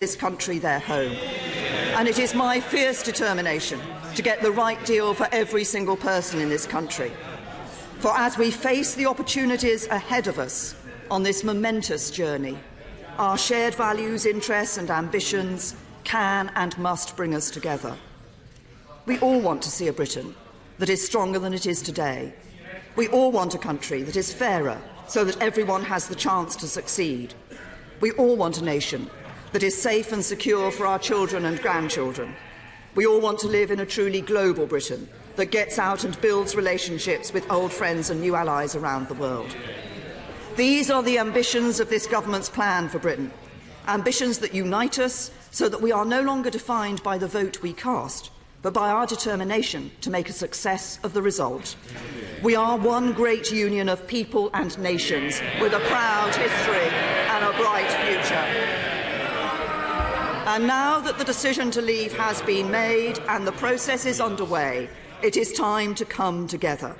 this country their home. And it is my fierce determination to get the right deal for every single person in this country. For as we face the opportunities ahead of us on this momentous journey, our shared values, interests and ambitions can and must bring us together. We all want to see a Britain that is stronger than it is today. We all want a country that is fairer so that everyone has the chance to succeed. We all want a nation that is safe and secure for our children and grandchildren. We all want to live in a truly global Britain that gets out and builds relationships with old friends and new allies around the world. These are the ambitions of this government's plan for Britain, ambitions that unite us so that we are no longer defined by the vote we cast, but by our determination to make a success of the result. We are one great union of people and nations with a proud history and a bright future. And now that the decision to leave has been made and the process is underway, it is time to come together.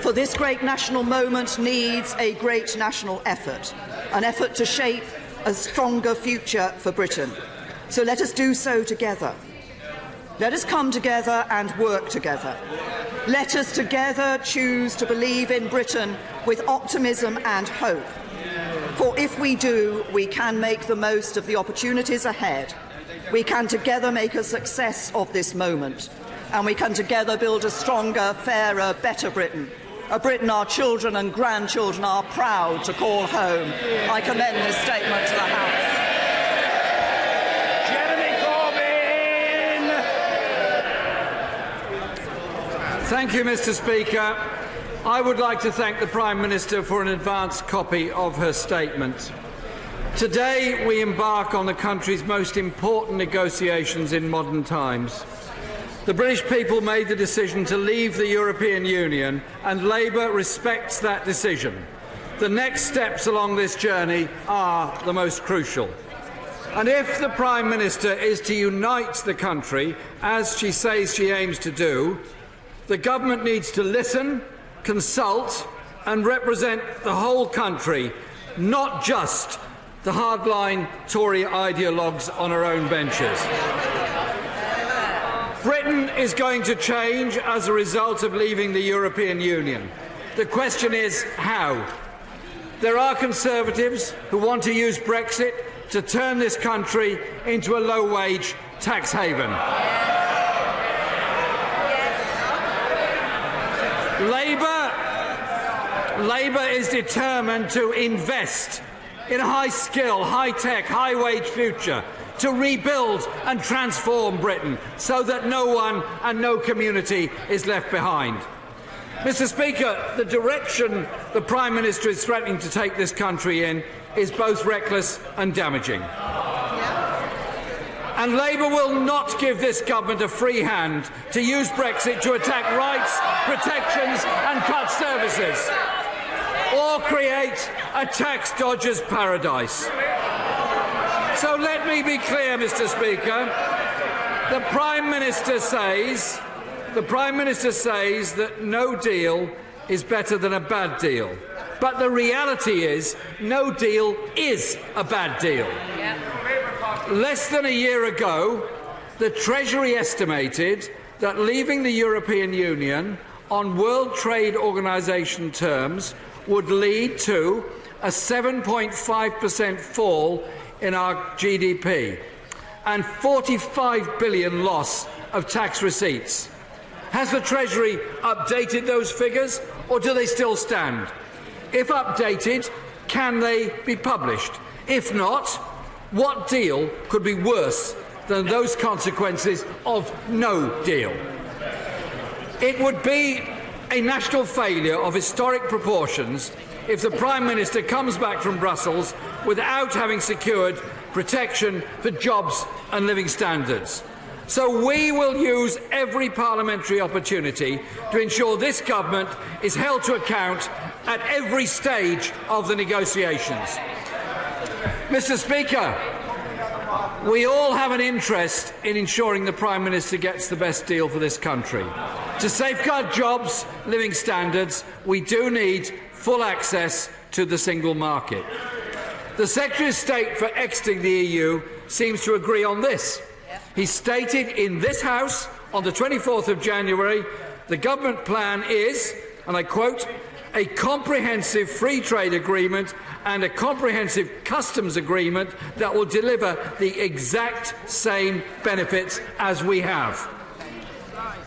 For this great national moment needs a great national effort, an effort to shape a stronger future for Britain. So let us do so together. Let us come together and work together. Let us together choose to believe in Britain with optimism and hope. For if we do, we can make the most of the opportunities ahead. We can together make a success of this moment. And we can together build a stronger, fairer, better Britain. A Britain our children and grandchildren are proud to call home. I commend this statement to the House. Thank you, Mr. Speaker. I would like to thank the Prime Minister for an advanced copy of her statement. Today, we embark on the country's most important negotiations in modern times. The British people made the decision to leave the European Union, and Labour respects that decision. The next steps along this journey are the most crucial. And if the Prime Minister is to unite the country, as she says she aims to do, the government needs to listen, consult and represent the whole country, not just the hardline Tory ideologues on our own benches. Britain is going to change as a result of leaving the European Union. The question is how. There are Conservatives who want to use Brexit to turn this country into a low-wage tax haven. Labour is determined to invest in a high-skill, high-tech, high-wage future to rebuild and transform Britain so that no one and no community is left behind. Mr. Speaker, the direction the Prime Minister is threatening to take this country in is both reckless and damaging. And Labour will not give this government a free hand to use Brexit to attack rights, protections and cut services, or create a tax dodgers' paradise. So let me be clear, Mr. Speaker. The Prime Minister says that no deal is better than a bad deal. But the reality is, no deal is a bad deal. Less than a year ago, the Treasury estimated that leaving the European Union on World Trade Organization terms would lead to a 7.5% fall in our GDP and 45 billion loss of tax receipts. Has the Treasury updated those figures, or do they still stand? If updated, can they be published? If not, what deal could be worse than those consequences of no deal? It would be a national failure of historic proportions if the Prime Minister comes back from Brussels without having secured protection for jobs and living standards. So we will use every parliamentary opportunity to ensure this government is held to account at every stage of the negotiations. Mr. Speaker, we all have an interest in ensuring the Prime Minister gets the best deal for this country. To safeguard jobs, living standards, we do need full access to the single market. The Secretary of State for exiting the EU seems to agree on this. He stated in this House on the 24th of January, the government plan is, and I quote, a comprehensive free trade agreement and a comprehensive customs agreement that will deliver the exact same benefits as we have.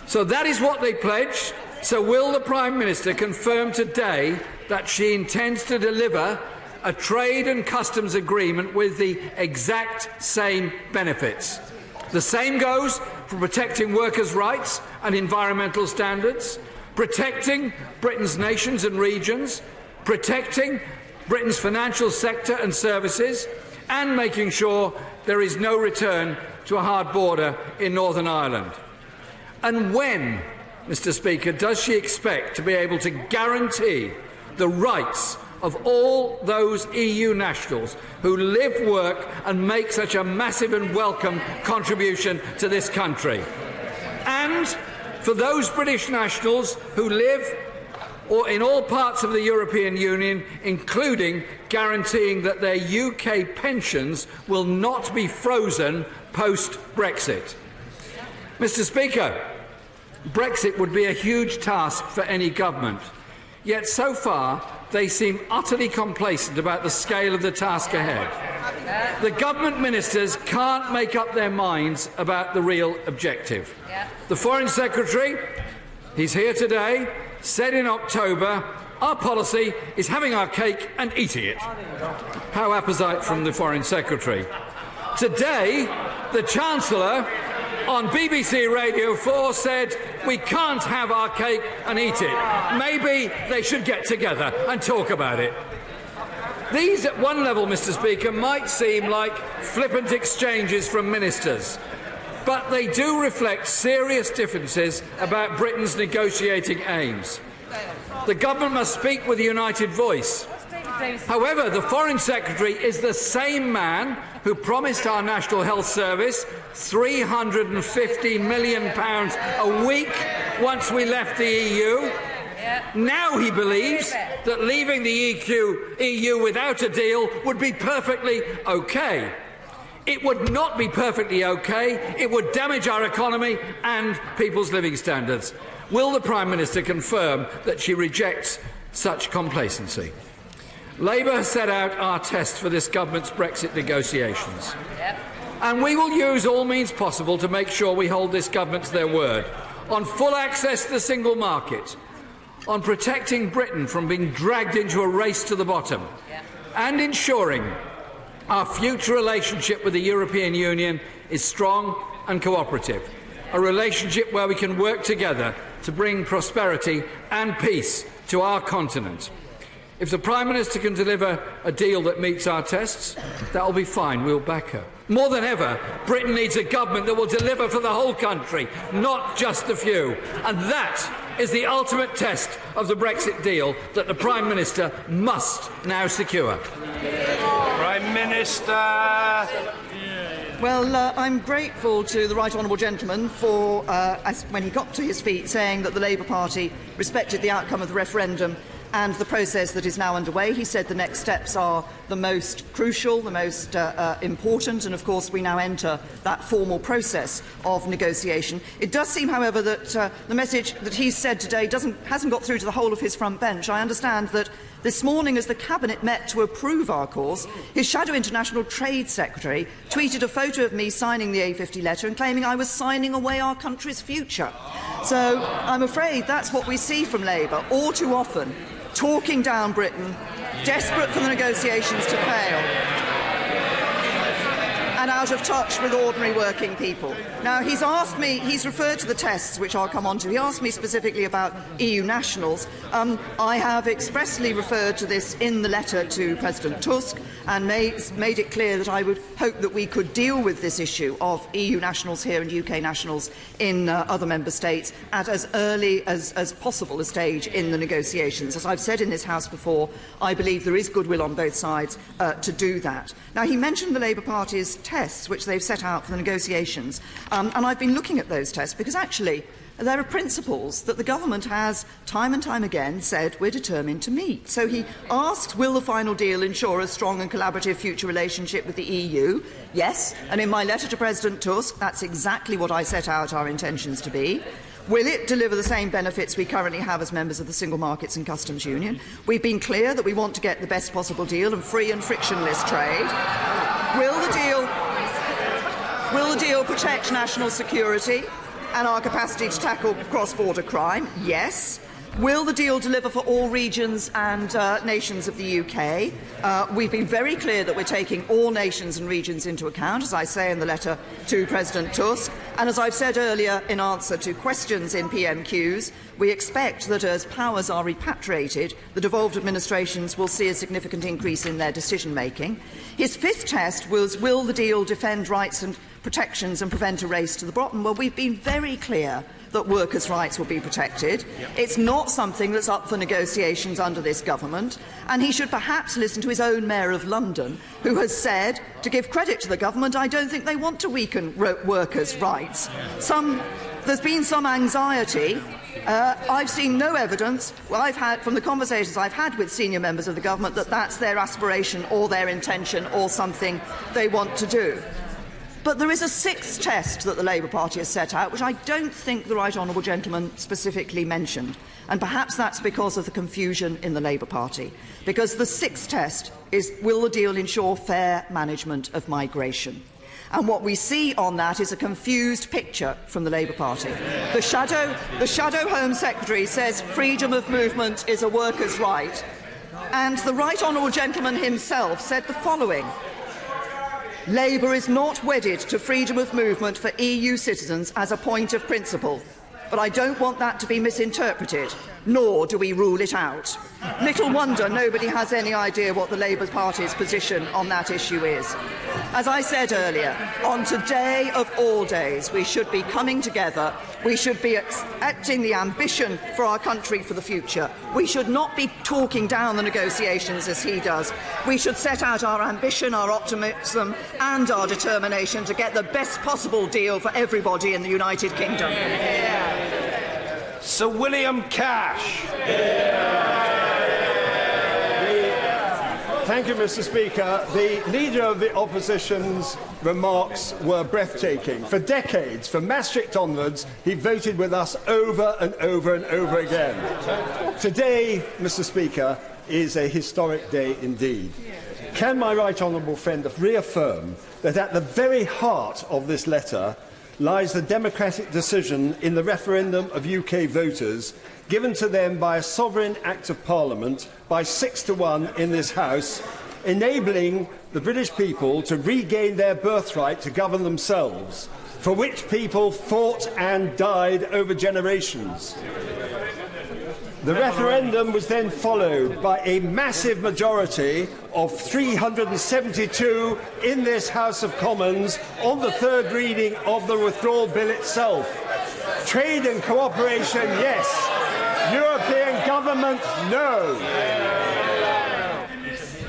So that is what they pledged. So will the Prime Minister confirm today that she intends to deliver a trade and customs agreement with the exact same benefits? The same goes for protecting workers' rights and environmental standards, protecting Britain's nations and regions, protecting Britain's financial sector and services, and making sure there is no return to a hard border in Northern Ireland. And when, Mr. Speaker, does she expect to be able to guarantee the rights of all those EU nationals who live, work and make such a massive and welcome contribution to this country? And for those British nationals who live or in all parts of the European Union, including guaranteeing that their UK pensions will not be frozen post-Brexit. Mr. Speaker, Brexit would be a huge task for any government, yet so far they seem utterly complacent about the scale of the task ahead. The government ministers can't make up their minds about the real objective. The Foreign Secretary, he's here today, said in October, our policy is having our cake and eating it. How apposite from the Foreign Secretary. Today, the Chancellor on BBC Radio 4 said, we can't have our cake and eat it. Maybe they should get together and talk about it. These, at one level, Mr. Speaker, might seem like flippant exchanges from ministers, but they do reflect serious differences about Britain's negotiating aims. The government must speak with a united voice. However, the Foreign Secretary is the same man who promised our National Health Service £350 million a week once we left the EU. Now he believes that leaving the EU without a deal would be perfectly OK. It would not be perfectly OK. It would damage our economy and people's living standards. Will the Prime Minister confirm that she rejects such complacency? Labour has set out our test for this government's Brexit negotiations. And we will use all means possible to make sure we hold this government to their word on full access to the single market, on protecting Britain from being dragged into a race to the bottom, and ensuring our future relationship with the European Union is strong and cooperative, a relationship where we can work together to bring prosperity and peace to our continent. If the Prime Minister can deliver a deal that meets our tests, that will be fine. We'll back her. More than ever, Britain needs a government that will deliver for the whole country, not just the few. And that is the ultimate test of the Brexit deal that the Prime Minister must now secure. Prime Minister. Well, I'm grateful to the right honourable gentleman for, when he got to his feet, saying that the Labour Party respected the outcome of the referendum and the process that is now underway. He said the next steps are the most crucial, the most important, and of course we now enter that formal process of negotiation. It does seem, however, that the message that he said today hasn't got through to the whole of his front bench. I understand that this morning, as the Cabinet met to approve our course, his Shadow International Trade Secretary tweeted a photo of me signing the A50 letter and claiming I was signing away our country's future. So I'm afraid that's what we see from Labour all too often, talking down Britain, desperate for the negotiations to fail, and out of touch with ordinary working people. Now, he's referred to the tests, which I'll come on to. He asked me specifically about EU nationals. I have expressly referred to this in the letter to President Tusk and made it clear that I would hope that we could deal with this issue of EU nationals here and UK nationals in other member states at as early as possible a stage in the negotiations. As I've said in this House before, I believe there is goodwill on both sides to do that. Now, he mentioned the Labour Party's tests, which they've set out for the negotiations, and I've been looking at those tests because actually There are principles that the government has time and time again said we're determined to meet. So he asks, will the final deal ensure a strong and collaborative future relationship with the EU? Yes, and in my letter to President Tusk, that's exactly what I set out our intentions to be. Will it deliver the same benefits we currently have as members of the Single Markets and Customs Union? We've been clear that we want to get the best possible deal and free and frictionless trade. Will the deal protect national security and our capacity to tackle cross-border crime? Yes. Will the deal deliver for all regions and nations of the UK? We've been very clear that we're taking all nations and regions into account, as I say in the letter to President Tusk. And as I've said earlier in answer to questions in PMQs, we expect that as powers are repatriated, the devolved administrations will see a significant increase in their decision-making. His fifth test was, will the deal defend rights and protections and prevent a race to the bottom? Well, we've been very clear that workers' rights will be protected. It's not something that's up for negotiations under this government, and he should perhaps listen to his own Mayor of London, who has said, to give credit to the government, I don't think they want to weaken workers' rights. There's been some anxiety. I've seen no evidence from the conversations I've had with senior members of the government that that's their aspiration or their intention or something they want to do. But there is a sixth test that the Labour Party has set out, which I don't think the right honourable gentleman specifically mentioned. And perhaps that's because of the confusion in the Labour Party. Because the sixth test is, will the deal ensure fair management of migration? And what we see on that is a confused picture from the Labour Party. The Shadow Home Secretary says freedom of movement is a worker's right. And the right honourable gentleman himself said the following: Labour is not wedded to freedom of movement for EU citizens as a point of principle, but I don't want that to be misinterpreted, nor do we rule it out. Little wonder nobody has any idea what the Labour Party's position on that issue is. As I said earlier, on today of all days, we should be coming together. We should be accepting the ambition for our country for the future. We should not be talking down the negotiations as he does. We should set out our ambition, our optimism and our determination to get the best possible deal for everybody in the United Kingdom. Sir William Cash. Thank you, Mr. Speaker. The Leader of the Opposition's remarks were breathtaking. For decades, from Maastricht onwards, he voted with us over and over and over again. Today, Mr. Speaker, is a historic day indeed. Can my right honourable friend reaffirm that at the very heart of this letter lies the democratic decision in the referendum of UK voters given to them by a sovereign act of Parliament by 6-1 in this House, enabling the British people to regain their birthright to govern themselves, for which people fought and died over generations. The referendum was then followed by a massive majority of 372 in this House of Commons on the third reading of the withdrawal bill itself. Trade and cooperation, yes. European government, no.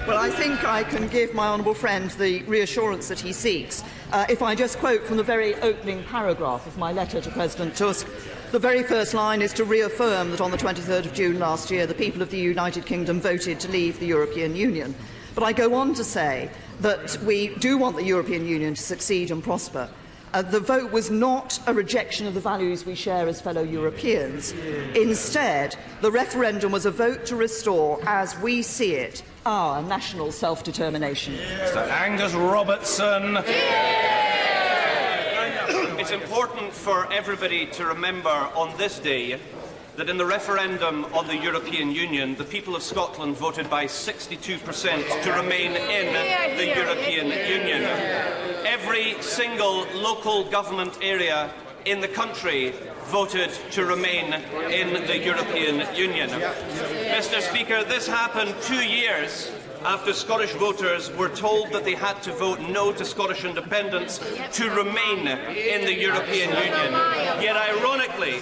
Well, I think I can give my honourable friend the reassurance that he seeks. If I just quote from the very opening paragraph of my letter to President Tusk, the very first line is to reaffirm that on the 23rd of June last year, the people of the United Kingdom voted to leave the European Union. But I go on to say that we do want the European Union to succeed and prosper. The vote was not a rejection of the values we share as fellow Europeans. Instead, the referendum was a vote to restore, as we see it, our national self-determination. Mr. Angus Robertson. It's important for everybody to remember on this day that in the referendum on the European Union, the people of Scotland voted by 62% to remain in the European Union. Every single local government area in the country voted to remain in the European Union. Mr. Speaker, this happened 2 years after Scottish voters were told that they had to vote no to Scottish independence to remain in the European Union. Yet ironically,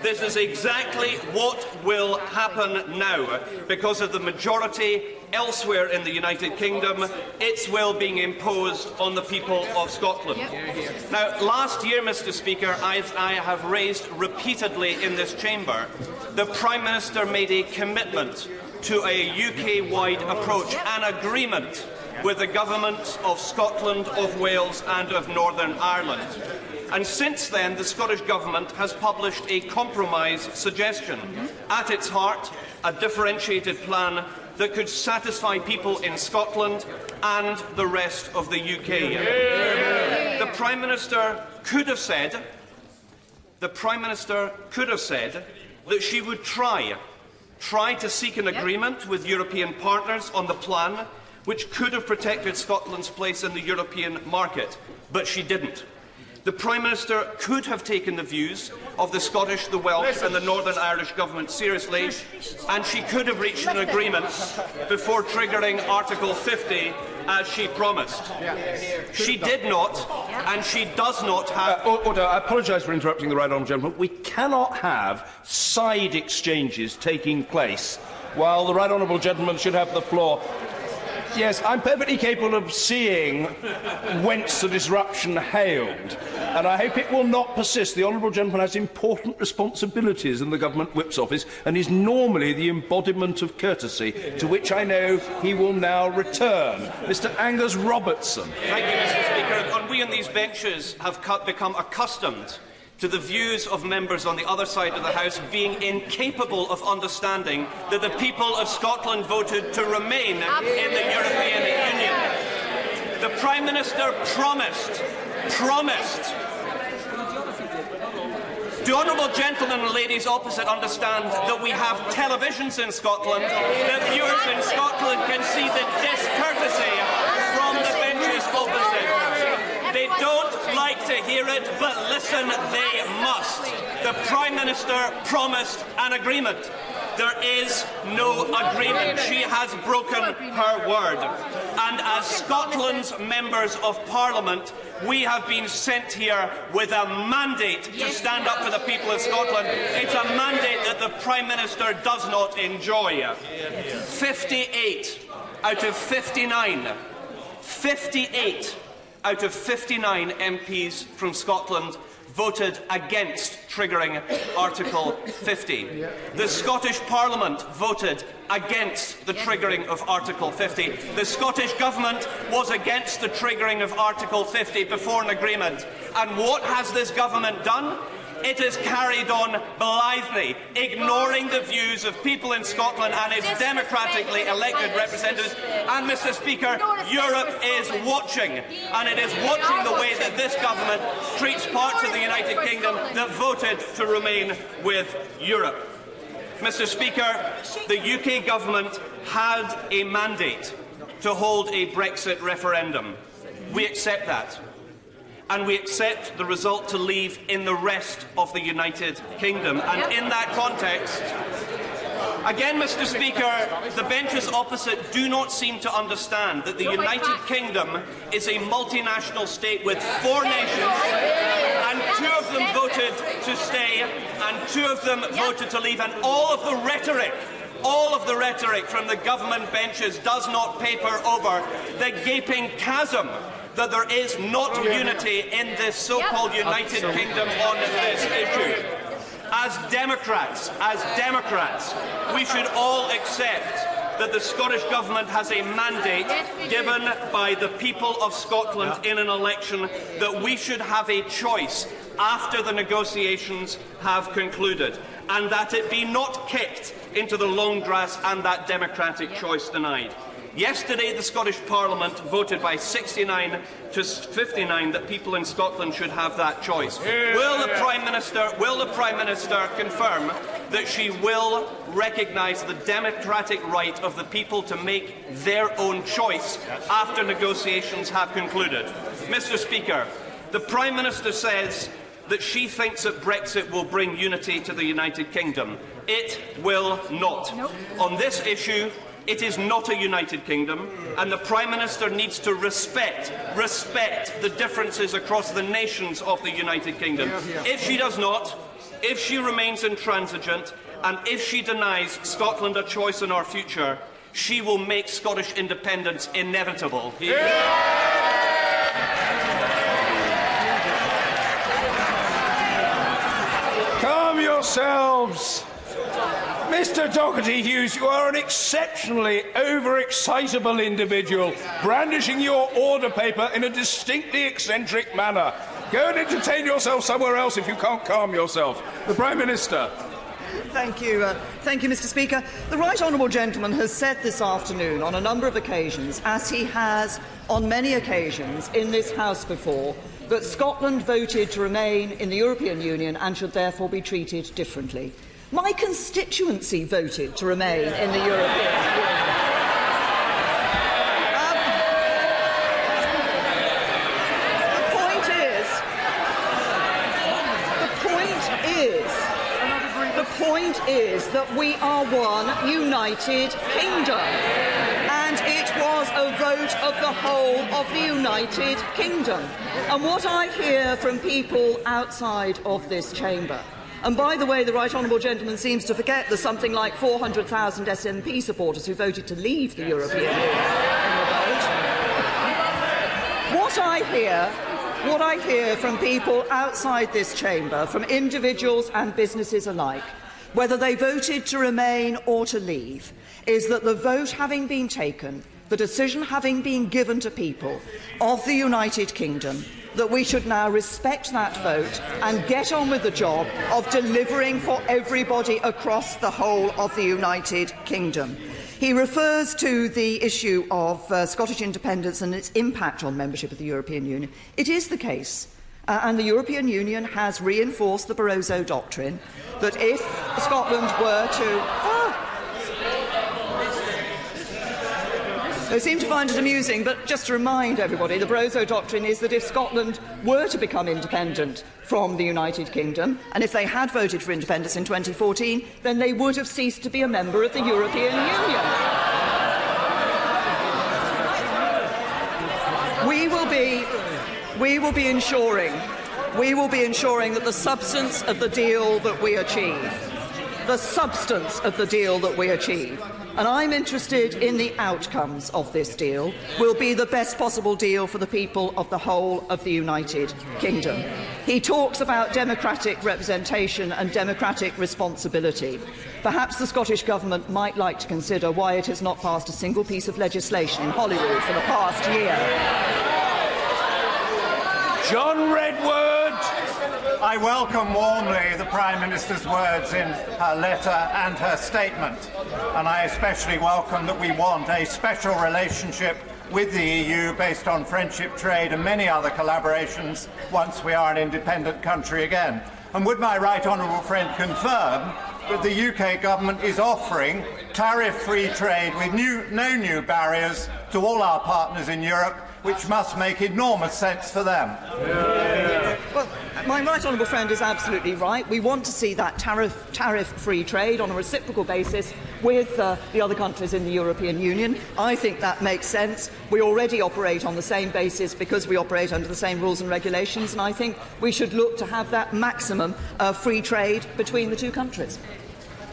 this is exactly what will happen now because of the majority elsewhere in the United Kingdom, its will being imposed on the people of Scotland. Now, last year, Mr. Speaker, I have raised repeatedly in this chamber, the Prime Minister made a commitment to a UK-wide approach, an agreement with the governments of Scotland, of Wales and of Northern Ireland. And since then, the Scottish Government has published a compromise suggestion. At its heart, a differentiated plan that could satisfy people in Scotland and the rest of the UK. The Prime Minister could have said that she would try to seek an agreement with European partners on the plan which could have protected Scotland's place in the European market, but she didn't. The Prime Minister could have taken the views of the Scottish, the Welsh and the Northern Irish government seriously, and she could have reached an agreement before triggering Article 50 as she promised. She did not, and she does not have... Order. I apologise for interrupting the right honourable gentleman. We cannot have side exchanges taking place while the right honourable gentleman should have the floor. Yes, I'm perfectly capable of seeing whence the disruption hailed, and I hope it will not persist. The honourable gentleman has important responsibilities in the Government Whip's office and is normally the embodiment of courtesy, to which I know he will now return. Mr Angus Robertson. Thank you, Mr Speaker. And we on these benches have become accustomed to the views of members on the other side of the House being incapable of understanding that the people of Scotland voted to remain in the European Union. The Prime Minister promised. Do honourable gentlemen and ladies opposite understand that we have televisions in Scotland, that viewers in Scotland can see the discourtesy from the benches opposite? They don't like to hear it, but listen, they must. The Prime Minister promised an agreement. There is no agreement. She has broken her word. And as Scotland's members of Parliament, we have been sent here with a mandate to stand up for the people of Scotland. It's a mandate that the Prime Minister does not enjoy. 58 out of 59 MPs from Scotland voted against triggering Article 50. The Scottish Parliament voted against the triggering of Article 50. The Scottish Government was against the triggering of Article 50 before an agreement. And what has this government done? It has carried on blithely, ignoring the views of people in Scotland and its democratically elected representatives. And, Mr Speaker, Europe is watching, and it is watching the way that this government treats parts of the United Kingdom that voted to remain with Europe. Mr Speaker, the UK government had a mandate to hold a Brexit referendum. We accept that. And we accept the result to leave in the rest of the United Kingdom. And in that context, again, Mr Speaker, the benches opposite do not seem to understand that the United Kingdom is a multinational state with 4 nations, and 2 of them voted to stay, and 2 of them voted to leave, and all of the rhetoric from the government benches does not paper over the gaping chasm that there is not unity in this so-called United Kingdom on this issue. As Democrats, we should all accept that the Scottish Government has a mandate given by the people of Scotland in an election, that we should have a choice after the negotiations have concluded, and that it be not kicked into the long grass and that democratic choice denied. Yesterday, the Scottish Parliament voted by 69 to 59 that people in Scotland should have that choice. Will the Prime Minister confirm that she will recognise the democratic right of the people to make their own choice after negotiations have concluded? Mr Speaker, the Prime Minister says that she thinks that Brexit will bring unity to the United Kingdom. It will not. On this issue, It is not a united kingdom, and the Prime Minister needs to respect the differences across the nations of the United Kingdom. If she does not, if she remains intransigent, and if she denies Scotland a choice in our future, she will make Scottish independence inevitable. Calm yourselves. Mr. Doherty Hughes, you are an exceptionally overexcitable individual, brandishing your order paper in a distinctly eccentric manner. Go and entertain yourself somewhere else if you can't calm yourself. The Prime Minister. Thank you, Mr. Speaker. The Right Honourable Gentleman has said this afternoon on a number of occasions, as he has on many occasions in this House before, that Scotland voted to remain in the European Union and should therefore be treated differently. My constituency voted to remain in the European Union. The point is that we are one united kingdom, and it was a vote of the whole of the United Kingdom. And what I hear from people outside of this chamber, and by the way, the Right Honourable Gentleman seems to forget there's something like 400,000 SNP supporters who voted to leave the European Union in the vote. What I hear from people outside this chamber, from individuals and businesses alike, whether they voted to remain or to leave, is that the vote having been taken, the decision having been given to people of the United Kingdom, that we should now respect that vote and get on with the job of delivering for everybody across the whole of the United Kingdom. He refers to the issue of Scottish independence and its impact on membership of the European Union. It is the case, and the European Union has reinforced the Barroso Doctrine, that if Scotland were to... They seem to find it amusing, but just to remind everybody, the Barroso Doctrine is that if Scotland were to become independent from the United Kingdom, and if they had voted for independence in 2014, then they would have ceased to be a member of the European Union. We will be ensuring that the substance of the deal that we achieve, and I'm interested in the outcomes of this deal, will be the best possible deal for the people of the whole of the United Kingdom. He talks about democratic representation and democratic responsibility. Perhaps the Scottish Government might like to consider why it has not passed a single piece of legislation in Holyrood for the past year. John Redwood. I welcome warmly the Prime Minister's words in her letter and her statement, and I especially welcome that we want a special relationship with the EU based on friendship, trade and many other collaborations once we are an independent country again. And would my right honourable friend confirm that the UK government is offering tariff-free trade with no new barriers to all our partners in Europe, which must make enormous sense for them? Well, my right honourable friend is absolutely right. We want to see that tariff-free trade on a reciprocal basis with the other countries in the European Union. I think that makes sense. We already operate on the same basis because we operate under the same rules and regulations, and I think we should look to have that maximum free trade between the two countries.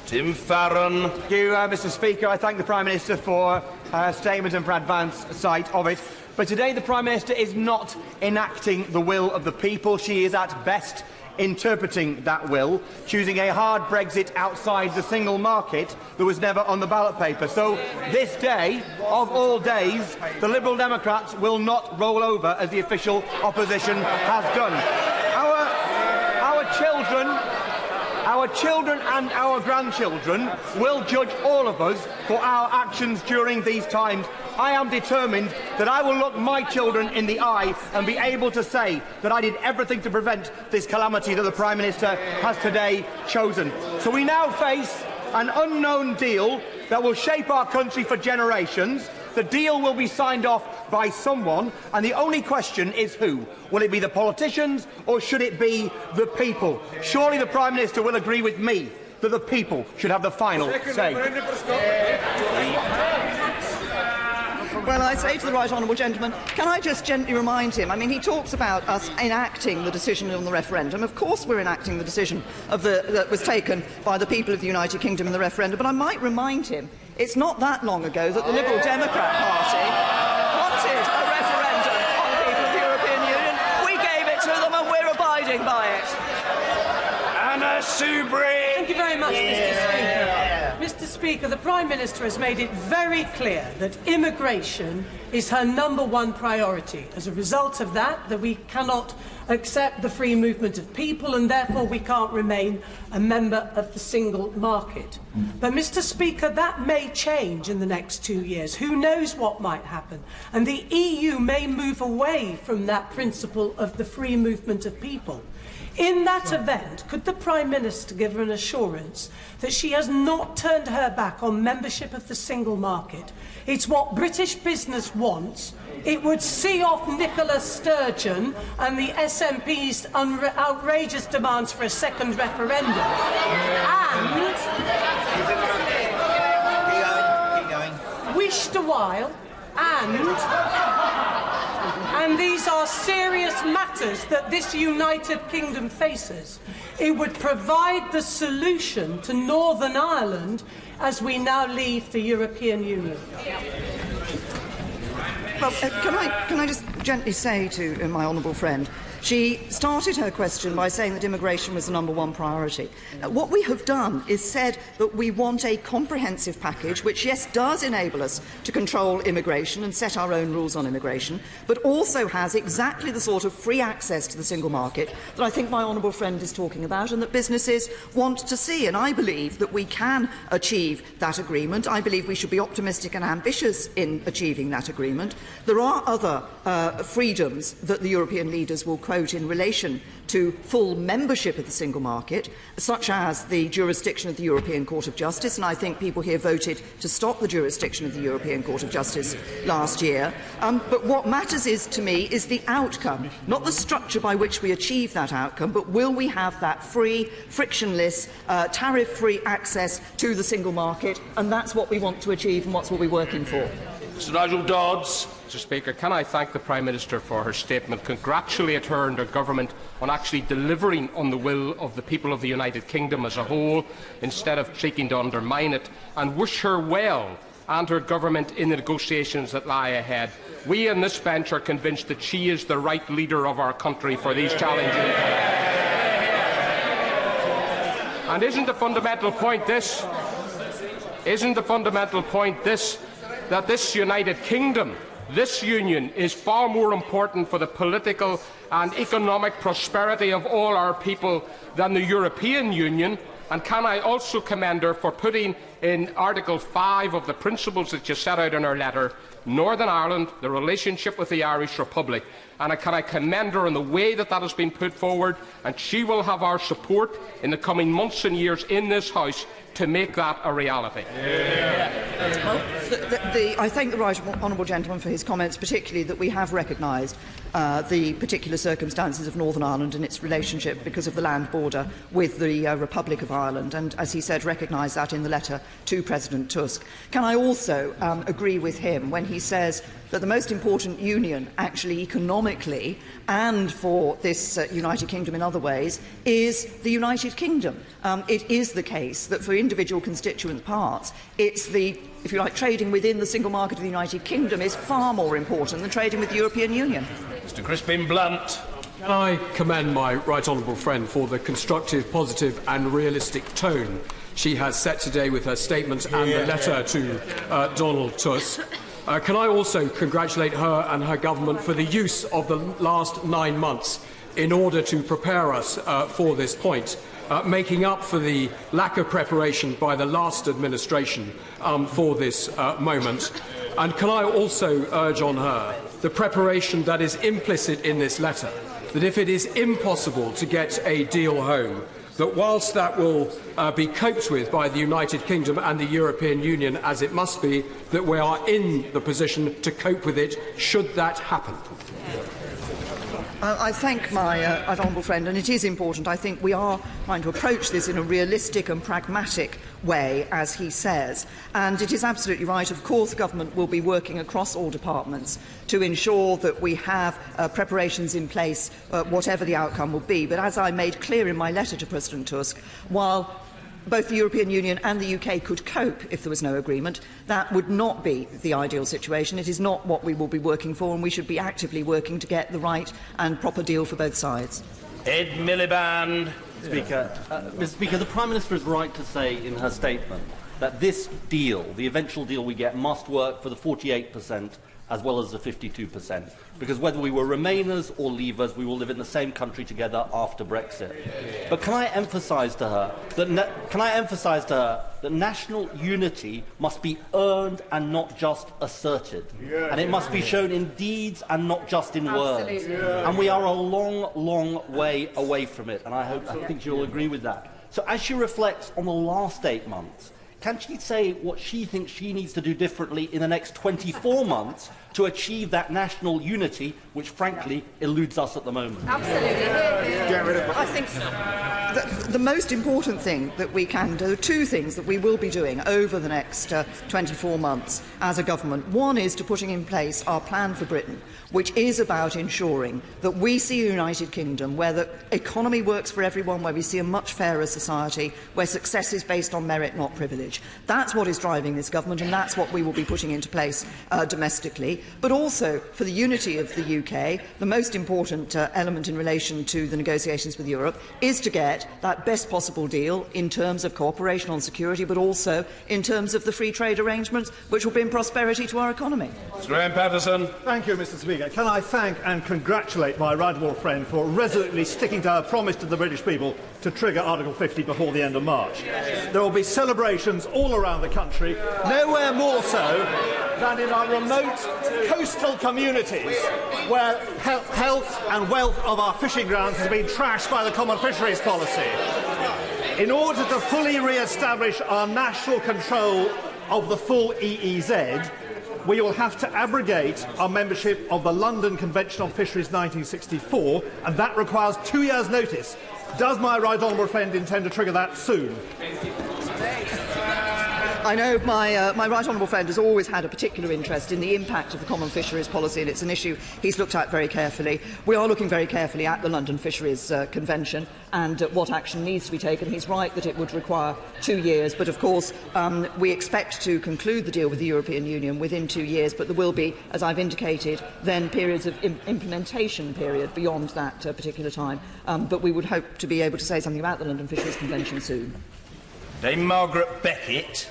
Tim Farron. Thank you, Mr. Speaker. I thank the Prime Minister for her statement and for advance sight of it. But today the Prime Minister is not enacting the will of the people. She is at best interpreting that will, choosing a hard Brexit outside the single market that was never on the ballot paper. So this day, of all days, the Liberal Democrats will not roll over as the official opposition has done. Our children and our grandchildren will judge all of us for our actions during these times. I am determined that I will look my children in the eye and be able to say that I did everything to prevent this calamity that the Prime Minister has today chosen. So we now face an unknown deal that will shape our country for generations. The deal will be signed off by someone, and the only question is who. Will it be the politicians, or should it be the people? Surely the Prime Minister will agree with me that the people should have the final say. Well, I say to the right honourable gentleman, can I just gently remind him, I mean, he talks about us enacting the decision on the referendum. Of course we're enacting the decision that was taken by the people of the United Kingdom in the referendum, but I might remind him it's not that long ago that the Liberal Democrat Party wanted a referendum on the people of the European Union. We gave it to them and we're abiding by it. Anna Soubry. Thank you very much, Mr. Speaker. Mr. Speaker, the Prime Minister has made it very clear that immigration is her #1 priority. As a result of that we cannot accept the free movement of people and therefore we can't remain a member of the single market. But, Mr. Speaker, that may change in the next 2 years. Who knows what might happen? And the EU may move away from that principle of the free movement of people. In that event, could the Prime Minister give her an assurance that she has not turned her back on membership of the single market? It's what British business wants. It would see off Nicola Sturgeon and the SNP's outrageous demands for a second referendum. And wished a while, and these are serious matters that this United Kingdom faces. It would provide the solution to Northern Ireland as we now leave the European Union. Well, can I just gently say to my honourable friend, she started her question by saying that immigration was the #1 priority. What we have done is said that we want a comprehensive package which, yes, does enable us to control immigration and set our own rules on immigration, but also has exactly the sort of free access to the single market that I think my honourable friend is talking about and that businesses want to see. And I believe that we can achieve that agreement. I believe we should be optimistic and ambitious in achieving that agreement. There are other freedoms that the European leaders will quote in relation to full membership of the single market, such as the jurisdiction of the European Court of Justice, and I think people here voted to stop the jurisdiction of the European Court of Justice last year. But what matters to me is the outcome, not the structure by which we achieve that outcome, but will we have that free, frictionless, tariff-free access to the single market, and that's what we want to achieve and that's what we're working for. Mr Nigel Dodds. Mr Speaker, can I thank the Prime Minister for her statement, congratulate her and her government on actually delivering on the will of the people of the United Kingdom as a whole, instead of seeking to undermine it, and wish her well and her government in the negotiations that lie ahead. We in this bench are convinced that she is the right leader of our country for these challenging times. And isn't the fundamental point this? That this United Kingdom, this union, is far more important for the political and economic prosperity of all our people than the European Union? And can I also commend her for putting in Article 5 of the principles that you set out in her letter, Northern Ireland, the relationship with the Irish Republic, and can I commend her on the way that has been put forward, and she will have our support in the coming months and years in this House to make that a reality. Well, I thank the right honourable gentleman for his comments, particularly that we have recognised the particular circumstances of Northern Ireland and its relationship, because of the land border, with the Republic of Ireland, and, as he said, recognise that in the letter to President Tusk. Can I also agree with him when he says that the most important union, actually economically and for this United Kingdom in other ways, is the United Kingdom. It is the case that for individual constituent parts, it's the, if you like, trading within the single market of the United Kingdom is far more important than trading with the European Union. Mr Crispin Blunt. Can I commend my right honourable friend for the constructive, positive and realistic tone she has set today with her statement and the letter to Donald Tusk. Can I also congratulate her and her government for the use of the last 9 months in order to prepare us for this point, making up for the lack of preparation by the last administration for this moment. And can I also urge on her the preparation that is implicit in this letter, that if it is impossible to get a deal home, that whilst that will be coped with by the United Kingdom and the European Union, as it must be, that we are in the position to cope with it should that happen. I thank my honourable friend, and it is important. I think we are trying to approach this in a realistic and pragmatic way, as he says. And it is absolutely right. Of course, government will be working across all departments to ensure that we have preparations in place, whatever the outcome will be. But as I made clear in my letter to President Tusk, while both the European Union and the UK could cope if there was no agreement, that would not be the ideal situation. It is not what we will be working for, and we should be actively working to get the right and proper deal for both sides. Ed Miliband. Mr. Speaker, the Prime Minister is right to say in her statement that this deal, the eventual deal we get, must work for the 48% as well as the 52%. Because whether we were Remainers or Leavers, we will live in the same country together after Brexit. But can I emphasise to her that national unity must be earned and not just asserted, and it must be shown in deeds and not just in words. And we are a long, long way away from it, and I think you'll agree with that. So, as she reflects on the last 8 months, can she say what she thinks she needs to do differently in the next 24 months to achieve that national unity, which frankly eludes us at the moment? Absolutely. I think the most important thing that we can do, two things that we will be doing over the next 24 months as a government. One is to putting in place our plan for Britain, which is about ensuring that we see a United Kingdom where the economy works for everyone, where we see a much fairer society, where success is based on merit, not privilege. That's what is driving this government, and that's what we will be putting into place domestically. But also, for the unity of the UK, the most important element in relation to the negotiations with Europe is to get that best possible deal in terms of cooperation on security, but also in terms of the free trade arrangements, which will bring prosperity to our economy. Graham Patterson. Thank you, Mr. Speaker. Can I thank and congratulate my right honourable friend for resolutely sticking to her promise to the British people to trigger Article 50 before the end of March. There will be celebrations all around the country, nowhere more so than in our remote coastal communities where health and wealth of our fishing grounds has been trashed by the Common Fisheries Policy. In order to fully re-establish our national control of the full EEZ, we will have to abrogate our membership of the London Convention on Fisheries 1964, and that requires 2 years' notice. Does my right honourable friend intend to trigger that soon? I know my right honourable friend has always had a particular interest in the impact of the Common Fisheries Policy, and it's an issue he's looked at very carefully. We are looking very carefully at the London Fisheries Convention and what action needs to be taken. He's right that it would require 2 years, but of course we expect to conclude the deal with the European Union within 2 years, but there will be, as I've indicated, then periods of implementation period beyond that particular time. But we would hope to be able to say something about the London Fisheries Convention soon. Dame Margaret Beckett.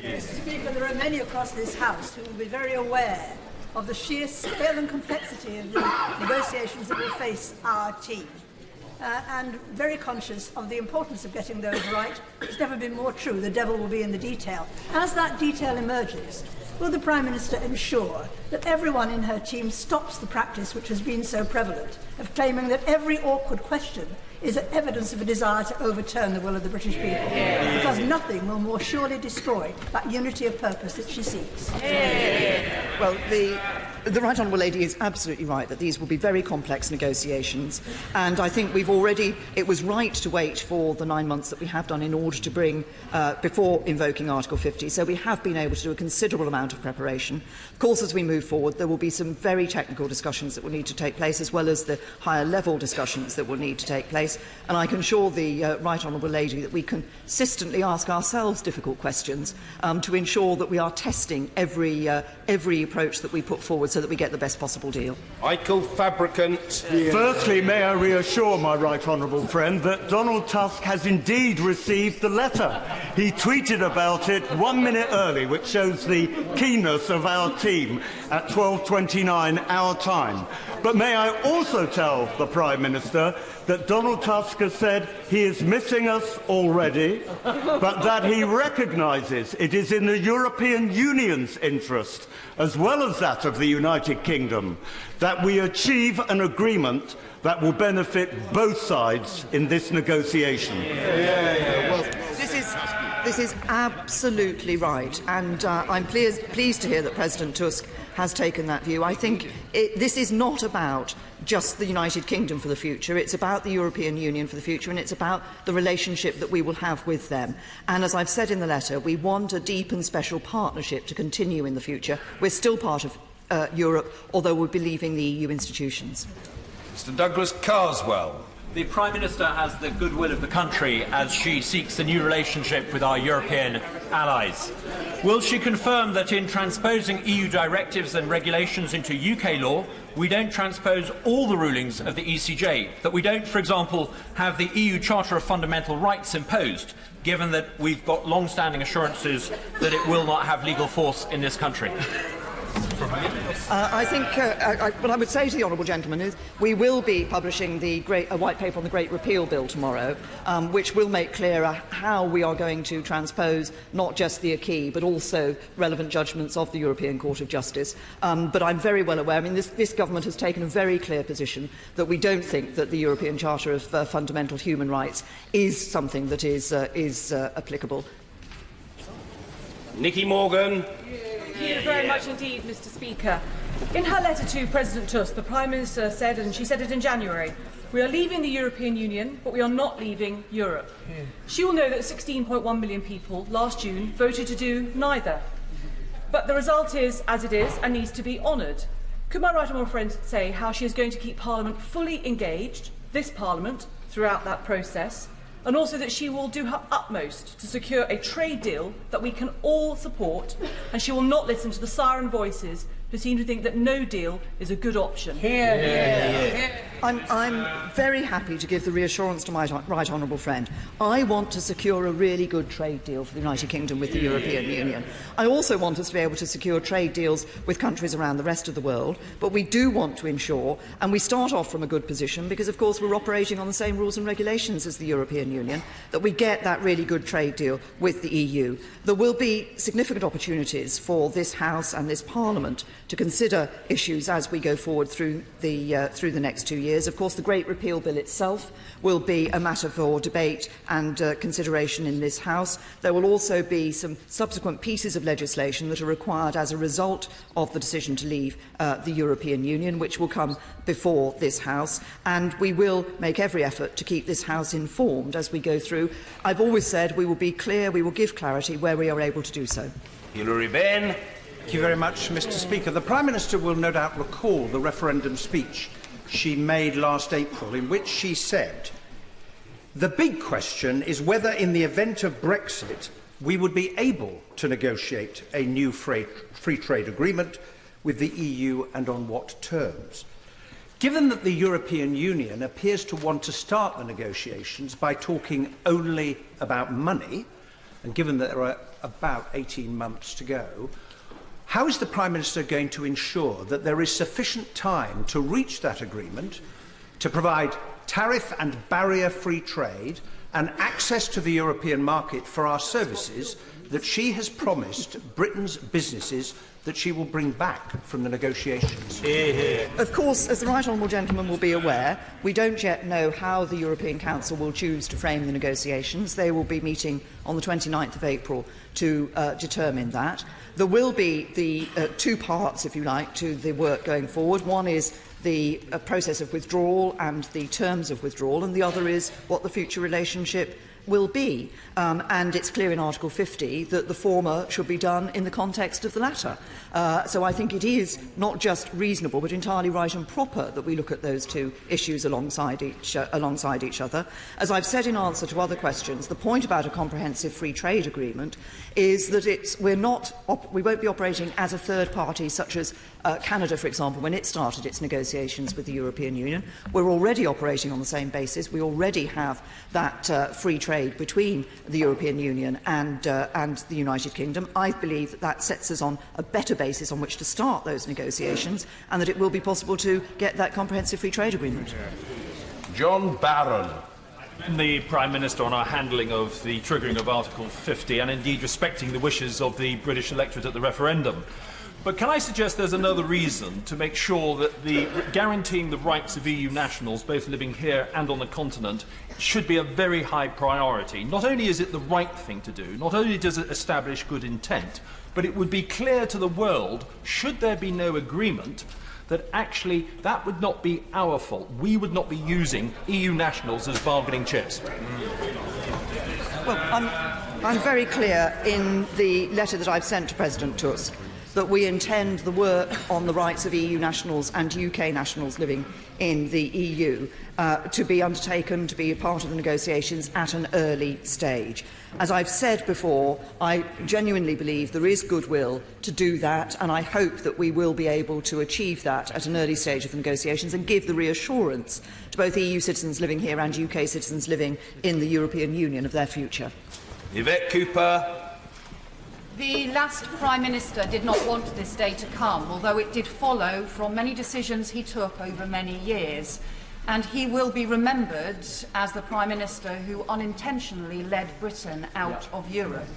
Mr. Speaker, there are many across this House who will be very aware of the sheer scale and complexity of the negotiations that will face our team, and very conscious of the importance of getting those right. It's never been more true. The devil will be in the detail. As that detail emerges, will the Prime Minister ensure that everyone in her team stops the practice which has been so prevalent of claiming that every awkward question is evidence of a desire to overturn the will of the British people? Because nothing will more surely destroy that unity of purpose that she seeks. Well, the Right Honourable Lady is absolutely right that these will be very complex negotiations, and I think it was right to wait for the 9 months that we have done in order to bring, before invoking Article 50, so we have been able to do a considerable amount of preparation. Of course, as we move forward, there will be some very technical discussions that will need to take place, as well as the higher level discussions that will need to take place, and I can assure the Right Honourable Lady that we consistently ask ourselves difficult questions to ensure that we are testing every approach that we put forward so that we get the best possible deal. Michael Fabricant. Firstly, may I reassure my right honourable friend that Donald Tusk has indeed received the letter. He tweeted about it 1 minute early, which shows the keenness of our team at 12:29 our time. But may I also tell the Prime Minister that Donald Tusk has said he is missing us already, but that he recognises it is in the European Union's interest, as well as that of the United Kingdom, that we achieve an agreement that will benefit both sides in this negotiation. Well, this is absolutely right, and I'm pleased to hear that President Tusk has taken that view. I think this is not about just the United Kingdom for the future. It's about the European Union for the future, and it's about the relationship that we will have with them. And as I've said in the letter, we want a deep and special partnership to continue in the future. We're still part of Europe, although we'll be leaving the EU institutions. Mr Douglas Carswell. The Prime Minister has the goodwill of the country as she seeks a new relationship with our European allies. Will she confirm that in transposing EU directives and regulations into UK law, we don't transpose all the rulings of the ECJ, that we don't, for example, have the EU Charter of Fundamental Rights imposed, given that we've got long-standing assurances that it will not have legal force in this country? I think what I would say to the honourable gentleman is we will be publishing a white paper on the Great Repeal Bill tomorrow, which will make clearer how we are going to transpose not just the acquis but also relevant judgments of the European Court of Justice. But I'm very well aware, this government has taken a very clear position that we don't think that the European Charter of Fundamental Human Rights is something that is applicable. Nicky Morgan. Thank you very much indeed, Mr Speaker. In her letter to President Tusk, the Prime Minister said, and she said it in January, we are leaving the European Union, but we are not leaving Europe. She will know that 16.1 million people last June voted to do neither. But the result is as it is and needs to be honoured. Could my right honourable friend say how she is going to keep Parliament fully engaged, this Parliament, throughout that process, and also that she will do her utmost to secure a trade deal that we can all support, and she will not listen to the siren voices who seem to think that no deal is a good option? I'm very happy to give the reassurance to my right honourable friend. I want to secure a really good trade deal for the United Kingdom with the European Union. I also want us to be able to secure trade deals with countries around the rest of the world, but we do want to ensure, and we start off from a good position because of course we're operating on the same rules and regulations as the European Union, that we get that really good trade deal with the EU. There will be significant opportunities for this House and this Parliament to consider issues as we go forward through the next 2 years. Of course, the Great Repeal Bill itself will be a matter for debate and consideration in this House. There will also be some subsequent pieces of legislation that are required as a result of the decision to leave the European Union, which will come before this House, and we will make every effort to keep this House informed as we go through. I've always said we will be clear, we will give clarity where we are able to do so. Hilary Benn. Thank you very much, Mr Speaker. The Prime Minister will no doubt recall the referendum speech she made last April, in which she said, "The big question is whether in the event of Brexit we would be able to negotiate a new free trade agreement with the EU and on what terms." Given that the European Union appears to want to start the negotiations by talking only about money, and given that there are about 18 months to go, how is the Prime Minister going to ensure that there is sufficient time to reach that agreement, to provide tariff and barrier-free trade and access to the European market for our services that she has promised Britain's businesses that she will bring back from the negotiations? Of course, as the right honourable gentleman will be aware, we don't yet know how the European Council will choose to frame the negotiations. They will be meeting on the 29th of April to determine that. There will be the two parts, if you like, to the work going forward. One is the process of withdrawal and the terms of withdrawal, and the other is what the future relationship will be. And it's clear in Article 50 that the former should be done in the context of the latter. So I think it is not just reasonable but entirely right and proper that we look at those two issues alongside each other. As I've said in answer to other questions, the point about a comprehensive free trade agreement is that we won't be operating as a third party such as Canada, for example, when it started its negotiations with the European Union. We're already operating on the same basis. We already have that free trade between the European Union and the United Kingdom. I believe that that sets us on a better basis on which to start those negotiations, and that it will be possible to get that comprehensive free trade agreement. John Barron. The Prime Minister on our handling of the triggering of Article 50 and indeed respecting the wishes of the British electorate at the referendum. But can I suggest there's another reason to make sure that guaranteeing the rights of EU nationals, both living here and on the continent, should be a very high priority. Not only is it the right thing to do, not only does it establish good intent, but it would be clear to the world, should there be no agreement, that actually that would not be our fault. We would not be using EU nationals as bargaining chips. Well, I'm very clear in the letter that I've sent to President Tusk that we intend the work on the rights of EU nationals and UK nationals living in the EU to be undertaken, to be a part of the negotiations at an early stage. As I've said before, I genuinely believe there is goodwill to do that, and I hope that we will be able to achieve that at an early stage of the negotiations and give the reassurance to both EU citizens living here and UK citizens living in the European Union of their future. Yvette Cooper. The last Prime Minister did not want this day to come, although it did follow from many decisions he took over many years. And he will be remembered as the Prime Minister who unintentionally led Britain out of Europe.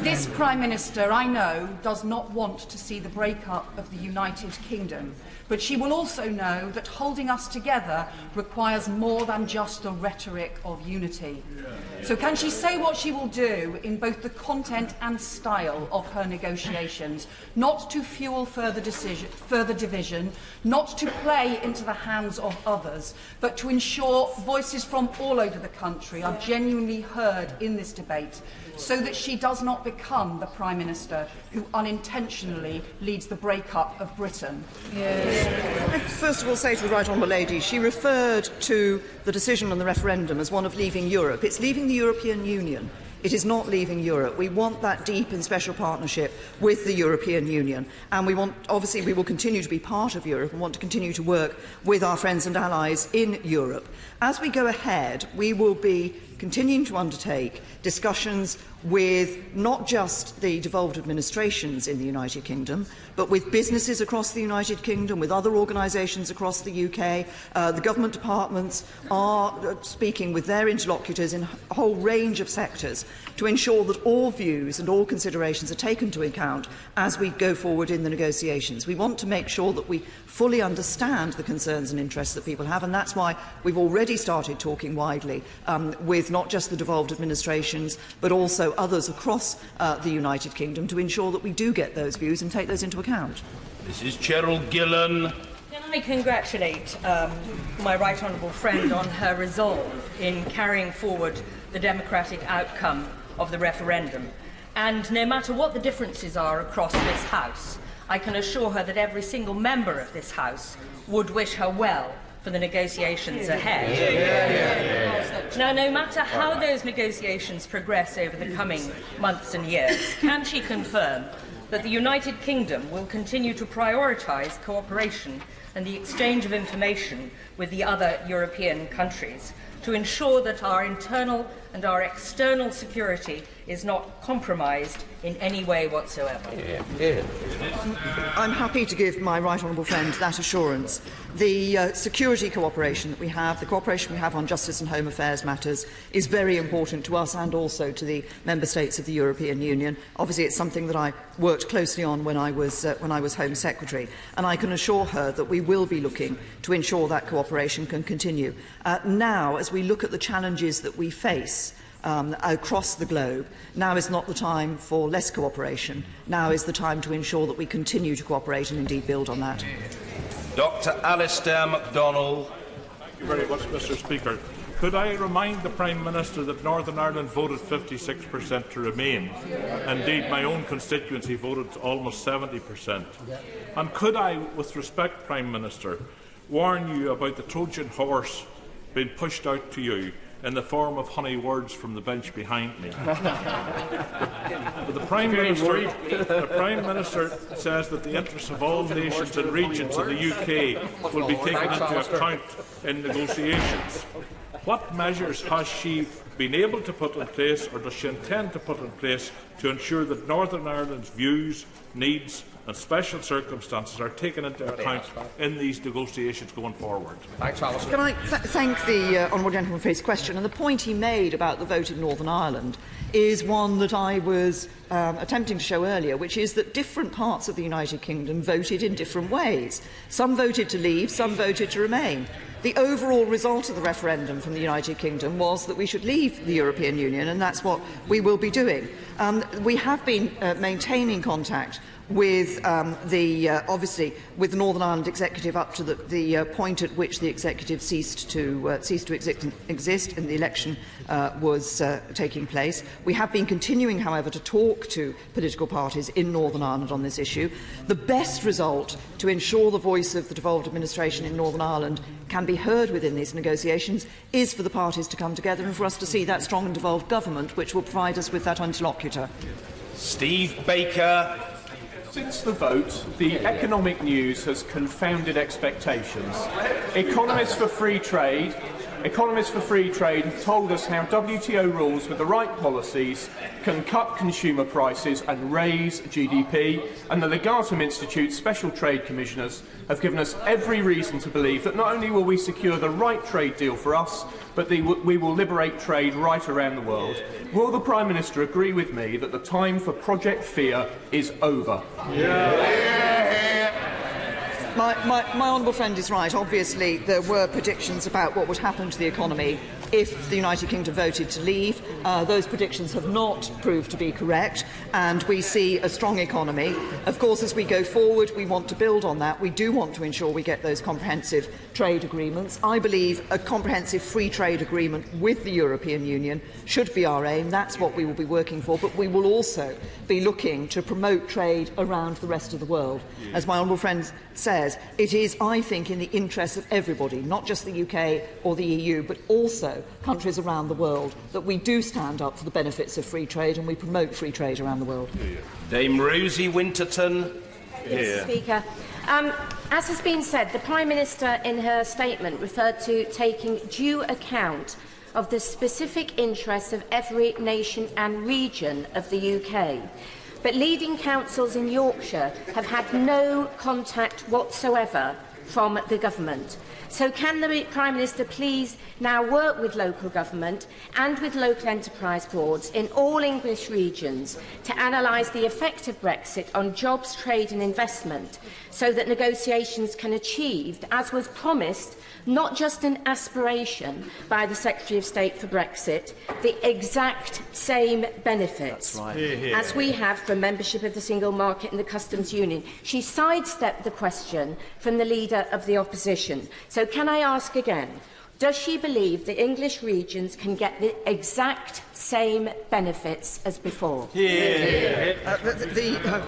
This Prime Minister, I know, does not want to see the breakup of the United Kingdom, but she will also know that holding us together requires more than just the rhetoric of unity. So can she say what she will do in both the content and style of her negotiations, not to fuel further division, not to play into the hands of others, but to ensure voices from all over the country are genuinely heard in this debate, so that she does not become the Prime Minister who unintentionally leads the breakup of Britain? First of all, say to the Right Honourable Lady, she referred to the decision on the referendum as one of leaving Europe. It's leaving the European Union. It is not leaving Europe. We want that deep and special partnership with the European Union, and we want, obviously, we will continue to be part of Europe and want to continue to work with our friends and allies in Europe. As we go ahead, we will be continuing to undertake discussions with not just the devolved administrations in the United Kingdom, but with businesses across the United Kingdom, with other organisations across the UK. The government departments are speaking with their interlocutors in a whole range of sectors to ensure that all views and all considerations are taken into account as we go forward in the negotiations. We want to make sure that we fully understand the concerns and interests that people have, and that's why we've already started talking widely with not just the devolved administrations, but also others across the United Kingdom to ensure that we do get those views and take those into account. Mrs. Cheryl Gillen. Can I congratulate my right honourable friend on her resolve in carrying forward the democratic outcome of the referendum. And no matter what the differences are across this House, I can assure her that every single member of this House would wish her well for the negotiations ahead. Now, no matter how those negotiations progress over the coming months and years, can she confirm that the United Kingdom will continue to prioritise cooperation and the exchange of information with the other European countries to ensure that our internal and our external security is not compromised in any way whatsoever? I'm happy to give my right honourable friend that assurance. The security cooperation that we have, the cooperation we have on justice and home affairs matters, is very important to us and also to the member states of the European Union. Obviously, it's something that I worked closely on when I was Home Secretary, and I can assure her that we will be looking to ensure that cooperation can continue. Now, as we look at the challenges that we face across the globe, now is not the time for less cooperation. Now is the time to ensure that we continue to cooperate and indeed build on that. Dr. Alistair MacDonald. Thank you very much, Mr. Speaker. Could I remind the Prime Minister that Northern Ireland voted 56% to remain? Indeed, my own constituency voted almost 70%. And could I, with respect, Prime Minister, warn you about the Trojan horse being pushed out to you in the form of honey words from the bench behind me? But the Prime Minister says that the interests of all nations and regions in the UK will be taken into account in negotiations. What measures has she been able to put in place, or does she intend to put in place, to ensure that Northern Ireland's views, needs and special circumstances are taken into account in these negotiations going forward. Thanks, Alistair. Can I thank the honourable gentleman for his question? And the point he made about the vote in Northern Ireland is one that I was attempting to show earlier, which is that different parts of the United Kingdom voted in different ways. Some voted to leave, some voted to remain. The overall result of the referendum from the United Kingdom was that we should leave the European Union, and that's what we will be doing. We have been maintaining contact with obviously with the Northern Ireland Executive up to the point at which the Executive ceased to exist and the election was taking place. We have been continuing, however, to talk to political parties in Northern Ireland on this issue. The best result to ensure the voice of the devolved administration in Northern Ireland can be heard within these negotiations is for the parties to come together and for us to see that strong and devolved government which will provide us with that interlocutor. Steve Baker. Since the vote, the economic news has confounded expectations. Economists for Free Trade have told us how WTO rules with the right policies can cut consumer prices and raise GDP, and the Legatum Institute's Special Trade Commissioners have given us every reason to believe that not only will we secure the right trade deal for us, but we will liberate trade right around the world. Will the Prime Minister agree with me that the time for Project Fear is over? My honourable friend is right. Obviously, there were predictions about what would happen to the economy if the United Kingdom voted to leave. Those predictions have not proved to be correct, and we see a strong economy. Of course, as we go forward, we want to build on that. We do want to ensure we get those comprehensive trade agreements. I believe a comprehensive free trade agreement with the European Union should be our aim. That's what we will be working for, but we will also be looking to promote trade around the rest of the world. As my honourable friend says, it is, I think, in the interests of everybody, not just the UK or the EU, but also countries around the world, that we do stand up for the benefits of free trade and we promote free trade around the world. Dame Rosie Winterton. Mr. Speaker. As has been said, the Prime Minister in her statement referred to taking due account of the specific interests of every nation and region of the UK. But leading councils in Yorkshire have had no contact whatsoever from the government. So can the Prime Minister please now work with local government and with local enterprise boards in all English regions to analyse the effect of Brexit on jobs, trade and investment, so that negotiations can achieve, as was promised, not just an aspiration by the Secretary of State for Brexit, the exact same benefits as we have from membership of the single market and the customs union. She sidestepped the question from the Leader of the Opposition. So can I ask again, does she believe the English regions can get the exact same benefits as before? The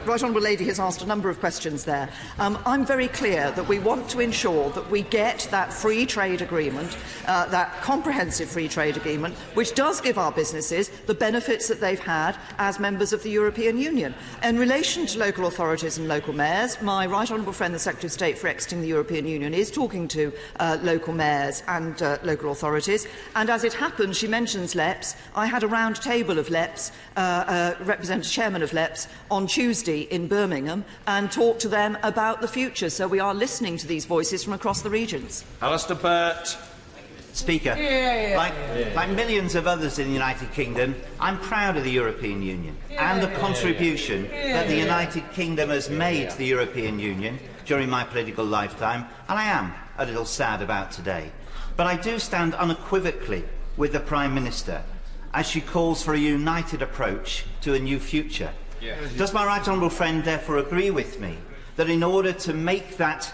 Right Honourable Lady has asked a number of questions there. I'm very clear that we want to ensure that we get that free trade agreement, that comprehensive free trade agreement, which does give our businesses the benefits that they've had as members of the European Union. In relation to local authorities and local mayors, my Right Honourable friend, the Secretary of State for exiting the European Union, is talking to local mayors and local authorities. And as it happens, she mentions LEPs. I had a round table of LEPs, Representative Chairman of LEPs, on Tuesday in Birmingham and talked to them about the future. So we are listening to these voices from across the regions. Alistair Burt. Speaker, like millions of others in the United Kingdom, I'm proud of the European Union and the contribution that the United Kingdom has made to the European Union during my political lifetime, and I am a little sad about today. But I do stand unequivocally with the Prime Minister as she calls for a united approach to a new future. Does my right honourable friend therefore agree with me that in order to make that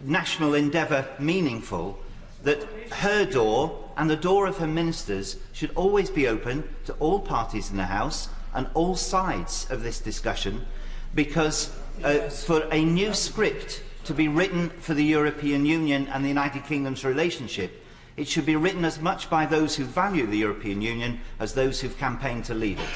national endeavour meaningful, that her door and the door of her ministers should always be open to all parties in the House and all sides of this discussion, because for a new script to be written for the European Union and the United Kingdom's relationship, it should be written as much by those who value the European Union as those who've campaigned to leave it.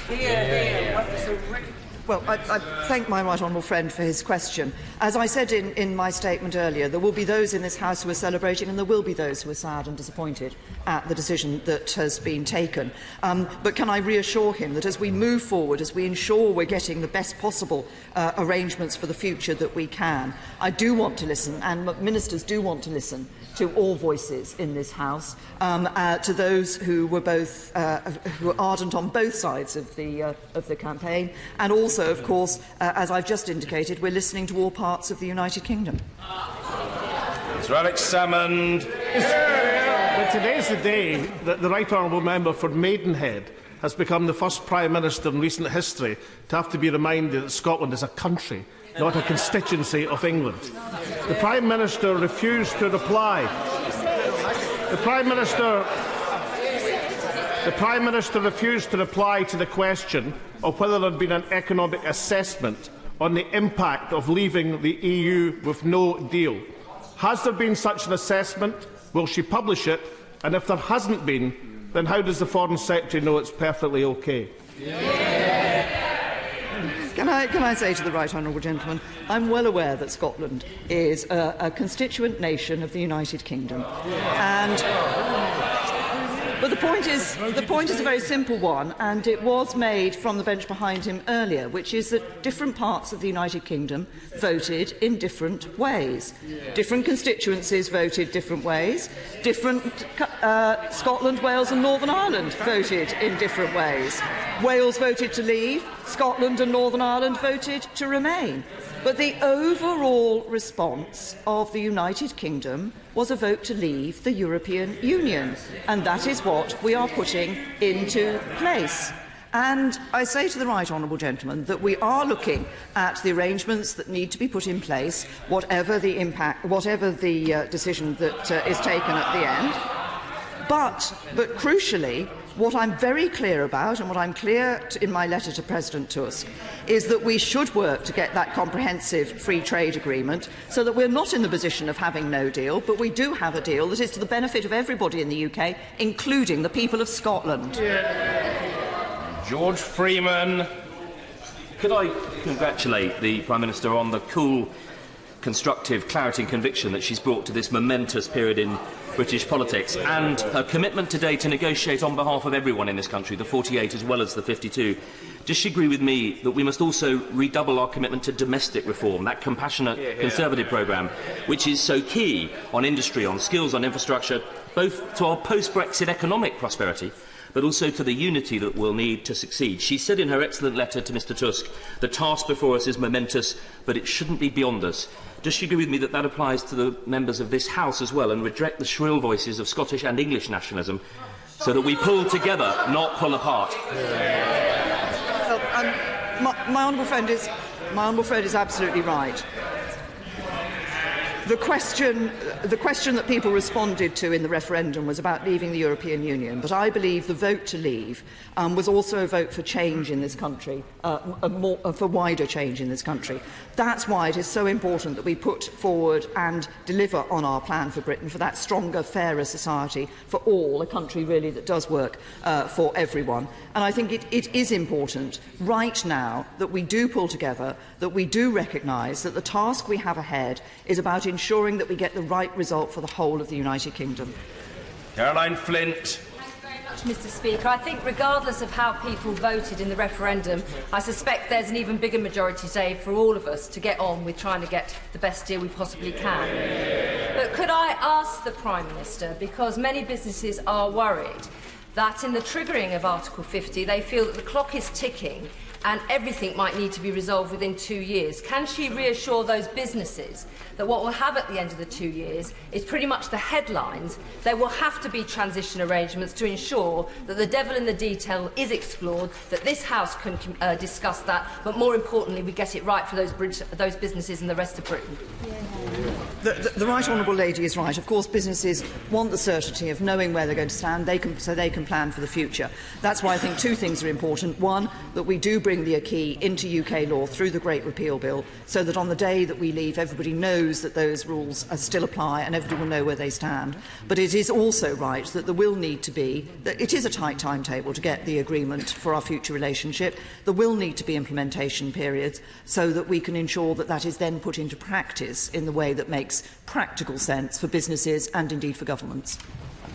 Well, I thank my right honourable friend for his question. As I said in my statement earlier, there will be those in this House who are celebrating, and there will be those who are sad and disappointed at the decision that has been taken. But can I reassure him that as we move forward, as we ensure we're getting the best possible arrangements for the future that we can, I do want to listen, and ministers do want to listen to all voices in this House, to those who were both who were ardent on both sides of the campaign, and also, of course, as I've just indicated, we're listening to all parts of the United Kingdom. Sir Alex Salmond. But today's the day that the Right Honourable Member for Maidenhead has become the first Prime Minister in recent history to have to be reminded that Scotland is a country, not a constituency of England. The Prime Minister refused to reply. The Prime Minister refused to reply to the question of whether there had been an economic assessment on the impact of leaving the EU with no deal. Has there been such an assessment? Will she publish it? And if there hasn't been, then how does the Foreign Secretary know it's perfectly okay? Can I say to the right honourable gentleman, I'm well aware that Scotland is a constituent nation of the United Kingdom, but the point is a very simple one, and it was made from the bench behind him earlier, which is that different parts of the United Kingdom voted in different ways. Different constituencies voted different ways. Scotland, Wales and Northern Ireland voted in different ways. Wales voted to leave. Scotland and Northern Ireland voted to remain. But the overall response of the United Kingdom was a vote to leave the European Union, and that is what we are putting into place. And I say to the right honourable gentleman that we are looking at the arrangements that need to be put in place, whatever the decision that is taken at the end. But crucially, what I'm very clear about, and what I'm clear in my letter to President Tusk, is that we should work to get that comprehensive free trade agreement so that we're not in the position of having no deal, but we do have a deal that is to the benefit of everybody in the UK, including the people of Scotland. George Freeman. Could I congratulate the Prime Minister on the cool, constructive clarity and conviction that she's brought to this momentous period in British politics, and her commitment today to negotiate on behalf of everyone in this country, the 48 as well as the 52. Does she agree with me that we must also redouble our commitment to domestic reform, that compassionate Conservative programme, which is so key on industry, on skills, on infrastructure, both to our post-Brexit economic prosperity, but also to the unity that we'll need to succeed? She said in her excellent letter to Mr Tusk, the task before us is momentous, but it shouldn't be beyond us. Does she agree with me that that applies to the members of this House as well, and reject the shrill voices of Scottish and English nationalism, so that we pull together, not pull apart? My honourable friend is absolutely right. The question that people responded to in the referendum was about leaving the European Union, but I believe the vote to leave was also a vote for change in this country, for wider change in this country. That's why it is so important that we put forward and deliver on our plan for Britain, for that stronger, fairer society for all, a country really that does work for everyone. And I think it is important right now that we do pull together, that we do recognise that the task we have ahead is about ensuring that we get the right result for the whole of the United Kingdom. Caroline Flint. Thank you very much, Mr Speaker. I think regardless of how people voted in the referendum, I suspect there's an even bigger majority today for all of us to get on with trying to get the best deal we possibly can. But could I ask the Prime Minister, because many businesses are worried that in the triggering of Article 50 they feel that the clock is ticking and everything might need to be resolved within 2 years. Can she reassure those businesses that what we'll have at the end of the 2 years is pretty much the headlines? There will have to be transition arrangements to ensure that the devil in the detail is explored, that this House can discuss that, but more importantly we get it right for those businesses and the rest of Britain. The Right Honourable Lady is right. Of course, businesses want the certainty of knowing where they're going to stand so they can plan for the future. That's why I think two things are important. One, that we do bring the acquis into UK law through the Great Repeal Bill, so that on the day that we leave, everybody knows that those rules still apply and everybody will know where they stand. But it is also right that there will need to be, that it is a tight timetable to get the agreement for our future relationship. There will need to be implementation periods so that we can ensure that that is then put into practice in the way that makes practical sense for businesses and indeed for governments.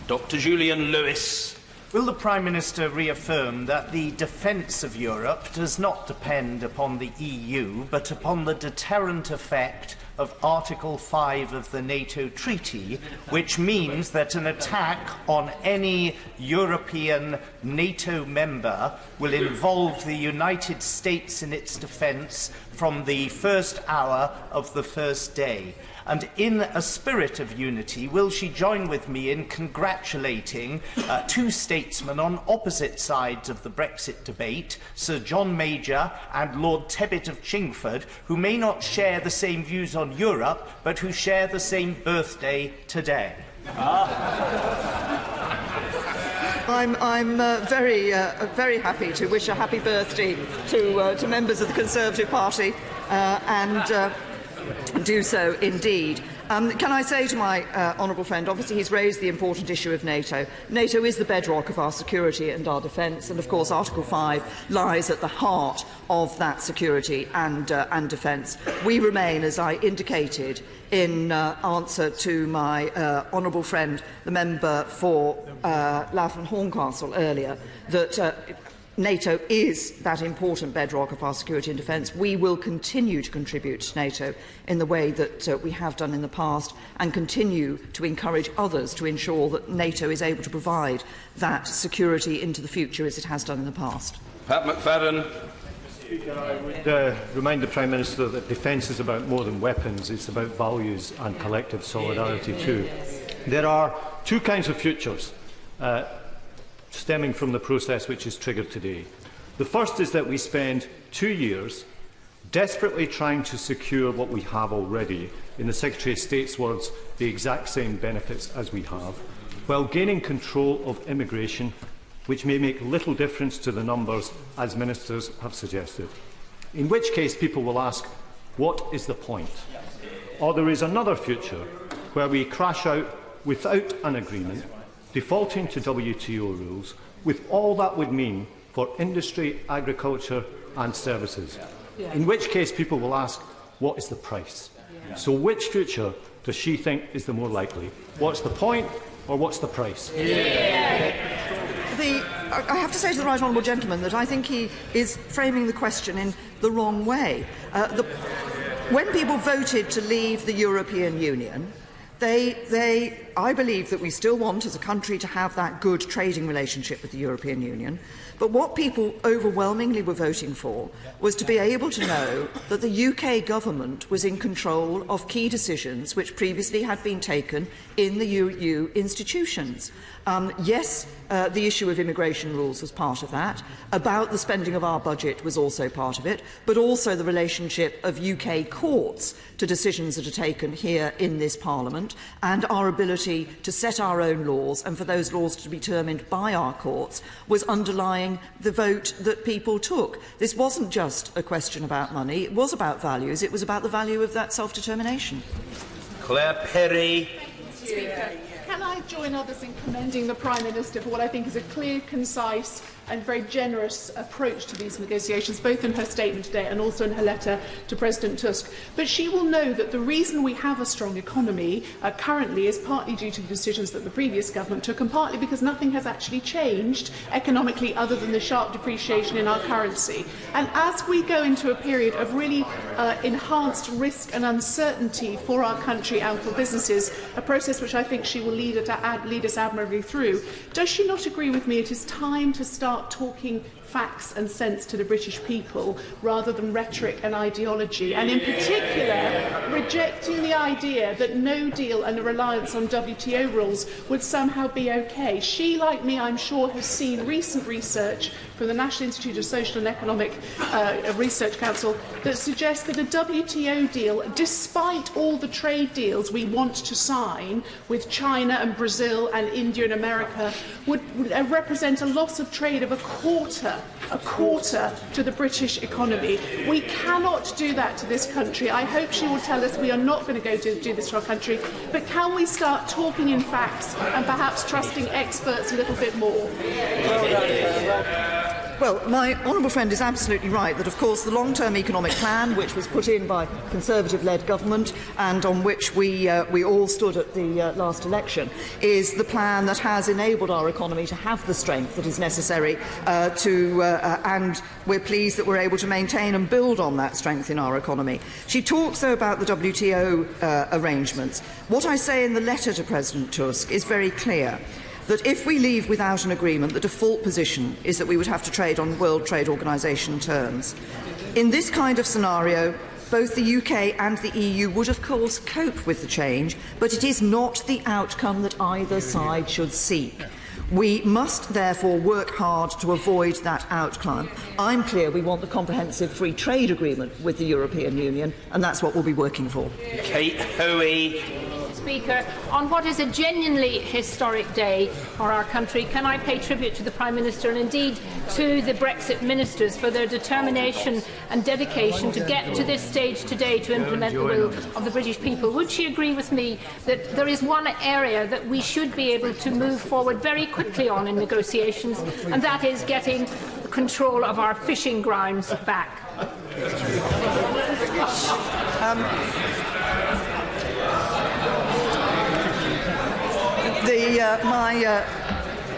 Dr. Julian Lewis. Will the Prime Minister reaffirm that the defence of Europe does not depend upon the EU, but upon the deterrent effect of Article 5 of the NATO Treaty, which means that an attack on any European NATO member will involve the United States in its defence from the first hour of the first day? And in a spirit of unity, will she join with me in congratulating two statesmen on opposite sides of the Brexit debate, Sir John Major and Lord Tebbit of Chingford, who may not share the same views on Europe, but who share the same birthday today? I'm very happy to wish a happy birthday to members of the Conservative Party and do so indeed. Can I say to my honourable friend, obviously he's raised the important issue of NATO. NATO is the bedrock of our security and our defence, and of course Article 5 lies at the heart of that security and defence. We remain, as I indicated in answer to my honourable friend, the member for Louth and Horncastle earlier, that NATO is that important bedrock of our security and defence. We will continue to contribute to NATO in the way that we have done in the past and continue to encourage others to ensure that NATO is able to provide that security into the future as it has done in the past. Pat McFadden. I would remind the Prime Minister that defence is about more than weapons, it's about values and collective solidarity too. There are two kinds of futures stemming from the process which is triggered today. The first is that we spend 2 years desperately trying to secure what we have already, in the Secretary of State's words, the exact same benefits as we have, while gaining control of immigration, which may make little difference to the numbers, as ministers have suggested. In which case people will ask, what is the point? Or there is another future where we crash out without an agreement, defaulting to WTO rules, with all that would mean for industry, agriculture and services. In which case people will ask, what is the price? So which future does she think is the more likely? What's the point or what's the price? I have to say to the Right Honourable Gentleman that I think he is framing the question in the wrong way. When people voted to leave the European Union, I believe that we still want, as a country, to have that good trading relationship with the European Union. But what people overwhelmingly were voting for was to be able to know that the UK government was in control of key decisions which previously had been taken in the EU institutions. Yes, the issue of immigration rules was part of that. About the spending of our budget was also part of it, but also the relationship of UK courts to decisions that are taken here in this Parliament, and our ability to set our own laws and for those laws to be determined by our courts was underlying the vote that people took. This wasn't just a question about money, it was about values, it was about the value of that self-determination. Claire Perry. Speaker, can I join others in commending the Prime Minister for what I think is a clear, concise and very generous approach to these negotiations, both in her statement today and also in her letter to President Tusk. But she will know that the reason we have a strong economy currently is partly due to the decisions that the previous government took, and partly because nothing has actually changed economically other than the sharp depreciation in our currency. And as we go into a period of really enhanced risk and uncertainty for our country and for businesses, a process which I think she will lead us admirably through, does she not agree with me it is time to start start talking facts and sense to the British people rather than rhetoric and ideology, and in particular rejecting the idea that no deal and a reliance on WTO rules would somehow be okay. She, like me, I'm sure, has seen recent research from the National Institute of Social and Economic Research Council that suggests that a WTO deal, despite all the trade deals we want to sign with China and Brazil and India and America, would represent a loss of trade of a quarter to the British economy. We cannot do that to this country. I hope she will tell us we are not going to go do this to our country, but can we start talking in facts and perhaps trusting experts a little bit more? Well, my honourable friend is absolutely right that, of course, the long-term economic plan, which was put in by Conservative-led government and on which we all stood at the last election, is the plan that has enabled our economy to have the strength that is necessary and we're pleased that we're able to maintain and build on that strength in our economy. She talks, though, about the WTO arrangements. What I say in the letter to President Tusk is very clear, that if we leave without an agreement, the default position is that we would have to trade on World Trade Organisation terms. In this kind of scenario, both the UK and the EU would, of course, cope with the change, but it is not the outcome that either side should seek. We must therefore work hard to avoid that outcome. I'm clear we want the comprehensive free trade agreement with the European Union, and that's what we'll be working for. Kate Hoey. Speaker, on what is a genuinely historic day for our country, can I pay tribute to the Prime Minister and indeed to the Brexit ministers for their determination and dedication to get to this stage today to implement the will of the British people. Would she agree with me that there is one area that we should be able to move forward very quickly on in negotiations, and that is getting control of our fishing grounds back?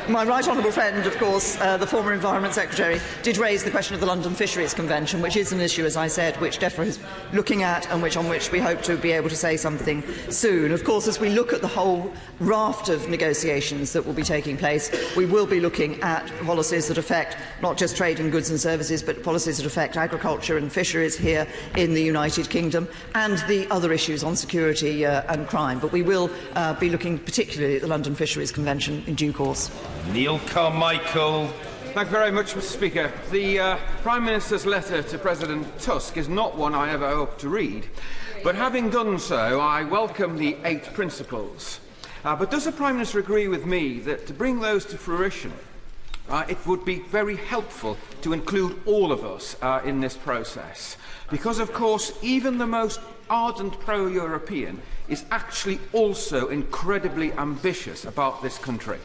My right honourable friend, of course, the former Environment Secretary, did raise the question of the London Fisheries Convention, which is an issue, as I said, which DEFRA is looking at and on which we hope to be able to say something soon. Of course, as we look at the whole raft of negotiations that will be taking place, we will be looking at policies that affect not just trade in goods and services, but policies that affect agriculture and fisheries here in the United Kingdom, and the other issues on security and crime. But we will be looking particularly at the London Fisheries Convention in due course. Neil Carmichael. Thank you very much, Mr. Speaker. The Prime Minister's letter to President Tusk is not one I ever hoped to read, but having done so, I welcome the 8 principles. But does the Prime Minister agree with me that to bring those to fruition, it would be very helpful to include all of us in this process? Because, of course, even the most ardent pro-European is actually also incredibly ambitious about this country.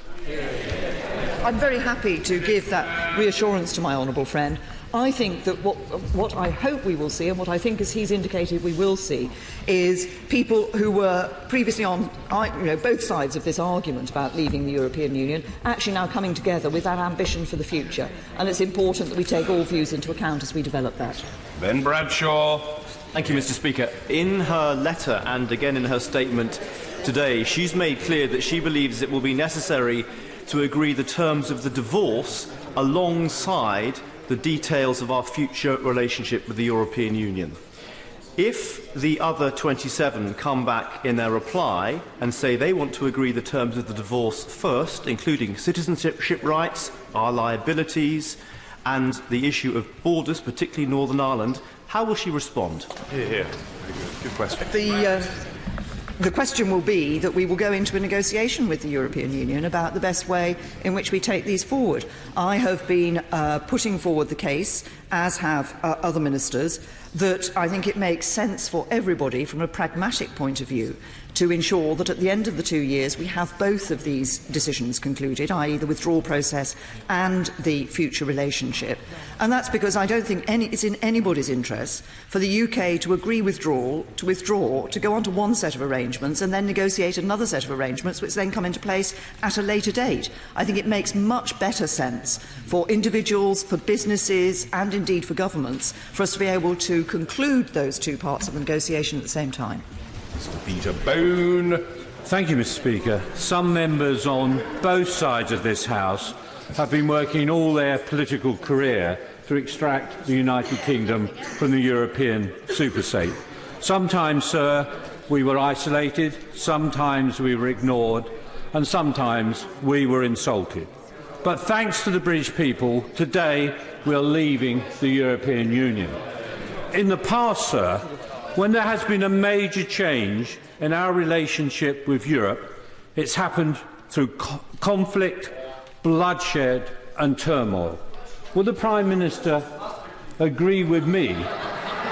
I'm very happy to give that reassurance to my honourable friend. I think that what I hope we will see, and what I think, as he's indicated, we will see, is people who were previously on both sides of this argument about leaving the European Union actually now coming together with that ambition for the future. And it's important that we take all views into account as we develop that. Ben Bradshaw. Thank you, Mr. Speaker. In her letter and again in her statement today, she's made clear that she believes it will be necessary to agree the terms of the divorce alongside the details of our future relationship with the European Union. If the other 27 come back in their reply and say they want to agree the terms of the divorce first, including citizenship rights, our liabilities, and the issue of borders, particularly Northern Ireland, how will she respond? Very good question. The question will be that we will go into a negotiation with the European Union about the best way in which we take these forward. I have been putting forward the case, as have other ministers, that I think it makes sense for everybody from a pragmatic point of view to ensure that at the end of the 2 years we have both of these decisions concluded, i.e. the withdrawal process and the future relationship. And that's because I don't think it's in anybody's interest for the UK to agree to withdraw, to go on to one set of arrangements and then negotiate another set of arrangements which then come into place at a later date. I think it makes much better sense for individuals, for businesses and indeed for governments for us to be able to conclude those two parts of the negotiation at the same time. Mr. Peter Bone. Thank you, Mr. Speaker. Some members on both sides of this House have been working all their political career to extract the United Kingdom from the European superstate. Sometimes, sir, we were isolated, sometimes we were ignored, and sometimes we were insulted. But thanks to the British people, today we are leaving the European Union. In the past, sir, when there has been a major change in our relationship with Europe, it's happened through conflict, bloodshed and turmoil. Will the Prime Minister agree with me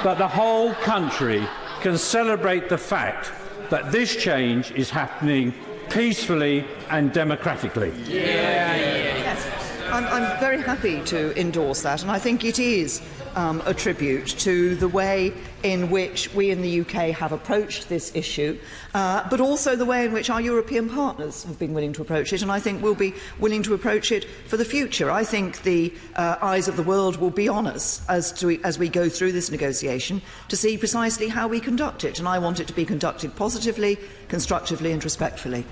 that the whole country can celebrate the fact that this change is happening peacefully and democratically? Yes. I'm very happy to endorse that, and I think it is a tribute to the way in which we in the UK have approached this issue, but also the way in which our European partners have been willing to approach it, and I think will be willing to approach it for the future. I think the eyes of the world will be on us as we go through this negotiation to see precisely how we conduct it, and I want it to be conducted positively, constructively and respectfully.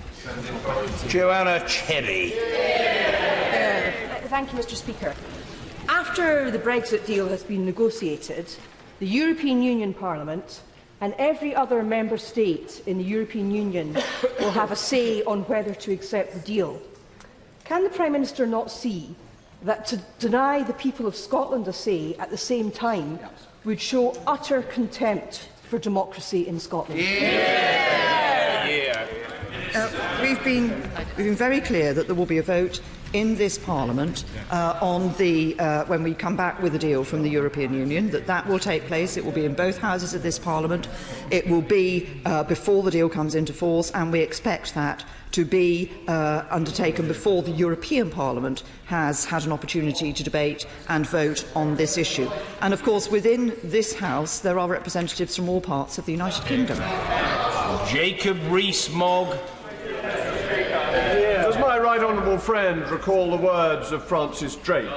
Joanna Cherry. Thank you, Mr. Speaker. After the Brexit deal has been negotiated, the European Union Parliament and every other member state in the European Union will have a say on whether to accept the deal. Can the Prime Minister not see that to deny the people of Scotland a say at the same time would show utter contempt for democracy in Scotland? We've been very clear that there will be a vote in this Parliament on when we come back with a deal from the European Union, that will take place. It will be in both houses of this Parliament. It will be before the deal comes into force, and we expect that to be undertaken before the European Parliament has had an opportunity to debate and vote on this issue. And of course, within this House, there are representatives from all parts of the United Kingdom. Jacob Rees-Mogg. Does my right honourable friend recall the words of Francis Drake?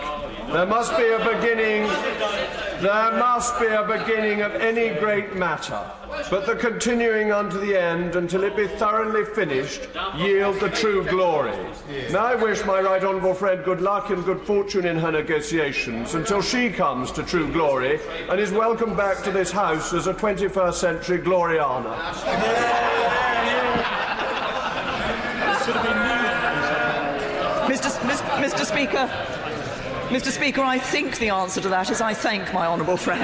There must be a beginning of any great matter, but the continuing unto the end until it be thoroughly finished yield the true glory. Now I wish my right honourable friend good luck and good fortune in her negotiations until she comes to true glory and is welcomed back to this House as a 21st century Gloriana. Mr. Speaker, I think the answer to that is I thank my honourable friend.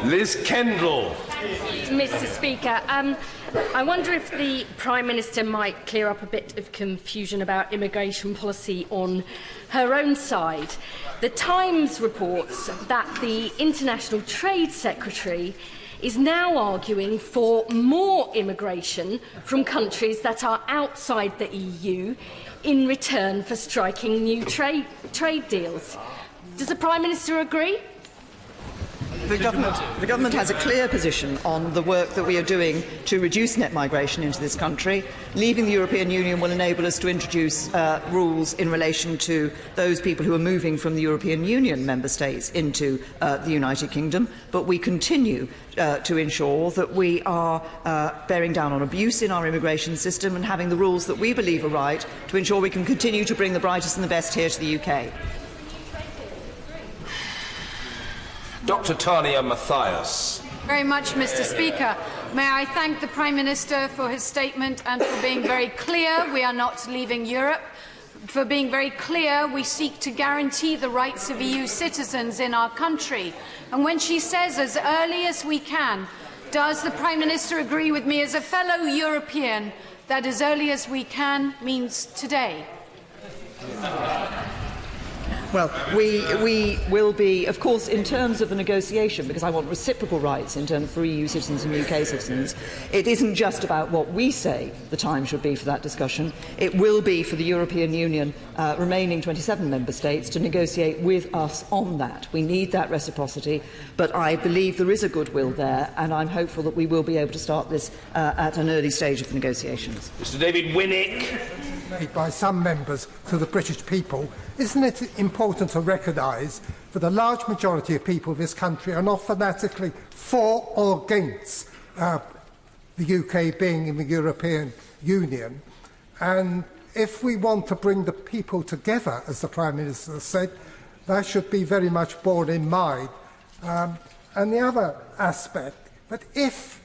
Liz Kendall. Mr. Speaker, I wonder if the Prime Minister might clear up a bit of confusion about immigration policy on her own side. The Times reports that the International Trade Secretary is now arguing for more immigration from countries that are outside the EU in return for striking new trade deals. Does the Prime Minister agree? The government has a clear position on the work that we are doing to reduce net migration into this country. Leaving the European Union will enable us to introduce rules in relation to those people who are moving from the European Union member states into the United Kingdom, but we continue to ensure that we are bearing down on abuse in our immigration system and having the rules that we believe are right to ensure we can continue to bring the brightest and the best here to the UK. Dr. Tania Mathias. Very much, Mr. Speaker. May I thank the Prime Minister for his statement and for being very clear we are not leaving Europe. For being very clear, we seek to guarantee the rights of EU citizens in our country. And when she says as early as we can, does the Prime Minister agree with me as a fellow European that as early as we can means today? Well, we will be, of course, in terms of the negotiation, because I want reciprocal rights in terms for EU citizens and UK citizens, it isn't just about what we say the time should be for that discussion. It will be for the European Union remaining 27 member states to negotiate with us on that. We need that reciprocity, but I believe there is a goodwill there, and I'm hopeful that we will be able to start this at an early stage of the negotiations. Mr. David Winnick. Made by some members to the British people, isn't it important to recognise that the large majority of people of this country are not fanatically for or against the UK being in the European Union. And if we want to bring the people together, as the Prime Minister said, that should be very much borne in mind. And the other aspect, that if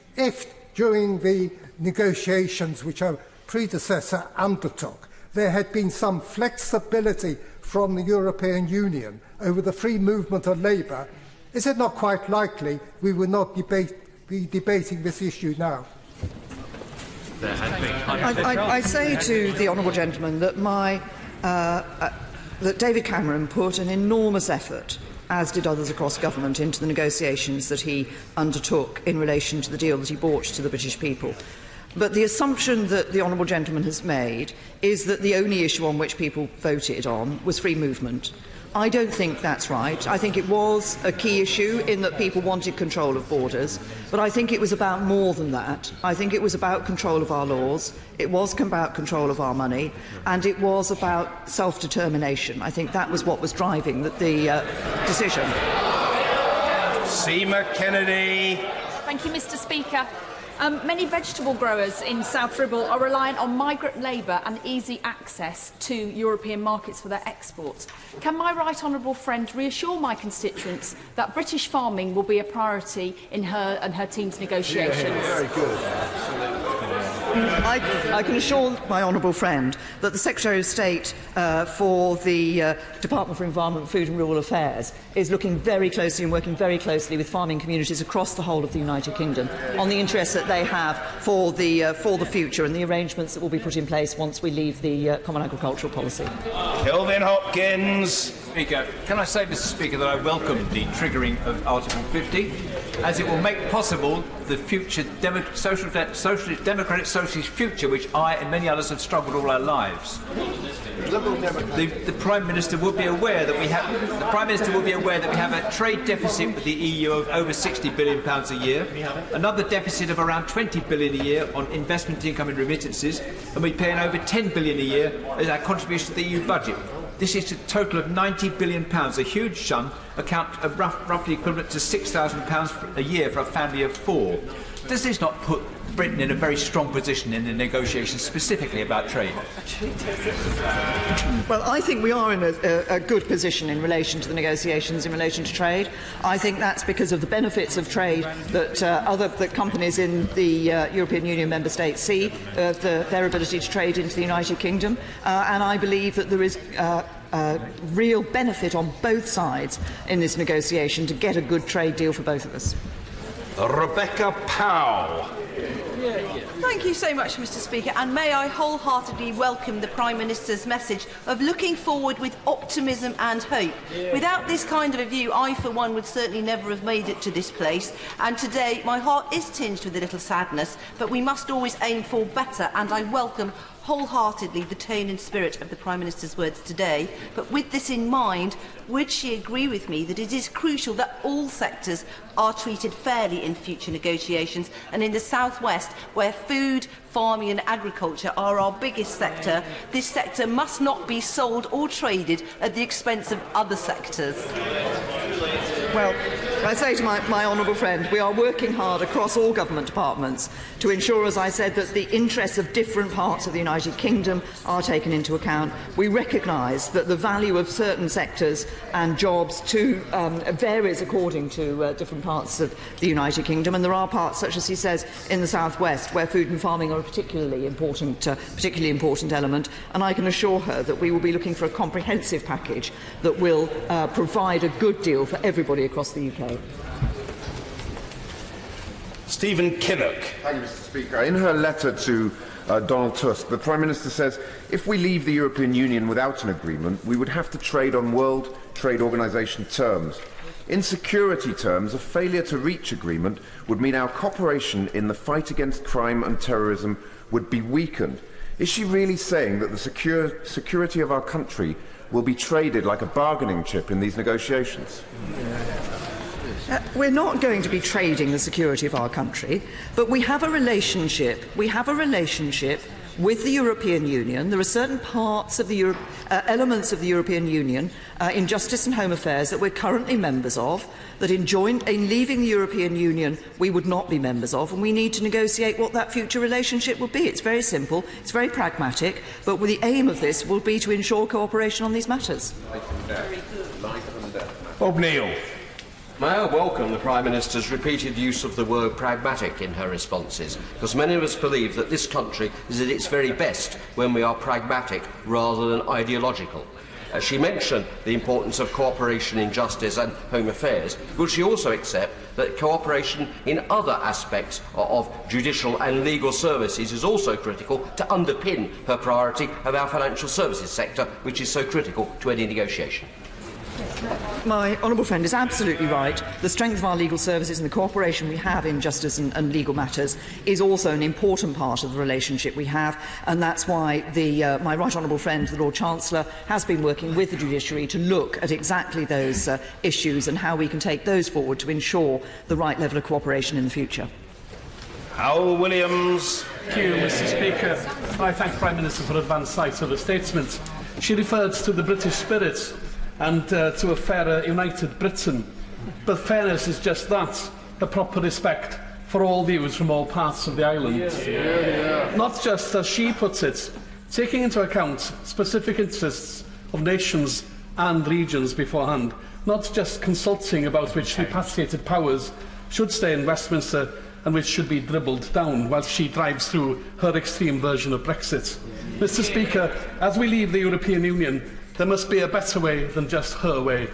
during the negotiations which our predecessor undertook, there had been some flexibility from the European Union over the free movement of labour, is it not quite likely we would not be debating this issue now? I say to the honourable gentleman that that David Cameron put an enormous effort, as did others across government, into the negotiations that he undertook in relation to the deal that he brought to the British people. But the assumption that the honourable gentleman has made is that the only issue on which people voted on was free movement. I don't think that's right. I think it was a key issue in that people wanted control of borders, but I think it was about more than that. I think it was about control of our laws, it was about control of our money, and it was about self-determination. I think that was what was driving the decision. Seema Kennedy. Thank you, Mr. Speaker. Many vegetable growers in South Ribble are reliant on migrant labour and easy access to European markets for their exports. Can my right honourable friend reassure my constituents that British farming will be a priority in her and her team's negotiations? Very good. I can assure my honourable friend that the Secretary of State for the Department for Environment, Food and Rural Affairs is looking very closely and working very closely with farming communities across the whole of the United Kingdom on the interests that they have for the future and the arrangements that will be put in place once we leave the Common Agricultural Policy. Kelvin Hopkins. Speaker, can I say, Mr. Speaker, that I welcome the triggering of Article 50, as it will make possible the future democratic socialist future, which I and many others have struggled all our lives. The Prime Minister will be aware that we have a trade deficit with the EU of over £60 billion a year, another deficit of around £20 billion a year on investment income and remittances, and we pay over £10 billion a year as our contribution to the EU budget. This is a total of £90 billion, a huge sum, roughly equivalent to £6,000 a year for a family of four. Does this not put Britain in a very strong position in the negotiations specifically about trade? Well, I think we are in a good position in relation to the negotiations in relation to trade. I think that's because of the benefits of trade that companies in the European Union member states see, their ability to trade into the United Kingdom, and I believe that there is real benefit on both sides in this negotiation to get a good trade deal for both of us. Rebecca Powell. Thank you so much, Mr. Speaker, and may I wholeheartedly welcome the Prime Minister's message of looking forward with optimism and hope. Without this kind of a view, I, for one, would certainly never have made it to this place, and today my heart is tinged with a little sadness, but we must always aim for better, and I welcome wholeheartedly the tone and spirit of the Prime Minister's words today. But with this in mind, would she agree with me that it is crucial that all sectors are treated fairly in future negotiations, and in the South West, where food, farming and agriculture are our biggest sector, this sector must not be sold or traded at the expense of other sectors? Well, I say to my honourable friend, we are working hard across all government departments to ensure, as I said, that the interests of different parts of the United Kingdom are taken into account. We recognise that the value of certain sectors and jobs varies according to different parts of the United Kingdom, and there are parts, such as he says, in the South West, where food and farming are a particularly important element, and I can assure her that we will be looking for a comprehensive package that will provide a good deal for everybody across the UK. Stephen Kinnock. Thank you, Mr. Speaker. In her letter to Donald Tusk, the Prime Minister says, if we leave the European Union without an agreement, we would have to trade on World Trade Organization terms. In security terms, a failure to reach agreement would mean our cooperation in the fight against crime and terrorism would be weakened. Is she really saying that the security of our country will be traded like a bargaining chip in these negotiations? We're not going to be trading the security of our country, but we have a relationship with the European Union. There are certain parts of the elements of the European Union in Justice and Home Affairs that we're currently members of, that in leaving the European Union we would not be members of, and we need to negotiate what that future relationship would be. It's very simple, it's very pragmatic, but the aim of this will be to ensure cooperation on these matters. Bob Neal. May I welcome the Prime Minister's repeated use of the word pragmatic in her responses, because many of us believe that this country is at its very best when we are pragmatic rather than ideological. She mentioned the importance of cooperation in justice and home affairs. Will she also accept that cooperation in other aspects of judicial and legal services is also critical to underpin her priority of our financial services sector, which is so critical to any negotiation? My honourable friend is absolutely right. The strength of our legal services and the cooperation we have in justice and legal matters is also an important part of the relationship we have, and that's why my right honourable friend, the Lord Chancellor, has been working with the judiciary to look at exactly those issues and how we can take those forward to ensure the right level of cooperation in the future. Howell Williams. Thank you, Mr. Speaker. I thank the Prime Minister for advance sight of her statement. She referred to the British spirit and to a fairer, united Britain. But fairness is just that, a proper respect for all views from all parts of the island. Not just, as she puts it, taking into account specific interests of nations and regions beforehand, not just consulting about which repatriated powers should stay in Westminster and which should be dribbled down whilst she drives through her extreme version of Brexit. Mr. Speaker, as we leave the European Union, there must be a better way than just her way.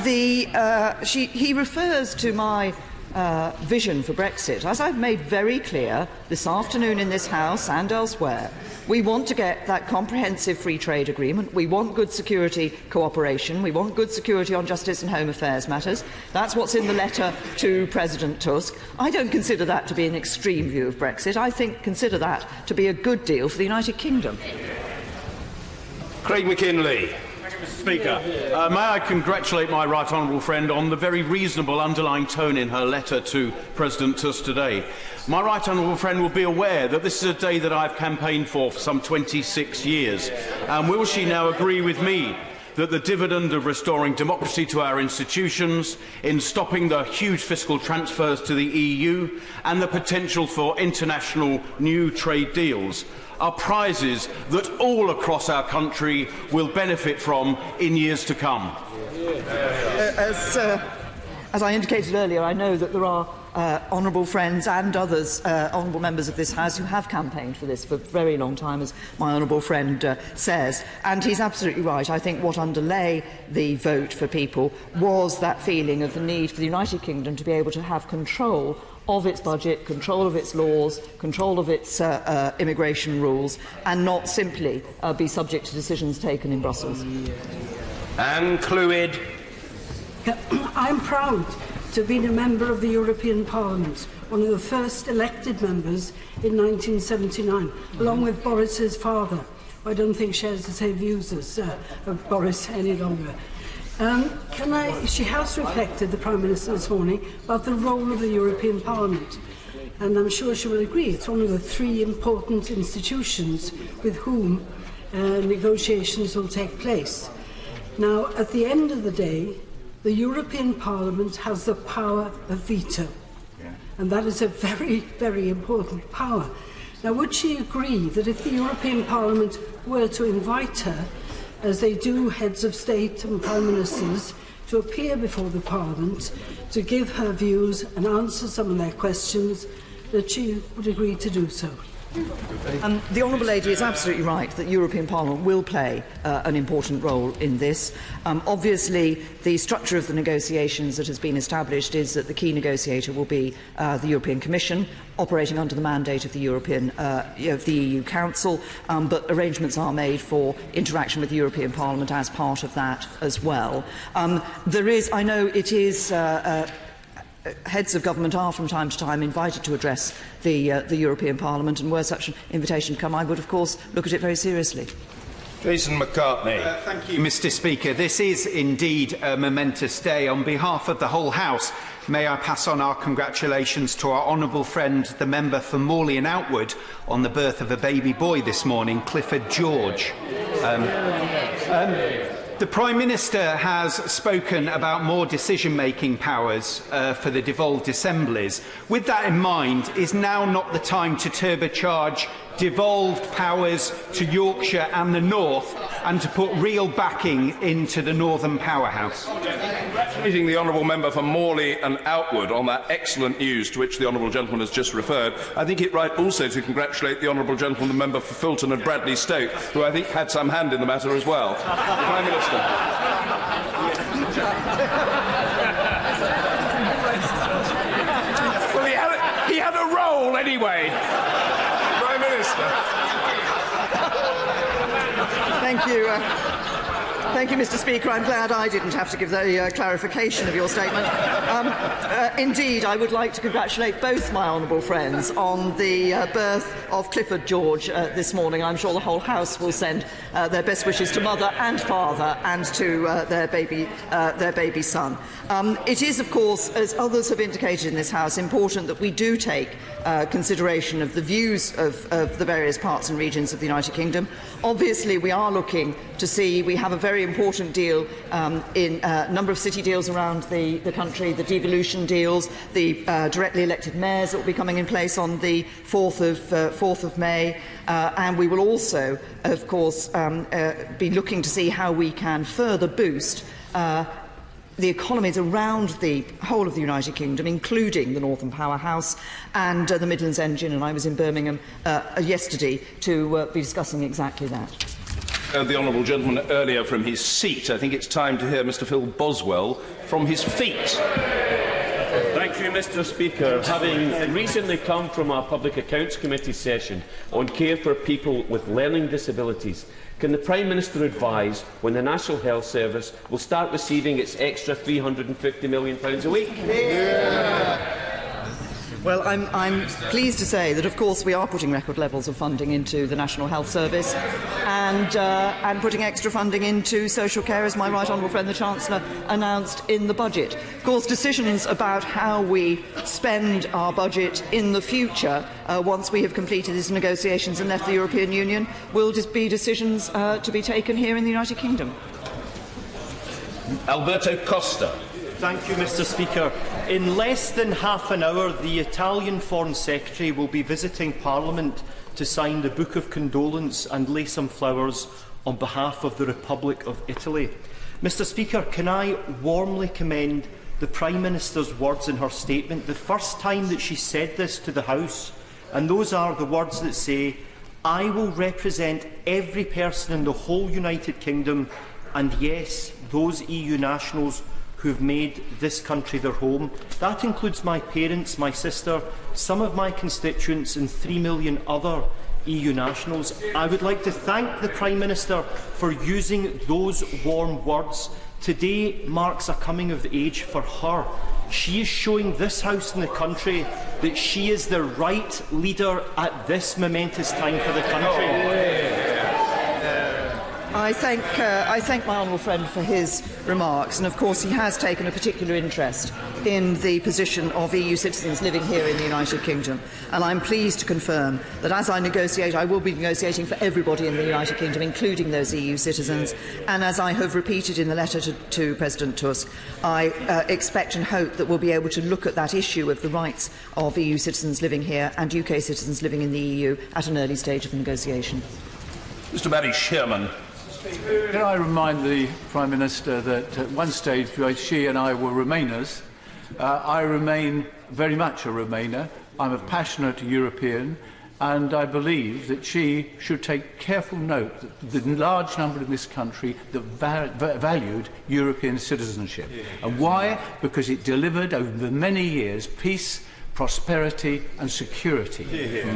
He refers to my vision for Brexit. As I've made very clear this afternoon in this House and elsewhere, we want to get that comprehensive free trade agreement. We want good security cooperation. We want good security on justice and home affairs matters. That's what's in the letter to President Tusk. I don't consider that to be an extreme view of Brexit. I consider that to be a good deal for the United Kingdom. Craig McKinley. Mr. Speaker, may I congratulate my right honourable friend on the very reasonable underlying tone in her letter to President Tusk today. My right honourable friend will be aware that this is a day that I've campaigned for some 26 years. And will she now agree with me that the dividend of restoring democracy to our institutions, in stopping the huge fiscal transfers to the EU and the potential for international new trade deals are prizes that all across our country will benefit from in years to come? As I indicated earlier, I know that there are honourable friends and others, honourable members of this House, who have campaigned for this for a very long time, as my honourable friend says. And he's absolutely right. I think what underlay the vote for people was that feeling of the need for the United Kingdom to be able to have control of its budget, control of its laws, control of its immigration rules, and not simply be subject to decisions taken in Brussels. Anne Clwyd. I'm proud to have been a member of the European Parliament, one of the first elected members in 1979, along with Boris's father, who I don't think shares the same views as Boris any longer. She has reflected, the Prime Minister this morning, about the role of the European Parliament. And I'm sure she will agree it's one of the three important institutions with whom negotiations will take place. Now, at the end of the day, the European Parliament has the power of veto. And that is a very, very important power. Now, would she agree that if the European Parliament were to invite her, as they do heads of state and prime ministers, to appear before the Parliament, to give her views and answer some of their questions, that she would agree to do so? The Honourable Lady is absolutely right that the European Parliament will play an important role in this. Obviously, the structure of the negotiations that has been established is that the key negotiator will be the European Commission, operating under the mandate of the EU Council, but arrangements are made for interaction with the European Parliament as part of that as well. I know it is heads of government are from time to time invited to address the European Parliament, and were such an invitation to come, I would of course look at it very seriously. Jason McCartney. Thank you, Mr. Speaker. This is indeed a momentous day. On behalf of the whole House, may I pass on our congratulations to our honourable friend, the member for Morley and Outwood, on the birth of a baby boy this morning, Clifford George. The Prime Minister has spoken about more decision-making powers for the devolved assemblies. With that in mind, is now not the time to turbocharge devolved powers to Yorkshire and the North, and to put real backing into the Northern powerhouse? Congratulating the honourable member for Morley and Outwood on that excellent news to which the honourable gentleman has just referred, I think it right also to congratulate the honourable gentleman, the member for Filton and Bradley Stoke, who I think had some hand in the matter as well. Prime Minister. Well, he had a role anyway. Prime Minister. Thank you. Thank you, Mr. Speaker. I'm glad I didn't have to give the clarification of your statement. Indeed, I would like to congratulate both my honourable friends on the birth of Clifford George this morning. I'm sure the whole House will send their best wishes to mother and father and to their baby son. It is, of course, as others have indicated in this House, important that we do take consideration of the views of the various parts and regions of the United Kingdom. Obviously, we are looking to see, we have a very important deal in a number of city deals around the country, the devolution deals, the directly elected mayors that will be coming in place on the 4th of May, and we will also, of course, be looking to see how we can further boost the economies around the whole of the United Kingdom, including the Northern Powerhouse and the Midlands Engine, and I was in Birmingham yesterday to be discussing exactly that. The honourable gentleman earlier from his seat. I think it's time to hear Mr Phil Boswell from his feet. Thank you, Mr Speaker. Having recently come from our Public Accounts Committee session on care for people with learning disabilities, can the Prime Minister advise when the National Health Service will start receiving its extra £350 million a week? Well, I'm pleased to say that, of course, we are putting record levels of funding into the National Health Service and putting extra funding into social care, as my right honourable friend the Chancellor announced in the budget. Of course, decisions about how we spend our budget in the future, once we have completed these negotiations and left the European Union, will just be decisions to be taken here in the United Kingdom. Alberto Costa. Thank you, Mr Speaker. In less than half an hour, the Italian Foreign Secretary will be visiting Parliament to sign the Book of Condolence and lay some flowers on behalf of the Republic of Italy. Mr Speaker, can I warmly commend the Prime Minister's words in her statement, the first time that she said this to the House, and those are the words that say, "I will represent every person in the whole United Kingdom, and yes, those EU nationals who have made this country their home." That includes my parents, my sister, some of my constituents and 3 million other EU nationals. I would like to thank the Prime Minister for using those warm words. Today marks a coming of age for her. She is showing this House and the country that she is the right leader at this momentous time for the country. I thank my honourable friend for his remarks, and of course he has taken a particular interest in the position of EU citizens living here in the United Kingdom, and I'm pleased to confirm that as I negotiate, I will be negotiating for everybody in the United Kingdom, including those EU citizens, and as I have repeated in the letter to President Tusk, I expect and hope that we'll be able to look at that issue of the rights of EU citizens living here and UK citizens living in the EU at an early stage of the negotiation. Mr Barry Sherman. Can I remind the Prime Minister that at one stage, both she and I were Remainers. I remain very much a Remainer. I'm a passionate European, and I believe that she should take careful note that the large number in this country that valued European citizenship. And why? Because it delivered over many years peace, prosperity and security.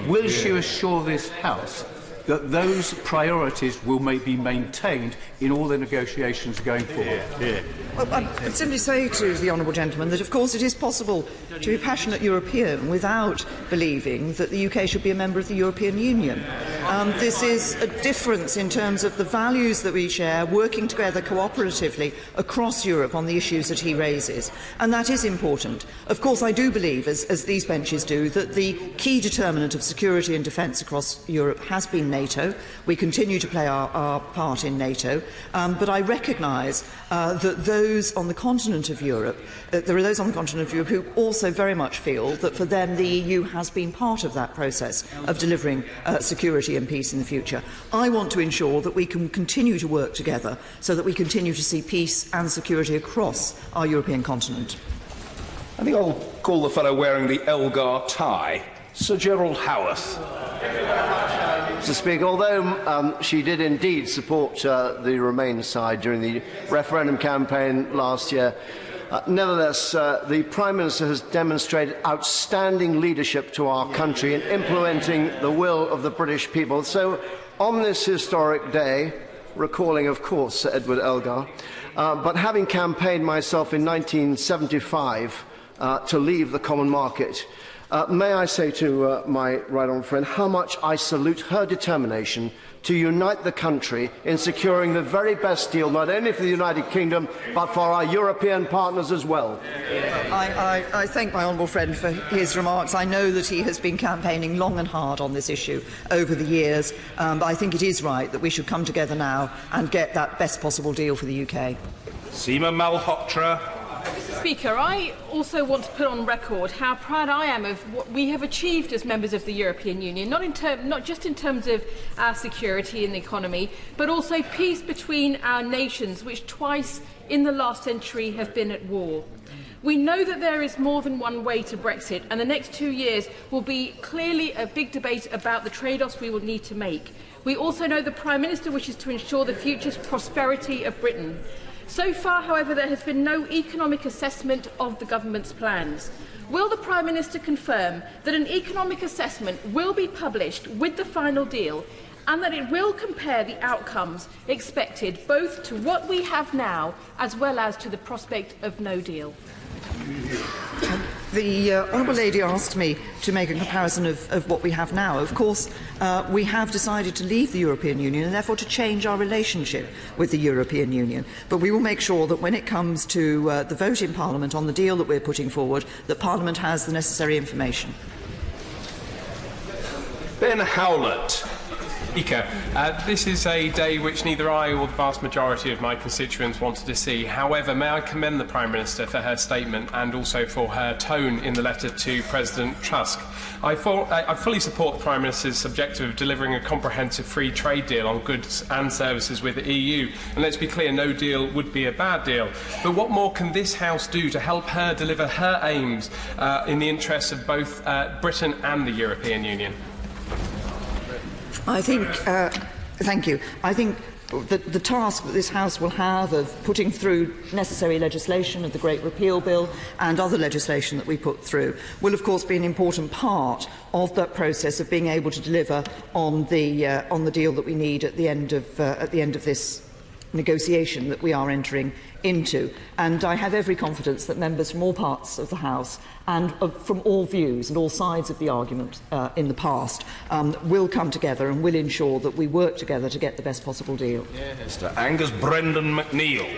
Will she assure this House that those priorities will be maintained in all the negotiations going forward? Well, I'd simply say to the honourable gentleman that, of course, it is possible to be passionate European without believing that the UK should be a member of the European Union. This is a difference in terms of the values that we share, working together cooperatively across Europe on the issues that he raises, and that is important. Of course, I do believe, as these benches do, that the key determinant of security and defence across Europe has been NATO. We continue to play our part in NATO, but I recognise that those on the continent of Europe, there are those on the continent of Europe who also very much feel that for them the EU has been part of that process of delivering security and peace in the future. I want to ensure that we can continue to work together so that we continue to see peace and security across our European continent. I think I'll call the fellow wearing the Elgar tie, Sir Gerald Howarth. Mr. Speaker, although she did indeed support the Remain side during the referendum campaign last year, nevertheless, the Prime Minister has demonstrated outstanding leadership to our country in implementing the will of the British people. So, on this historic day, recalling, of course, Sir Edward Elgar, but having campaigned myself in 1975 to leave the common market, may I say to my right honourable friend how much I salute her determination to unite the country in securing the very best deal, not only for the United Kingdom, but for our European partners as well. I thank my honourable friend for his remarks. I know that he has been campaigning long and hard on this issue over the years, but I think it is right that we should come together now and get that best possible deal for the UK. Seema Malhotra. Mr. Speaker, I also want to put on record how proud I am of what we have achieved as members of the European Union, not just in terms of our security and the economy, but also peace between our nations, which twice in the last century have been at war. We know that there is more than one way to Brexit, and the next 2 years will be clearly a big debate about the trade-offs we will need to make. We also know the Prime Minister wishes to ensure the future prosperity of Britain. So far, however, there has been no economic assessment of the government's plans. Will the Prime Minister confirm that an economic assessment will be published with the final deal and that it will compare the outcomes expected both to what we have now as well as to the prospect of no deal? The honourable lady asked me to make a comparison of what we have now. Of course, we have decided to leave the European Union and therefore to change our relationship with the European Union. But we will make sure that when it comes to the vote in Parliament on the deal that we're putting forward, that Parliament has the necessary information. Ben Howlett. Speaker, this is a day which neither I or the vast majority of my constituents wanted to see. However, may I commend the Prime Minister for her statement and also for her tone in the letter to President Tusk. I fully support the Prime Minister's objective of delivering a comprehensive free trade deal on goods and services with the EU. And let's be clear, no deal would be a bad deal. But what more can this House do to help her deliver her aims in the interests of both Britain and the European Union? I think, thank you. I think the task that this House will have of putting through necessary legislation of the Great Repeal Bill and other legislation that we put through will, of course, be an important part of that process of being able to deliver on the deal that we need at the end of this negotiation that we are entering into. And I have every confidence that members from all parts of the House and from all views and all sides of the argument in the past will come together and will ensure that we work together to get the best possible deal. Mr. Angus Brendan McNeill.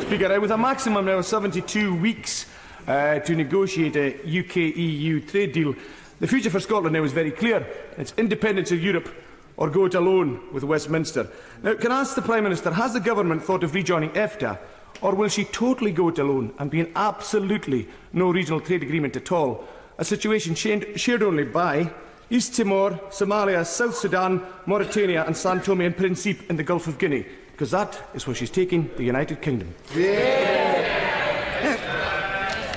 Speaker, with a maximum now of 72 weeks to negotiate a UK-EU trade deal, the future for Scotland now is very clear. It's independence of Europe or go it alone with Westminster. Now, can I ask the Prime Minister, has the Government thought of rejoining EFTA, or will she totally go it alone and be in absolutely no regional trade agreement at all? A situation shared only by East Timor, Somalia, South Sudan, Mauritania and São Tomé and Príncipe in the Gulf of Guinea, because that is where she's taking the United Kingdom.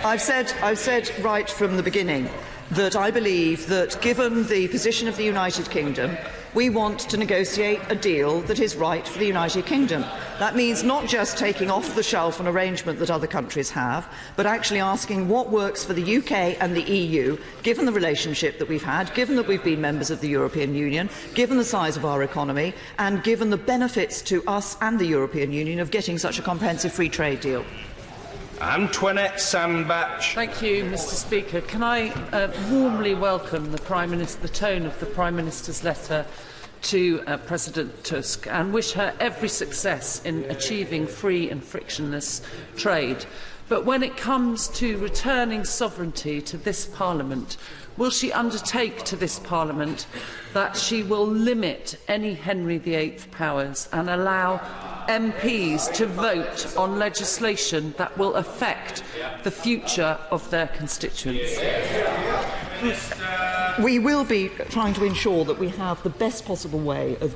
I've said right from the beginning that I believe that, given the position of the United Kingdom, We want to negotiate a deal that is right for the United Kingdom. That means not just taking off the shelf an arrangement that other countries have, but actually asking what works for the UK and the EU, given the relationship that we've had, given that we've been members of the European Union, given the size of our economy, and given the benefits to us and the European Union of getting such a comprehensive free trade deal. Antoinette Sandbach. Thank you, Mr. Speaker. Can I warmly welcome the tone of the Prime Minister's letter to President Tusk and wish her every success in achieving free and frictionless trade. But when it comes to returning sovereignty to this Parliament, will she undertake to this Parliament that she will limit any Henry VIII powers and allow MPs to vote on legislation that will affect the future of their constituents? We will be trying to ensure that we have the best possible way of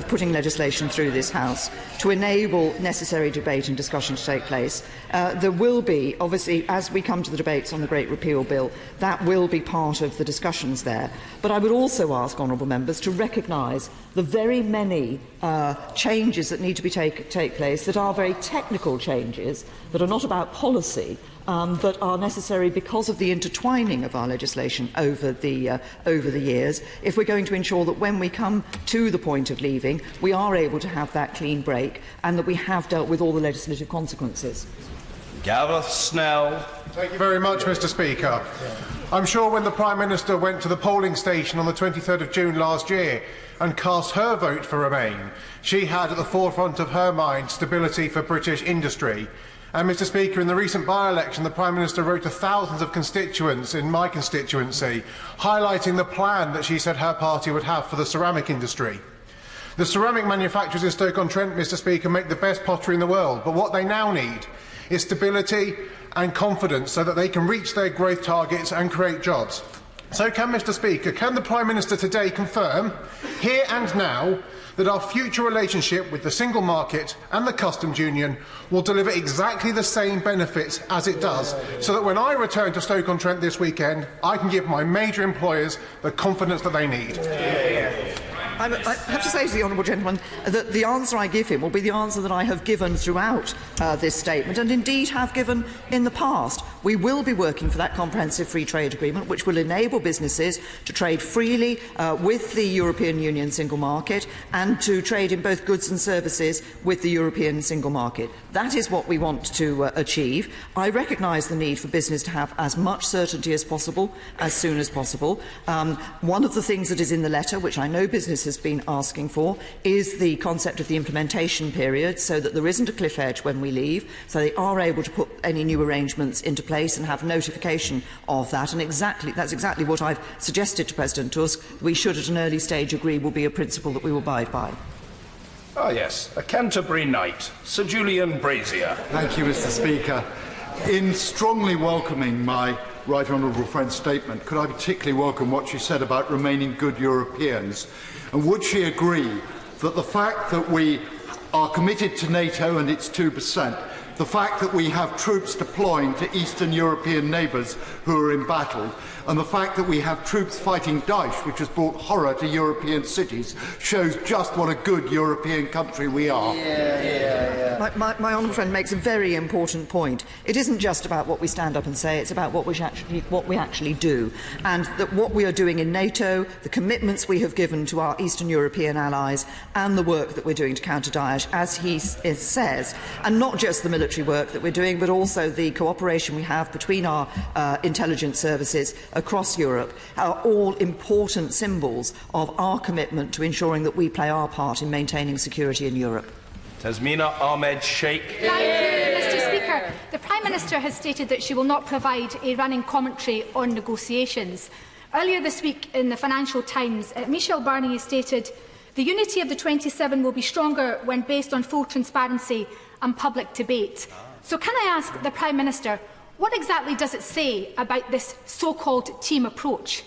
putting legislation through this House to enable necessary debate and discussion to take place. There will be, obviously, as we come to the debates on the Great Repeal Bill, that will be part of the discussions there. But I would also ask honourable members to recognise the very many changes that need to take place that are very technical changes, that are not about policy, but are necessary because of the intertwining of our legislation over the years, if we're going to ensure that when we come to the point of leaving, we are able to have that clean break and that we have dealt with all the legislative consequences. Gareth Snell. Thank you very much, Mr. Speaker. I'm sure when the Prime Minister went to the polling station on the 23rd of June last year and cast her vote for Remain, she had at the forefront of her mind stability for British industry. And, Mr. Speaker, in the recent by-election, the Prime Minister wrote to thousands of constituents in my constituency, highlighting the plan that she said her party would have for the ceramic industry. The ceramic manufacturers in Stoke-on-Trent, Mr. Speaker, make the best pottery in the world, but what they now need is stability and confidence so that they can reach their growth targets and create jobs. So Mr. Speaker, can the Prime Minister today confirm, here and now, that our future relationship with the single market and the customs union will deliver exactly the same benefits as it does, so that when I return to Stoke-on-Trent this weekend, I can give my major employers the confidence that they need? I have to say to the honourable gentleman that the answer I give him will be the answer that I have given throughout this statement, and indeed have given in the past. We will be working for that comprehensive free trade agreement, which will enable businesses to trade freely with the European Union single market and to trade in both goods and services with the European single market. That is what we want to achieve. I recognise the need for business to have as much certainty as possible, as soon as possible. One of the things that is in the letter, which I know business has been asking for, is the concept of the implementation period, so that there isn't a cliff edge when we leave, so they are able to put any new arrangements into place and have notification of that. And that's exactly what I've suggested to President Tusk. We should at an early stage agree will be a principle that we will abide by. Ah, yes, a Canterbury Knight, Sir Julian Brazier. Thank you, Mr. Speaker. In strongly welcoming my right honourable friend's statement, could I particularly welcome what she said about remaining good Europeans? And would she agree that the fact that we are committed to NATO and its 2%, the fact that we have troops deploying to Eastern European neighbours who are embattled, and the fact that we have troops fighting Daesh, which has brought horror to European cities, shows just what a good European country we are? My honourable friend makes a very important point. It isn't just about what we stand up and say, it's about what we actually do. And that what we are doing in NATO, the commitments we have given to our Eastern European allies, and the work that we're doing to counter Daesh, as he says, and not just the military work that we're doing, but also the cooperation we have between our intelligence services across Europe, are all important symbols of our commitment to ensuring that we play our part in maintaining security in Europe. Tasmina Ahmed Sheikh. Thank you, Mr. Speaker. The Prime Minister has stated that she will not provide a running commentary on negotiations. Earlier this week in the Financial Times, Michel Barnier stated, "The unity of the 27 will be stronger when based on full transparency and public debate." So can I ask the Prime Minister, what exactly does it say about this so-called team approach?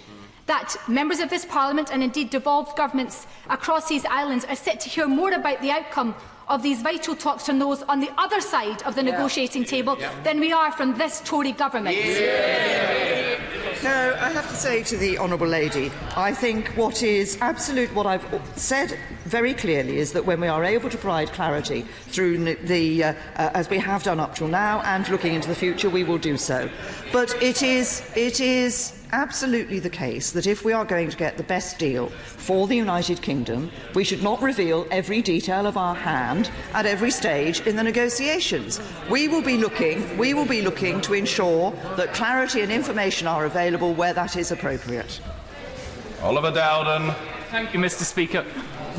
That members of this Parliament and indeed devolved governments across these islands are set to hear more about the outcome of these vital talks from those on the other side of the negotiating table than we are from this Tory government. No, I have to say to the Honourable Lady, I think what is absolute, what I've said very clearly is that when we are able to provide clarity through as we have done up till now and looking into the future, we will do so. But it is absolutely the case that if we are going to get the best deal for the United Kingdom, we should not reveal every detail of our hand at every stage in the negotiations. We will be looking to ensure that clarity and information are available where that is appropriate. Oliver Dowden. Thank you, Mr. Speaker.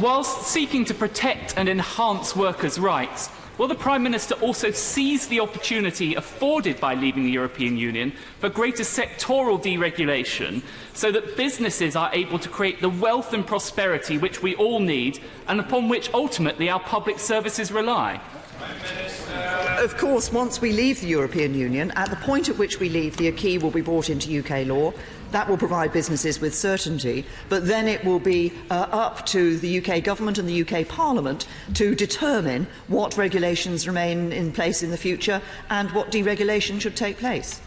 Whilst seeking to protect and enhance workers' rights, will the Prime Minister also seize the opportunity afforded by leaving the European Union for greater sectoral deregulation so that businesses are able to create the wealth and prosperity which we all need and upon which ultimately our public services rely? Of course, once we leave the European Union, at the point at which we leave, the acquis will be brought into UK law. That will provide businesses with certainty, but then it will be up to the UK Government and the UK Parliament to determine what regulations remain in place in the future and what deregulation should take place.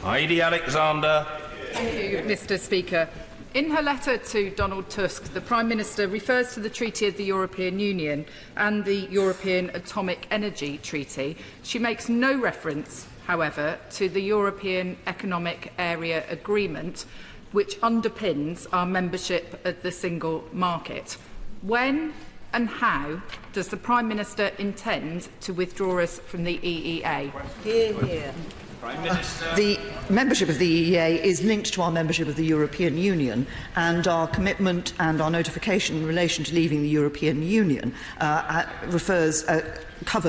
Heidi Alexander. Thank you, Mr. Speaker. In her letter to Donald Tusk, the Prime Minister refers to the Treaty of the European Union and the European Atomic Energy Treaty. She makes no reference, however, to the European Economic Area Agreement, which underpins our membership of the single market. When and how does the Prime Minister intend to withdraw us from the EEA? Hear, hear. The membership of the EEA is linked to our membership of the European Union, and our commitment and our notification in relation to leaving the European Union covers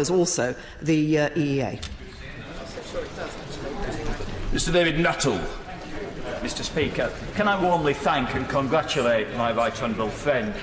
also the EEA. Mr. David Nuttall. Mr. Speaker, can I warmly thank and congratulate my right honourable friend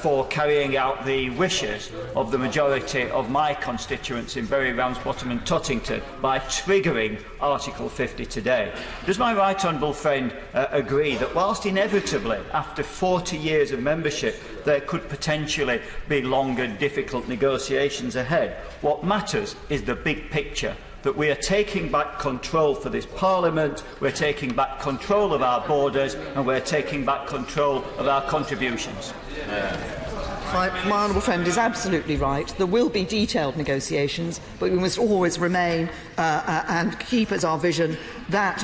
for carrying out the wishes of the majority of my constituents in Bury, Ramsbottom and Tuttington by triggering Article 50 today. Does my right honourable friend agree that whilst inevitably after 40 years of membership there could potentially be long and difficult negotiations ahead, what matters is the big picture? That we are taking back control for this Parliament, we're taking back control of our borders and we're taking back control of our contributions. My honourable friend is absolutely right. There will be detailed negotiations, but we must always remain and keep as our vision that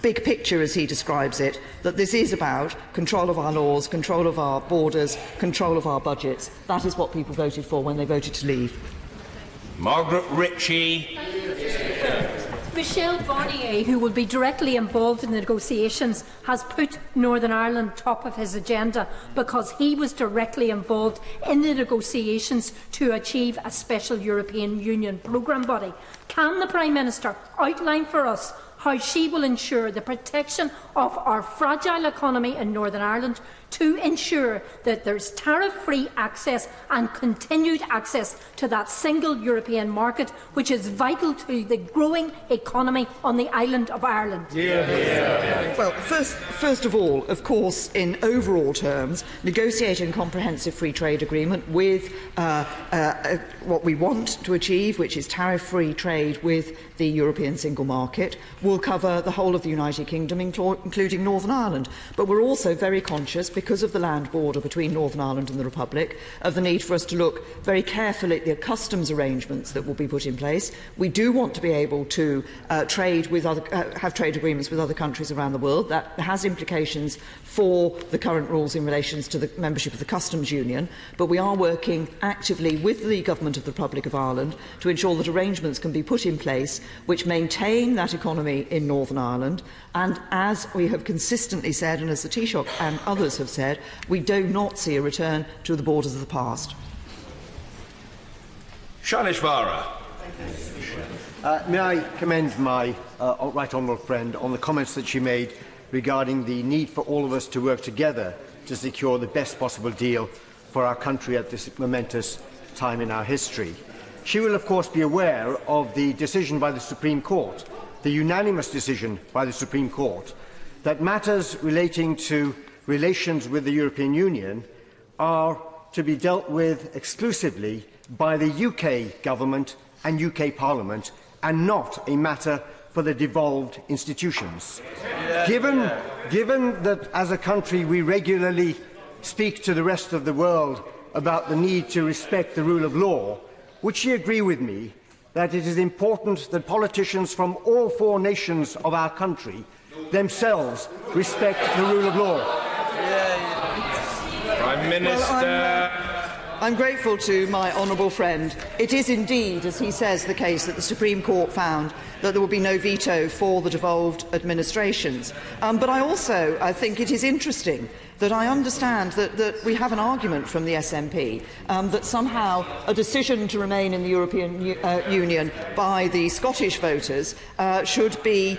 big picture, as he describes it, that this is about control of our laws, control of our borders, control of our budgets. That is what people voted for when they voted to leave. Margaret Ritchie. Michel Barnier, who will be directly involved in the negotiations, has put Northern Ireland top of his agenda because he was directly involved in the negotiations to achieve a special European Union programme body. Can the Prime Minister outline for us how she will ensure the protection of our fragile economy in Northern Ireland to ensure that there is tariff-free access and continued access to that single European market, which is vital to the growing economy on the island of Ireland? Well, first of all, of course, in overall terms, negotiating a comprehensive free trade agreement with what we want to achieve, which is tariff-free trade with the European single market, will cover the whole of the United Kingdom, including Northern Ireland. But we're also very conscious, because of the land border between Northern Ireland and the Republic, of the need for us to look very carefully at the customs arrangements that will be put in place. We do want to be able to have trade agreements with other countries around the world. That has implications for the current rules in relation to the membership of the Customs Union, but we are working actively with the Government of the Republic of Ireland to ensure that arrangements can be put in place which maintain that economy in Northern Ireland, and as we have consistently said, and as the Taoiseach and others have said, we do not see a return to the borders of the past. Shailesh Vara. May I commend my right honourable friend on the comments that she made regarding the need for all of us to work together to secure the best possible deal for our country at this momentous time in our history. She will, of course, be aware of the decision by the Supreme Court, the unanimous decision by the Supreme Court, that matters relating to relations with the European Union are to be dealt with exclusively by the UK Government and UK Parliament, and not a matter for the devolved institutions. Given that as a country we regularly speak to the rest of the world about the need to respect the rule of law, would she agree with me that it is important that politicians from all 4 nations of our country themselves respect the rule of law? Prime Minister. Well, I'm grateful to my honourable friend. It is indeed, as he says, the case that the Supreme Court found that there will be no veto for the devolved administrations. But I think it is interesting that I understand that we have an argument from the SNP that somehow a decision to remain in the European Union by the Scottish voters should be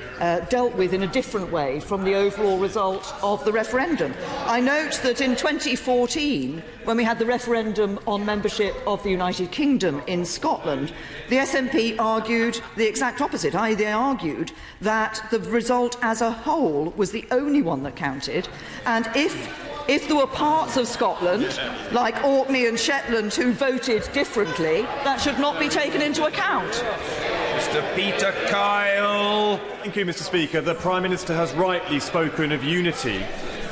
dealt with in a different way from the overall result of the referendum. I note that in 2014, when we had the referendum on membership of the United Kingdom in Scotland, the SNP argued the exact opposite. They argued that the result as a whole was the only one that counted, and if there were parts of Scotland, like Orkney and Shetland, who voted differently, that should not be taken into account. Mr. Peter Kyle. Thank you, Mr. Speaker. The Prime Minister has rightly spoken of unity.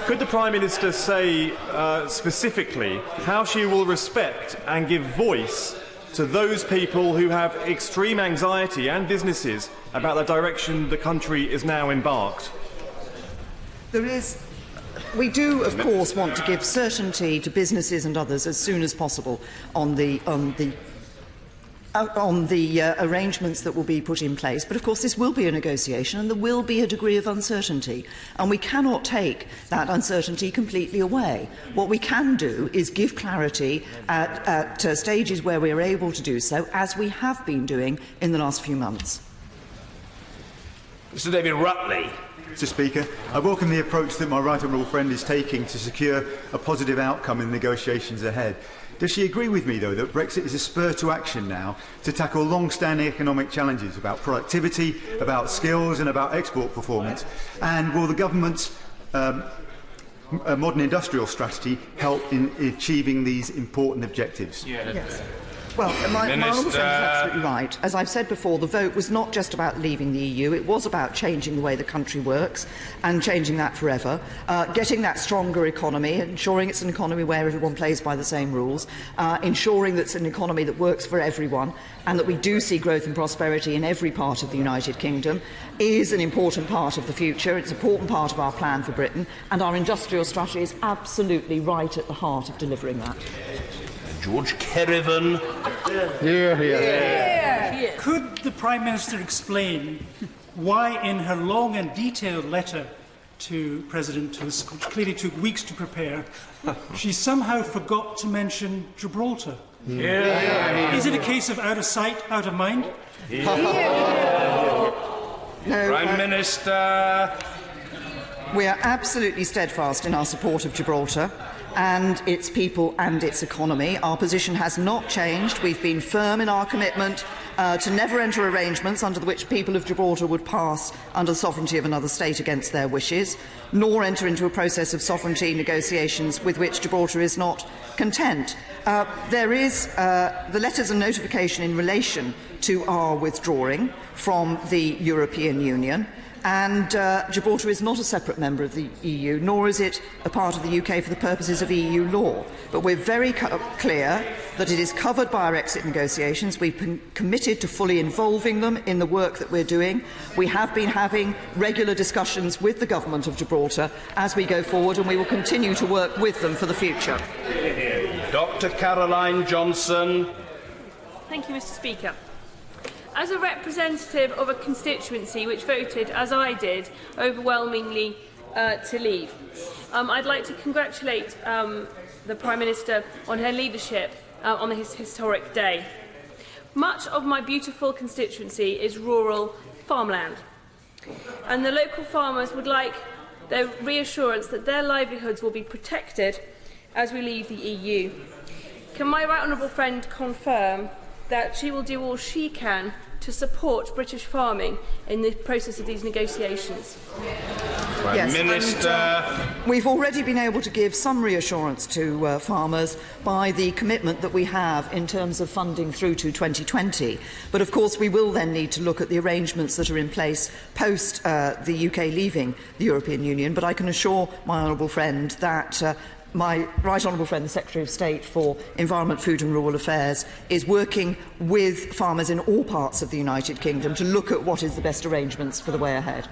Could the Prime Minister say specifically how she will respect and give voice to those people who have extreme anxiety and businesses about the direction the country is now embarked? We do, of course, want to give certainty to businesses and others as soon as possible on the arrangements that will be put in place. But, of course, this will be a negotiation and there will be a degree of uncertainty. And we cannot take that uncertainty completely away. What we can do is give clarity at stages where we are able to do so, as we have been doing in the last few months. Mr. David Rutley. Mr. Speaker, I welcome the approach that my right honourable friend is taking to secure a positive outcome in the negotiations ahead. Does she agree with me, though, that Brexit is a spur to action now to tackle long-standing economic challenges about productivity, about skills and about export performance? And will the government's modern industrial strategy help in achieving these important objectives? Yes. Well, my honourable friend is absolutely right. As I've said before, the vote was not just about leaving the EU, it was about changing the way the country works and changing that forever, getting that stronger economy, ensuring it's an economy where everyone plays by the same rules, ensuring that it's an economy that works for everyone, and that we do see growth and prosperity in every part of the United Kingdom is an important part of the future. It's an important part of our plan for Britain, and our industrial strategy is absolutely right at the heart of delivering that. George Kerrivan. Could the Prime Minister explain why, in her long and detailed letter to President Tusk, which clearly took weeks to prepare, she somehow forgot to mention Gibraltar? Is it a case of out of sight, out of mind? No, Prime Minister. We are absolutely steadfast in our support of Gibraltar and its people and its economy. Our position has not changed. We've been firm in our commitment to never enter arrangements under which people of Gibraltar would pass under the sovereignty of another state against their wishes, nor enter into a process of sovereignty negotiations with which Gibraltar is not content. There is the letters and notification in relation to our withdrawing from the European Union. And Gibraltar is not a separate member of the EU, nor is it a part of the UK for the purposes of EU law. But we're very clear that it is covered by our exit negotiations. We've been committed to fully involving them in the work that we're doing. We have been having regular discussions with the Government of Gibraltar as we go forward, and we will continue to work with them for the future. Dr. Caroline Johnson. Thank you, Mr. Speaker. As a representative of a constituency which voted, as I did, overwhelmingly to leave, I'd like to congratulate the Prime Minister on her leadership on this historic day. Much of my beautiful constituency is rural farmland, and the local farmers would like their reassurance that their livelihoods will be protected as we leave the EU. Can my right honourable friend confirm that she will do all she can to support British farming in the process of these negotiations? Prime Minister. We've already been able to give some reassurance to farmers by the commitment that we have in terms of funding through to 2020. But of course we will then need to look at the arrangements that are in place post the UK leaving the European Union. But I can assure my honourable friend that my right honourable friend, the Secretary of State for Environment, Food and Rural Affairs, is working with farmers in all parts of the United Kingdom to look at what is the best arrangements for the way ahead.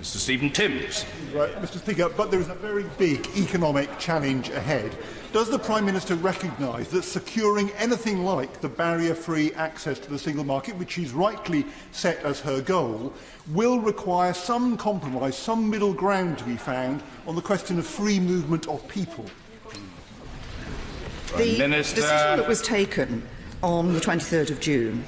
Mr. Stephen Timms. Right, Mr. Speaker, but there is a very big economic challenge ahead. Does the Prime Minister recognise that securing anything like the barrier-free access to the single market, which she's rightly set as her goal, will require some compromise, some middle ground to be found on the question of free movement of people? The decision that was taken on the 23rd of June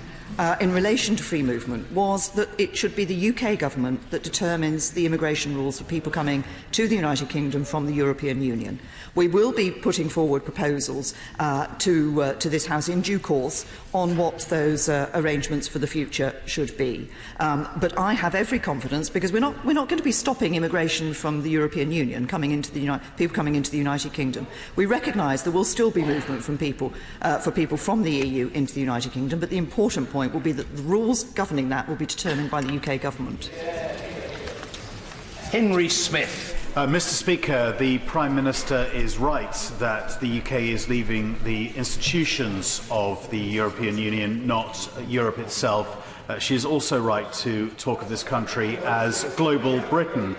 in relation to free movement was that it should be the UK government that determines the immigration rules for people coming to the United Kingdom from the European Union. We will be putting forward proposals to this House in due course on what those arrangements for the future should be. But I have every confidence, because we're not going to be stopping immigration from the European Union people coming into the United Kingdom. We recognise there will still be movement from people from the EU into the United Kingdom, but the important point will be that the rules governing that will be determined by the UK government. Henry Smith. Mr. Speaker, the Prime Minister is right that the UK is leaving the institutions of the European Union, not Europe itself. She is also right to talk of this country as global Britain.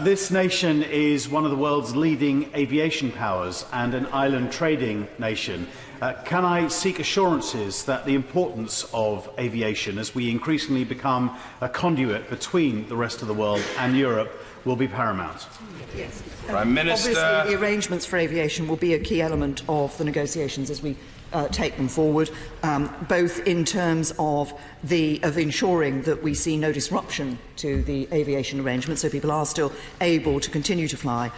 This nation is one of the world's leading aviation powers and an island trading nation. Can I seek assurances that the importance of aviation, as we increasingly become a conduit between the rest of the world and Europe, will be paramount? Yes. Prime Minister. Obviously, the arrangements for aviation will be a key element of the negotiations as we take them forward, both in terms of ensuring that we see no disruption to the aviation arrangements, so people are still able to continue to fly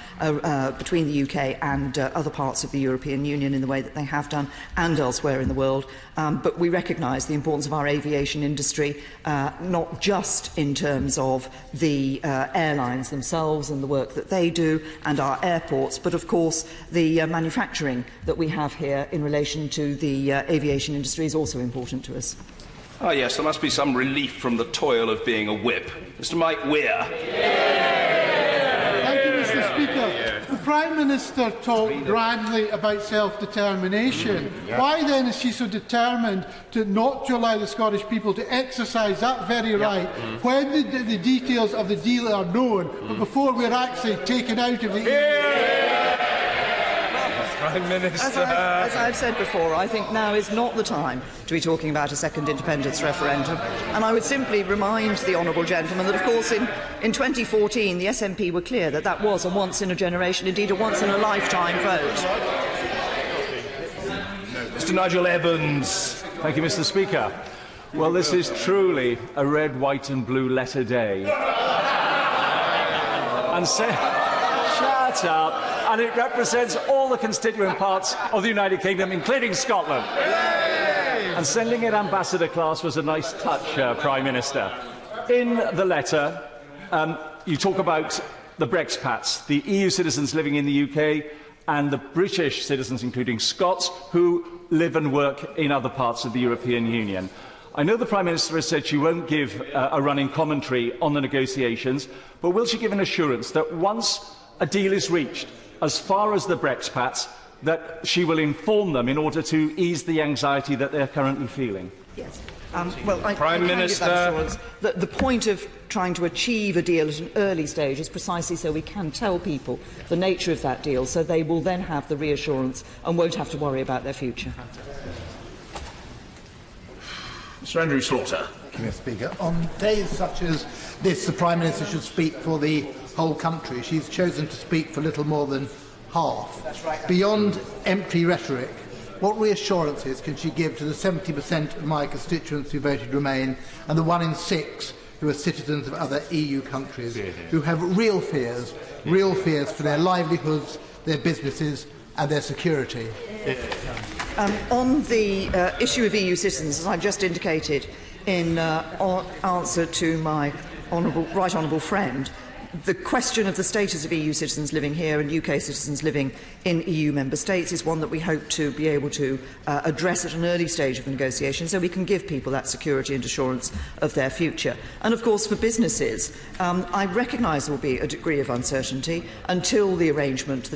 between the UK and other parts of the European Union in the way that they have done and elsewhere in the world. But we recognise the importance of our aviation industry, not just in terms of the airlines themselves and the work that they do and our airports, but of course the manufacturing that we have here in relation to the aviation industry is also important to us. Ah, yes, there must be some relief from the toil of being a whip. Mr. Mike Weir. Thank you, Mr. Speaker. The Prime Minister talked grandly about self-determination. Why then is she so determined not to allow the Scottish people to exercise that very right when the details of the deal are known, but before we're actually taken out of the EU? Prime Minister. As I've said before, I think now is not the time to be talking about a second independence referendum. And I would simply remind the honourable gentleman that, of course, in 2014 the SNP were clear that that was a once-in-a-generation, indeed a once-in-a-lifetime vote. Mr. Nigel Evans. Thank you, Mr. Speaker. Well, this is truly a red, white and blue letter day. And shut up. And it represents all the constituent parts of the United Kingdom, including Scotland. Yay! And sending it ambassador class was a nice touch, Prime Minister. In the letter, you talk about the Brexpats, the EU citizens living in the UK, and the British citizens, including Scots, who live and work in other parts of the European Union. I know the Prime Minister has said she won't give a running commentary on the negotiations, but will she give an assurance that once a deal is reached, as far as the Brexpats, that she will inform them in order to ease the anxiety that they are currently feeling? Yes. Well, Prime Minister. The point of trying to achieve a deal at an early stage is precisely so we can tell people the nature of that deal, so they will then have the reassurance and won't have to worry about their future. Mr. Andrew Slaughter. Thank you, Mr. Speaker. On days such as this, the Prime Minister should speak for the whole country. She's chosen to speak for little more than half. That's right. Beyond empty rhetoric, what reassurances can she give to the 70% of my constituents who voted Remain and the 1 in 6 who are citizens of other EU countries who have real fears for their livelihoods, their businesses and their security? On the issue of EU citizens, as I've just indicated, in answer to my right honourable friend, the question of the status of EU citizens living here and UK citizens living in EU member states is one that we hope to be able to address at an early stage of the negotiation, so we can give people that security and assurance of their future. And of course, for businesses, I recognise there will be a degree of uncertainty until the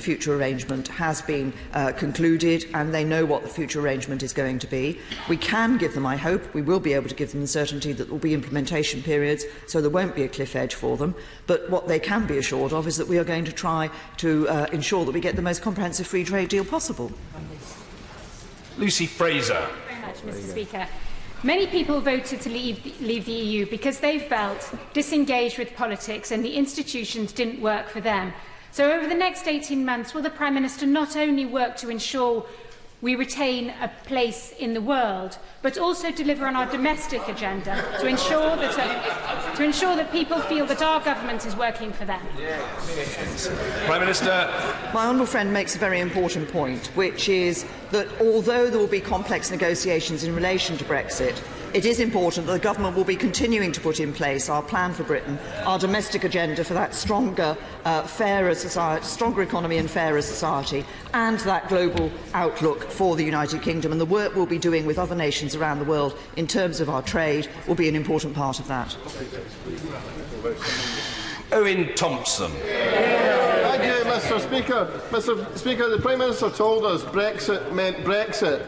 future arrangement has been concluded and they know what the future arrangement is going to be. We can give them, I hope, we will be able to give them the certainty that there will be implementation periods, so there won't be a cliff edge for them. But what they can be assured of is that we are going to try to ensure that we get the most comprehensive free trade deal possible. Lucy Fraser. Thank you very much, Mr. Speaker. Many people voted to leave the EU because they felt disengaged with politics and the institutions didn't work for them. So over the next 18 months, will the Prime Minister not only work to ensure we retain a place in the world, but also deliver on our domestic agenda to ensure that people feel that our government is working for them? Prime Minister. My honourable friend makes a very important point, which is that although there will be complex negotiations in relation to Brexit, it is important that the government will be continuing to put in place our plan for Britain, our domestic agenda for that stronger, fairer society, stronger economy and fairer society, and that global outlook for the United Kingdom. And the work we'll be doing with other nations around the world in terms of our trade will be an important part of that. Owen Thompson. Thank you, Mr. Speaker. Mr. Speaker, the Prime Minister told us Brexit meant Brexit.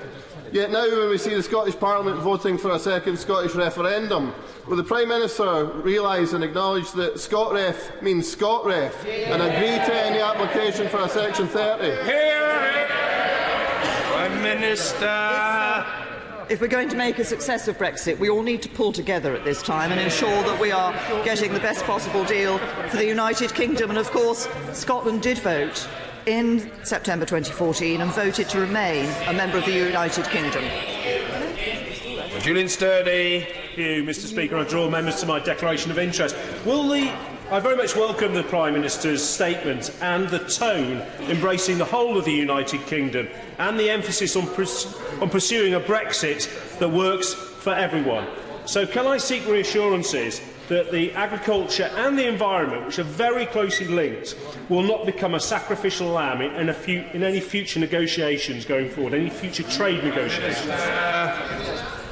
Yet now, when we see the Scottish Parliament voting for a second Scottish referendum, will the Prime Minister realise and acknowledge that ScotRef means ScotRef and agree to any application for a Section 30? Prime Minister. If we're going to make a success of Brexit, we all need to pull together at this time and ensure that we are getting the best possible deal for the United Kingdom. And of course, Scotland did vote in September 2014 and voted to remain a member of the United Kingdom. Julian Sturdy. Thank you, Mr. Speaker. I draw members to my declaration of interest. I very much welcome the Prime Minister's statement and the tone embracing the whole of the United Kingdom and the emphasis on pursuing a Brexit that works for everyone. So can I seek reassurances that the agriculture and the environment, which are very closely linked, will not become a sacrificial lamb in any future negotiations going forward, any future trade negotiations?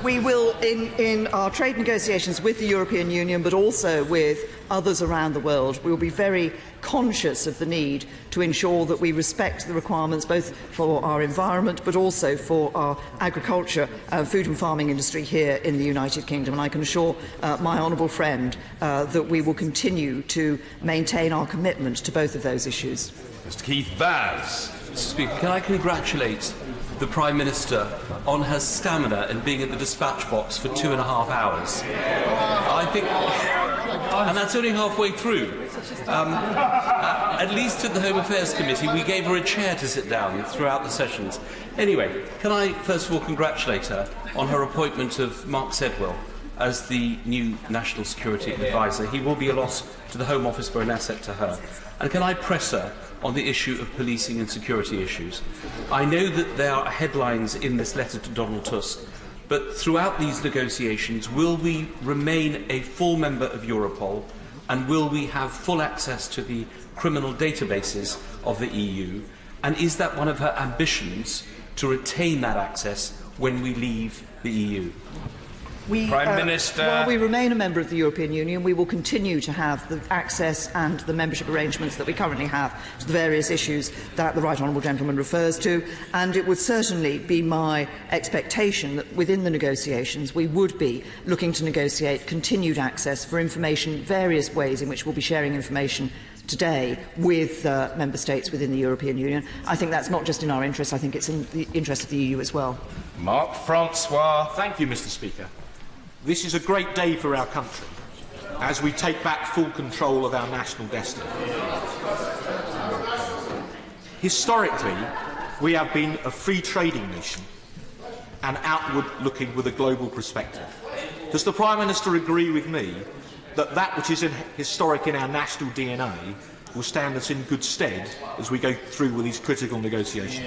We will, in our trade negotiations with the European Union, but also with others around the world, we will be very conscious of the need to ensure that we respect the requirements both for our environment but also for our agriculture, food and farming industry here in the United Kingdom. And I can assure my honourable friend that we will continue to maintain our commitment to both of those issues. Mr. Keith Vaz. Mr. Speaker, can I congratulate the Prime Minister on her stamina in being at the dispatch box for 2.5 hours. I think, and that's only halfway through. At least at the Home Affairs Committee, we gave her a chair to sit down throughout the sessions. Anyway, can I first of all congratulate her on her appointment of Mark Sedwill as the new National Security Advisor. He will be a loss to the Home Office but an asset to her. And can I press her on the issue of policing and security issues? I know that there are headlines in this letter to Donald Tusk, but throughout these negotiations, will we remain a full member of Europol, and will we have full access to the criminal databases of the EU? And is that one of her ambitions, to retain that access when we leave the EU? Prime Minister. While we remain a member of the European Union, we will continue to have the access and the membership arrangements that we currently have to the various issues that the Right Honourable Gentleman refers to, and it would certainly be my expectation that within the negotiations we would be looking to negotiate continued access for information, various ways in which we'll be sharing information today with member states within the European Union. I think that's not just in our interest, I think it's in the interest of the EU as well. Mark Francois. Thank you, Mr. Speaker. This is a great day for our country as we take back full control of our national destiny. Historically, we have been a free trading nation and outward looking with a global perspective. Does the Prime Minister agree with me that that which is historic in our national DNA will stand us in good stead as we go through with these critical negotiations.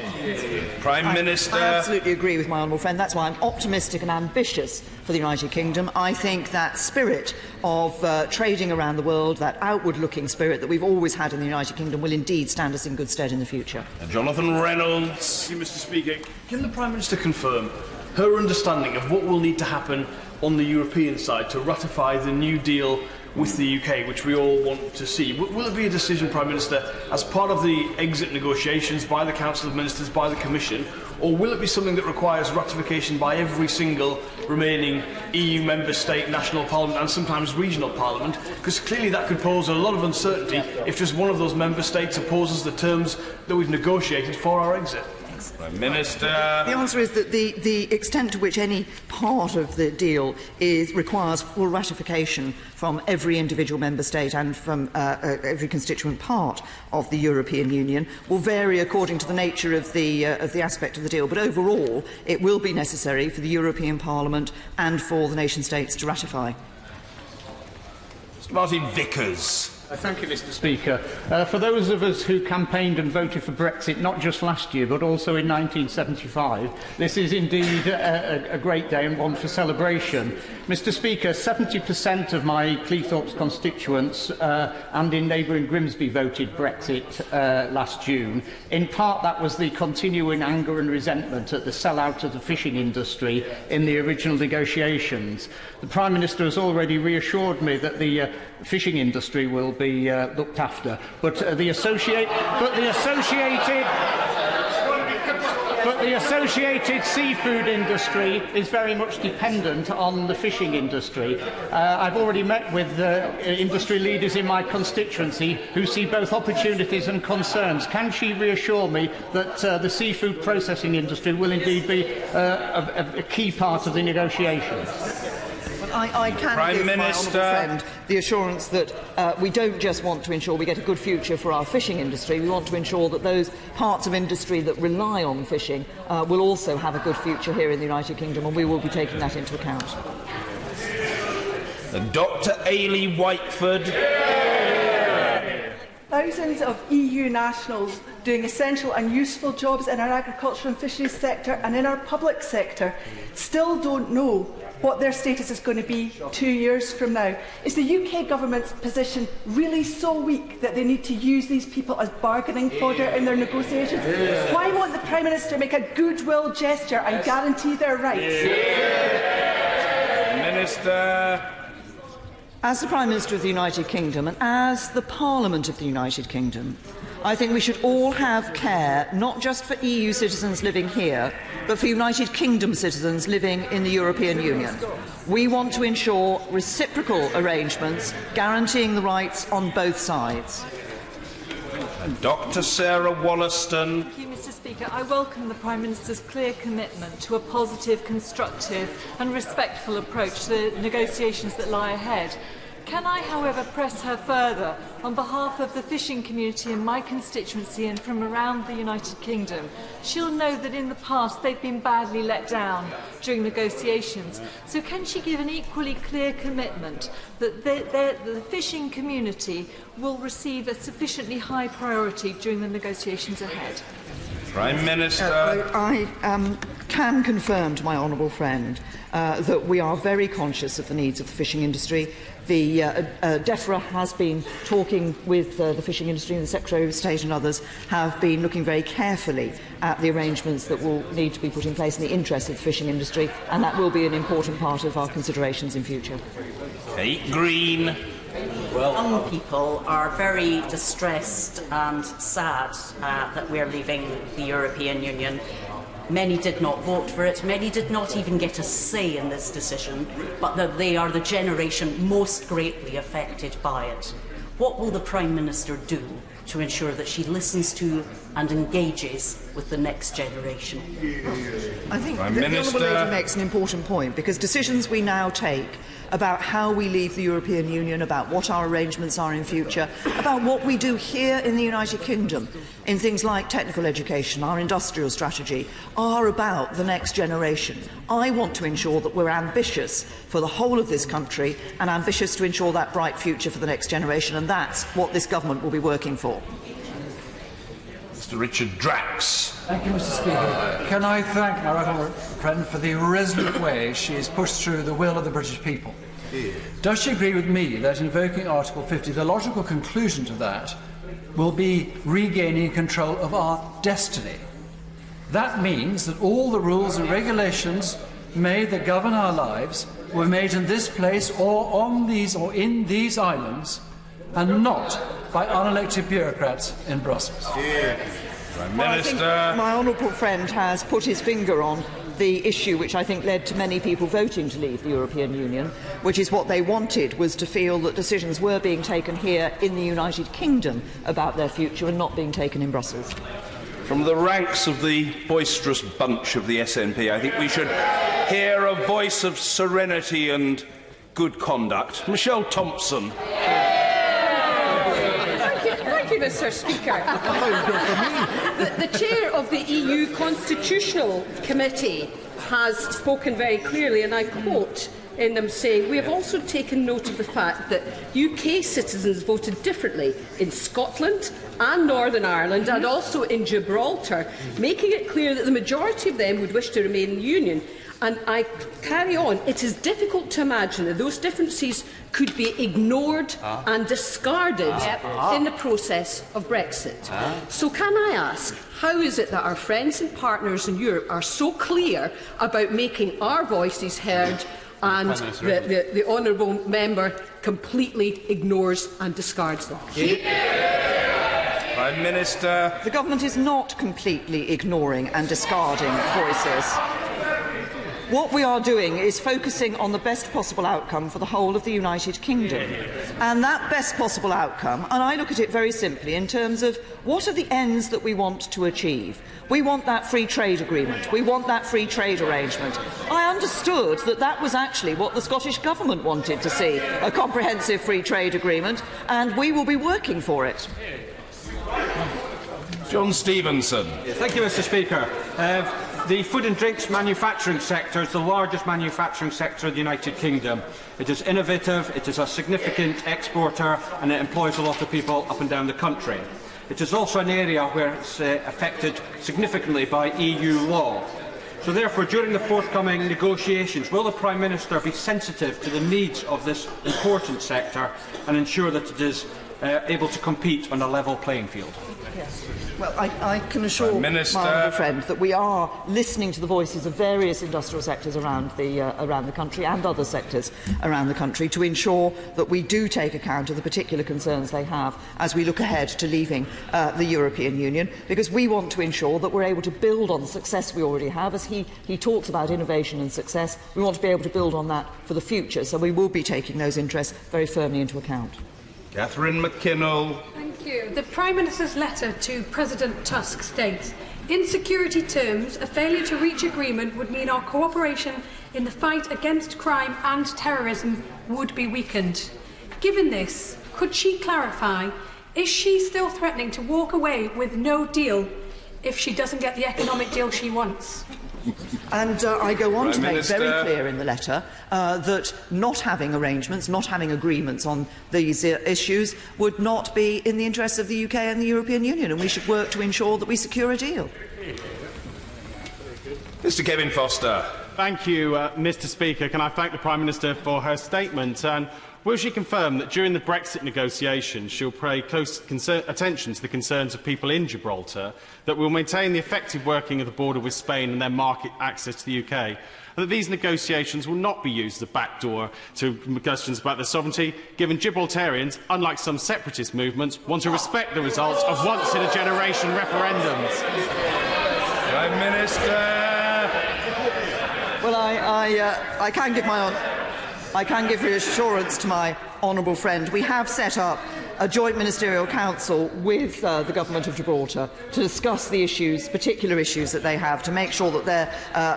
Prime Minister. I absolutely agree with my honourable friend. That's why I'm optimistic and ambitious for the United Kingdom. I think that spirit of trading around the world, that outward-looking spirit that we've always had in the United Kingdom, will indeed stand us in good stead in the future. And Jonathan Reynolds. Thank you, Mr. Speaker. Can the Prime Minister confirm her understanding of what will need to happen on the European side to ratify the new deal with the UK, which we all want to see? Will it be a decision, Prime Minister, as part of the exit negotiations by the Council of Ministers, by the Commission, or will it be something that requires ratification by every single remaining EU member state, national parliament and sometimes regional parliament? Because clearly that could pose a lot of uncertainty if just one of those member states opposes the terms that we've negotiated for our exit. Prime Minister. The answer is that the extent to which any part of the deal requires full ratification from every individual member state and from every constituent part of the European Union will vary according to the nature of the aspect of the deal. But overall, it will be necessary for the European Parliament and for the nation-states to ratify. Mr. Martin Vickers. Thank you, Mr. Speaker. For those of us who campaigned and voted for Brexit not just last year but also in 1975, this is indeed a great day and one for celebration. Mr. Speaker, 70% of my Cleethorpes constituents and in neighbouring Grimsby voted Brexit last June. In part, that was the continuing anger and resentment at the sellout of the fishing industry in the original negotiations. The Prime Minister has already reassured me that the fishing industry will be looked after, but the associated seafood industry is very much dependent on the fishing industry. I've already met with industry leaders in my constituency who see both opportunities and concerns. Can she reassure me that the seafood processing industry will indeed be a key part of the negotiations? I can give my honourable friend the assurance that we don't just want to ensure we get a good future for our fishing industry, we want to ensure that those parts of industry that rely on fishing will also have a good future here in the United Kingdom, and we will be taking that into account. Dr Ailey Whiteford. Thousands of EU nationals doing essential and useful jobs in our agriculture and fisheries sector and in our public sector still don't know what their status is going to be 2 years from now. Is the UK government's position really so weak that they need to use these people as bargaining fodder in their negotiations? Why won't the Prime Minister make a goodwill gesture and guarantee their rights? Minister. As the Prime Minister of the United Kingdom and as the Parliament of the United Kingdom, I think we should all have care not just for EU citizens living here, but for United Kingdom citizens living in the European Union. We want to ensure reciprocal arrangements guaranteeing the rights on both sides. And Dr Sarah Wollaston. Thank you, Mr. Speaker. I welcome the Prime Minister's clear commitment to a positive, constructive and respectful approach to the negotiations that lie ahead. Can I, however, press her further on behalf of the fishing community in my constituency and from around the United Kingdom? She'll know that in the past they've been badly let down during negotiations. So can she give an equally clear commitment that the fishing community will receive a sufficiently high priority during the negotiations ahead? Prime Minister. I can confirm to my honourable friend that we are very conscious of the needs of the fishing industry. The DEFRA has been talking with the fishing industry, and the Secretary of State and others have been looking very carefully at the arrangements that will need to be put in place in the interest of the fishing industry, and that will be an important part of our considerations in future. Kate Green. Young people are very distressed and sad that we're leaving the European Union. Many did not vote for it, many did not even get a say in this decision, but that they are the generation most greatly affected by it. What will the Prime Minister do to ensure that she listens to and engages with the next generation. I think the Honourable Lady makes an important point, because decisions we now take about how we leave the European Union, about what our arrangements are in future, about what we do here in the United Kingdom in things like technical education, our industrial strategy, are about the next generation. I want to ensure that we're ambitious for the whole of this country and ambitious to ensure that bright future for the next generation, and that's what this government will be working for. Mr. Richard Drax. Thank you, Mr. Speaker. Can I thank my honourable friend for the resolute way she has pushed through the will of the British people? Does she agree with me that invoking Article 50, the logical conclusion to that will be regaining control of our destiny? That means that all the rules and regulations made that govern our lives were made in this place or on these or in these islands, and not by unelected bureaucrats in Brussels. Prime Well, Minister. I think my honourable friend has put his finger on the issue which I think led to many people voting to leave the European Union, which is what they wanted was to feel that decisions were being taken here in the United Kingdom about their future and not being taken in Brussels. From the ranks of the boisterous bunch of the SNP, I think we should hear a voice of serenity and good conduct. Michelle Thompson. Thank you, Mr. Speaker. The chair of the EU Constitutional Committee has spoken very clearly, and I quote in them saying, "We have also taken note of the fact that UK citizens voted differently in Scotland and Northern Ireland and also in Gibraltar, making it clear that the majority of them would wish to remain in the Union." And I carry on. It is difficult to imagine that those differences could be ignored and discarded in the process of Brexit. So can I ask, how is it that our friends and partners in Europe are so clear about making our voices heard and the honourable member completely ignores and discards them? Prime Minister. The government is not completely ignoring and discarding voices. What we are doing is focusing on the best possible outcome for the whole of the United Kingdom. And that best possible outcome, and I look at it very simply in terms of what are the ends that we want to achieve. We want that free trade agreement. We want that free trade arrangement. I understood that that was actually what the Scottish Government wanted to see, a comprehensive free trade agreement, and we will be working for it. John Stevenson. Thank you, Mr. Speaker. The food and drinks manufacturing sector is the largest manufacturing sector of the United Kingdom. It is innovative, it is a significant exporter, and it employs a lot of people up and down the country. It is also an area where it's affected significantly by EU law. So therefore, during the forthcoming negotiations, will the Prime Minister be sensitive to the needs of this important sector and ensure that it is able to compete on a level playing field? Yes. Well, I can assure my honourable friend that we are listening to the voices of various industrial sectors around the country and other sectors around the country to ensure that we do take account of the particular concerns they have as we look ahead to leaving the European Union, because we want to ensure that we're able to build on the success we already have. As he talks about innovation and success, we want to be able to build on that for the future, so we will be taking those interests very firmly into account. Catherine McKinnell. Thank you. The Prime Minister's letter to President Tusk states, "In security terms, a failure to reach agreement would mean our cooperation in the fight against crime and terrorism would be weakened." Given this, could she clarify, is she still threatening to walk away with no deal if she doesn't get the economic deal she wants? And I go on to make very clear in the letter that not having arrangements, not having agreements on these issues would not be in the interests of the UK and the European Union, and we should work to ensure that we secure a deal. Mr. Kevin Foster. Thank you, Mr. Speaker. Can I thank the Prime Minister for her statement? And will she confirm that during the Brexit negotiations she will pay close attention to the concerns of people in Gibraltar, that we will maintain the effective working of the border with Spain and their market access to the UK, and that these negotiations will not be used as a backdoor to questions about their sovereignty, given Gibraltarians, unlike some separatist movements, want to respect the results of once-in-a-generation referendums? Prime Minister. Well, I can give my I can give reassurance to my honourable friend. We have set up a joint ministerial council with the Government of Gibraltar to discuss the issues, particular issues that they have, to make sure that their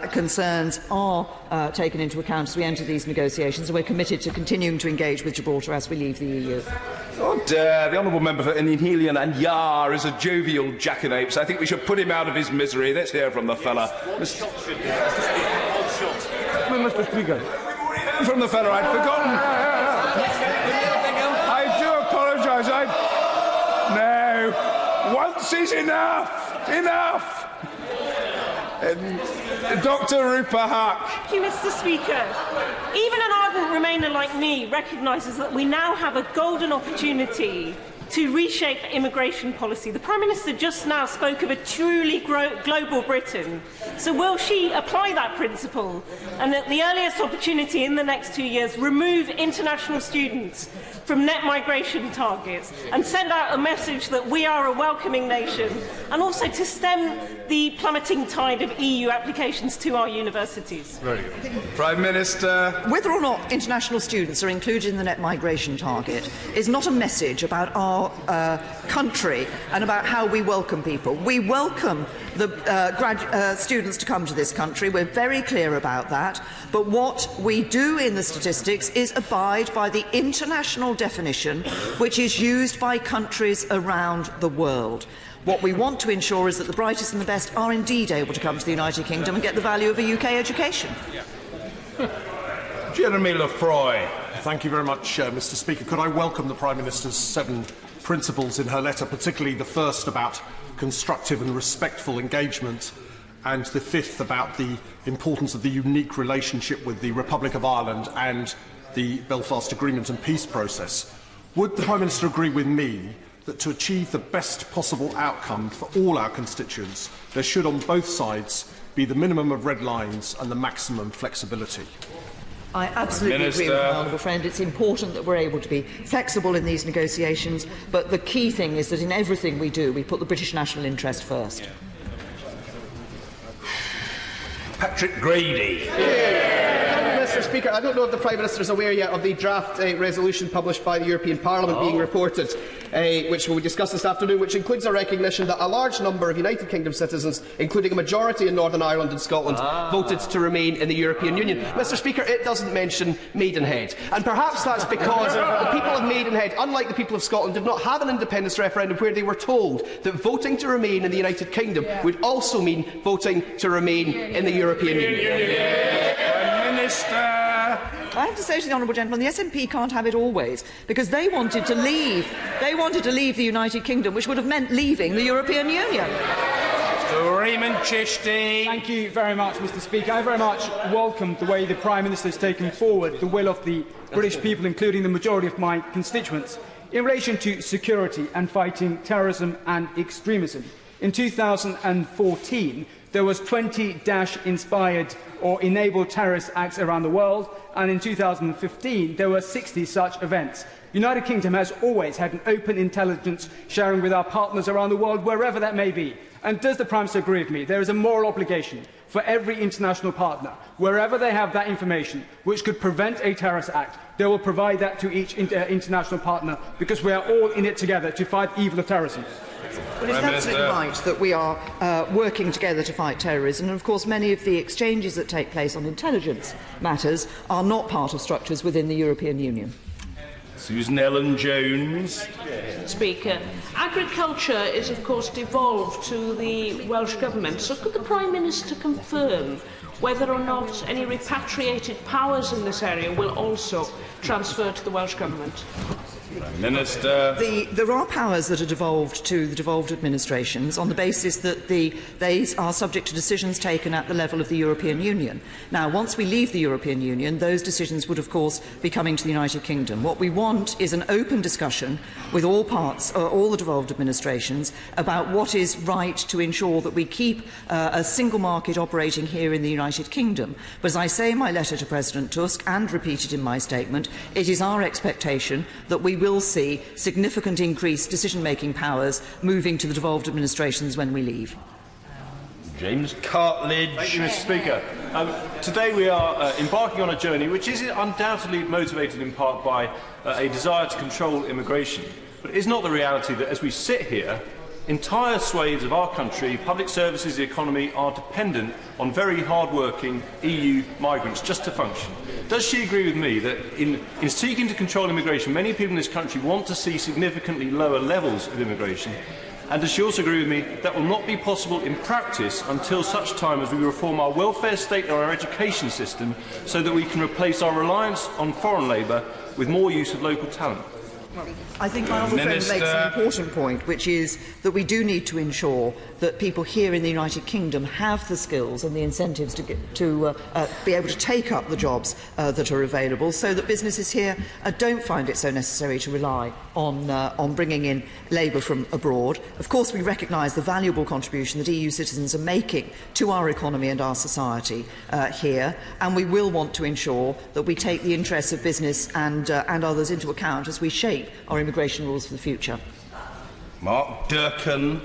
concerns are taken into account as we enter these negotiations, and we're committed to continuing to engage with Gibraltar as we leave the EU. Oh dear, the honourable member for Inhelion and Yar is a jovial jackanapes. I think we should put him out of his misery. Let's hear from the fella. Mr. Speaker. From the fella, I'd forgotten. I do apologise. No. Once is enough. Enough. Dr. Rupa Huck. Thank you, Mr. Speaker. Even an ardent Remainer like me recognises that we now have a golden opportunity to reshape immigration policy. The Prime Minister just now spoke of a truly global Britain. So will she apply that principle and at the earliest opportunity in the next 2 years remove international students from net migration targets and send out a message that we are a welcoming nation, and also to stem the plummeting tide of EU applications to our universities? Very good. Prime Minister. Whether or not international students are included in the net migration target is not a message about our country and about how we welcome people. We welcome the students to come to this country. We're very clear about that. But what we do in the statistics is abide by the international definition which is used by countries around the world. What we want to ensure is that the brightest and the best are indeed able to come to the United Kingdom and get the value of a UK education. Jeremy Lefroy. Thank you very much, Mr. Speaker. Could I welcome the Prime Minister's 7 principles in her letter, particularly the first about constructive and respectful engagement, and the 5th about the importance of the unique relationship with the Republic of Ireland and the Belfast Agreement and peace process. Would the Prime Minister agree with me that to achieve the best possible outcome for all our constituents, there should on both sides be the minimum of red lines and the maximum flexibility? I absolutely agree with my honourable friend. It's important that we're able to be flexible in these negotiations, but the key thing is that in everything we do, we put the British national interest first. Patrick Grady. Mr. Speaker, I don't know if the Prime Minister is aware yet of the draft resolution published by the European Parliament being reported, which we will discuss this afternoon, which includes a recognition that a large number of United Kingdom citizens, including a majority in Northern Ireland and Scotland, voted to remain in the European Union. Mr. Speaker, it doesn't mention Maidenhead, and perhaps that's because the people of Maidenhead, unlike the people of Scotland, did not have an independence referendum where they were told that voting to remain in the United Kingdom would also mean voting to remain in the European Union. Prime Minister. I have to say to the honourable gentleman, the SNP can't have it always, because they wanted to leave. They wanted to leave the United Kingdom, which would have meant leaving the European Union. Raymond Chishti. Thank you very much, Mr. Speaker. I very much welcome the way the Prime Minister has taken forward the will of the British people, including the majority of my constituents, in relation to security and fighting terrorism and extremism. In 2014, there was 20 Daesh-inspired or enabled terrorist acts around the world, and in 2015 there were 60 such events. The United Kingdom has always had an open intelligence sharing with our partners around the world, wherever that may be. And does the Prime Minister agree with me? There is a moral obligation for every international partner, wherever they have that information which could prevent a terrorist act, they will provide that to each international partner, because we are all in it together to fight evil of terrorism. Well, it's absolutely right that we are working together to fight terrorism, and of course many of the exchanges that take place on intelligence matters are not part of structures within the European Union. Susan Ellen Jones. Speaker, agriculture is of course devolved to the Welsh Government, so could the Prime Minister confirm whether or not any repatriated powers in this area will also transfer to the Welsh Government? Prime Minister. There are powers that are devolved to the devolved administrations on the basis that they are subject to decisions taken at the level of the European Union. Now, once we leave the European Union, those decisions would, of course, be coming to the United Kingdom. What we want is an open discussion with all parts, all the devolved administrations, about what is right to ensure that we keep a single market operating here in the United Kingdom. But as I say in my letter to President Tusk and repeated in my statement, it is our expectation that we will see significant increased decision-making powers moving to the devolved administrations when we leave. James Cartledge. Thank you, Mr. Speaker. Today we are embarking on a journey which is undoubtedly motivated in part by a desire to control immigration. But it is not the reality that as we sit here, entire swathes of our country, public services, the economy, are dependent on very hard-working EU migrants just to function. Does she agree with me that in seeking to control immigration, many people in this country want to see significantly lower levels of immigration? And does she also agree with me that will not be possible in practice until such time as we reform our welfare state and our education system so that we can replace our reliance on foreign labour with more use of local talent? I think my honourable friend makes an important point, which is that we do need to ensure that people here in the United Kingdom have the skills and the incentives to be able to take up the jobs that are available, so that businesses here don't find it so necessary to rely on bringing in labour from abroad. Of course, we recognise the valuable contribution that EU citizens are making to our economy and our society here, and we will want to ensure that we take the interests of business and others into account as we shape our immigration rules for the future. Mark Durkan.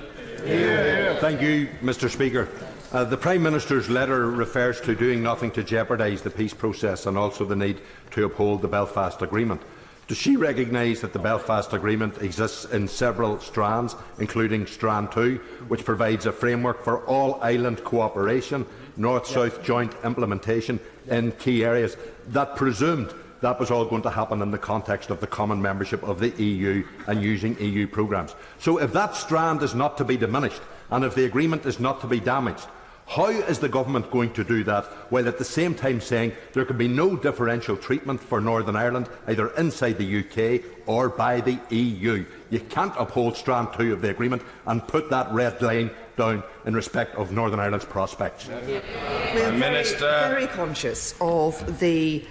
Thank you, Mr. Speaker. The Prime Minister's letter refers to doing nothing to jeopardise the peace process and also the need to uphold the Belfast Agreement. Does she recognise that the Belfast Agreement exists in several strands, including Strand 2, which provides a framework for all island cooperation, North-South joint implementation in key areas, that presumed that was all going to happen in the context of the common membership of the EU and using EU programmes? So if that strand is not to be diminished and if the agreement is not to be damaged, how is the government going to do that while at the same time saying there can be no differential treatment for Northern Ireland either inside the UK or by the EU? You can't uphold strand 2 of the agreement and put that red line down in respect of Northern Ireland's prospects. We're very conscious of the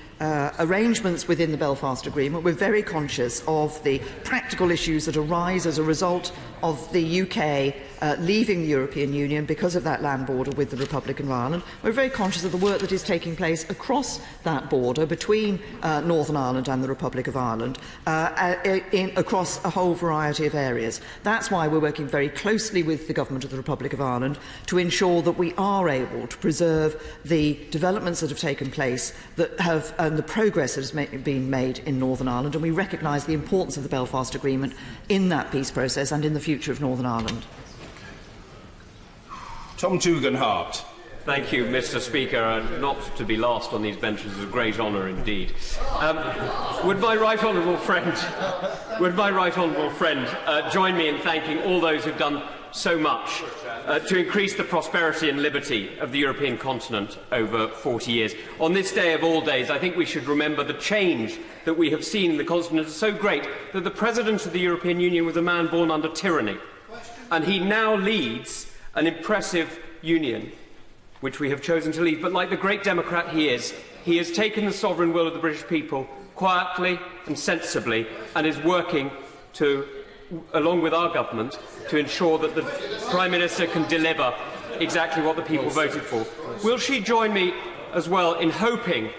arrangements within the Belfast Agreement. We're very conscious of the practical issues that arise as a result of the UK leaving the European Union because of that land border with the Republic of Ireland. We're very conscious of the work that is taking place across that border between Northern Ireland and the Republic of Ireland across a whole variety of areas. That's why we're working very closely with the Government of the Republic of Ireland to ensure that we are able to preserve the developments that have taken place and the progress that has been made in Northern Ireland, and we recognise the importance of the Belfast Agreement in that peace process and in the future of Northern Ireland. Tom Tugendhat. Thank you, Mr. Speaker. Not to be last on these benches is a great honour indeed. Would my right honourable friend join me in thanking all those who've done so much to increase the prosperity and liberty of the European continent over 40 years. On this day of all days, I think we should remember the change that we have seen in the continent is so great that the President of the European Union was a man born under tyranny, and he now leads an impressive union, which we have chosen to lead. But like the great democrat he has taken the sovereign will of the British people quietly and sensibly and is working to, along with our government, to ensure that the Prime Minister can deliver exactly what the people voted for. Will she join me as well in hoping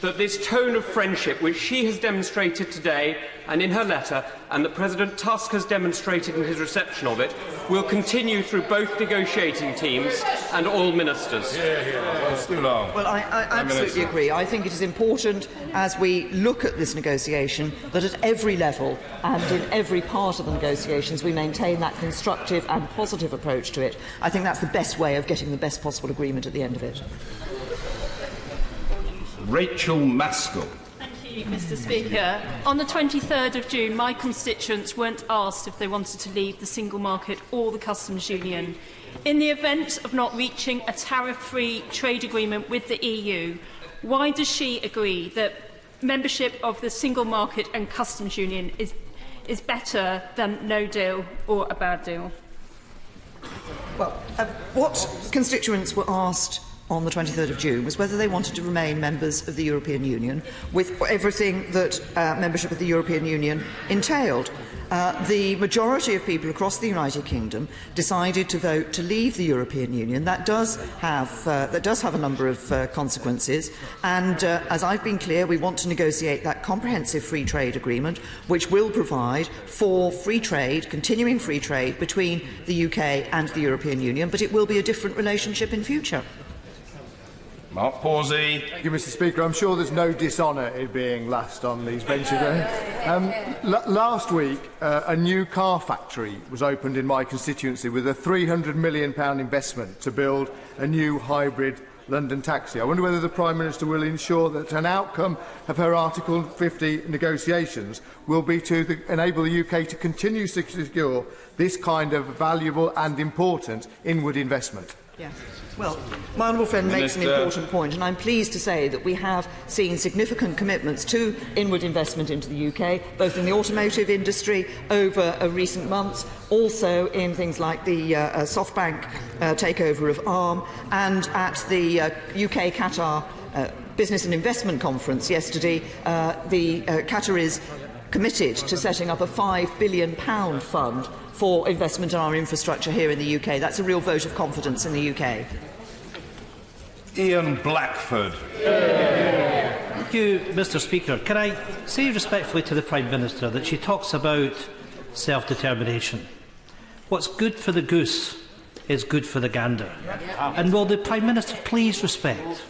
that this tone of friendship, which she has demonstrated today and in her letter, and that President Tusk has demonstrated in his reception of it, will continue through both negotiating teams and all ministers? Well, I absolutely agree. I think it is important, as we look at this negotiation, that at every level and in every part of the negotiations we maintain that constructive and positive approach to it. I think that's the best way of getting the best possible agreement at the end of it. Rachel Maskell. Thank you, Mr. Speaker. On the 23rd of June, my constituents weren't asked if they wanted to leave the single market or the customs union. In the event of not reaching a tariff-free trade agreement with the EU, why does she agree that membership of the single market and customs union is better than no deal or a bad deal? Well, what constituents were asked on the 23rd of June was whether they wanted to remain members of the European Union with everything that membership of the European Union entailed. the majority of people across the United Kingdom decided to vote to leave the European Union. That does have a number of consequences, and as I've been clear, we want to negotiate that comprehensive free trade agreement, which will provide for free trade, continuing free trade between the UK and the European Union, but it will be a different relationship in future. Mark Pawsey. Thank you, Mr. Speaker. I'm sure there's no dishonour in being last on these benches. Last week, a new car factory was opened in my constituency with a £300 million investment to build a new hybrid London taxi. I wonder whether the Prime Minister will ensure that an outcome of her Article 50 negotiations will be to enable the UK to continue to secure this kind of valuable and important inward investment. Yes. Well, my honourable friend makes an important point, and I'm pleased to say that we have seen significant commitments to inward investment into the UK, both in the automotive industry over recent months, also in things like the SoftBank takeover of Arm, and at the UK-Qatar Business and Investment Conference yesterday, Qatar is committed to setting up a £5 billion fund for investment in our infrastructure here in the UK. That's a real vote of confidence in the UK. Ian Blackford. Thank you, Mr. Speaker. Can I say respectfully to the Prime Minister that she talks about self-determination? What's good for the goose is good for the gander. And will the Prime Minister please respect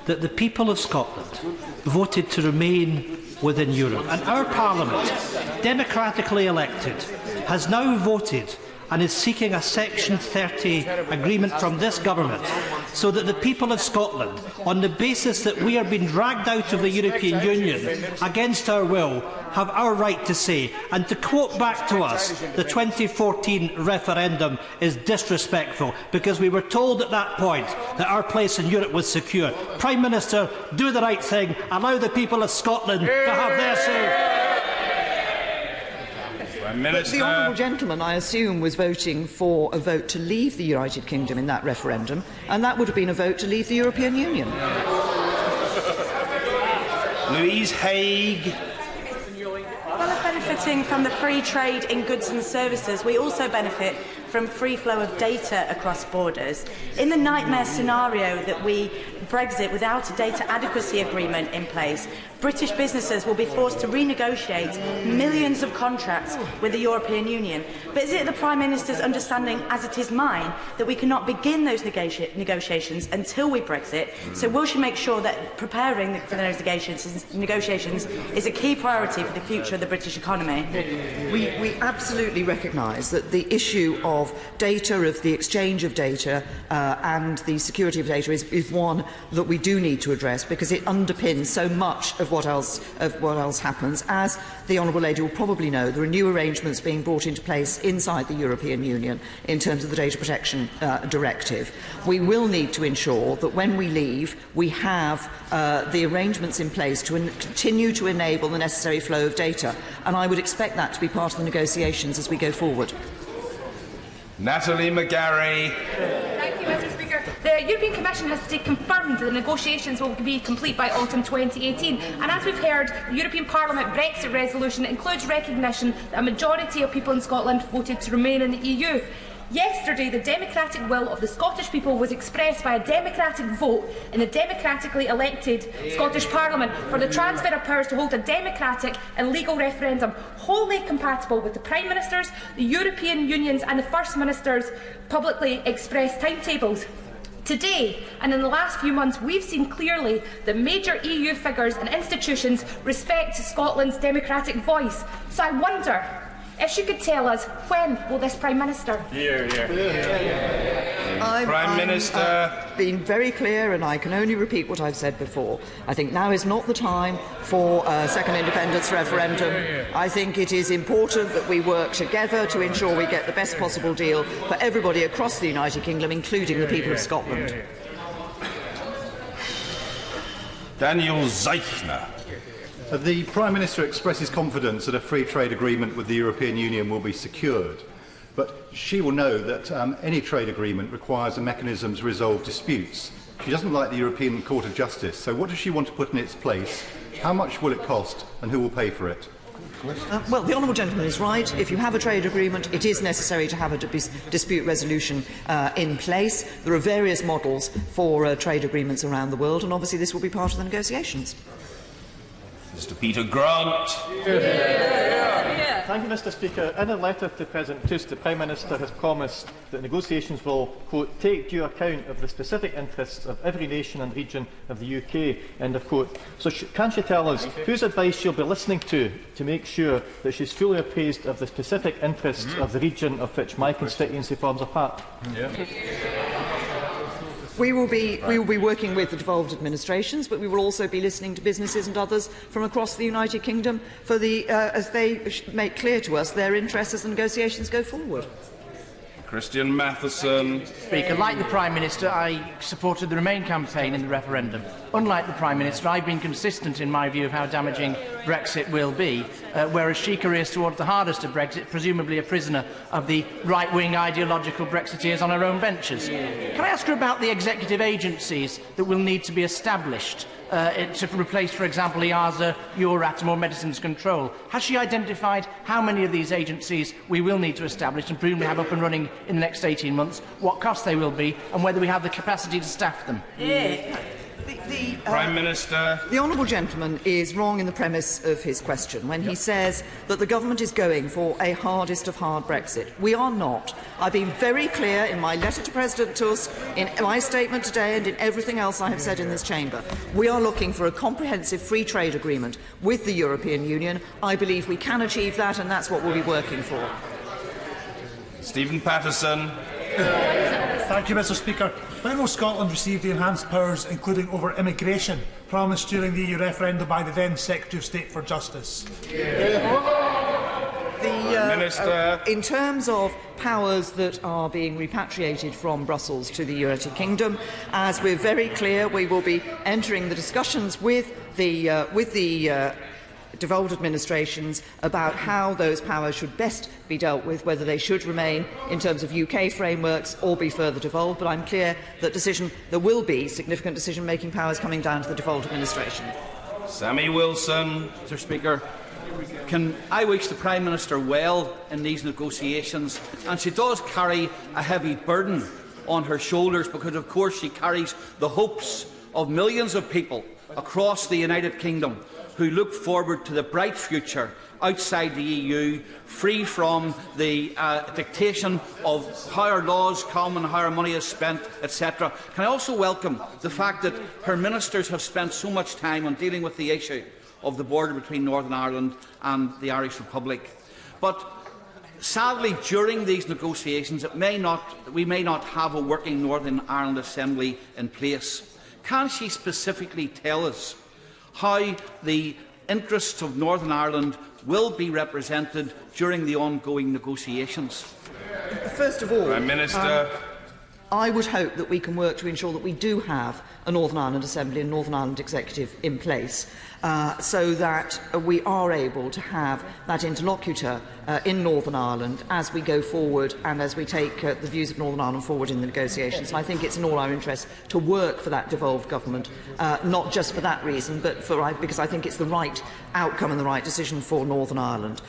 that the people of Scotland voted to remain within Europe, and our Parliament, democratically elected, has now voted and is seeking a Section 30 agreement from this government so that the people of Scotland, on the basis that we are being dragged out of the European Union against our will, have our right to say. And to quote back to us, the 2014 referendum is disrespectful because we were told at that point that our place in Europe was secure. Prime Minister, do the right thing, allow the people of Scotland to have their say. But the honourable gentleman, I assume, was voting for a vote to leave the United Kingdom in that referendum, and that would have been a vote to leave the European Union. Louise Haigh. Well as benefiting from the free trade in goods and services, we also benefit from free flow of data across borders. In the nightmare scenario that we Brexit without a data adequacy agreement in place, British businesses will be forced to renegotiate millions of contracts with the European Union. But is it the Prime Minister's understanding, as it is mine, that we cannot begin those negotiations until we Brexit? So will she make sure that preparing for those negotiations is a key priority for the future of the British economy? We absolutely recognise that the issue of data, of the exchange of data and the security of data is one that we do need to address, because it underpins so much of what else happens. As the Honourable Lady will probably know, there are new arrangements being brought into place inside the European Union in terms of the Data Protection Directive. We will need to ensure that when we leave, we have the arrangements in place to continue to enable the necessary flow of data, and I would expect that to be part of the negotiations as we go forward. Natalie McGarry. Thank you, Mr. Speaker. The European Commission has today confirmed that the negotiations will be complete by autumn 2018. And as we've heard, the European Parliament Brexit resolution includes recognition that a majority of people in Scotland voted to remain in the EU. Yesterday, the democratic will of the Scottish people was expressed by a democratic vote in the democratically elected Scottish Parliament for the transfer of powers to hold a democratic and legal referendum, wholly compatible with the Prime Minister's, the European Union's and the First Minister's publicly expressed timetables. Today, and in the last few months, we've seen clearly that major EU figures and institutions respect Scotland's democratic voice. So I wonder if she could tell us, when will this Prime Minister? Prime Minister. I've been very clear, and I can only repeat what I've said before. I think now is not the time for a second independence referendum. I think it is important that we work together to ensure we get the best possible deal for everybody across the United Kingdom, including the people of Scotland. Daniel Zeichner. The Prime Minister expresses confidence that a free trade agreement with the European Union will be secured, but she will know that any trade agreement requires a mechanism to resolve disputes. She doesn't like the European Court of Justice, so what does she want to put in its place? How much will it cost, and who will pay for it? Well, the honourable gentleman is right. If you have a trade agreement, it is necessary to have a dispute resolution in place. There are various models for trade agreements around the world, and obviously this will be part of the negotiations. Mr. Peter Grant. Thank you, Mr. Speaker. In a letter to President Tusk, the Prime Minister has promised that negotiations will, quote, take due account of the specific interests of every nation and region of the UK, end of quote. So can she tell us whose advice she'll be listening to make sure that she's fully appraised of the specific interests of the region of which my constituency forms a part? We will be working with the devolved administrations, but we will also be listening to businesses and others from across the United Kingdom for as they make clear to us their interests as the negotiations go forward. Christian Matheson. Speaker, like the Prime Minister, I supported the Remain campaign in the referendum. Unlike the Prime Minister, I've been consistent in my view of how damaging Brexit will be, whereas she careers towards the hardest of Brexit, presumably a prisoner of the right-wing ideological Brexiteers on her own benches. Can I ask her about the executive agencies that will need to be established to replace, for example, EASA, Euratom or Medicines Control? Has she identified how many of these agencies we will need to establish and presumably have up and running in the next 18 months, what cost they will be, and whether we have the capacity to staff them? Prime Minister. The honourable gentleman is wrong in the premise of his question when he says that the government is going for a hardest of hard Brexit. We are not. I've been very clear in my letter to President Tusk, in my statement today and in everything else I have said in this chamber. We are looking for a comprehensive free trade agreement with the European Union. I believe we can achieve that, and that's what we'll be working for. Stephen Patterson. Thank you, Mr. Speaker. When will Scotland receive the enhanced powers, including over immigration, promised during the EU referendum by the then Secretary of State for Justice? Minister. In terms of powers that are being repatriated from Brussels to the United Kingdom, as we're very clear, we will be entering the discussions with the devolved administrations about how those powers should best be dealt with, whether they should remain in terms of UK frameworks or be further devolved. But I'm clear that there will be significant decision-making powers coming down to the devolved administration. Sammy Wilson. Mr. Speaker, can I wish the Prime Minister well in these negotiations? And she does carry a heavy burden on her shoulders because, of course, she carries the hopes of millions of people across the United Kingdom who look forward to the bright future outside the EU, free from the dictation of how our laws come and how our money is spent, etc. Can I also welcome the fact that her ministers have spent so much time on dealing with the issue of the border between Northern Ireland and the Irish Republic? But sadly, during these negotiations, we may not have a working Northern Ireland Assembly in place. Can she specifically tell us how the interests of Northern Ireland will be represented during the ongoing negotiations? First of all, Prime Minister. I would hope that we can work to ensure that we do have a Northern Ireland Assembly and Northern Ireland Executive in place, so that we are able to have that interlocutor in Northern Ireland as we go forward and as we take the views of Northern Ireland forward in the negotiations. And I think it's in all our interests to work for that devolved government, not just for that reason, but because I think it's the right outcome and the right decision for Northern Ireland.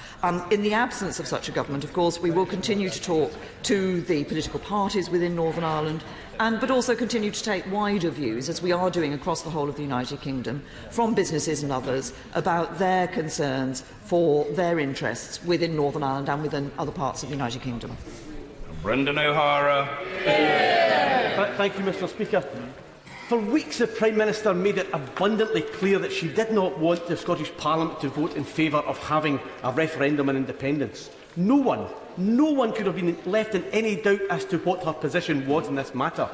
In the absence of such a government, of course, we will continue to talk to the political parties within Northern Ireland, but also continue to take wider views, as we are doing across the whole of the United Kingdom, from businesses and others about their concerns for their interests within Northern Ireland and within other parts of the United Kingdom. Brendan O'Hara. Thank you, Mr. Speaker. For weeks, the Prime Minister made it abundantly clear that she did not want the Scottish Parliament to vote in favour of having a referendum on independence. No one could have been left in any doubt as to what her position was in this matter.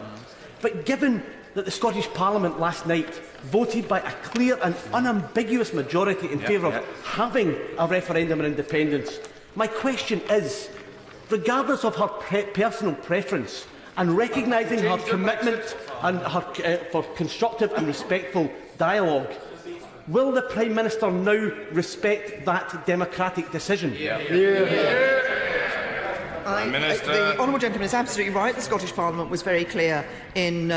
But given that the Scottish Parliament last night voted by a clear and unambiguous majority in favour of having a referendum on independence, my question is, regardless of her personal preference, and recognising her commitment and for constructive and respectful dialogue, will the Prime Minister now respect that democratic decision? The honourable gentleman is absolutely right. The Scottish Parliament was very clear in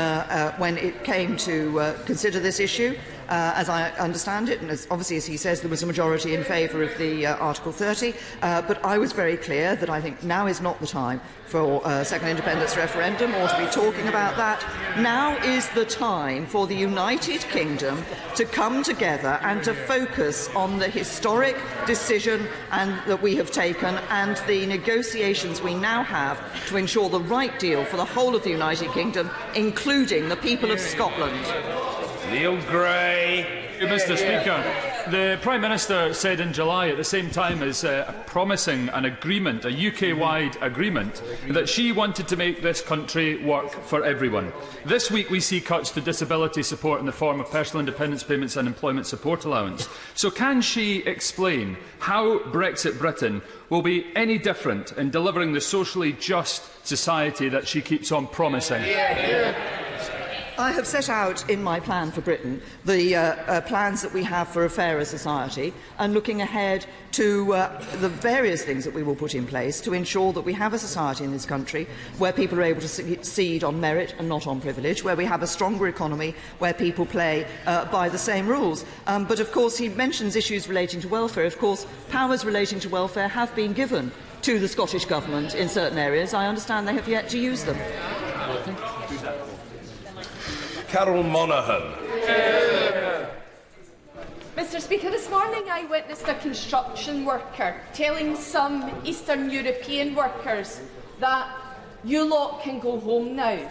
when it came to consider this issue. as I understand it, and obviously, as he says, there was a majority in favour of the Article 30, but I was very clear that I think now is not the time for a second independence referendum or to be talking about that. Now is the time for the United Kingdom to come together and to focus on the historic decision that we have taken and the negotiations we now have to ensure the right deal for the whole of the United Kingdom, including the people of Scotland. Neil Gray. Mr. Speaker, the Prime Minister said in July, at the same time as promising an agreement, a UK-wide agreement, that she wanted to make this country work for everyone. This week we see cuts to disability support in the form of personal independence payments and employment support allowance. So can she explain how Brexit Britain will be any different in delivering the socially just society that she keeps on promising? I have set out in my plan for Britain the plans that we have for a fairer society, and looking ahead to the various things that we will put in place to ensure that we have a society in this country where people are able to succeed on merit and not on privilege, where we have a stronger economy, where people play by the same rules. But of course he mentions issues relating to welfare. Of course, powers relating to welfare have been given to the Scottish Government in certain areas. I understand they have yet to use them. Carol Monaghan. Mr. Speaker, this morning I witnessed a construction worker telling some Eastern European workers that you lot can go home now.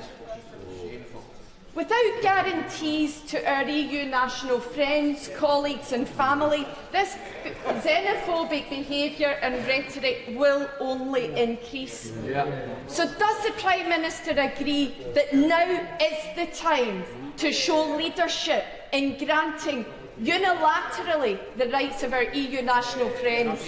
Without guarantees to our EU national friends, colleagues and family, this xenophobic behaviour and rhetoric will only increase. So does the Prime Minister agree that now is the time to show leadership in granting unilaterally the rights of our EU national friends?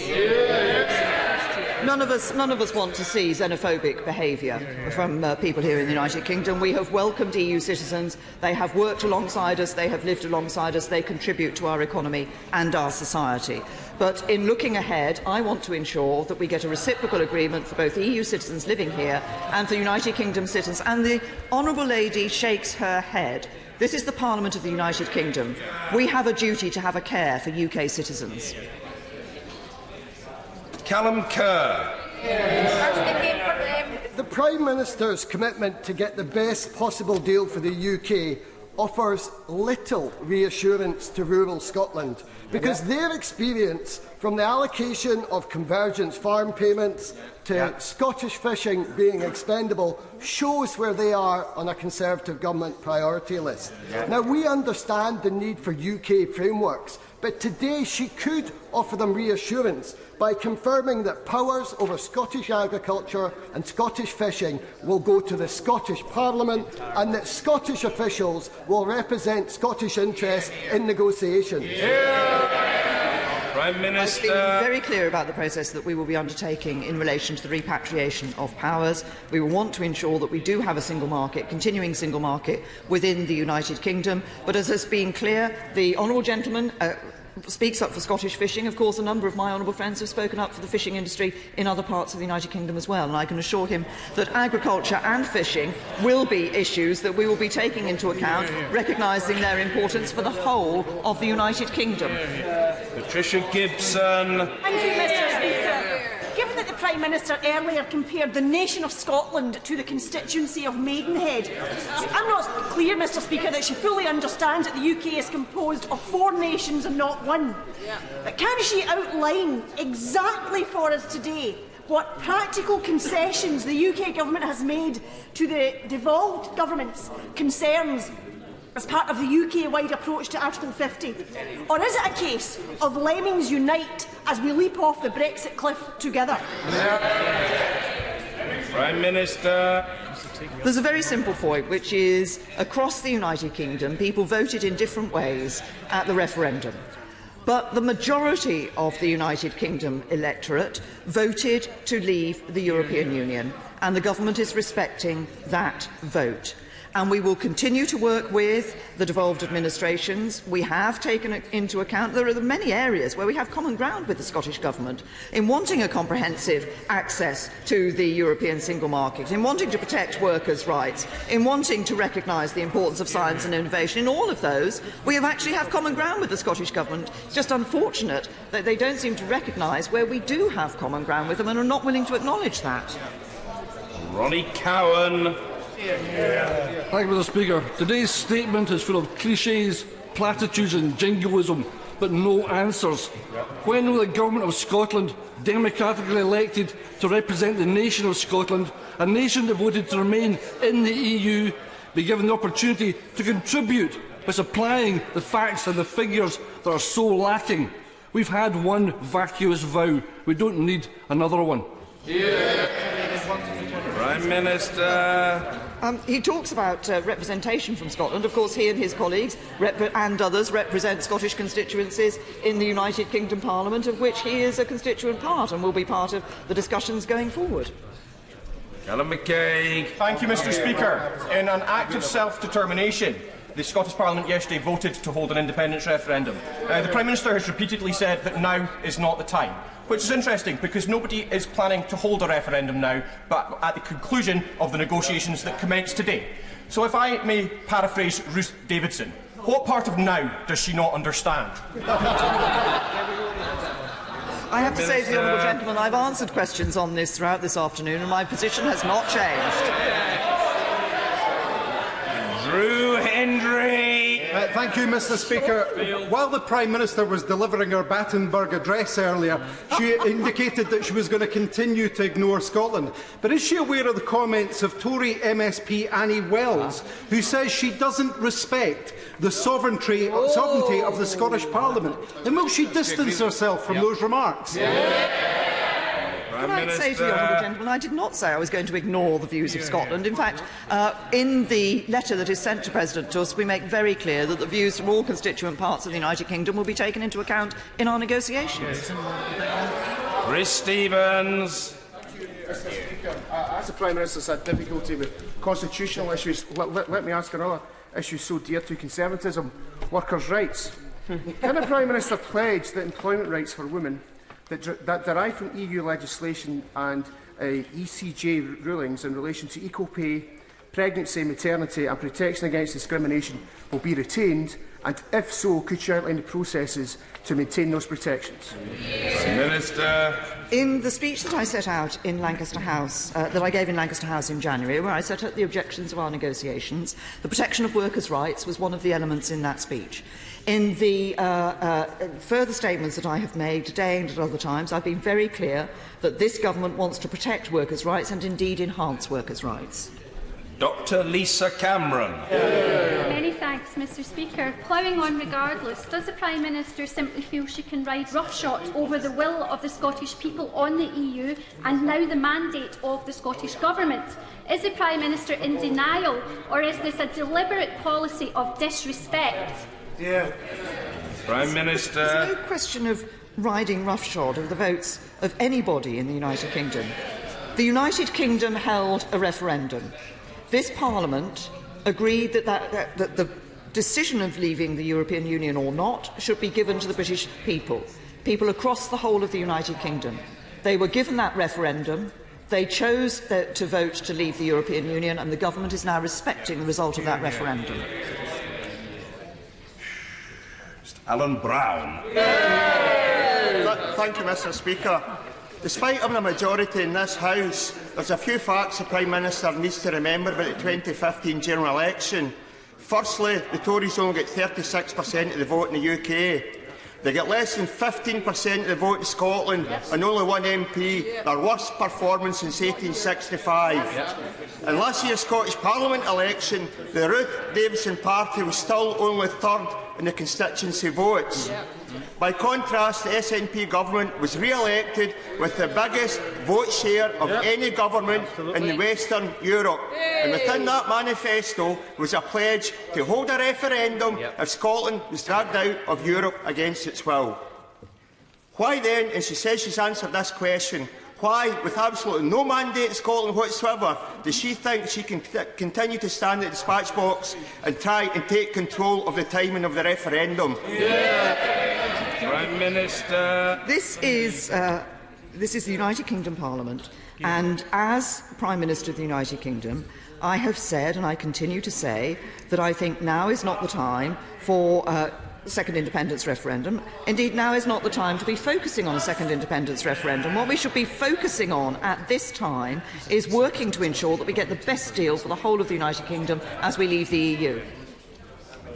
None of us want to see xenophobic behaviour from people here in the United Kingdom. We have welcomed EU citizens. They have worked alongside us. They have lived alongside us. They contribute to our economy and our society. But in looking ahead, I want to ensure that we get a reciprocal agreement for both EU citizens living here and for United Kingdom citizens. And the Honourable Lady shakes her head. This is the Parliament of the United Kingdom. We have a duty to have a care for UK citizens. Callum Kerr. The Prime Minister's commitment to get the best possible deal for the UK offers little reassurance to rural Scotland, because their experience from the allocation of convergence farm payments to Scottish fishing being expendable shows where they are on a Conservative Government priority list. Now, we understand the need for UK frameworks, but today she could offer them reassurance by confirming that powers over Scottish agriculture and Scottish fishing will go to the Scottish Parliament and that Scottish officials will represent Scottish interests in negotiations. Prime Minister. I've been very clear about the process that we will be undertaking in relation to the repatriation of powers. We will want to ensure that we do have a single market, continuing single market within the United Kingdom. But as has been clear, the honourable gentleman speaks up for Scottish fishing. Of course, a number of my honourable friends have spoken up for the fishing industry in other parts of the United Kingdom as well, and I can assure him that agriculture and fishing will be issues that we will be taking into account, recognising their importance for the whole of the United Kingdom. Patricia Gibson. Thank you, Mr. Speaker. Given that the Prime Minister earlier compared the nation of Scotland to the constituency of Maidenhead, I'm not clear, Mr. Speaker, that she fully understands that the UK is composed of 4 nations and not one. But can she outline exactly for us today what practical concessions the UK Government has made to the devolved government's concerns as part of the UK-wide approach to Article 50? Or is it a case of lemmings unite as we leap off the Brexit cliff together? Prime Minister. There's a very simple point, which is across the United Kingdom, people voted in different ways at the referendum. But the majority of the United Kingdom electorate voted to leave the European Union, and the government is respecting that vote. And we will continue to work with the devolved administrations. We have taken into account there are many areas where we have common ground with the Scottish Government in wanting a comprehensive access to the European single market, in wanting to protect workers' rights, in wanting to recognise the importance of science and innovation. In all of those, we actually have common ground with the Scottish Government. It's just unfortunate that they don't seem to recognise where we do have common ground with them and are not willing to acknowledge that. Ronnie Cowan. Thank you, Mr. Speaker. Today's statement is full of cliches, platitudes and jingoism, but no answers. When will the Government of Scotland, democratically elected to represent the nation of Scotland, a nation that voted to remain in the EU, be given the opportunity to contribute by supplying the facts and the figures that are so lacking? We've had one vacuous vow. We don't need another one. Prime Minister. He talks about representation from Scotland. Of course, he and his colleagues and others represent Scottish constituencies in the United Kingdom Parliament, of which he is a constituent part and will be part of the discussions going forward. Callum McCaig. Thank you, Mr. Speaker. In an act of self-determination, the Scottish Parliament yesterday voted to hold an independence referendum. The Prime Minister has repeatedly said that now is not the time, which is interesting because nobody is planning to hold a referendum now, but at the conclusion of the negotiations that commence today. So if I may paraphrase Ruth Davidson, what part of now does she not understand? I have to say to the honourable gentleman, I've answered questions on this throughout this afternoon and my position has not changed. Drew Hendry. Thank you, Mr. Speaker. While the Prime Minister was delivering her Battenberg address earlier, she indicated that she was going to continue to ignore Scotland. But is she aware of the comments of Tory MSP Annie Wells, who says she doesn't respect the sovereignty of the Scottish Parliament? And will she distance herself from those remarks? Can I say to the honourable gentleman, I did not say I was going to ignore the views of Scotland. In fact, in the letter that is sent to President Tusk, we make very clear that the views from all constituent parts of the United Kingdom will be taken into account in our negotiations. Chris Stevens. Mr. Speaker, as the Prime Minister's had difficulty with constitutional issues, let me ask another issue so dear to conservatism: workers' rights. Can the Prime Minister pledge that employment rights for women that derive from EU legislation and ECJ rulings in relation to equal pay, pregnancy, maternity and protection against discrimination will be retained? And if so, could you outline the processes to maintain those protections? Minister. In the speech that I set out in Lancaster House, that I gave in Lancaster House in January, where I set out the objections of our negotiations, the protection of workers' rights was one of the elements in that speech. In the further statements that I have made today and at other times, I've been very clear that this government wants to protect workers' rights and indeed enhance workers' rights. Dr. Lisa Cameron. Many thanks, Mr. Speaker. Ploughing on regardless, does the Prime Minister simply feel she can ride roughshod over the will of the Scottish people on the EU and now the mandate of the Scottish Government? Is the Prime Minister in denial, or is this a deliberate policy of disrespect? Prime Minister. There's no question of riding roughshod over the votes of anybody in the United Kingdom. The United Kingdom held a referendum. This Parliament agreed that the decision of leaving the European Union or not should be given to the British people across the whole of the United Kingdom. They were given that referendum. They chose to vote to leave the European Union, and the government is now respecting the result of that referendum. Alan Brown. Thank you, Mr. Speaker. Despite having a majority in this House, there's a few facts the Prime Minister needs to remember about the 2015 general election. Firstly, the Tories only get 36% of the vote in the UK. They get less than 15% of the vote in Scotland and only one MP, their worst performance since 1865. In last year's Scottish Parliament election, the Ruth Davidson party was still only third in the constituency votes. By contrast, the SNP government was re-elected with the biggest vote share of any government in Western Europe. And within that manifesto was a pledge to hold a referendum if Scotland was dragged out of Europe against its will. Why then, and she says she's answered this question, Why, with absolutely no mandate in Scotland whatsoever, does she think she can continue to stand at the dispatch box and try and take control of the timing of the referendum? Prime Minister. This is the United Kingdom Parliament, and as Prime Minister of the United Kingdom, I have said, and I continue to say, that I think now is not the time for second independence referendum. Indeed, now is not the time to be focusing on a second independence referendum. What we should be focusing on at this time is working to ensure that we get the best deal for the whole of the United Kingdom as we leave the EU.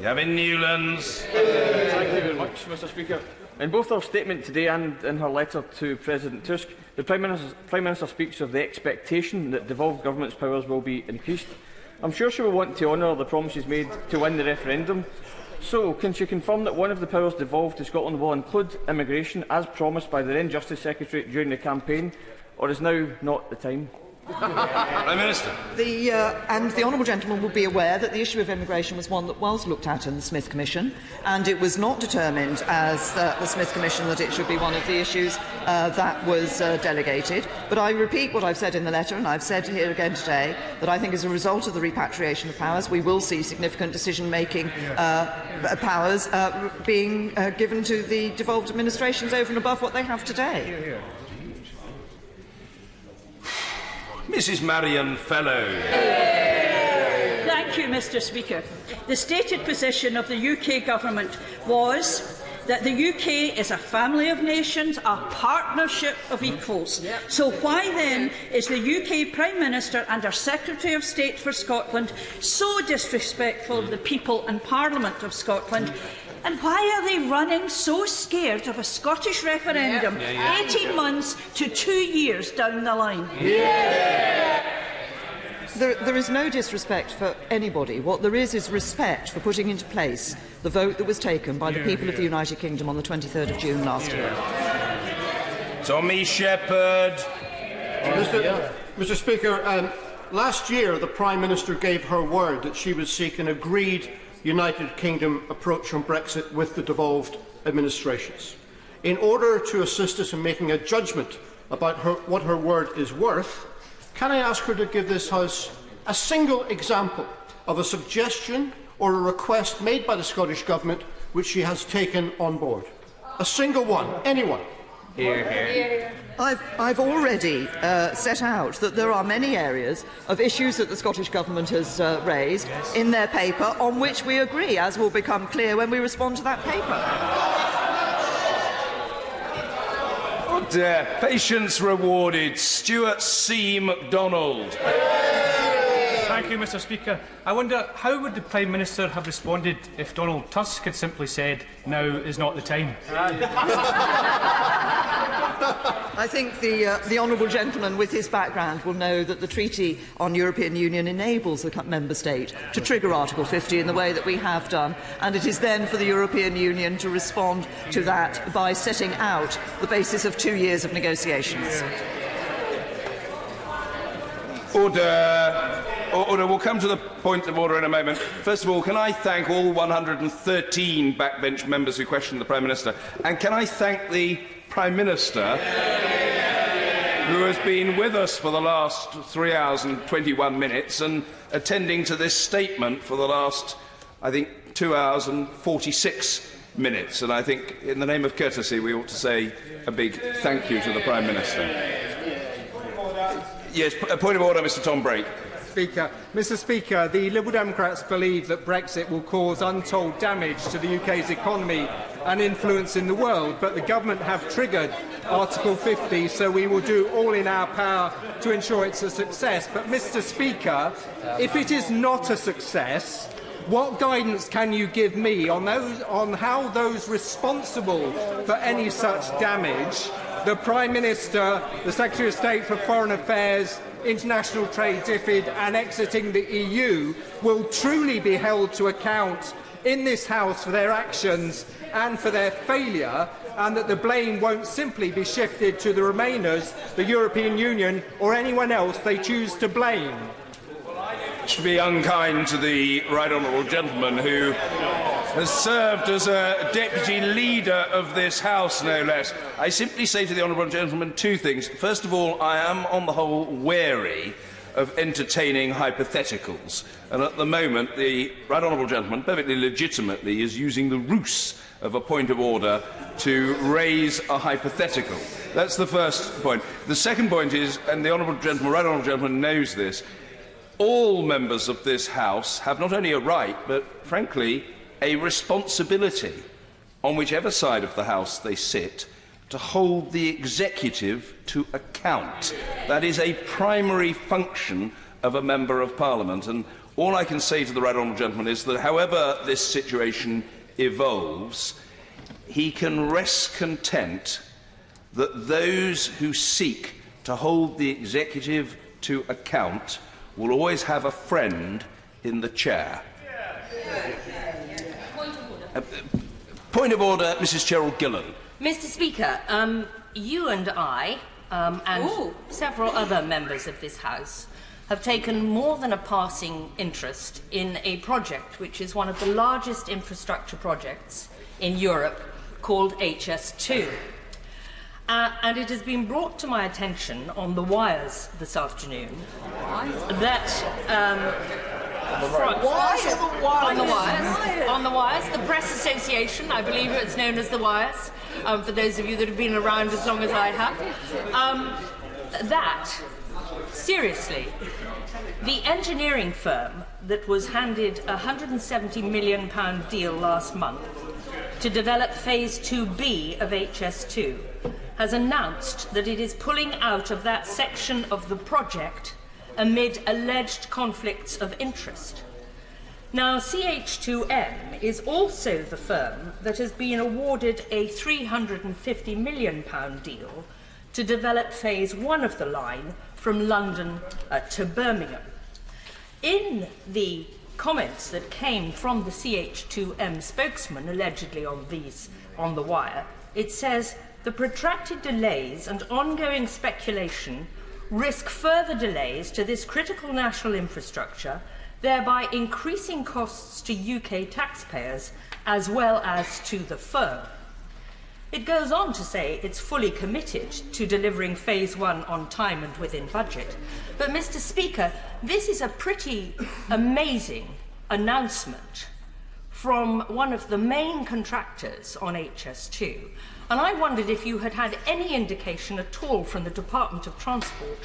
Gavin Newlands. Thank you very much, Mr. Speaker. In both her statement today and in her letter to President Tusk, the Prime Minister speaks of the expectation that devolved government's powers will be increased. I'm sure she will want to honour the promises made to win the referendum. So, can she confirm that one of the powers devolved to Scotland will include immigration, as promised by the then Justice Secretary during the campaign, or is now not the time? Prime Minister. And the honourable gentleman will be aware that the issue of immigration was one that was looked at in the Smith Commission, and it was not determined as the Smith Commission that it should be one of the issues that was delegated. But I repeat what I've said in the letter, and I've said here again today, that I think as a result of the repatriation of powers, we will see significant decision-making powers being given to the devolved administrations over and above what they have today. Mrs. Marion Fellow. Thank you, Mr. Speaker. The stated position of the UK Government was that the UK is a family of nations, a partnership of equals. So why then is the UK Prime Minister and our Secretary of State for Scotland so disrespectful of the people and Parliament of Scotland? And why are they running so scared of a Scottish referendum 18 months to 2 years down the line? There is no disrespect for anybody. What there is respect for putting into place the vote that was taken by the people of the United Kingdom on the 23rd of June last year. Tommy Shepherd. Mr. Speaker, last year the Prime Minister gave her word that she would seek an agreed United Kingdom approach on Brexit with the devolved administrations. In order to assist us in making a judgment about what her word is worth, can I ask her to give this House a single example of a suggestion or a request made by the Scottish Government which she has taken on board? A single one, anyone. I've already set out that there are many areas of issues that the Scottish Government has raised in their paper on which we agree, as will become clear when we respond to that paper. Oh dear. Patience rewarded. Stuart C. MacDonald. Thank you, Mr. Speaker. I wonder, how would the Prime Minister have responded if Donald Tusk had simply said, "Now is not the time"? I think the honourable gentleman with his background will know that the Treaty on European Union enables the member state to trigger Article 50 in the way that we have done, and it is then for the European Union to respond to that by setting out the basis of 2 years of negotiations. Order. Order. We'll come to the point of order in a moment. First of all, can I thank all 113 backbench members who questioned the Prime Minister? And can I thank the Prime Minister, who has been with us for the last 3 hours and 21 minutes and attending to this statement for the last, I think, 2 hours and 46 minutes. And I think, in the name of courtesy, we ought to say a big thank you to the Prime Minister. Yes, a point of order, Mr. Tom Brake. Mr. Speaker, the Liberal Democrats believe that Brexit will cause untold damage to the UK's economy and influence in the world, but the government have triggered Article 50, so we will do all in our power to ensure it's a success. But, Mr. Speaker, if it is not a success, what guidance can you give me on how those responsible for any such damage, the Prime Minister, the Secretary of State for Foreign Affairs, international trade, DFID and exiting the EU, will truly be held to account in this House for their actions and for their failure, and that the blame won't simply be shifted to the Remainers, the European Union or anyone else they choose to blame? To be unkind to the right honourable gentleman who has served as a deputy leader of this House, no less. I simply say to the honourable gentleman two things. First of all, I am on the whole wary of entertaining hypotheticals, and at the moment the right honourable gentleman perfectly legitimately is using the ruse of a point of order to raise a hypothetical. That's the first point. The second point is, and the honourable gentleman, right honourable gentleman knows this, all members of this House have not only a right, but frankly a responsibility, on whichever side of the House they sit, to hold the executive to account. That is a primary function of a Member of Parliament. And all I can say to the right honourable gentleman is that however this situation evolves, he can rest content that those who seek to hold the executive to account will always have a friend in the chair. Point of order, Mrs. Cheryl Gillan. Mr. Speaker, you and I, and several other members of this House, have taken more than a passing interest in a project which is one of the largest infrastructure projects in Europe, called HS2. And it has been brought to my attention on the wires this afternoon that on the wires, the Press Association, I believe it's known as the Wires, for those of you that have been around as long as I have, that, seriously, the engineering firm that was handed a £170 million deal last month to develop Phase 2B of HS2 has announced that it is pulling out of that section of the project amid alleged conflicts of interest. Now, CH2M is also the firm that has been awarded a £350 million deal to develop Phase 1 of the line from London to Birmingham. In the comments that came from the CH2M spokesman, allegedly on the wire, it says the protracted delays and ongoing speculation risk further delays to this critical national infrastructure, thereby increasing costs to UK taxpayers as well as to the firm. It goes on to say it's fully committed to delivering Phase 1 on time and within budget. But, Mr. Speaker, this is a pretty amazing announcement from one of the main contractors on HS2. And I wondered if you had had any indication at all from the Department of Transport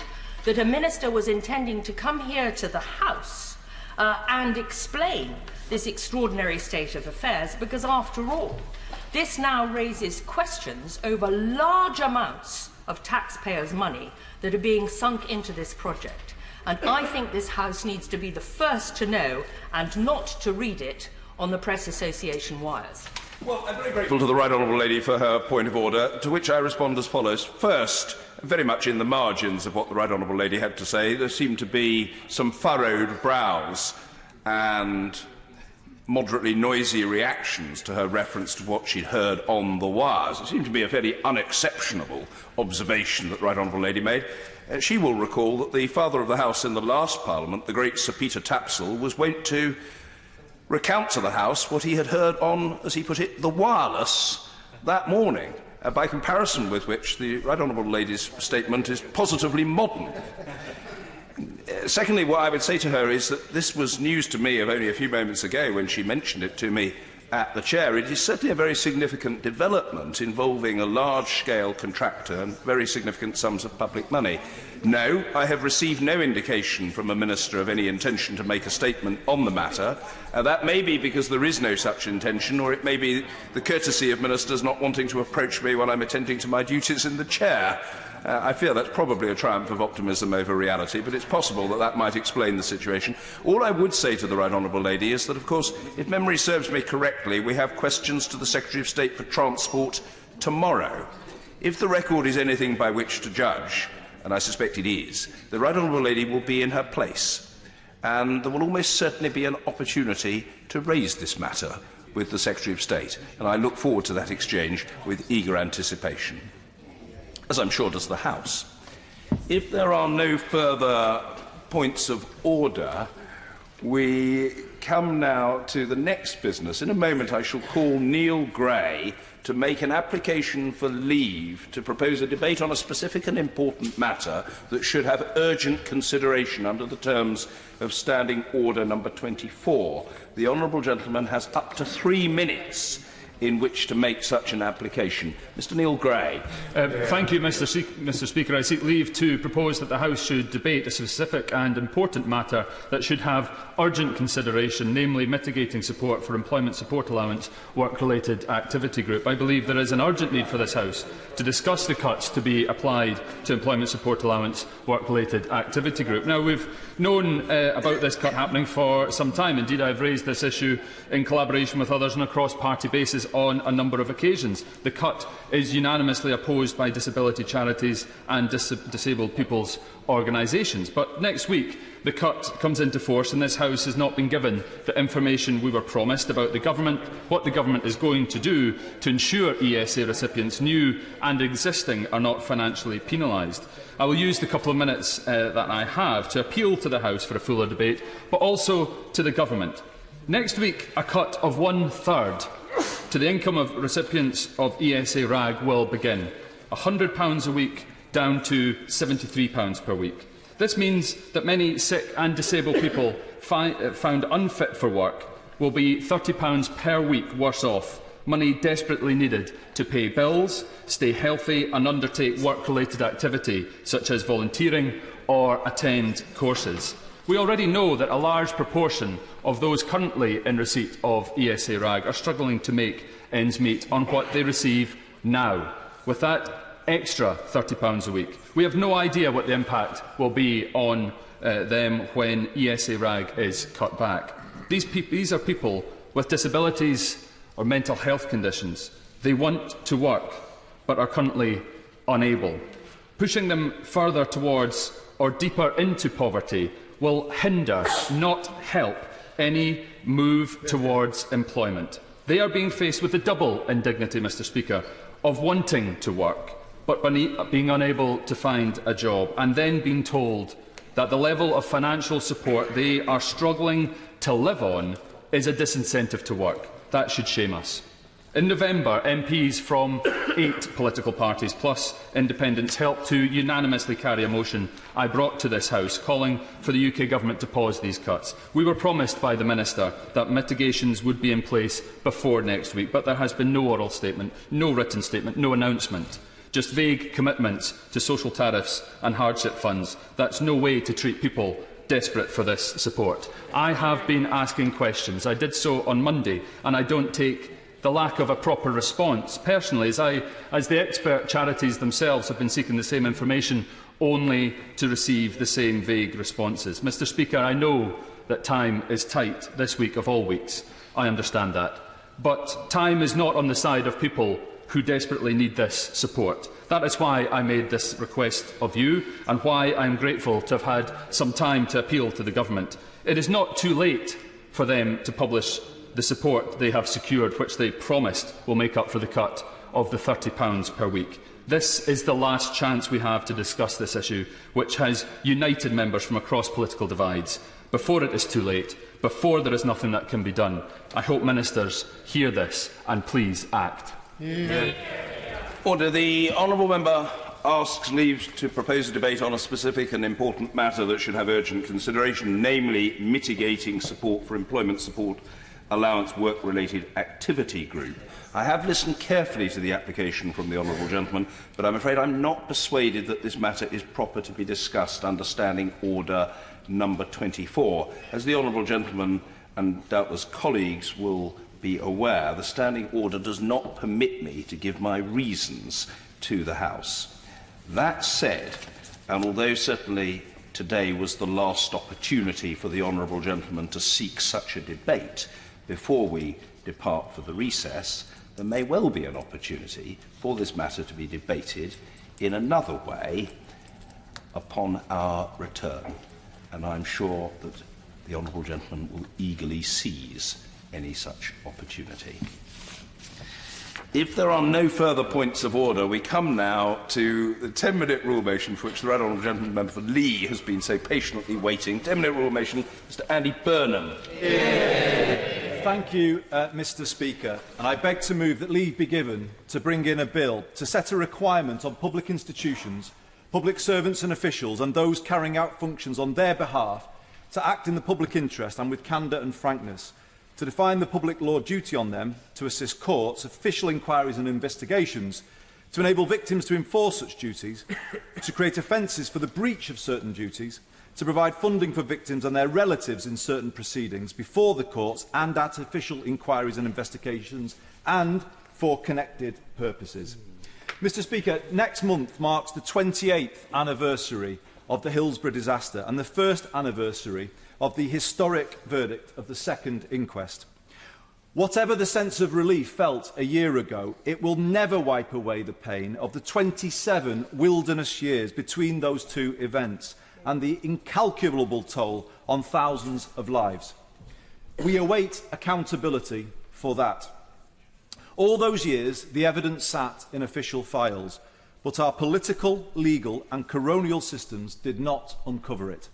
that a minister was intending to come here to the House and explain this extraordinary state of affairs, because after all, this now raises questions over large amounts of taxpayers' money that are being sunk into this project. And I think this House needs to be the first to know and not to read it on the Press Association wires. Well, I'm very grateful to the right honourable lady for her point of order, to which I respond as follows. First, very much in the margins of what the right honourable lady had to say, there seemed to be some furrowed brows and moderately noisy reactions to her reference to what she'd heard on the wires. It seemed to be a fairly unexceptionable observation that the right honourable lady made. She will recall that the Father of the House in the last Parliament, the great Sir Peter Tapsell, was wont to recount to the House what he had heard on, as he put it, the wireless that morning, by comparison with which the right honourable lady's statement is positively modern. Secondly, what I would say to her is that this was news to me of only a few moments ago when she mentioned it to me at the chair. It is certainly a very significant development involving a large-scale contractor and very significant sums of public money. No, I have received no indication from a minister of any intention to make a statement on the matter. That may be because there is no such intention, or it may be the courtesy of ministers not wanting to approach me while I'm attending to my duties in the chair. I fear that's probably a triumph of optimism over reality, but it's possible that that might explain the situation. All I would say to the right honourable lady is that, of course, if memory serves me correctly, we have questions to the Secretary of State for Transport tomorrow. If the record is anything by which to judge, and I suspect it is, the right honourable lady will be in her place, and there will almost certainly be an opportunity to raise this matter with the Secretary of State, and I look forward to that exchange with eager anticipation, as I'm sure does the House. If there are no further points of order, We come now to the next business. In a moment, I shall call Neil Gray to make an application for leave to propose a debate on a specific and important matter that should have urgent consideration under the terms of Standing Order number 24. The honourable gentleman has up to 3 minutes in which to make such an application. Mr Neil Gray. Thank you, Mr Speaker. I seek leave to propose that the House should debate a specific and important matter that should have urgent consideration, namely mitigating support for Employment Support Allowance Work-Related Activity Group. I believe there is an urgent need for this House to discuss the cuts to be applied to Employment Support Allowance Work-Related Activity Group. Now, we've known about this cut happening for some time. Indeed, I have raised this issue in collaboration with others on a cross-party basis on a number of occasions. The cut is unanimously opposed by disability charities and disabled people's organisations. But next week, the cut comes into force and this House has not been given the information we were promised about the Government, what the Government is going to do to ensure ESA recipients, new and existing, are not financially penalised. I will use the couple of minutes that I have to appeal to the House for a fuller debate, but also to the Government. Next week, a cut of 1/3 to the income of recipients of ESA RAG will begin, £100 a week down to £73 per week. This means that many sick and disabled people found unfit for work will be £30 per week worse off, money desperately needed to pay bills, stay healthy and undertake work-related activity such as volunteering or attend courses. We already know that a large proportion of those currently in receipt of ESA RAG are struggling to make ends meet on what they receive now. With that extra £30 a week, we have no idea what the impact will be on them when ESA RAG is cut back. These are people with disabilities or mental health conditions. They want to work but are currently unable. Pushing them further towards or deeper into poverty will hinder, not help, any move towards employment. They are being faced with the double indignity, Mr Speaker, of wanting to work but being unable to find a job, and then being told that the level of financial support they are struggling to live on is a disincentive to work. That should shame us. In November, MPs from 8 political parties plus independents helped to unanimously carry a motion I brought to this House calling for the UK Government to pause these cuts. We were promised by the Minister that mitigations would be in place before next week, but there has been no oral statement, no written statement, no announcement. Just vague commitments to social tariffs and hardship funds. That's no way to treat people desperate for this support. I have been asking questions. I did so on Monday, and I don't take the lack of a proper response personally, as the expert charities themselves have been seeking the same information only to receive the same vague responses. Mr Speaker, I know that time is tight this week of all weeks. I understand that. But time is not on the side of people who desperately need this support. That is why I made this request of you and why I am grateful to have had some time to appeal to the Government. It is not too late for them to publish the support they have secured, which they promised will make up for the cut of the £30 per week. This is the last chance we have to discuss this issue, which has united members from across political divides, before it is too late, before there is nothing that can be done. I hope ministers hear this and please act. Order. The honourable member asks leave to propose a debate on a specific and important matter that should have urgent consideration, namely mitigating support for Employment Support Allowance Work-Related Activity Group. I have listened carefully to the application from the honourable gentleman, but I'm afraid I'm not persuaded that this matter is proper to be discussed under Standing Order number 24. As the honourable gentleman and doubtless colleagues will be aware, the Standing Order does not permit me to give my reasons to the House. That said, and although certainly today was the last opportunity for the honourable gentleman to seek such a debate before we depart for the recess, there may well be an opportunity for this matter to be debated in another way upon our return, and I'm sure that the honourable gentleman will eagerly seize any such opportunity. If there are no further points of order, we come now to the 10-minute rule motion for which the Right Honourable Gentleman Member for Lee has been so patiently waiting. 10-minute rule motion, Mr Andy Burnham. Thank you, Mr Speaker. And I beg to move that leave be given to bring in a bill to set a requirement on public institutions, public servants and officials and those carrying out functions on their behalf to act in the public interest and with candour and frankness, to define the public law duty on them, to assist courts, official inquiries and investigations, to enable victims to enforce such duties, to create offences for the breach of certain duties, to provide funding for victims and their relatives in certain proceedings before the courts and at official inquiries and investigations, and for connected purposes. Mr Speaker, next month marks the 28th anniversary of the Hillsborough disaster and the first anniversary of the historic verdict of the second inquest. Whatever the sense of relief felt a year ago, it will never wipe away the pain of the 27 wilderness years between those two events and the incalculable toll on thousands of lives. We await accountability for that. All those years, the evidence sat in official files, but our political, legal and coronial systems did not uncover it,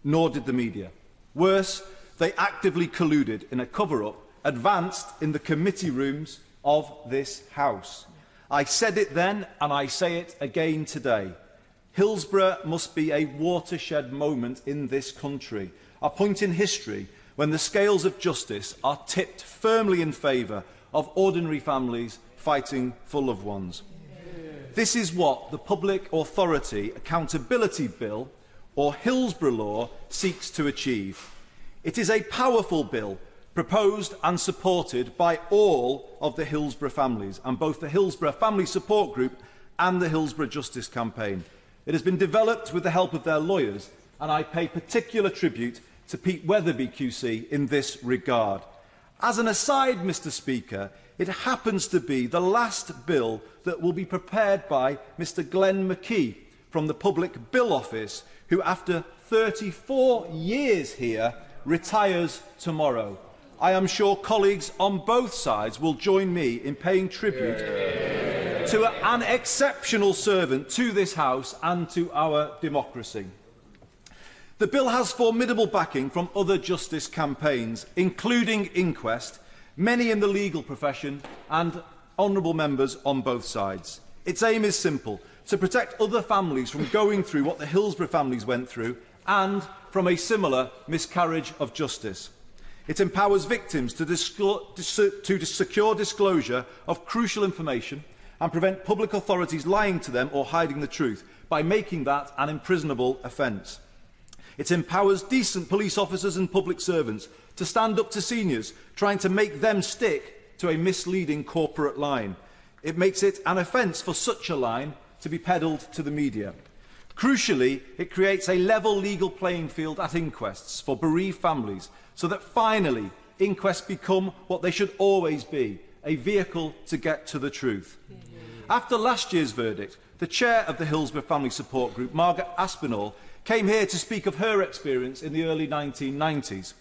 nor did the media. Worse, they actively colluded in a cover-up advanced in the committee rooms of this House. I said it then and I say it again today. Hillsborough must be a watershed moment in this country, a point in history when the scales of justice are tipped firmly in favour of ordinary families fighting for loved ones. This is what the Public Authority Accountability Bill, or Hillsborough Law, seeks to achieve. It is a powerful bill proposed and supported by all of the Hillsborough families, and both the Hillsborough Family Support Group and the Hillsborough Justice Campaign. It has been developed with the help of their lawyers, and I pay particular tribute to Pete Weatherby QC in this regard. As an aside, Mr Speaker, it happens to be the last bill that will be prepared by Mr Glenn McKee from the Public Bill Office, who after 34 years here retires tomorrow. I am sure colleagues on both sides will join me in paying tribute to an exceptional servant to this House and to our democracy. The bill has formidable backing from other justice campaigns, including Inquest, many in the legal profession and honourable members on both sides. Its aim is simple: to protect other families from going through what the Hillsborough families went through and from a similar miscarriage of justice. It empowers victims to secure disclosure of crucial information and prevent public authorities lying to them or hiding the truth by making that an imprisonable offence. It empowers decent police officers and public servants to stand up to seniors trying to make them stick to a misleading corporate line. It makes it an offence for such a line to be peddled to the media. Crucially, it creates a level legal playing field at inquests for bereaved families so that finally inquests become what they should always be, a vehicle to get to the truth. After last year's verdict, the chair of the Hillsborough Family Support Group, Margaret Aspinall, came here to speak of her experience in the early 1990s.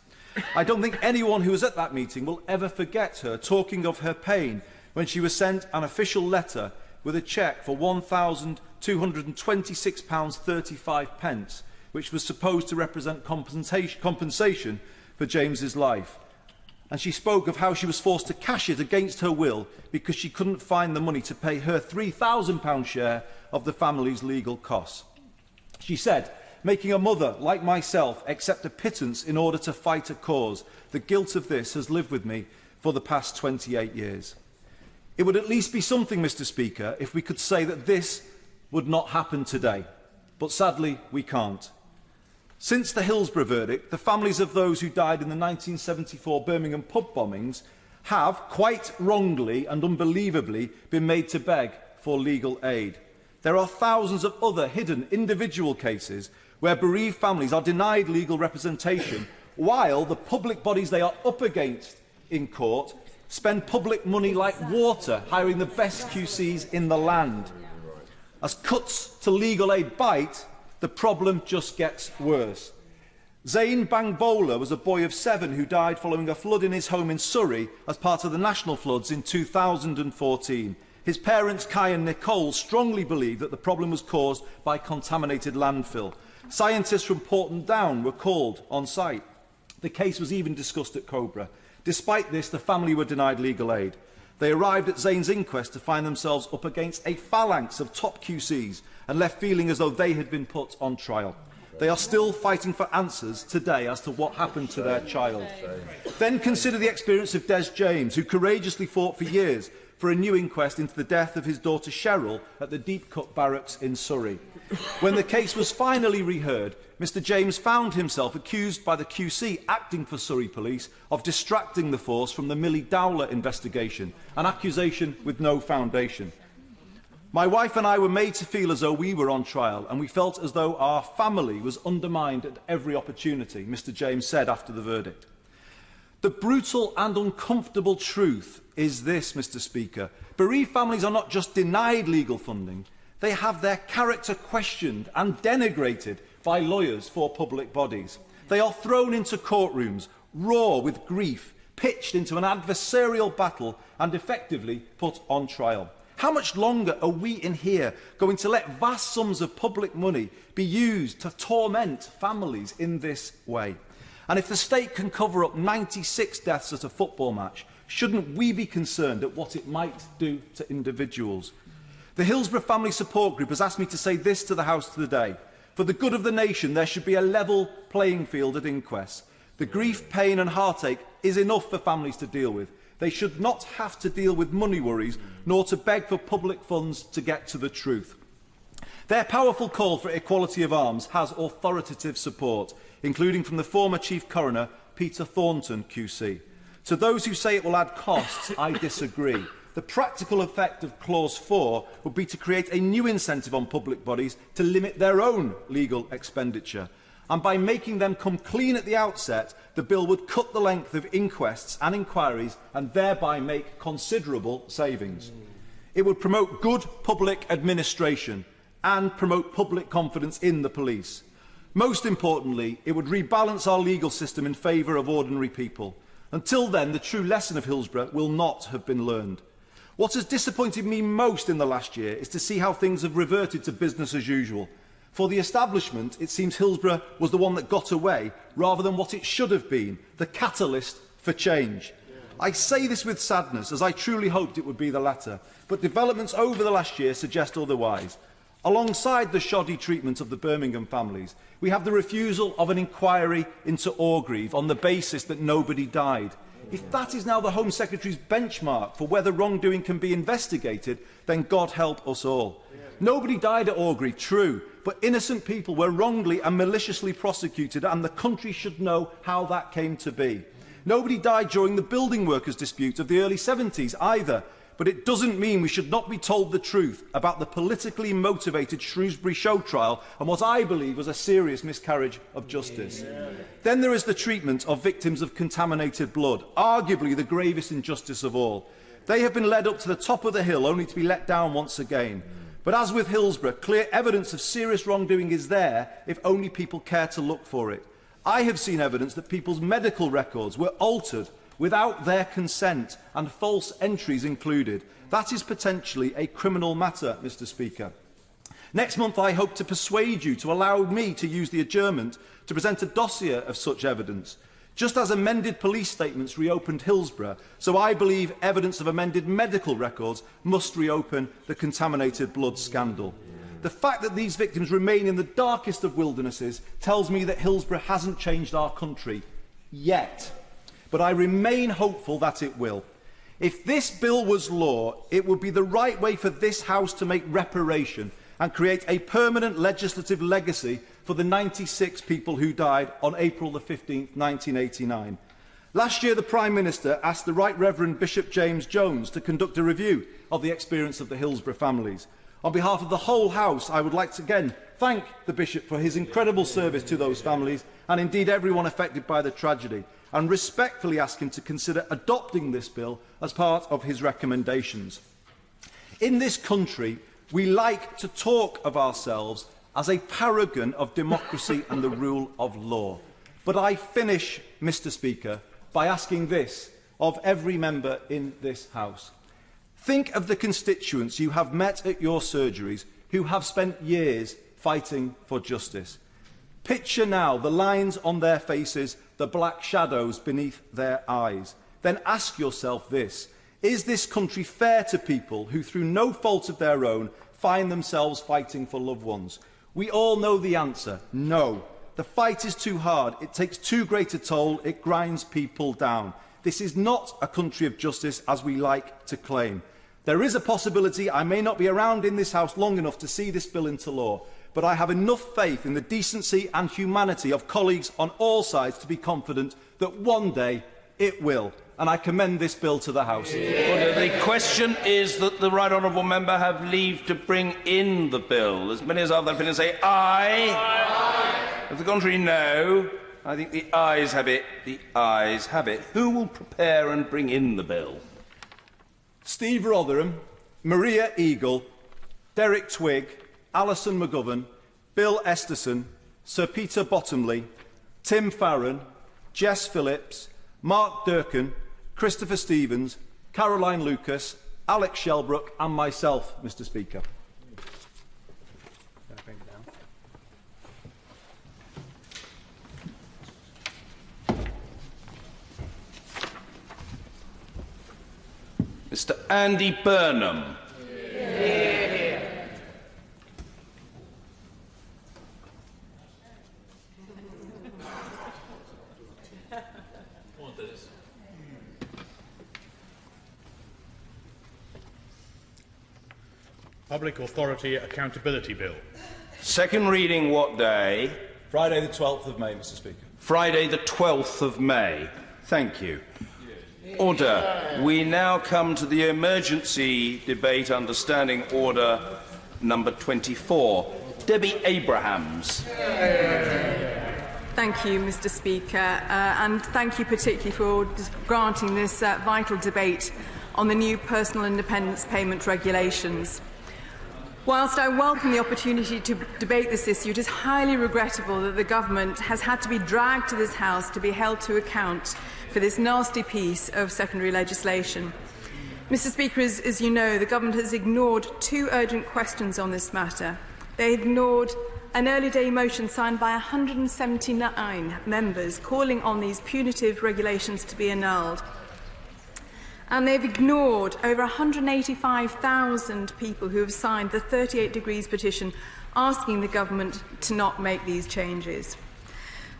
I don't think anyone who was at that meeting will ever forget her talking of her pain when she was sent an official letter with a cheque for £1,226.35, which was supposed to represent compensation for James's life. And she spoke of how she was forced to cash it against her will because she couldn't find the money to pay her £3,000 share of the family's legal costs. She said, "Making a mother like myself accept a pittance in order to fight a cause, the guilt of this has lived with me for the past 28 years. It would at least be something, Mr Speaker, if we could say that this would not happen today. But sadly, we can't. Since the Hillsborough verdict, the families of those who died in the 1974 Birmingham pub bombings have, quite wrongly and unbelievably, been made to beg for legal aid. There are thousands of other hidden individual cases where bereaved families are denied legal representation while the public bodies they are up against in court spend public money like water hiring the best QCs in the land. As cuts to legal aid bite, the problem just gets worse. Zain Bangbola was a boy of 7 who died following a flood in his home in Surrey as part of the national floods in 2014. His parents, Kai and Nicole, strongly believe that the problem was caused by contaminated landfill. Scientists from Porton Down were called on site. The case was even discussed at Cobra. Despite this, the family were denied legal aid. They arrived at Zain's inquest to find themselves up against a phalanx of top QCs and left feeling as though they had been put on trial. They are still fighting for answers today as to what happened to their child. Then consider the experience of Des James, who courageously fought for years for a new inquest into the death of his daughter Cheryl at the Deep Cut Barracks in Surrey. When the case was finally reheard, Mr James found himself accused by the QC acting for Surrey Police of distracting the force from the Millie Dowler investigation, an accusation with no foundation. My wife and I were made to feel as though we were on trial, and we felt as though our family was undermined at every opportunity, Mr James said after the verdict. The brutal and uncomfortable truth is this, Mr Speaker. Bereaved families are not just denied legal funding, they have their character questioned and denigrated by lawyers for public bodies. They are thrown into courtrooms, raw with grief, pitched into an adversarial battle and effectively put on trial. How much longer are we in here going to let vast sums of public money be used to torment families in this way? And if the state can cover up 96 deaths at a football match, shouldn't we be concerned at what it might do to individuals? The Hillsborough Family Support Group has asked me to say this to the House today. For the good of the nation, there should be a level playing field at inquests. The grief, pain and heartache is enough for families to deal with. They should not have to deal with money worries, nor to beg for public funds to get to the truth. Their powerful call for equality of arms has authoritative support, including from the former Chief Coroner, Peter Thornton QC. To those who say it will add costs, I disagree. The practical effect of Clause 4 would be to create a new incentive on public bodies to limit their own legal expenditure. And by making them come clean at the outset, the bill would cut the length of inquests and inquiries and thereby make considerable savings. It would promote good public administration and promote public confidence in the police. Most importantly, it would rebalance our legal system in favour of ordinary people. Until then, the true lesson of Hillsborough will not have been learned. What has disappointed me most in the last year is to see how things have reverted to business as usual. For the establishment, it seems Hillsborough was the one that got away, rather than what it should have been, the catalyst for change. I say this with sadness, as I truly hoped it would be the latter, but developments over the last year suggest otherwise. Alongside the shoddy treatment of the Birmingham families, we have the refusal of an inquiry into Orgreave on the basis that nobody died. If that is now the Home Secretary's benchmark for whether wrongdoing can be investigated, then God help us all. Nobody died at Orgreave, true, but innocent people were wrongly and maliciously prosecuted, and the country should know how that came to be. Nobody died during the building workers' dispute of the early 70s either, but it doesn't mean we should not be told the truth about the politically motivated Shrewsbury show trial and what I believe was a serious miscarriage of justice. Then there is the treatment of victims of contaminated blood, arguably the gravest injustice of all. They have been led up to the top of the hill only to be let down once again. But as with Hillsborough, clear evidence of serious wrongdoing is there if only people care to look for it. I have seen evidence that people's medical records were altered without their consent and false entries included. That is potentially a criminal matter, Mr Speaker. Next month I hope to persuade you to allow me to use the adjournment to present a dossier of such evidence. Just as amended police statements reopened Hillsborough, so I believe evidence of amended medical records must reopen the contaminated blood scandal. The fact that these victims remain in the darkest of wildernesses tells me that Hillsborough hasn't changed our country yet. But I remain hopeful that it will. If this bill was law, it would be the right way for this House to make reparation and create a permanent legislative legacy for the 96 people who died on April the 15th, 1989. Last year, the Prime Minister asked the Right Reverend Bishop James Jones to conduct a review of the experience of the Hillsborough families. On behalf of the whole House, I would like to again thank the Bishop for his incredible service to those families and indeed everyone affected by the tragedy, and respectfully ask him to consider adopting this bill as part of his recommendations. In this country, we like to talk of ourselves as a paragon of democracy and the rule of law. But I finish, Mr. Speaker, by asking this of every member in this House. Think of the constituents you have met at your surgeries who have spent years fighting for justice. Picture now the lines on their faces, the black shadows beneath their eyes. Then ask yourself this: is this country fair to people who, through no fault of their own, find themselves fighting for loved ones? We all know the answer: no. The fight is too hard, it takes too great a toll, it grinds people down. This is not a country of justice as we like to claim. There is a possibility I may not be around in this House long enough to see this bill into law, but I have enough faith in the decency and humanity of colleagues on all sides to be confident that one day it will. And I commend this bill to the House. Well, the question is that the right honourable member have leave to bring in the bill. As many as have their opinion say aye. Aye. If the contrary, no. I think the ayes have it. The ayes have it. Who will prepare and bring in the bill? Steve Rotherham, Maria Eagle, Derek Twigg, Alison McGovern, Bill Esterson, Sir Peter Bottomley, Tim Farron, Jess Phillips, Mark Durkan, Christopher Stevens, Caroline Lucas, Alex Shelbrook and myself, Mr. Speaker. Mr. Andy Burnham. Public Authority Accountability Bill. Second reading what day? Friday the 12th of May, Mr. Speaker. Friday the 12th of May. Thank you. Order. We now come to the emergency debate under Standing Order number 24. Debbie Abrahams. Thank you, Mr. Speaker, and thank you particularly for granting this vital debate on the new personal independence payment regulations. Whilst I welcome the opportunity to debate this issue, it is highly regrettable that the Government has had to be dragged to this House to be held to account for this nasty piece of secondary legislation. Mr. Speaker, as you know, the Government has ignored two urgent questions on this matter. They ignored an early day motion signed by 179 members calling on these punitive regulations to be annulled. And they've ignored over 185,000 people who have signed the 38 Degrees petition asking the Government to not make these changes.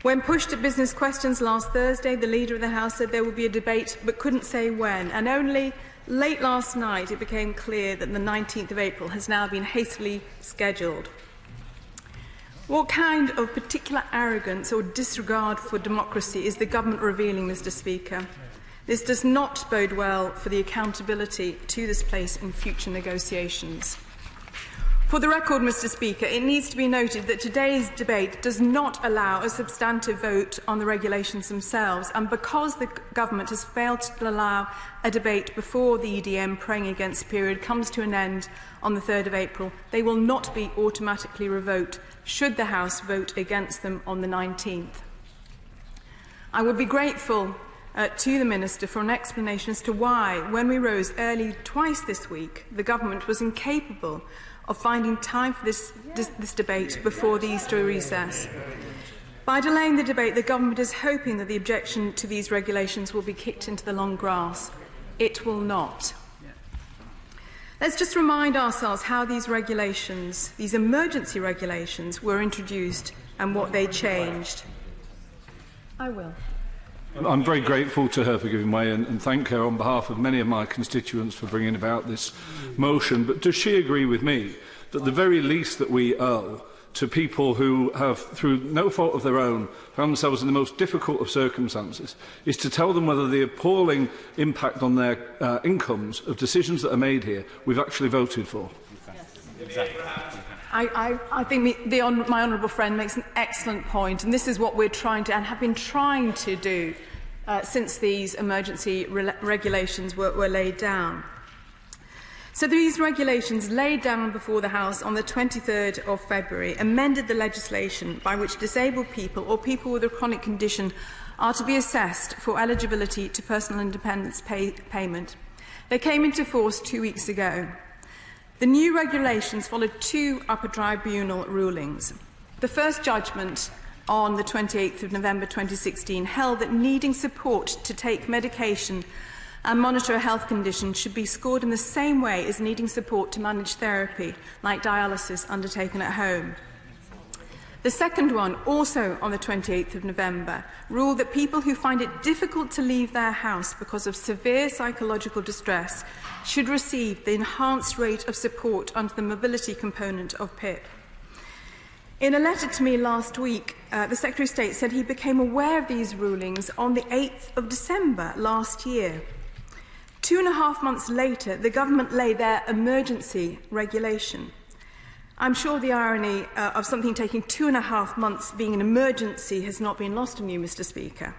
When pushed at business questions last Thursday, the Leader of the House said there would be a debate but couldn't say when, and only late last night it became clear that the 19th of April has now been hastily scheduled. What kind of particular arrogance or disregard for democracy is the Government revealing, Mr. Speaker? This does not bode well for the accountability to this place in future negotiations. For the record, Mr. Speaker, it needs to be noted that today's debate does not allow a substantive vote on the regulations themselves, and because the Government has failed to allow a debate before the EDM praying against period comes to an end on the 3rd of April, they will not be automatically revoked should the House vote against them on the 19th. I would be grateful to the Minister for an explanation as to why, when we rose early twice this week, the Government was incapable of finding time for this debate before the Easter recess. By delaying the debate, the Government is hoping that the objection to these regulations will be kicked into the long grass. It will not. Let's just remind ourselves how these regulations, these emergency regulations, were introduced and what they changed. I will. I'm very grateful to her for giving way and thank her on behalf of many of my constituents for bringing about this motion. But does she agree with me that the very least that we owe to people who have, through no fault of their own, found themselves in the most difficult of circumstances, is to tell them whether the appalling impact on their incomes of decisions that are made here we've actually voted for? Exactly. I think my honourable friend makes an excellent point, and this is what we're trying to and have been trying to do since these emergency regulations were laid down. So these regulations laid down before the House on the 23rd of February amended the legislation by which disabled people or people with a chronic condition are to be assessed for eligibility to personal independence payment. They came into force 2 weeks ago. The new regulations followed two upper tribunal rulings. The first judgment on the 28th of November 2016 held that needing support to take medication and monitor a health condition should be scored in the same way as needing support to manage therapy, like dialysis undertaken at home. The second one, also on the 28th of November, ruled that people who find it difficult to leave their house because of severe psychological distress should receive the enhanced rate of support under the mobility component of PIP. In a letter to me last week, the Secretary of State said he became aware of these rulings on the 8th of December last year. 2.5 months later, the government laid their emergency regulation. I'm sure the irony of something taking 2.5 months being an emergency has not been lost on you, Mr. Speaker.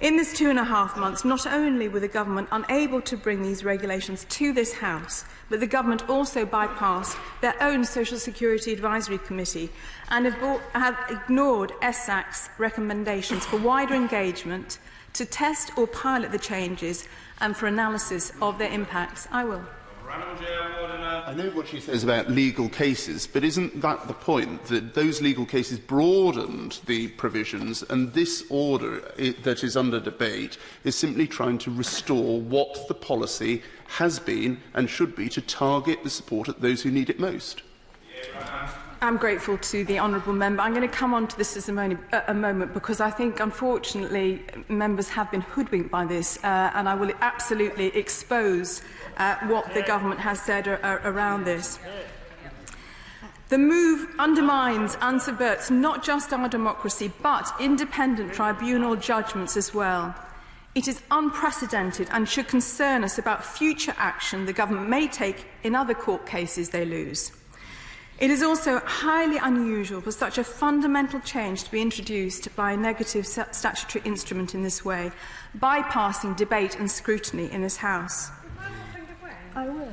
In this 2.5 months, not only were the government unable to bring these regulations to this House, but the government also bypassed their own Social Security Advisory Committee and have ignored SAC's recommendations for wider engagement, to test or pilot the changes and for analysis of their impacts. I will. I know what she says about legal cases, but isn't that the point, that those legal cases broadened the provisions, and this order that is under debate is simply trying to restore what the policy has been and should be to target the support of those who need it most? I'm grateful to the honourable member. I'm going to come on to this in a moment because I think, unfortunately, members have been hoodwinked by this, and I will absolutely expose what the government has said around this. The move undermines and subverts not just our democracy, but independent tribunal judgments as well. It is unprecedented and should concern us about future action the government may take in other court cases they lose. It is also highly unusual for such a fundamental change to be introduced by a negative statutory instrument in this way, bypassing debate and scrutiny in this House. I will.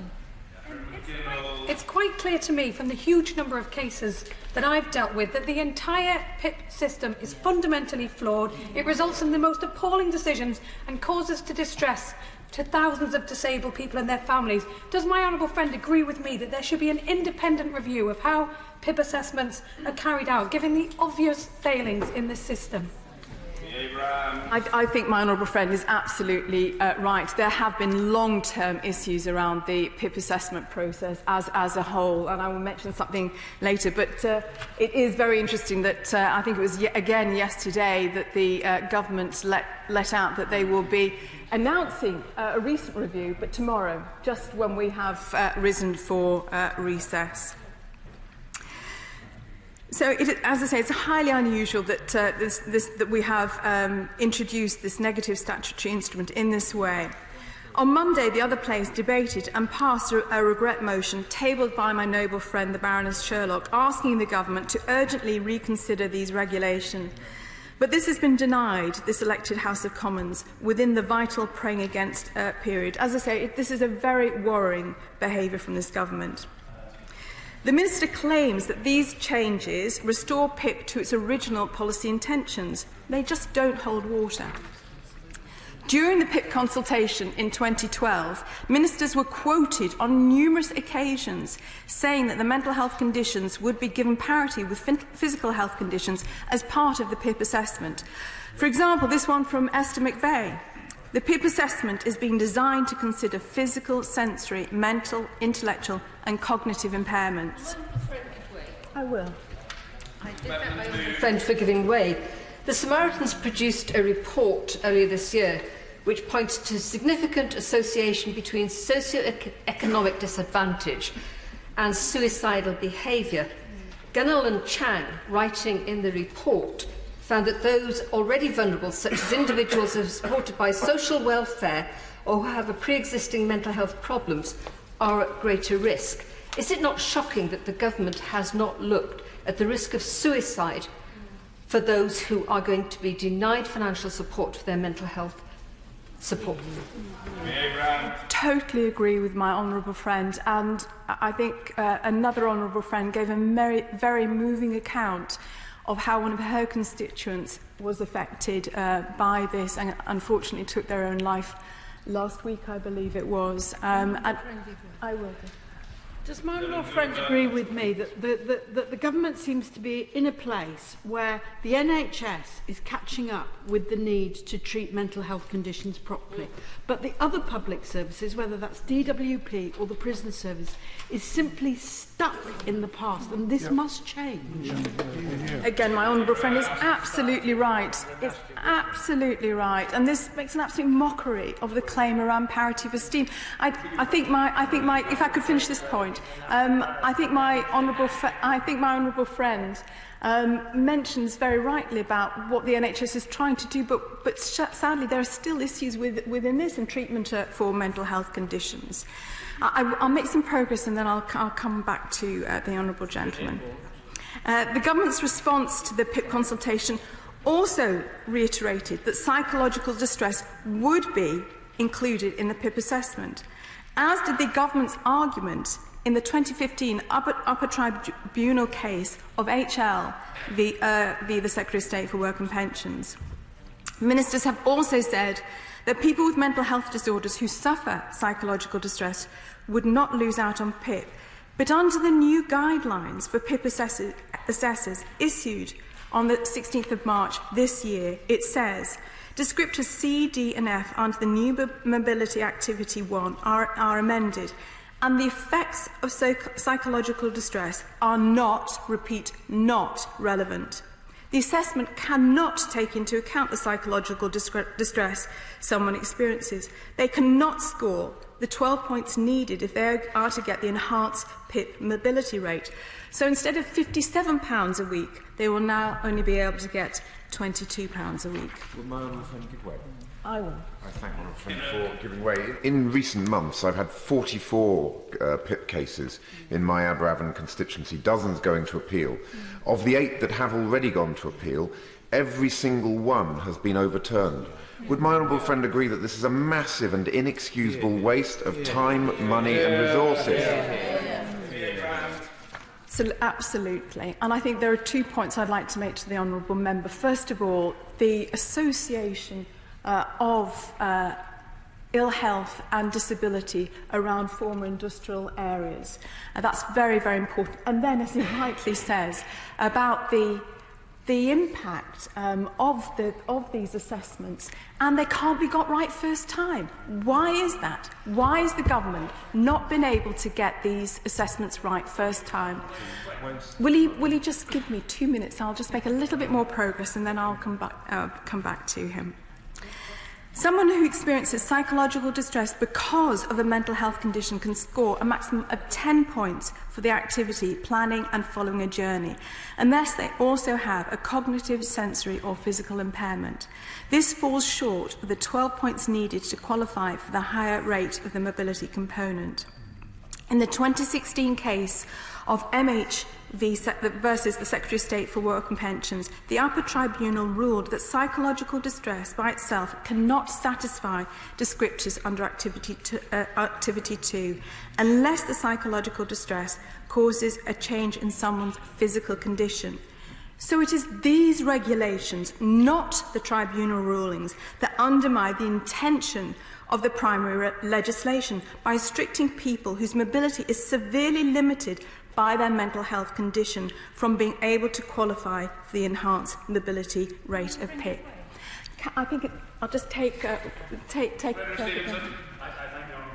It's quite clear to me from the huge number of cases that I've dealt with that the entire PIP system is fundamentally flawed. It results in the most appalling decisions and causes distress to thousands of disabled people and their families. Does my honourable friend agree with me that there should be an independent review of how PIP assessments are carried out, given the obvious failings in this system? I think my honourable friend is absolutely right. There have been long-term issues around the PIP assessment process as a whole, and I will mention something later. But it is very interesting that I think it was again yesterday that the government let out that they will be announcing a recent review, but tomorrow, just when we have risen for recess. So, as I say, it's highly unusual that, that we have introduced this negative statutory instrument in this way. On Monday, the other place debated and passed a regret motion tabled by my noble friend, the Baroness Sherlock, asking the government to urgently reconsider these regulations. But this has been denied, this elected House of Commons, within the vital praying against period. As I say, this is a very worrying behaviour from this government. The Minister claims that these changes restore PIP to its original policy intentions. They just don't hold water. During the PIP consultation in 2012, ministers were quoted on numerous occasions saying that the mental health conditions would be given parity with physical health conditions as part of the PIP assessment. For example, this one from Esther McVeigh. The PIP assessment is being designed to consider physical, sensory, mental, intellectual and cognitive impairments. I will. I did that my friend for giving way. The Samaritans produced a report earlier this year which points to significant association between socio-economic disadvantage and suicidal behaviour. Gunnell and Chang, writing in the report, found that those already vulnerable, such as individuals who are supported by social welfare or who have a pre-existing mental health problems, are at greater risk. Is it not shocking that the government has not looked at the risk of suicide for those who are going to be denied financial support for their mental health support. Totally agree with my honourable friend, and I think another honourable friend gave a very moving account of how one of her constituents was affected by this and unfortunately took their own life last week, I believe it was. And I will. Does my honourable friend agree with me that the government seems to be in a place where the NHS is catching up with the need to treat mental health conditions properly, but the other public services, whether that's DWP or the prison service, is simply stuck in the past, and this must change? Again, my honourable friend is absolutely right. It's absolutely right, and this makes an absolute mockery of the claim around parity of esteem. I think my, if I could finish this point, I think my honourable friend mentions very rightly about what the NHS is trying to do, but sadly there are still issues within this and treatment for mental health conditions. I'll make some progress and then I'll come back to the honourable gentleman. The government's response to the PIP consultation also reiterated that psychological distress would be included in the PIP assessment, as did the government's argument in the 2015 Upper Tribunal case of HL v. the Secretary of State for Work and Pensions. Ministers have also said that people with mental health disorders who suffer psychological distress would not lose out on PIP. But under the new guidelines for PIP assessors issued on the 16th of March this year, it says, descriptors C, D and F under the new Mobility Activity 1 are amended, and the effects of psychological distress are not, repeat, not relevant. The assessment cannot take into account the psychological distress someone experiences. They cannot score the 12 points needed if they are to get the enhanced PIP mobility rate. So instead of £57 a week, they will now only be able to get £22 a week. Will my honourable friend give way? I will. I thank my honourable friend for giving way. In recent months, I've had 44 PIP cases in my Aberavon constituency, dozens going to appeal. Of the 8 that have already gone to appeal, every single one has been overturned. Would my honourable friend agree that this is a massive and inexcusable waste of time, money and resources? So, absolutely. And I think there are 2 points I'd like to make to the honourable member. First of all, the association of ill health and disability around former industrial areas. That's very, very important. And then, as he rightly says, about the impact of these assessments, and they can't be got right first time. Why is that? Why has the government not been able to get these assessments right first time? Will he just give me 2 minutes? I'll just make a little bit more progress and then I'll come back to him. Someone who experiences psychological distress because of a mental health condition can score a maximum of 10 points for the activity, planning and following a journey, unless they also have a cognitive, sensory or physical impairment. This falls short of the 12 points needed to qualify for the higher rate of the mobility component. In the 2016 case of MH versus the Secretary of State for Work and Pensions, the Upper Tribunal ruled that psychological distress by itself cannot satisfy descriptors under Activity 2 unless the psychological distress causes a change in someone's physical condition. So it is these regulations, not the tribunal rulings, that undermine the intention of the primary legislation by restricting people whose mobility is severely limited by their mental health condition from being able to qualify for the enhanced mobility rate of PIP. I think I'll just take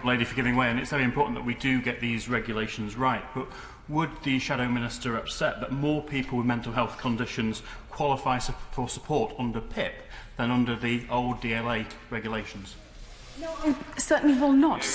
Lady for giving way, and it's very important that we do get these regulations right. But would the Shadow Minister upset that more people with mental health conditions qualify for support under PIP than under the old DLA regulations? No, I certainly will not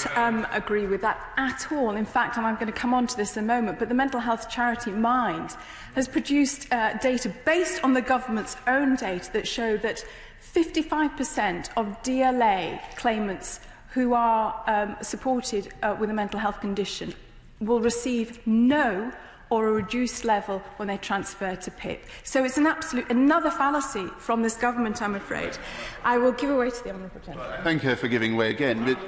agree with that at all. In fact, and I'm going to come on to this in a moment, but the mental health charity Mind has produced data based on the government's own data that show that 55% of DLA claimants who are supported with a mental health condition will receive no or a reduced level when they transfer to PIP. So it's another fallacy from this government, I'm afraid. I will give away to the Honourable Gentleman. Thank her for giving way again. But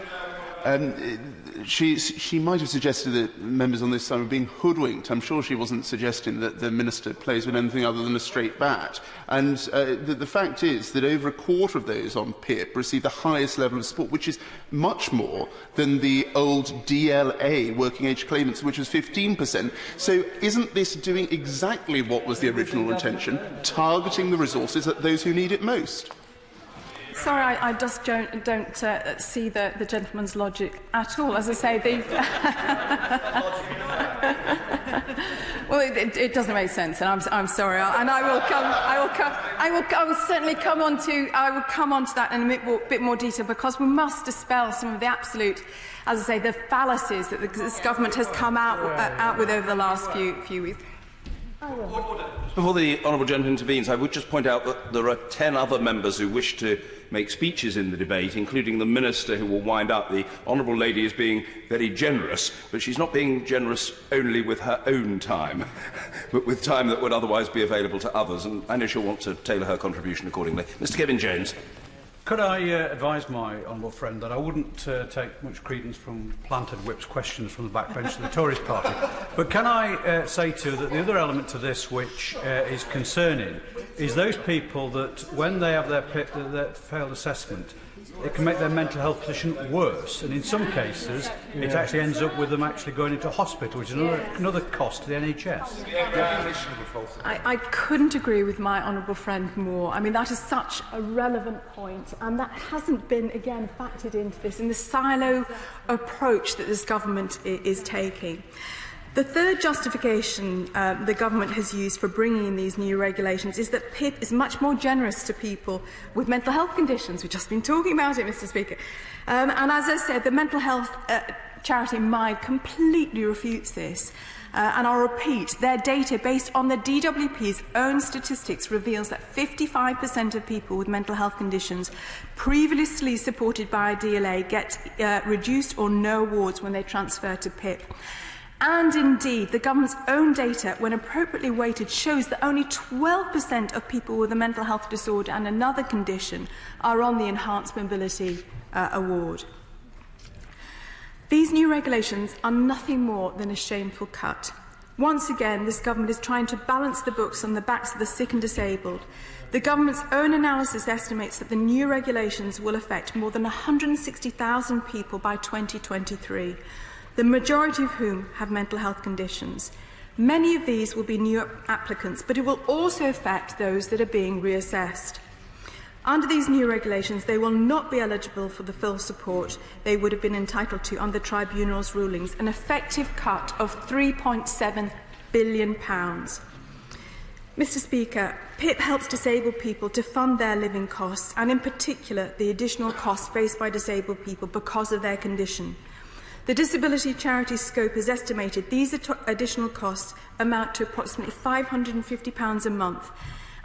she might have suggested that members on this side were being hoodwinked. I'm sure she wasn't suggesting that the Minister plays with anything other than a straight bat. And the fact is that over a quarter of those on PIP receive the highest level of support, which is much more than the old DLA working age claimants, which was 15%. So isn't this doing exactly what was the original intention, targeting the resources at those who need it most? Sorry, I just don't see the gentleman's logic at all. As I say, well, it doesn't make sense, and I'm sorry. I will certainly come on to that in a bit more detail, because we must dispel some of the absolute, as I say, the fallacies that this government has come out with over the last few weeks. Before the honourable gentleman intervenes, I would just point out that there are 10 other members who wish to make speeches in the debate, including the Minister, who will wind up. The honourable lady is being very generous, but she's not being generous only with her own time, but with time that would otherwise be available to others, and I know she'll want to tailor her contribution accordingly. Mr Kevin Jones. Could I advise my honourable friend that I wouldn't take much credence from planted whips questions from the backbench of the Tories party? But can I say to her that the other element to this which is concerning is those people that, when they have their failed assessment, it can make their mental health position worse, and in some cases it actually ends up with them actually going into hospital, which is another cost to the NHS. I couldn't agree with my honourable friend more. I mean, that is such a relevant point, and that hasn't been, again, factored into this in the silo approach that this government is taking. The third justification the government has used for bringing in these new regulations is that PIP is much more generous to people with mental health conditions. We've just been talking about it, Mr Speaker. And as I said, the mental health charity MIND completely refutes this. And I'll repeat, their data based on the DWP's own statistics reveals that 55% of people with mental health conditions previously supported by a DLA get reduced or no awards when they transfer to PIP. And indeed, the government's own data, when appropriately weighted, shows that only 12% of people with a mental health disorder and another condition are on the Enhanced Mobility Award. These new regulations are nothing more than a shameful cut. Once again, this government is trying to balance the books on the backs of the sick and disabled. The government's own analysis estimates that the new regulations will affect more than 160,000 people by 2023. The majority of whom have mental health conditions. Many of these will be new applicants, but it will also affect those that are being reassessed. Under these new regulations, they will not be eligible for the full support they would have been entitled to under the Tribunal's rulings, an effective cut of £3.7 billion. Mr Speaker, PIP helps disabled people to fund their living costs, and in particular the additional costs faced by disabled people because of their condition. The Disability Charity Scope has estimated these additional costs amount to approximately £550 a month,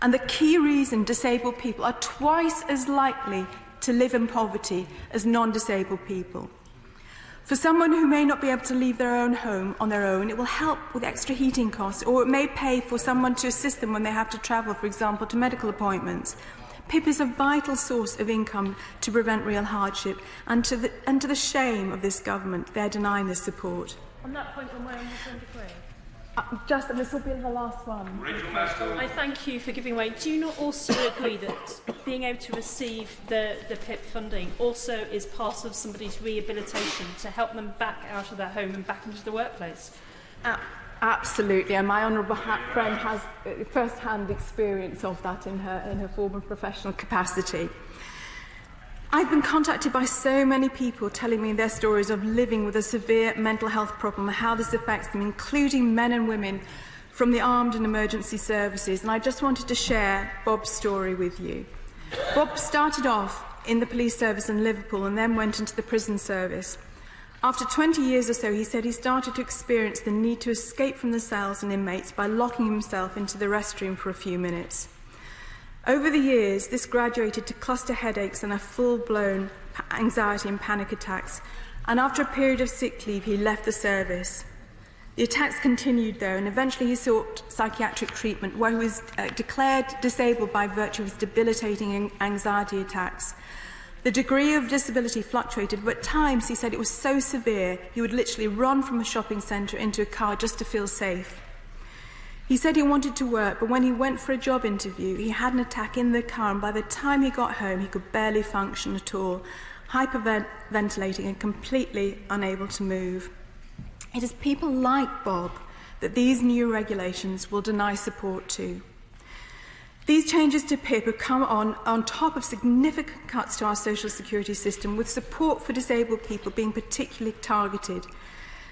and the key reason disabled people are twice as likely to live in poverty as non-disabled people. For someone who may not be able to leave their own home on their own, it will help with extra heating costs, or it may pay for someone to assist them when they have to travel, for example, to medical appointments. PIP is a vital source of income to prevent real hardship, and to the shame of this government, they're denying this support. On that point, am I on the agree? Just, and this will be the last one. I thank you for giving way. Do you not also agree that being able to receive the PIP funding also is part of somebody's rehabilitation to help them back out of their home and back into the workplace? Absolutely, and my honourable friend has first-hand experience of that in her former professional capacity. I've been contacted by so many people telling me their stories of living with a severe mental health problem and how this affects them, including men and women from the armed and emergency services. And I just wanted to share Bob's story with you. Bob started off in the police service in Liverpool and then went into the prison service. After 20 years or so, he said he started to experience the need to escape from the cells and inmates by locking himself into the restroom for a few minutes. Over the years, this graduated to cluster headaches and a full-blown anxiety and panic attacks, and after a period of sick leave, he left the service. The attacks continued, though, and eventually he sought psychiatric treatment, where he was declared disabled by virtue of his debilitating anxiety attacks. The degree of disability fluctuated, but at times he said it was so severe he would literally run from a shopping centre into a car just to feel safe. He said he wanted to work, but when he went for a job interview, he had an attack in the car, and by the time he got home, he could barely function at all, hyperventilating and completely unable to move. It is people like Bob that these new regulations will deny support to. These changes to PIP have come on top of significant cuts to our social security system, with support for disabled people being particularly targeted.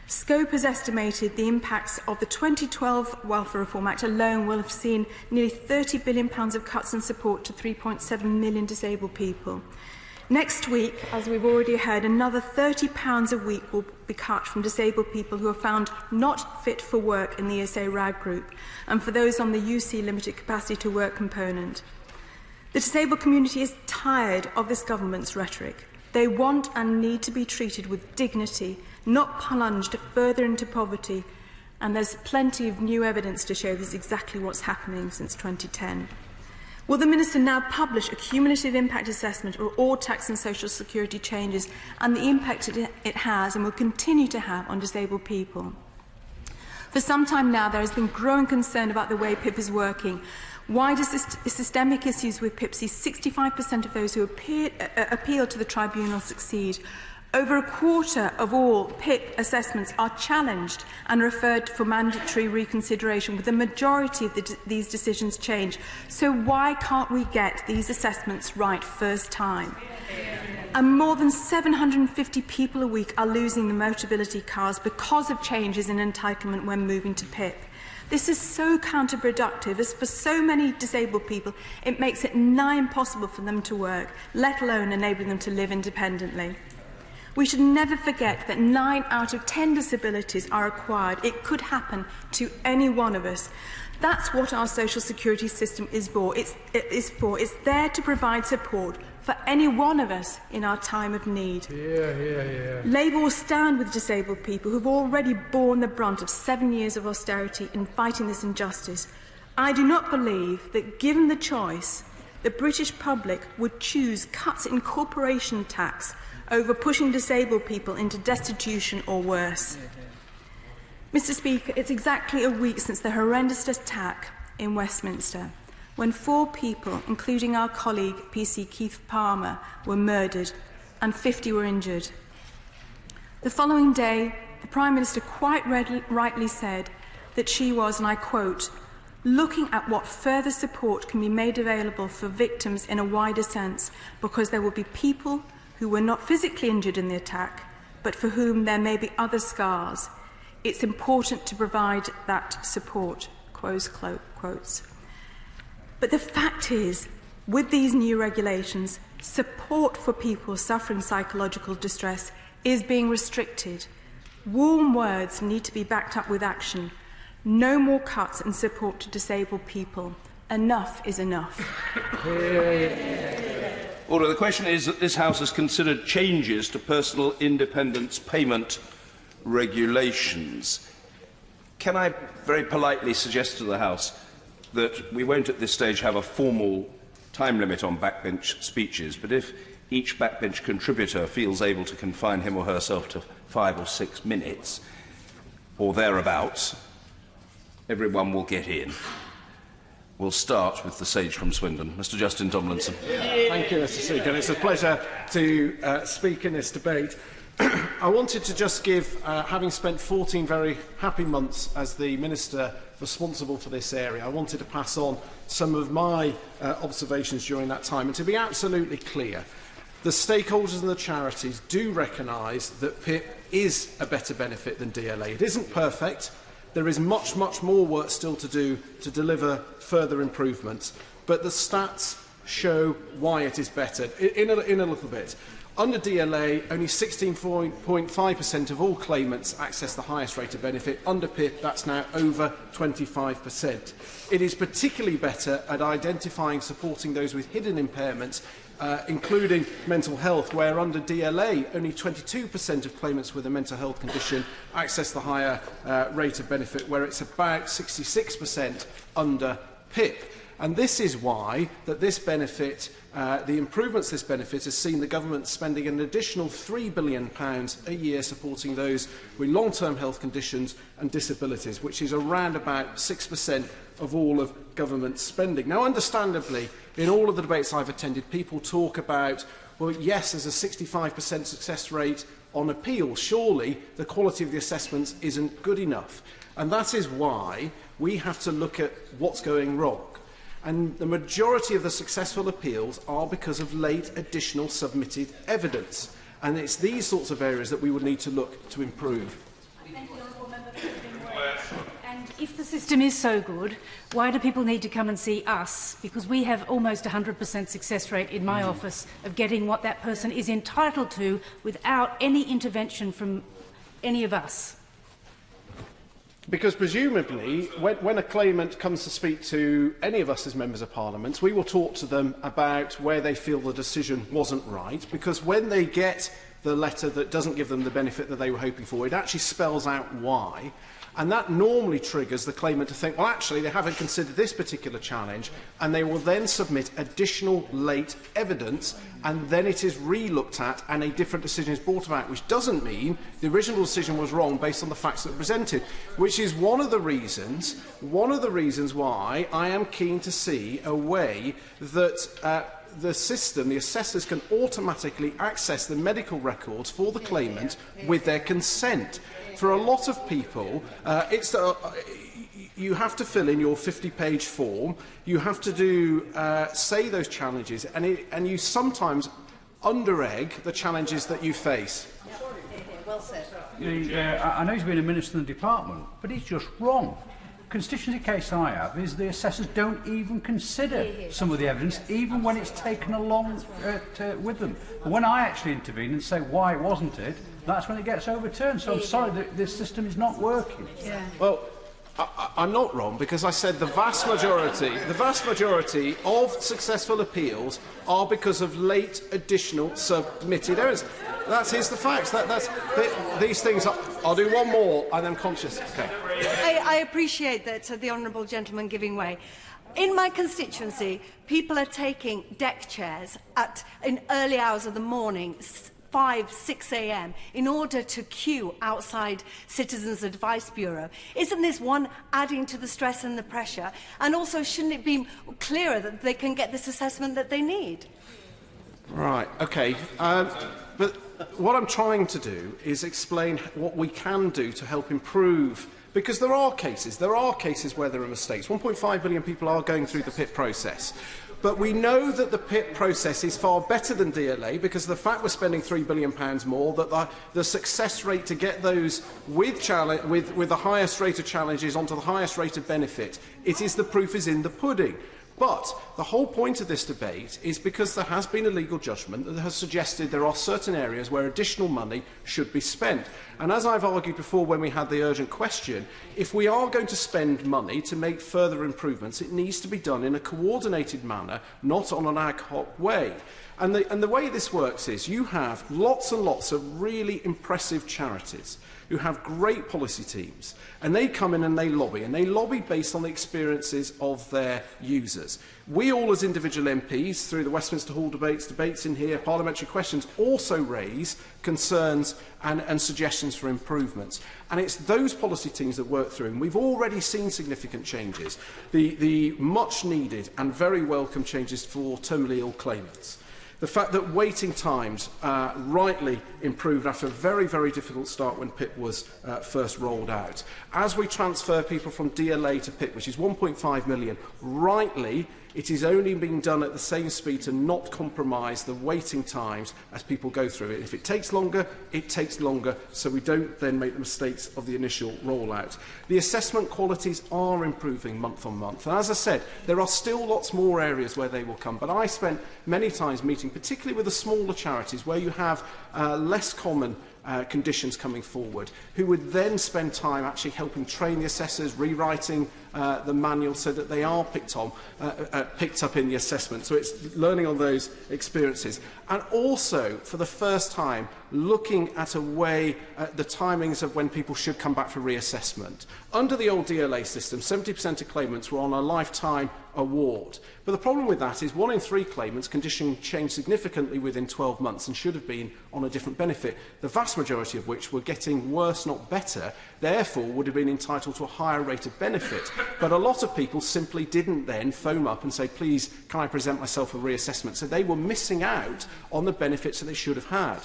Scope has estimated the impacts of the 2012 Welfare Reform Act alone will have seen nearly £30 billion of cuts in support to 3.7 million disabled people. Next week, as we've already heard, another £30 a week will be cut from disabled people who are found not fit for work in the ESA RAG group, and for those on the UC limited capacity to work component. The disabled community is tired of this government's rhetoric. They want and need to be treated with dignity, not plunged further into poverty, and there's plenty of new evidence to show this is exactly what's happening since 2010. Will the Minister now publish a cumulative impact assessment of all tax and social security changes and the impact it has and will continue to have on disabled people? For some time now, there has been growing concern about the way PIP is working. Why does systemic issues with PIP see 65% of those who appeal to the tribunal succeed? Over a quarter of all PIP assessments are challenged and referred for mandatory reconsideration, with the majority of these decisions changed. So why can't we get these assessments right first time? And more than 750 people a week are losing their Motability cards because of changes in entitlement when moving to PIP. This is so counterproductive, as for so many disabled people, it makes it nigh impossible for them to work, let alone enabling them to live independently. We should never forget that 9 out of 10 disabilities are acquired. It could happen to any one of us. That's what our social security system is for. It's there to provide support for any one of us in our time of need. Labour will stand with disabled people who have already borne the brunt of 7 years of austerity in fighting this injustice. I do not believe that, given the choice, the British public would choose cuts in corporation tax over pushing disabled people into destitution or worse. Mr. Speaker, it's exactly a week since the horrendous attack in Westminster, when 4 people, including our colleague PC Keith Palmer, were murdered and 50 were injured. The following day, the Prime Minister quite rightly said that she was, and I quote, looking at what further support can be made available for victims in a wider sense, because there will be people who were not physically injured in the attack, but for whom there may be other scars. It's important to provide that support, quotes. But the fact is, with these new regulations, support for people suffering psychological distress is being restricted. Warm words need to be backed up with action. No more cuts in support to disabled people. Enough is enough. Order. The question is that this House has considered changes to personal independence payment regulations. Can I very politely suggest to the House that we won't at this stage have a formal time limit on backbench speeches, but if each backbench contributor feels able to confine him or herself to 5 or 6 minutes, or thereabouts, everyone will get in. We'll start with the sage from Swindon, Mr. Justin Tomlinson. Thank you, Mr. Speaker. It's a pleasure to speak in this debate. I wanted to just give, having spent 14 very happy months as the Minister responsible for this area, I wanted to pass on some of my observations during that time. And to be absolutely clear, the stakeholders and the charities do recognise that PIP is a better benefit than DLA. It isn't perfect. There is much, much more work still to do to deliver further improvements, but the stats show why it is better in a little bit. Under DLA, only 16.5% of all claimants access the highest rate of benefit. Under PIP, that's now over 25%. It is particularly better at identifying and supporting those with hidden impairments, including mental health, where under DLA, only 22% of claimants with a mental health condition access the higher rate of benefit, where it's about 66% under PIP. And this is why that this benefit, the improvements this benefit has seen the government spending an additional £3 billion a year supporting those with long-term health conditions and disabilities, which is around about 6% of all of government spending. Now, understandably, in all of the debates I've attended, people talk about, well, yes, there's a 65% success rate on appeal. Surely the quality of the assessments isn't good enough. And that is why we have to look at what's going wrong. And the majority of the successful appeals are because of late additional submitted evidence. And it's these sorts of areas that we would need to look to improve. And if the system is so good, why do people need to come and see us? Because we have almost 100% success rate in my office of getting what that person is entitled to without any intervention from any of us. Because presumably, when a claimant comes to speak to any of us as members of Parliament, we will talk to them about where they feel the decision wasn't right, because when they get the letter that doesn't give them the benefit that they were hoping for, it actually spells out why. And that normally triggers the claimant to think, well, actually, they haven't considered this particular challenge, and they will then submit additional late evidence, and then it is re-looked at and a different decision is brought about, which doesn't mean the original decision was wrong based on the facts that were presented, which is one of the reasons why I am keen to see a way that the system, the assessors can automatically access the medical records for the claimant with their consent. For a lot of people, you have to fill in your 50-page form, you have to do, say those challenges, and you sometimes under-egg the challenges that you face. Well said. I know he's been a minister in the department, but he's just wrong. Constituency case I have is the assessors don't even consider some of the evidence, even when it's taken along with them. And when I actually intervene and say why wasn't it, that's when it gets overturned. So I'm sorry that this system is not working. Yeah. Well, I'm not wrong, because I said the vast majority of successful appeals are because of late additional submitted evidence. Here's the facts. These things are. I'll do one more, and I'm conscious. Okay. I appreciate that the honourable gentleman giving way. In my constituency, people are taking deck chairs in early hours of the morning, 5, 6 a.m. in order to queue outside Citizens Advice Bureau. Isn't this one adding to the stress and the pressure? And also, shouldn't it be clearer that they can get this assessment that they need? Right, okay. But what I'm trying to do is explain what we can do to help improve, because there are cases where there are mistakes. 1.5 billion people are going through the PIP process. But we know that the PIP process is far better than DLA, because of the fact we're spending £3 billion more, that the success rate to get those with the highest rate of challenges onto the highest rate of benefit, the proof is in the pudding. But the whole point of this debate is because there has been a legal judgment that has suggested there are certain areas where additional money should be spent. And as I've argued before when we had the urgent question, if we are going to spend money to make further improvements, it needs to be done in a coordinated manner, not on an ad hoc way. And the way this works is you have lots and lots of really impressive charities who have great policy teams, and they come in and they lobby based on the experiences of their users. We all as individual MPs, through the Westminster Hall debates in here, parliamentary questions, also raise concerns and suggestions for improvements. And it's those policy teams that work through, and we've already seen significant changes, the much needed and very welcome changes for terminally ill claimants. The fact that waiting times rightly improved after a very, very difficult start when PIP was first rolled out. As we transfer people from DLA to PIP, which is 1.5 million, rightly It is only being done at the same speed to not compromise the waiting times as people go through it. If it takes longer, so we don't then make the mistakes of the initial rollout. The assessment qualities are improving month on month. And as I said, there are still lots more areas where they will come. But I spent many times meeting, particularly with the smaller charities, where you have less common conditions coming forward, who would then spend time actually helping train the assessors, rewriting the manual so that they are picked up in the assessment. So it's learning on those experiences. And also, for the first time, looking at a way at the timings of when people should come back for reassessment. Under the old DLA system, 70% of claimants were on a lifetime award. But the problem with that is 1 in 3 claimants' condition changed significantly within 12 months and should have been on a different benefit, the vast majority of which were getting worse, not better, therefore would have been entitled to a higher rate of benefit. But a lot of people simply didn't then phone up and say, please, can I present myself for reassessment? So they were missing out on the benefits that they should have had.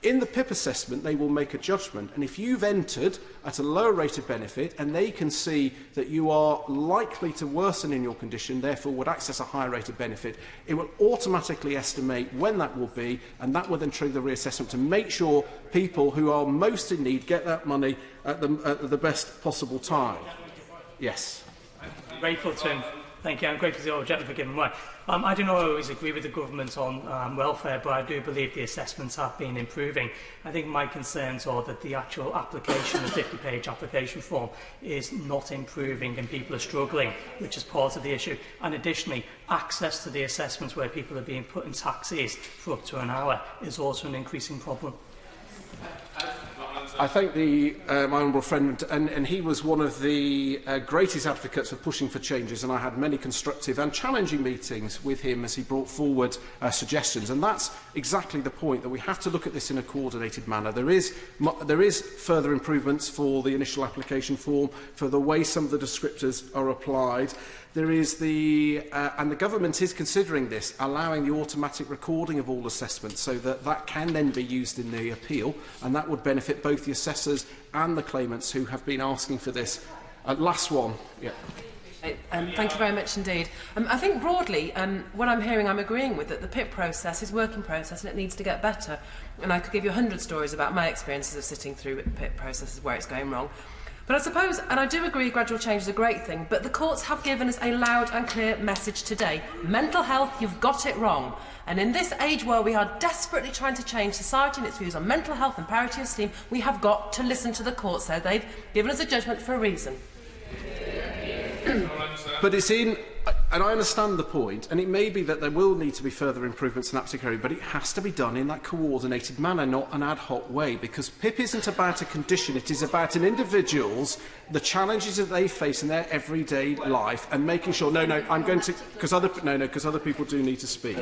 In the PIP assessment, they will make a judgment, and if you've entered at a lower rate of benefit and they can see that you are likely to worsen in your condition, therefore would access a higher rate of benefit, it will automatically estimate when that will be, and that will then trigger the reassessment to make sure people who are most in need get that money at the best possible time. Yes. I'm grateful to him. Thank you. I'm grateful to the old gentleman for giving way. I do not always agree with the government on welfare, but I do believe the assessments have been improving. I think my concerns are that the actual application, the 50-page application form, is not improving and people are struggling, which is part of the issue. And additionally, access to the assessments where people are being put in taxis for up to an hour is also an increasing problem. I thank my honourable friend, and he was one of the greatest advocates for pushing for changes, and I had many constructive and challenging meetings with him as he brought forward suggestions. And that's exactly the point, that we have to look at this in a coordinated manner. There is further improvements for the initial application form, for the way some of the descriptors are applied. There is and the government is considering this, allowing the automatic recording of all assessments so that that can then be used in the appeal, and that would benefit both the assessors and the claimants who have been asking for this. Last one. Yeah. Thank you very much indeed. I think broadly, what I'm hearing, I'm agreeing with, that the PIP process is a working process and it needs to get better. And I could give you 100 stories about my experiences of sitting through the PIP processes where it's going wrong. But I suppose, and I do agree gradual change is a great thing, but the courts have given us a loud and clear message today. Mental health, you've got it wrong. And in this age where we are desperately trying to change society and its views on mental health and parity of esteem, we have got to listen to the courts. So they've given us a judgment for a reason. But it's in, and I understand the point, and it may be that there will need to be further improvements in that particular area, but it has to be done in that coordinated manner, not an ad hoc way, because PIP isn't about a condition, it is about an individual's, the challenges that they face in their everyday life, and making sure, I'm going to, because other people do need to speak.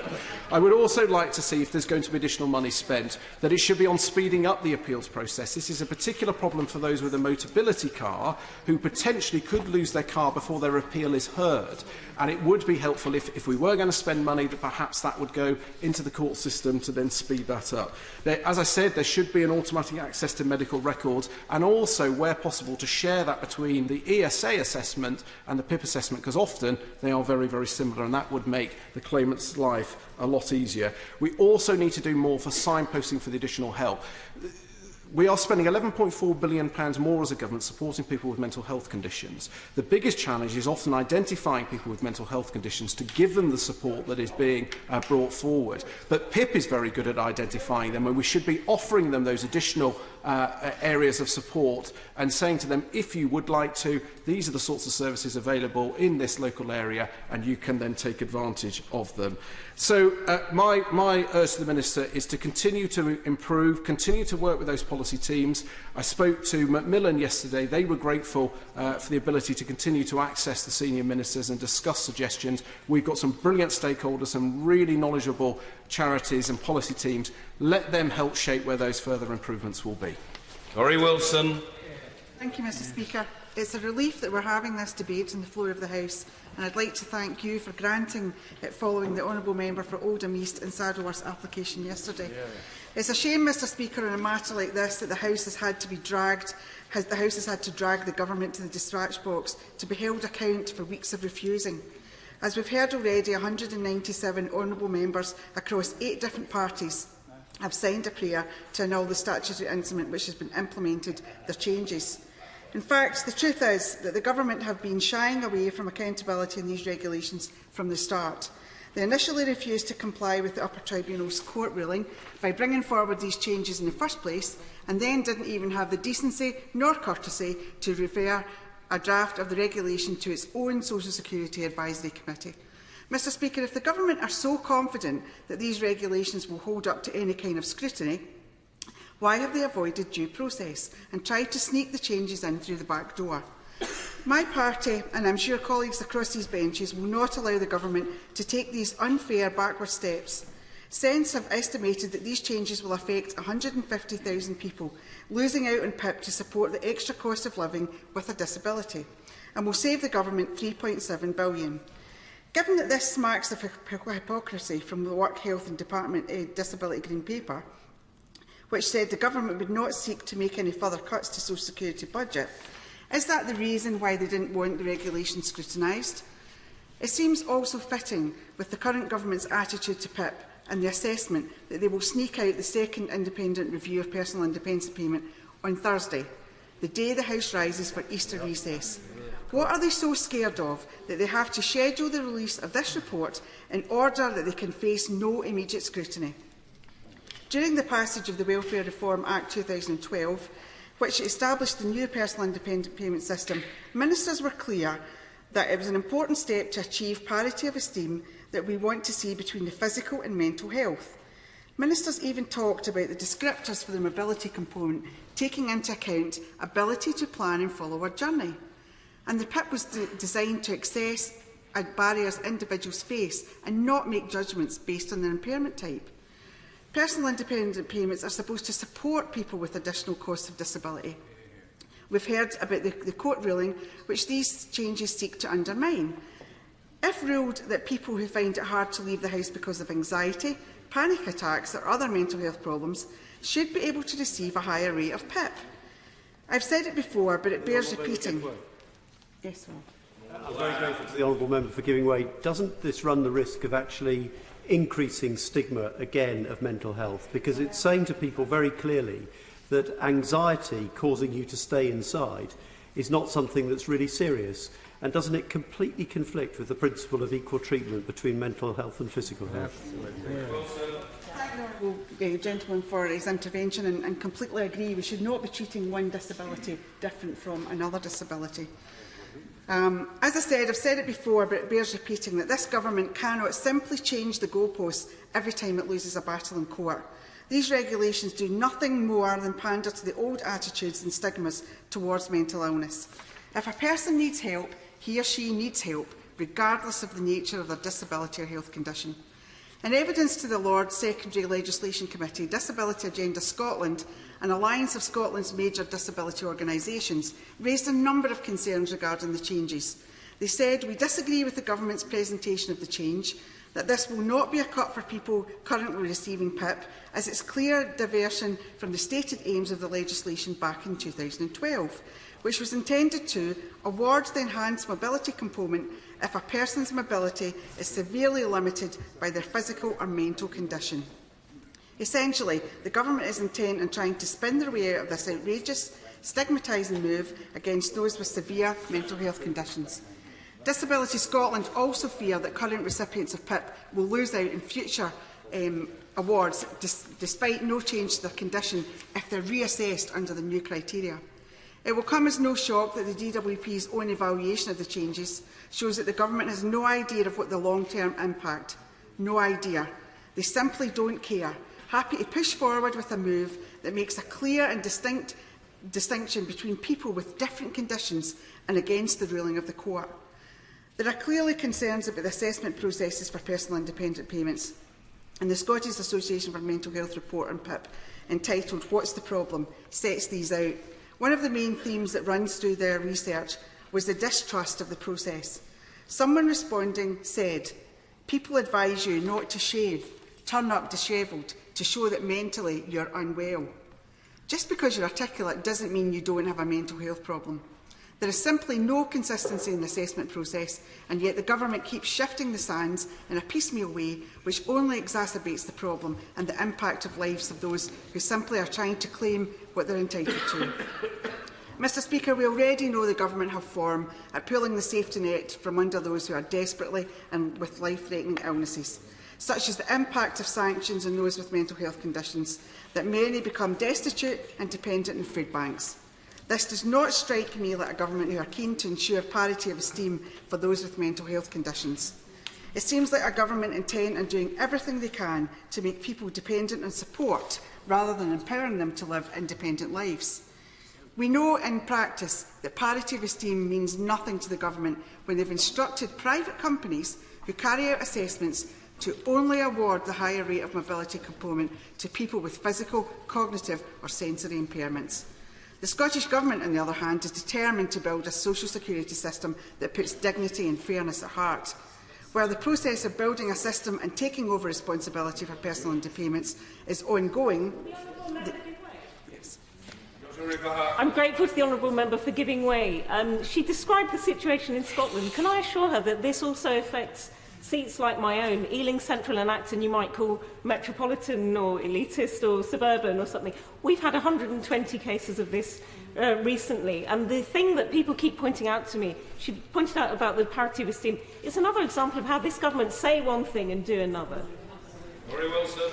I would also like to see, if there's going to be additional money spent, that it should be on speeding up the appeals process. This is a particular problem for those with a Motability car, who potentially could lose their car before their appeal is heard. And it would be helpful if we were going to spend money, that perhaps that would go into the court system to then speed that up. As I said, there should be an automatic access to medical records, and also, where possible, to share that between the ESA assessment and the PIP assessment, because often they are very, very similar, and that would make the claimant's life a lot easier. We also need to do more for signposting for the additional help. We are spending £11.4 billion more as a government supporting people with mental health conditions. The biggest challenge is often identifying people with mental health conditions to give them the support that is being brought forward. But PIP is very good at identifying them, and we should be offering them those additional areas of support and saying to them, if you would like to, these are the sorts of services available in this local area, and you can then take advantage of them. So my urge to the Minister is to continue to improve, continue to work with those policy teams. I spoke to Macmillan yesterday. They were grateful for the ability to continue to access the senior ministers and discuss suggestions. We've got some brilliant stakeholders, some really knowledgeable charities and policy teams. Let them help shape where those further improvements will be. Tory Wilson. Thank you, Mr Speaker. It's a relief that we're having this debate on the floor of the House, and I'd like to thank you for granting it following the Honourable Member for Oldham East and Saddleworth's application yesterday. It's a shame, Mr Speaker, in a matter like this that the House has had to be dragged. The House has had to drag the government to the dispatch box to be held account for weeks of refusing. As we've heard already, 197 honourable members across 8 different parties have signed a prayer to annul the statutory instrument which has been implemented their changes. In fact, the truth is that the Government have been shying away from accountability in these regulations from the start. They initially refused to comply with the Upper Tribunal's court ruling by bringing forward these changes in the first place, and then didn't even have the decency nor courtesy to refer a draft of the regulation to its own Social Security Advisory Committee. Mr Speaker, if the Government are so confident that these regulations will hold up to any kind of scrutiny, why have they avoided due process and tried to sneak the changes in through the back door? My party, and I am sure colleagues across these benches, will not allow the Government to take these unfair backward steps. Sense have estimated that these changes will affect 150,000 people losing out on PIP to support the extra cost of living with a disability, and will save the Government £3.7 billion. Given that this smacks of hypocrisy from the Work, Health and Department Disability Green Paper, which said the Government would not seek to make any further cuts to Social Security budget, is that the reason why they didn't want the regulation scrutinised? It seems also fitting with the current Government's attitude to PIP and the assessment that they will sneak out the second independent review of personal independence payment on Thursday, the day the House rises for Easter recess. What are they so scared of that they have to schedule the release of this report in order that they can face no immediate scrutiny? During the passage of the Welfare Reform Act 2012, which established the new personal independent payment system, ministers were clear that it was an important step to achieve parity of esteem that we want to see between the physical and mental health. Ministers even talked about the descriptors for the mobility component, taking into account ability to plan and follow a journey. And the PIP was designed to assess barriers individuals face and not make judgments based on their impairment type. Personal independent payments are supposed to support people with additional costs of disability. We've heard about the court ruling, which these changes seek to undermine. If ruled that people who find it hard to leave the house because of anxiety, panic attacks or other mental health problems should be able to receive a higher rate of PIP. I've said it before, but it bears repeating. Yes, well. I'm very grateful to the honourable member for giving way. Doesn't this run the risk of actually increasing stigma again of mental health? Because it's saying to people very clearly that anxiety causing you to stay inside is not something that's really serious. And doesn't it completely conflict with the principle of equal treatment between mental health and physical health? Thank the honourable gentleman for his intervention and completely agree we should not be treating one disability different from another disability. As I said, I've said it before, but it bears repeating that this Government cannot simply change the goalposts every time it loses a battle in court. These regulations do nothing more than pander to the old attitudes and stigmas towards mental illness. If a person needs help, he or she needs help, regardless of the nature of their disability or health condition. In evidence to the Lord's Secondary Legislation Committee, Disability Agenda Scotland, an alliance of Scotland's major disability organisations, raised a number of concerns regarding the changes. They said, "We disagree with the Government's presentation of the change, that this will not be a cut for people currently receiving PIP, as it's clear diversion from the stated aims of the legislation back in 2012, which was intended to award the enhanced mobility component if a person's mobility is severely limited by their physical or mental condition." Essentially, the Government is intent on trying to spin their way out of this outrageous, stigmatising move against those with severe mental health conditions. Disability Scotland also fear that current recipients of PIP will lose out in future awards, despite no change to their condition if they are reassessed under the new criteria. It will come as no shock that the DWP's own evaluation of the changes shows that the Government has no idea of what the long-term impact. No idea. They simply don't care. Happy to push forward with a move that makes a clear and distinct distinction between people with different conditions and against the ruling of the court. There are clearly concerns about the assessment processes for personal independent payments, and the Scottish Association for Mental Health report on PIP, entitled "What's the Problem?" sets these out. One of the main themes that runs through their research was the distrust of the process. Someone responding said, "People advise you not to shave, turn up dishevelled to show that mentally you're unwell. Just because you're articulate doesn't mean you don't have a mental health problem. There is simply no consistency in the assessment process, and yet the Government keeps shifting the sands in a piecemeal way, which only exacerbates the problem and the impact of lives of those who simply are trying to claim what they are entitled to. Mr Speaker, we already know the Government have form at pulling the safety net from under those who are desperately and with life-threatening illnesses, such as the impact of sanctions on those with mental health conditions, that many become destitute and dependent on food banks. This does not strike me like a government who are keen to ensure parity of esteem for those with mental health conditions. It seems like a government intent on doing everything they can to make people dependent on support rather than empowering them to live independent lives. We know in practice that parity of esteem means nothing to the government when they've instructed private companies who carry out assessments to only award the higher rate of mobility component to people with physical, cognitive or sensory impairments. The Scottish Government, on the other hand, is determined to build a social security system that puts dignity and fairness at heart. While the process of building a system and taking over responsibility for personal underpayments is ongoing, I'm grateful to the honourable member for giving way. She described the situation in Scotland. Can I assure her that this also affects seats like my own, Ealing Central and Acton, you might call metropolitan or elitist or suburban or something. We've had 120 cases of this recently, and the thing that people keep pointing out to me, she pointed out about the parity of esteem, is another example of how this government say one thing and do another. Very well, sir.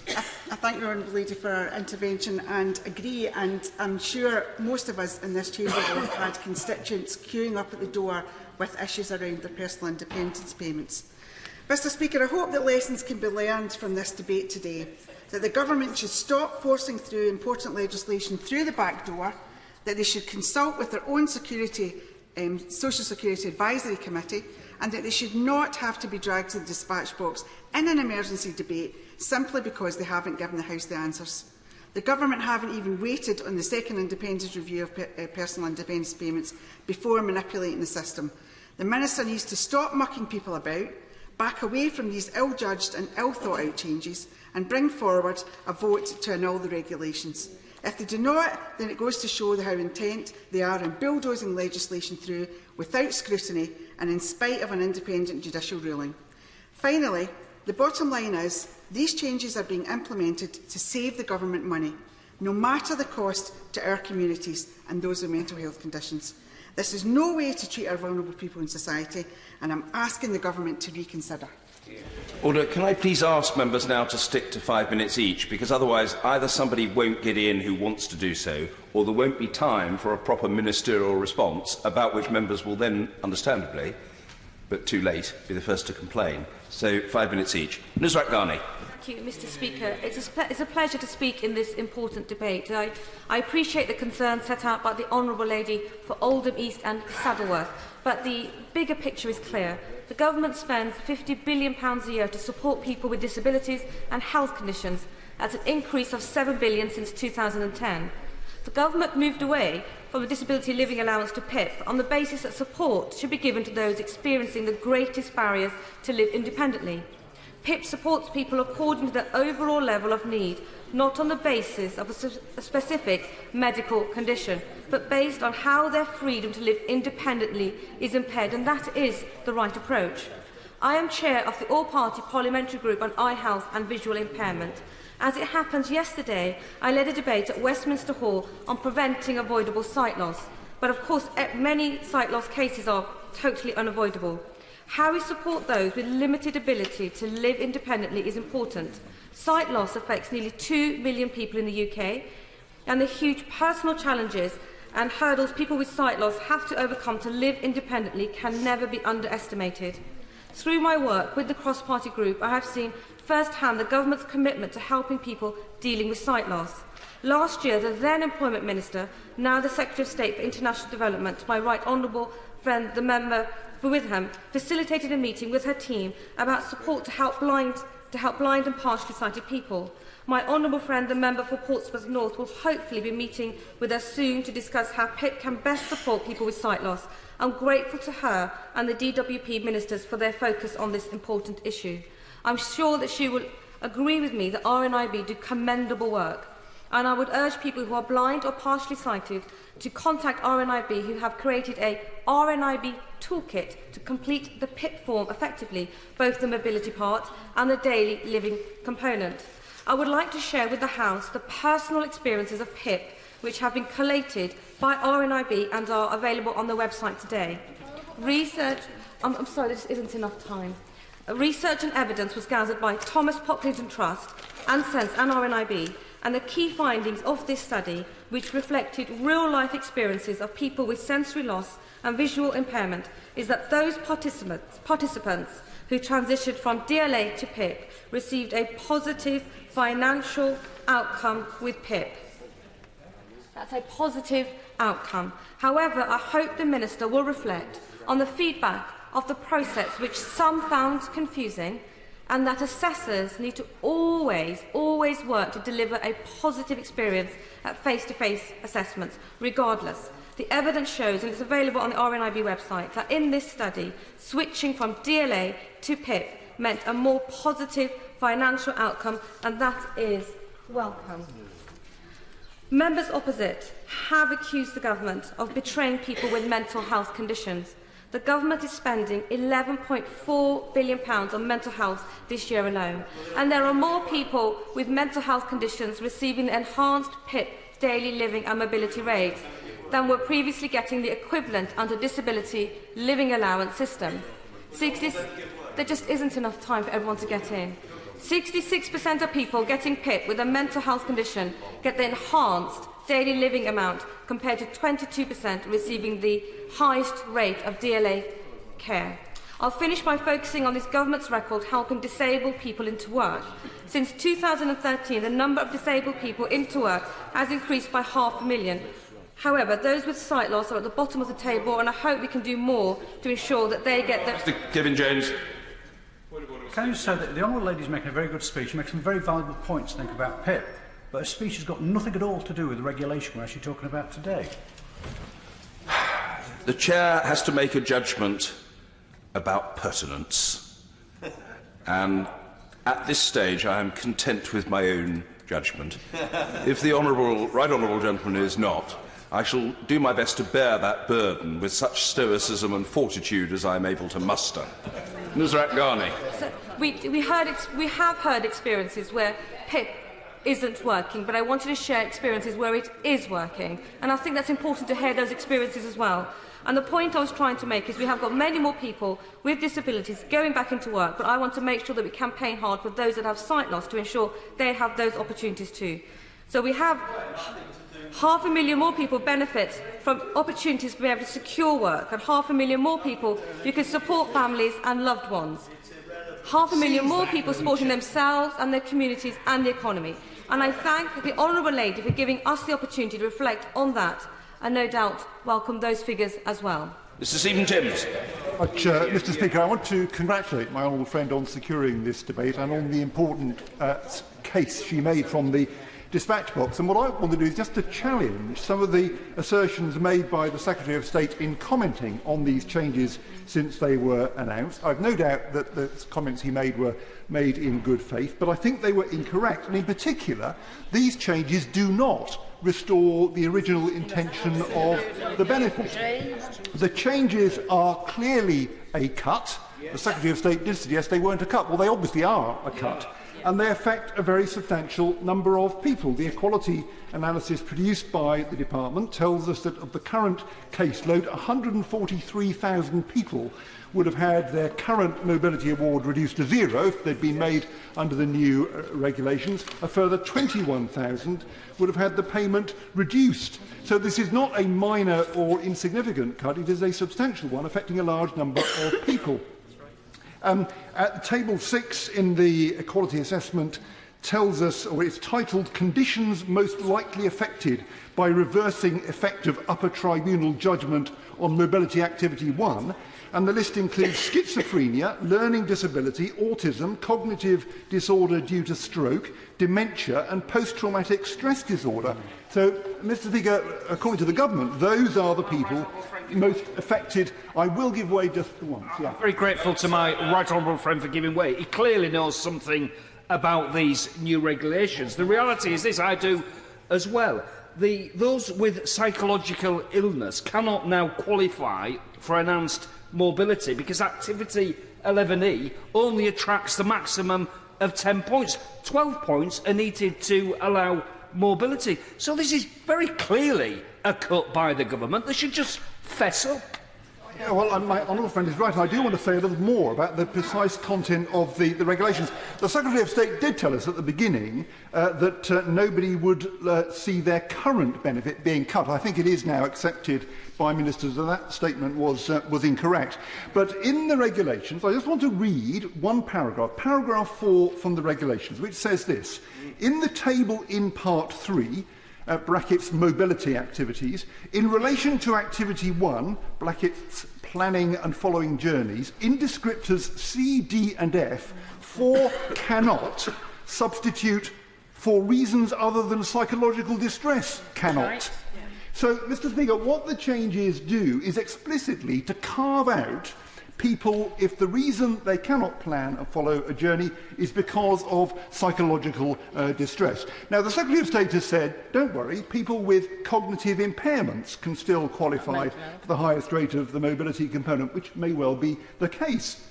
I thank the Honourable Lady for her intervention and agree, and I'm sure most of us in this chamber will have had constituents queuing up at the door with issues around their personal independence payments. Mr Speaker, I hope that lessons can be learned from this debate today, that the Government should stop forcing through important legislation through the back door, that they should consult with their own Social Security Advisory Committee, and that they should not have to be dragged to the dispatch box in an emergency debate simply because they haven't given the House the answers. The Government haven't even waited on the second independent review of personal independence payments before manipulating the system. The Minister needs to stop mucking people about, back away from these ill-judged and ill-thought-out changes and bring forward a vote to annul the regulations. If they do not, then it goes to show how intent they are on bulldozing legislation through without scrutiny and in spite of an independent judicial ruling. Finally, the bottom line is these changes are being implemented to save the Government money, no matter the cost to our communities and those with mental health conditions. This is no way to treat our vulnerable people in society, and I'm asking the Government to reconsider. Order. Can I please ask members now to stick to 5 minutes each, because otherwise either somebody won't get in who wants to do so, or there won't be time for a proper ministerial response, about which members will then, understandably, but too late, be the first to complain. So 5 minutes each. Nusrat Ghani. Thank you, Mr Speaker. It's a pleasure to speak in this important debate. I appreciate the concerns set out by the Honourable Lady for Oldham East and Saddleworth, but the bigger picture is clear. The Government spends £50 billion a year to support people with disabilities and health conditions. That's an increase of £7 billion since 2010. The Government moved away from the Disability Living Allowance to PIP on the basis that support should be given to those experiencing the greatest barriers to live independently. PIP supports people according to their overall level of need, not on the basis of a specific medical condition, but based on how their freedom to live independently is impaired, and that is the right approach. I am chair of the all-party parliamentary group on eye health and visual impairment. As it happened yesterday, I led a debate at Westminster Hall on preventing avoidable sight loss, but of course many sight loss cases are totally unavoidable. How we support those with limited ability to live independently is important. Sight loss affects nearly 2 million people in the UK, and the huge personal challenges and hurdles people with sight loss have to overcome to live independently can never be underestimated. Through my work with the cross-party group, I have seen first-hand the Government's commitment to helping people dealing with sight loss. Last year, the then Employment Minister, now the Secretary of State for International Development, my right honourable friend, the member for Witham, facilitated a meeting with her team about support to help blind and partially sighted people. My honourable friend, the member for Portsmouth North, will hopefully be meeting with us soon to discuss how PIP can best support people with sight loss. I'm grateful to her and the DWP ministers for their focus on this important issue. I'm sure that she will agree with me that RNIB do commendable work. and I would urge people who are blind or partially sighted to contact RNIB, who have created a RNIB toolkit to complete the PIP form effectively, both the mobility part and the daily living component. I would like to share with the House the personal experiences of PIP, which have been collated by RNIB and are available on the website today. I'm sorry, this isn't enough time. Research and evidence was gathered by Thomas Pocklington Trust and Sense and RNIB, and the key findings of this study, which reflected real-life experiences of people with sensory loss and visual impairment, is that those participants who transitioned from DLA to PIP received a positive financial outcome with PIP. That's a positive outcome. However, I hope the Minister will reflect on the feedback of the process, which some found confusing, and that assessors need to always work to deliver a positive experience at face-to-face assessments, regardless. The evidence shows, and it's available on the RNIB website, that in this study, switching from DLA to PIP meant a more positive financial outcome, and that is welcome. Members opposite have accused the government of betraying people with mental health conditions. The government is spending £11.4 billion on mental health this year alone, and there are more people with mental health conditions receiving enhanced PIP daily living and mobility rates than were previously getting the equivalent under disability living allowance system. There just isn't enough time for everyone to get in. 66% of people getting PIP with a mental health condition get the enhanced daily living amount, compared to 22% receiving the highest rate of DLA care. I'll finish by focusing on this government's record helping disabled people into work. Since 2013, the number of disabled people into work has increased by 500,000. However, those with sight loss are at the bottom of the table, and I hope we can do more to ensure that they get the... Mr. Kevin Jones. Can I just say that the Honourable Lady is making a very good speech, makes some very valuable points to think about PIP, but her speech has got nothing at all to do with the regulation we're actually talking about today. The Chair has to make a judgment about pertinence, and at this stage I am content with my own judgment. If the right honourable gentleman is not, I shall do my best to bear that burden with such stoicism and fortitude as I am able to muster. Nusrat Ghani. So we have heard experiences where PIP isn't working, but I wanted to share experiences where it is working, and I think that's important to hear those experiences as well. And the point I was trying to make is we have got many more people with disabilities going back into work, but I want to make sure that we campaign hard for those that have sight loss to ensure they have those opportunities too. So we have 500,000 more people benefit from opportunities to be able to secure work, and 500,000 more people who can support families and loved ones. 500,000 more people supporting themselves and their communities and the economy. And I thank the Honourable Lady for giving us the opportunity to reflect on that, and no doubt welcome those figures as well. Mr. Stephen Timms. Mr. Speaker, I want to congratulate my honourable friend on securing this debate and on the important case she made from the dispatch box. And what I want to do is just to challenge some of the assertions made by the Secretary of State in commenting on these changes since they were announced. I've no doubt that the comments he made were made in good faith, but I think they were incorrect. And in particular, these changes do not restore the original intention of the benefit. The changes are clearly a cut. The Secretary of State did suggest they weren't a cut. Well, they obviously are a cut, and they affect a very substantial number of people. The equality analysis produced by the Department tells us that of the current caseload, 143,000 people would have had their current mobility award reduced to zero if they'd been made under the new regulations. A further 21,000 would have had the payment reduced. So this is not a minor or insignificant cut, it is a substantial one affecting a large number of people. At Table 6 in the Equality Assessment tells us, or it's titled, Conditions Most Likely Affected by Reversing Effective Upper Tribunal Judgment on Mobility Activity 1, and the list includes schizophrenia, learning disability, autism, cognitive disorder due to stroke, dementia and post-traumatic stress disorder. So, Mr. Speaker, according to the government, those are the people most affected. I will give way just for once. Yeah. Very grateful to my right honourable friend for giving way. He clearly knows something about these new regulations. The reality is this: I do as well. Those with psychological illness cannot now qualify for enhanced mobility because Activity 11E only attracts the maximum of 10 points. 12 points are needed to allow mobility. So this is very clearly a cut by the government. They should just fess up. Yeah, well, my honourable friend is right, and I do want to say a little more about the precise content of the regulations. The Secretary of State did tell us at the beginning that nobody would see their current benefit being cut. I think it is now accepted by ministers that that statement was incorrect. But in the regulations, I just want to read one paragraph, paragraph 4 from the regulations, which says this: in the table in Part 3, brackets mobility activities, in relation to activity 1, brackets planning and following journeys, in descriptors C, D and F, for cannot substitute for reasons other than psychological distress cannot. Right. So, Mr. Speaker, what the changes do is explicitly to carve out people if the reason they cannot plan and follow a journey is because of psychological distress. Now, the Secretary of State has said, don't worry, people with cognitive impairments can still qualify for the highest rate of the mobility component, which may well be the case.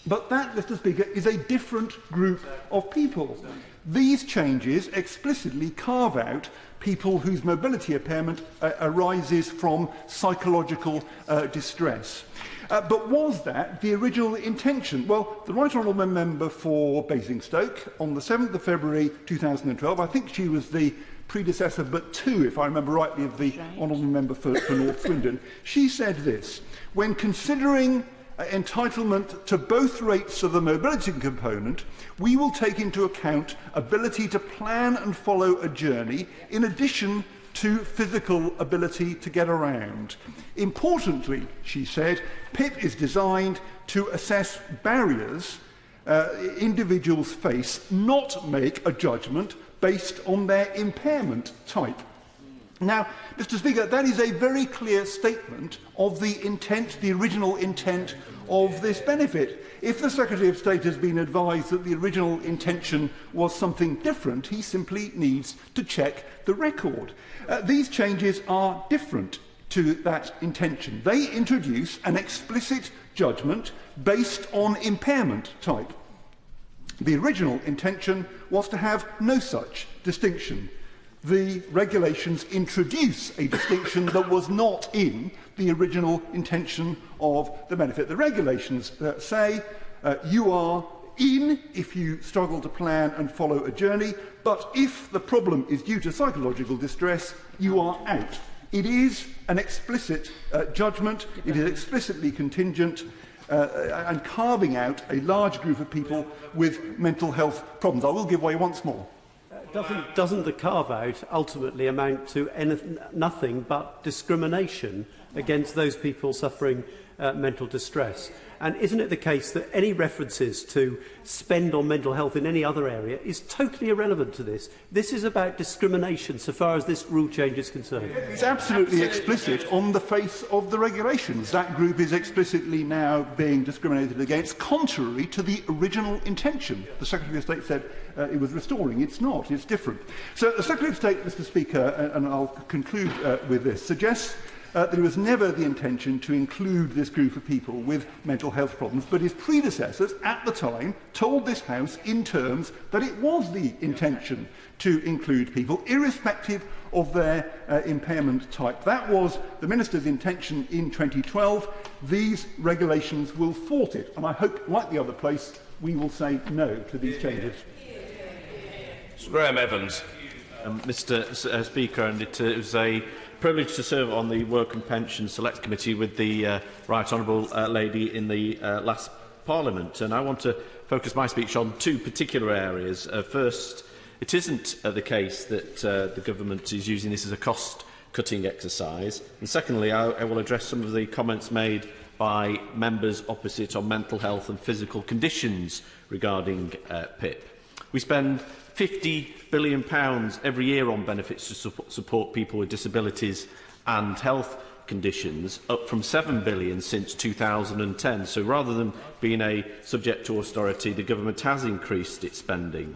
But that, Mr. Speaker, is a different group of people. These changes explicitly carve out people whose mobility impairment arises from psychological distress. But was that the original intention? Well, the Right Honourable Member for Basingstoke, on the 7th of February 2012, I think she was the predecessor but two, if I remember rightly, of the Honourable Member for North Swindon, she said this: when considering entitlement to both rates of the mobility component, we will take into account ability to plan and follow a journey in addition to physical ability to get around. Importantly, she said, PIP is designed to assess barriers individuals face, not make a judgment based on their impairment type. Now, Mr. Speaker, that is a very clear statement of the intent, the original intent of this benefit. If the Secretary of State has been advised that the original intention was something different, he simply needs to check the record. These changes are different to that intention. They introduce an explicit judgment based on impairment type. The original intention was to have no such distinction. The regulations introduce a distinction that was not in the original intention of the benefit. The regulations say you are in if you struggle to plan and follow a journey, but if the problem is due to psychological distress, you are out. It is an explicit judgment, it is explicitly contingent, and carving out a large group of people with mental health problems. I will give way once more. Doesn't the carve-out ultimately amount to nothing but discrimination against those people suffering mental distress? And isn't it the case that any references to spend on mental health in any other area is totally irrelevant to this? This is about discrimination so far as this rule change is concerned. It's absolutely explicit on the face of the regulations. That group is explicitly now being discriminated against, contrary to the original intention. The Secretary of State said it was restoring. It's not. It's different. So the Secretary of State, Mr. Speaker, and I'll conclude with this, suggests that it was never the intention to include this group of people with mental health problems, but his predecessors at the time told this House in terms that it was the intention to include people, irrespective of their impairment type. That was the Minister's intention in 2012. These regulations will thwart it, and I hope, like the other place, we will say no to these changes. Sir Graham Evans. Mr. Speaker, and it was a privilege to serve on the Work and Pensions Select Committee with the Right Honourable Lady in the last Parliament, and I want to focus my speech on two particular areas. First, it isn't the case that the government is using this as a cost-cutting exercise, and secondly, I will address some of the comments made by members opposite on mental health and physical conditions regarding PIP. We spend £50 billion every year on benefits to support people with disabilities and health conditions, up from £7 billion since 2010. So rather than being subject to austerity, the government has increased its spending.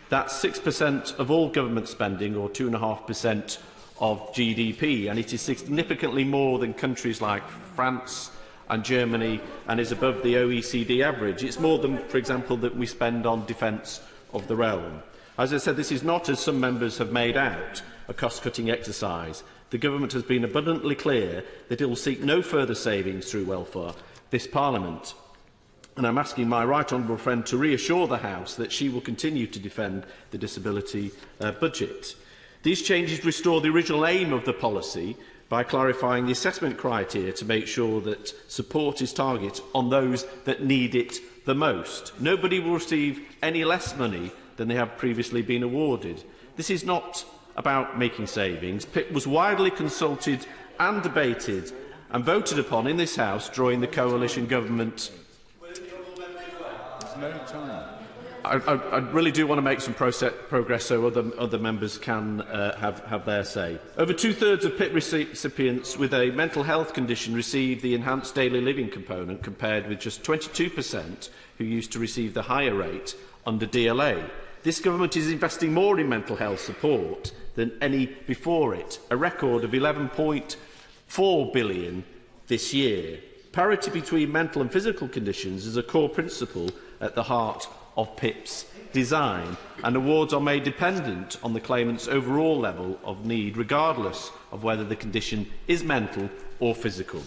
That's 6% of all government spending, or 2.5% of GDP, and it is significantly more than countries like France and Germany, and is above the OECD average. It's more than, for example, that we spend on defence of the realm. As I said, this is not, as some members have made out, a cost-cutting exercise. The government has been abundantly clear that it will seek no further savings through welfare this Parliament. And I'm asking my right honourable friend to reassure the House that she will continue to defend the disability budget. These changes restore the original aim of the policy by clarifying the assessment criteria to make sure that support is targeted on those that need it the most. Nobody will receive any less money than they have previously been awarded. This is not about making savings. PIP was widely consulted and debated and voted upon in this House during the coalition government. No time. I really do want to make some progress so other members can have their say. Over two-thirds of PIP recipients with a mental health condition receive the enhanced daily living component, compared with just 22% who used to receive the higher rate under DLA. This government is investing more in mental health support than any before it, a record of £11.4 billion this year. Parity between mental and physical conditions is a core principle at the heart of PIP's design, and awards are made dependent on the claimant's overall level of need, regardless of whether the condition is mental or physical.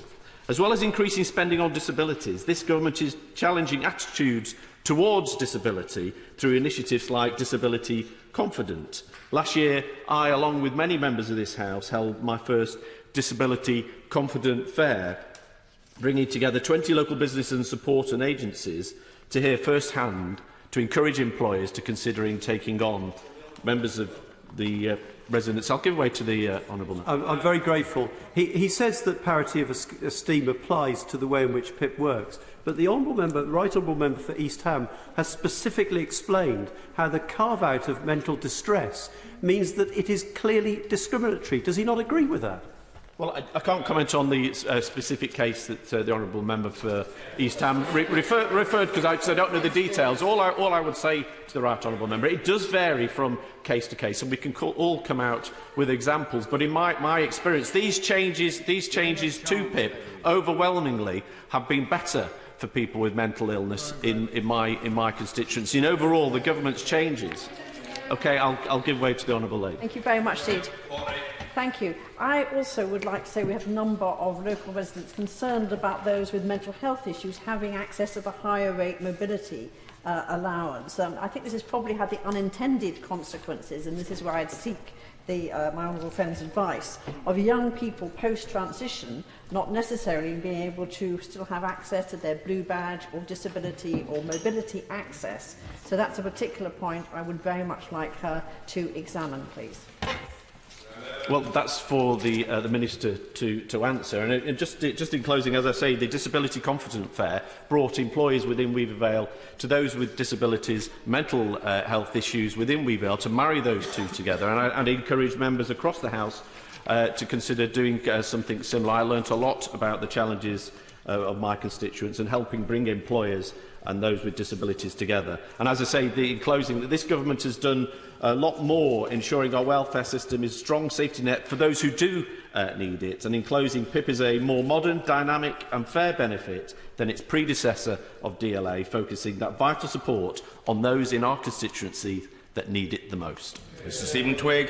As well as increasing spending on disabilities, this government is challenging attitudes towards disability through initiatives like Disability Confident. Last year, I, along with many members of this House, held my first Disability Confident Fair, bringing together 20 local businesses and support and agencies to hear first-hand, to encourage employers to considering taking on members of the residents. I'll give way to the honourable member. I'm very grateful. He says that parity of esteem applies to the way in which PIP works, but the honourable member, the right honourable member for East Ham, has specifically explained how the carve-out of mental distress means that it is clearly discriminatory. Does he not agree with that? Well, I can't comment on the specific case that the honourable member for East Ham referred, because I don't know the details. All I would say to the right honourable member, it does vary from case to case, and we can all come out with examples. But in my experience, these changes to PIP overwhelmingly have been better for people with mental illness in my constituency. And overall, the government's changes. Okay, I'll give way to the honourable lady. Thank you very much indeed. Thank you. I also would like to say we have a number of local residents concerned about those with mental health issues having access to the higher rate mobility allowance. I think this has probably had the unintended consequences, and this is where I'd seek my honourable friend's advice, of young people post-transition not necessarily being able to still have access to their blue badge or disability or mobility access. So that's a particular point I would very much like her to examine, please. Well, that's for the Minister to answer. And just in closing, as I say, the Disability Confident Fair brought employers within Weaver Vale to those with disabilities, mental health issues within Weaver Vale, to marry those two together. And I encourage members across the House to consider doing something similar. I learnt a lot about the challenges of my constituents and helping bring employers and those with disabilities together. And as I say, in closing, this government has done a lot more ensuring our welfare system is a strong safety net for those who do need it. And in closing, PIP is a more modern, dynamic and fair benefit than its predecessor of DLA, focusing that vital support on those in our constituency that need it the most. Mr Stephen Twigg.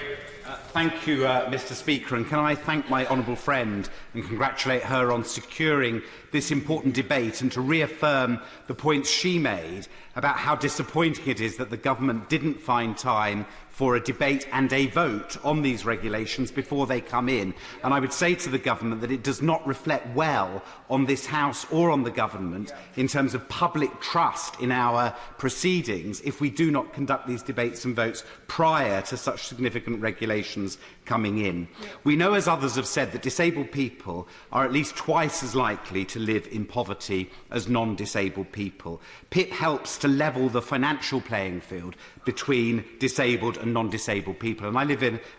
Thank you, Mr Speaker, and can I thank my honourable friend and congratulate her on securing this important debate, and to reaffirm the points she made about how disappointing it is that the government didn't find time for a debate and a vote on these regulations before they come in. And I would say to the government that it does not reflect well on this House or on the government in terms of public trust in our proceedings if we do not conduct these debates and votes prior to such significant regulations regulations coming in. We know, as others have said, that disabled people are at least twice as likely to live in poverty as non-disabled people. PIP helps to level the financial playing field between disabled and non-disabled people. And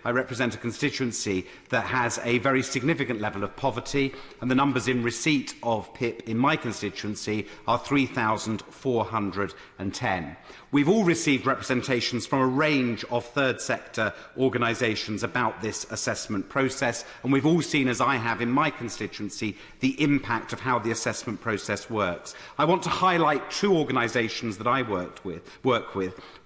I represent a constituency that has a very significant level of poverty, and the numbers in receipt of PIP in my constituency are 3,410. We've all received representations from a range of third sector organisations about this assessment process, and we've all seen, as I have in my constituency, the impact of how the assessment process works. I want to highlight two organisations that I work with.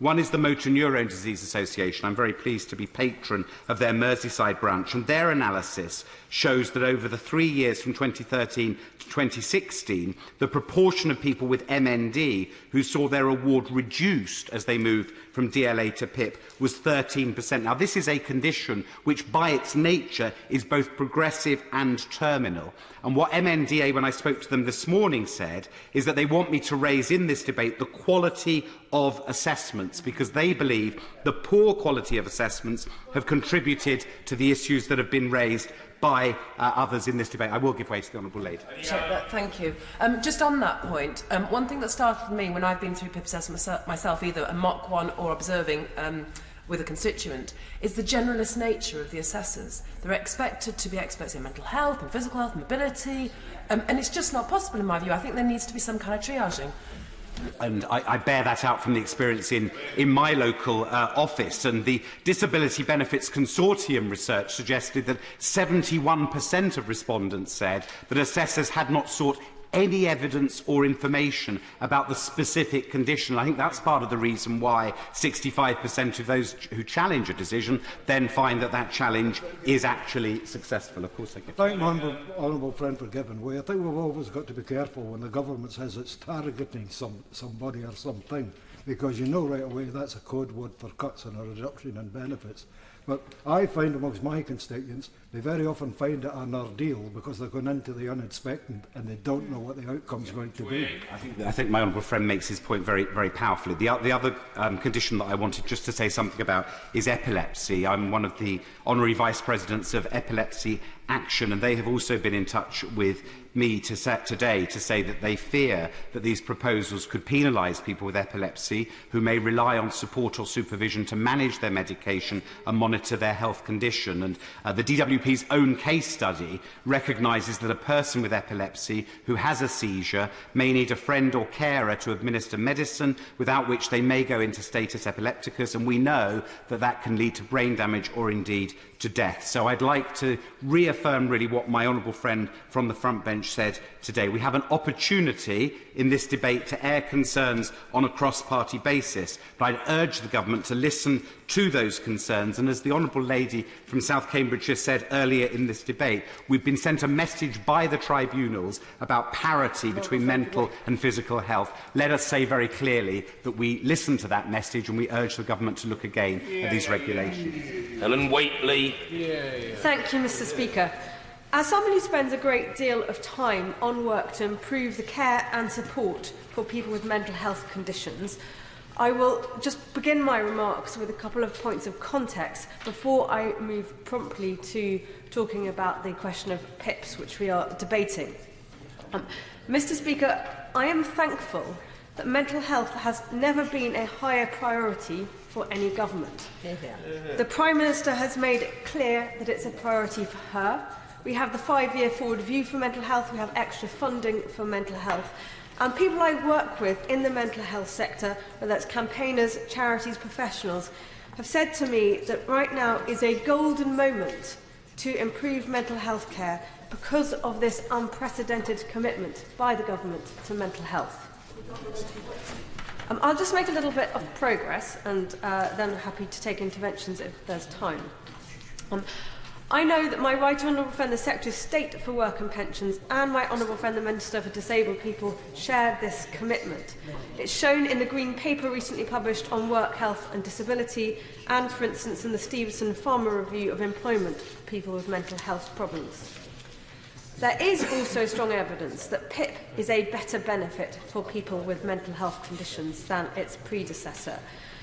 One is the Motor Neurone Disease Association. I'm very pleased to be patron of their Merseyside branch, and their analysis shows that over the 3 years from 2013 to 2016, the proportion of people with MND who saw their award reduced as they moved from DLA to PIP was 13%. Now, this is a condition which, by its nature, is both progressive and terminal. And what MNDA, when I spoke to them this morning, said is that they want me to raise in this debate the quality of assessments, because they believe the poor quality of assessments have contributed to the issues that have been raised by others in this debate. I will give way to the Honourable Lady. Thank you. Just on that point, one thing that startled me when I've been through PIP assessment myself, either a mock one or observing with a constituent, is the generalist nature of the assessors. They're expected to be experts in mental health and physical health, mobility, and it's just not possible in my view. I think there needs to be some kind of triaging. And I bear that out from the experience in my local office. And the Disability Benefits Consortium research suggested that 71% of respondents said that assessors had not sought any evidence or information about the specific condition. I think that's part of the reason why 65% of those who challenge a decision then find that that challenge is actually successful. Of course, I get thank my honourable friend for giving way. I think we've always got to be careful when the government says it's targeting somebody or something, because you know right away that's a code word for cuts and a reduction in benefits. But I find amongst my constituents, they very often find it an ordeal because they're going into the unexpected and they don't know what the outcome's going to be. I think my honourable friend makes his point very, very powerfully. The other condition that I wanted just to say something about is epilepsy. I'm one of the honorary vice presidents of Epilepsy Action, and they have also been in touch with me today to say that they fear that these proposals could penalise people with epilepsy who may rely on support or supervision to manage their medication and monitor their health condition. And the DWP's own case study recognises that a person with epilepsy who has a seizure may need a friend or carer to administer medicine, without which they may go into status epilepticus, and we know that that can lead to brain damage or indeed to death. So I'd like to reaffirm really what my honourable friend from the front bench said today. We have an opportunity in this debate to air concerns on a cross-party basis, but I'd urge the government to listen to those concerns. And as the honourable lady from South Cambridgeshire said earlier in this debate, we've been sent a message by the tribunals about parity between mental and physical health. Let us say very clearly that we listen to that message and we urge the government to look again at these regulations. Helen Whately. Thank you, Mr. Speaker. As someone who spends a great deal of time on work to improve the care and support for people with mental health conditions, I will just begin my remarks with a couple of points of context before I move promptly to talking about the question of PIPs, which we are debating. Mr. Speaker, I am thankful that mental health has never been a higher priority for any government. The Prime Minister has made it clear that it's a priority for her. We have the 5-year forward view for mental health, we have extra funding for mental health. And people I work with in the mental health sector, whether that's campaigners, charities, professionals, have said to me that right now is a golden moment to improve mental health care because of this unprecedented commitment by the government to mental health. I'll just make a little bit of progress and then I'm happy to take interventions if there's time. I know that my right honourable friend the Secretary of State for Work and Pensions and my honourable friend the Minister for Disabled People share this commitment. It's shown in the Green Paper recently published on work, health and disability and, for instance, in the Stevenson Farmer Review of Employment for people with mental health problems. There is also strong evidence that PIP is a better benefit for people with mental health conditions than its predecessor.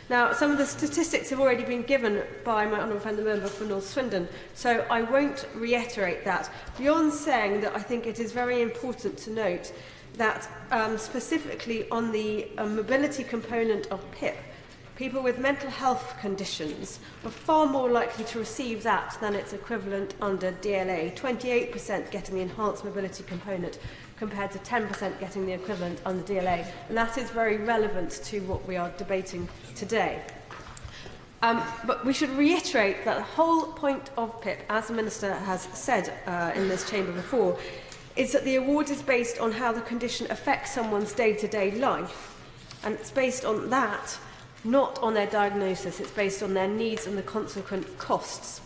Now, some of the statistics have already been given by my honourable friend, the member for North Swindon, so I won't reiterate that, beyond saying that I think it is very important to note that specifically on the mobility component of PIP, people with mental health conditions are far more likely to receive that than its equivalent under DLA, 28% getting the enhanced mobility component compared to 10% getting the equivalent under DLA. And that is very relevant to what we are debating today. But we should reiterate that the whole point of PIP, as the Minister has said in this chamber before, is that the award is based on how the condition affects someone's day-to-day life. And it's based on that, not on their diagnosis. It's based on their needs and the consequent costs.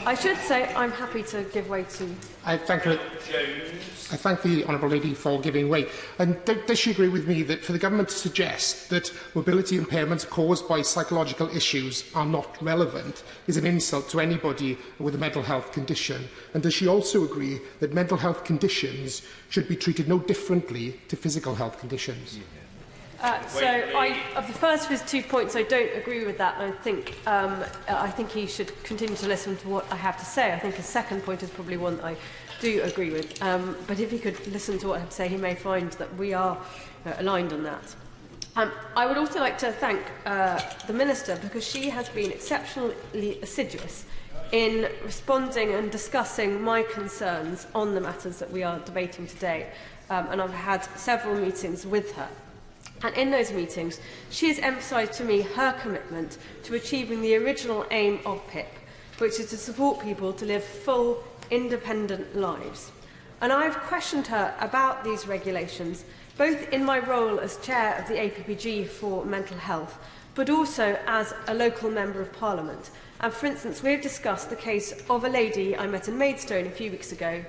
I should say I'm happy to give way to... I thank the Honourable Lady for giving way. And does she agree with me that for the Government to suggest that mobility impairments caused by psychological issues are not relevant is an insult to anybody with a mental health condition? And does she also agree that mental health conditions should be treated no differently to physical health conditions? Of the first of his 2 points, I don't agree with that. I think he should continue to listen to what I have to say. I think his second point is probably one that I do agree with. But if he could listen to what I have to say, he may find that we are aligned on that. I would also like to thank the Minister, because she has been exceptionally assiduous in responding and discussing my concerns on the matters that we are debating today. And I've had several meetings with her. And in those meetings, she has emphasised to me her commitment to achieving the original aim of PIP, which is to support people to live full, independent lives. And I've questioned her about these regulations, both in my role as chair of the APPG for mental health, but also as a local member of Parliament. And for instance, we've discussed the case of a lady I met in Maidstone a few weeks ago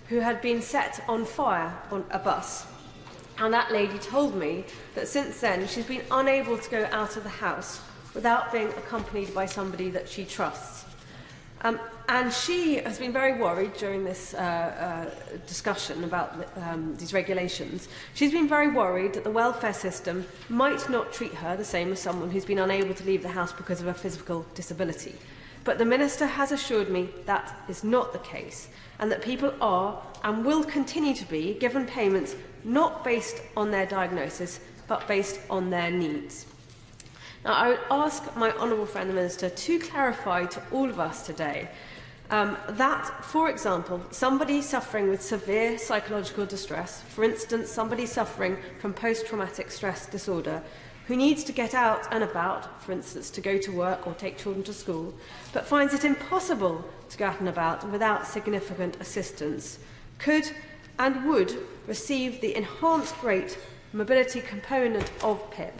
who had been set on fire on a bus. And that lady told me that since then she's been unable to go out of the house without being accompanied by somebody that she trusts. And she has been very worried during this discussion about these regulations. She's been very worried that the welfare system might not treat her the same as someone who's been unable to leave the house because of a physical disability. But the Minister has assured me that is not the case, and that people are and will continue to be given payments not based on their diagnosis, but based on their needs. Now, I would ask my honourable friend the Minister to clarify to all of us today that, for example, somebody suffering with severe psychological distress, for instance, somebody suffering from post-traumatic stress disorder, who needs to get out and about, for instance, to go to work or take children to school, but finds it impossible to go out and about without significant assistance, could and would receive the enhanced rate mobility component of PIP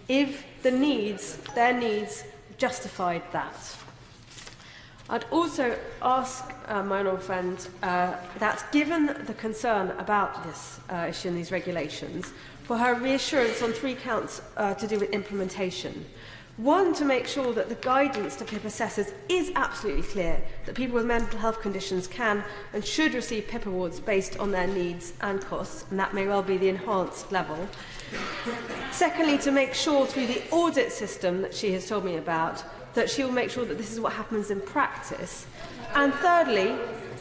if their needs justified that. I'd also ask my honourable friend that, given the concern about this issue and these regulations, for her reassurance on 3 counts to do with implementation. One, to make sure that the guidance to PIP assessors is absolutely clear, that people with mental health conditions can and should receive PIP awards based on their needs and costs, and that may well be the enhanced level. Secondly, to make sure through the audit system that she has told me about, that she will make sure that this is what happens in practice. And thirdly,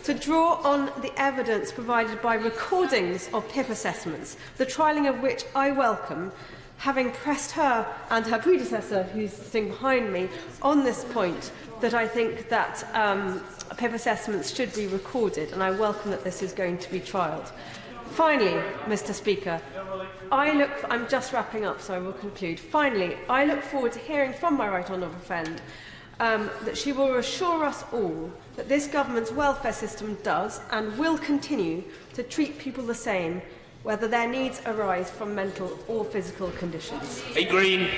to draw on the evidence provided by recordings of PIP assessments, the trialling of which I welcome, having pressed her and her predecessor, who's sitting behind me, on this point, that I think that PIP assessments should be recorded, and I welcome that this is going to be trialled. Finally, Mr. Speaker, I'm just wrapping up, so I will conclude. Finally, I look forward to hearing from my right honourable friend that she will assure us all that this government's welfare system does and will continue to treat people the same, whether their needs arise from mental or physical conditions. Hey, Green.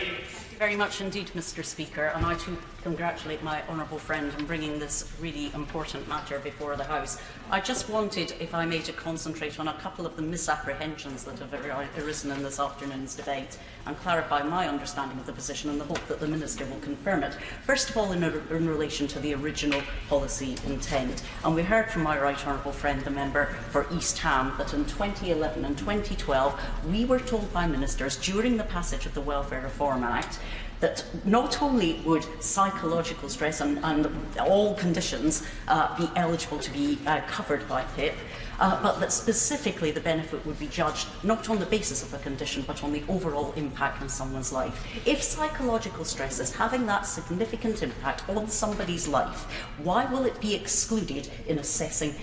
Very much indeed, Mr. Speaker, and I too congratulate my honourable friend on bringing this really important matter before the House. I just wanted, if I may, to concentrate on a couple of the misapprehensions that have arisen in this afternoon's debate and clarify my understanding of the position in the hope that the Minister will confirm it. First of all, in relation to the original policy intent, and we heard from my right honourable friend, the member for East Ham, that in 2011 and 2012 we were told by ministers during the passage of the Welfare Reform Act that not only would psychological stress and all conditions be eligible to be covered by PIP, but that specifically the benefit would be judged not on the basis of a condition but on the overall impact on someone's life. If psychological stress is having that significant impact on somebody's life, why will it be excluded in assessing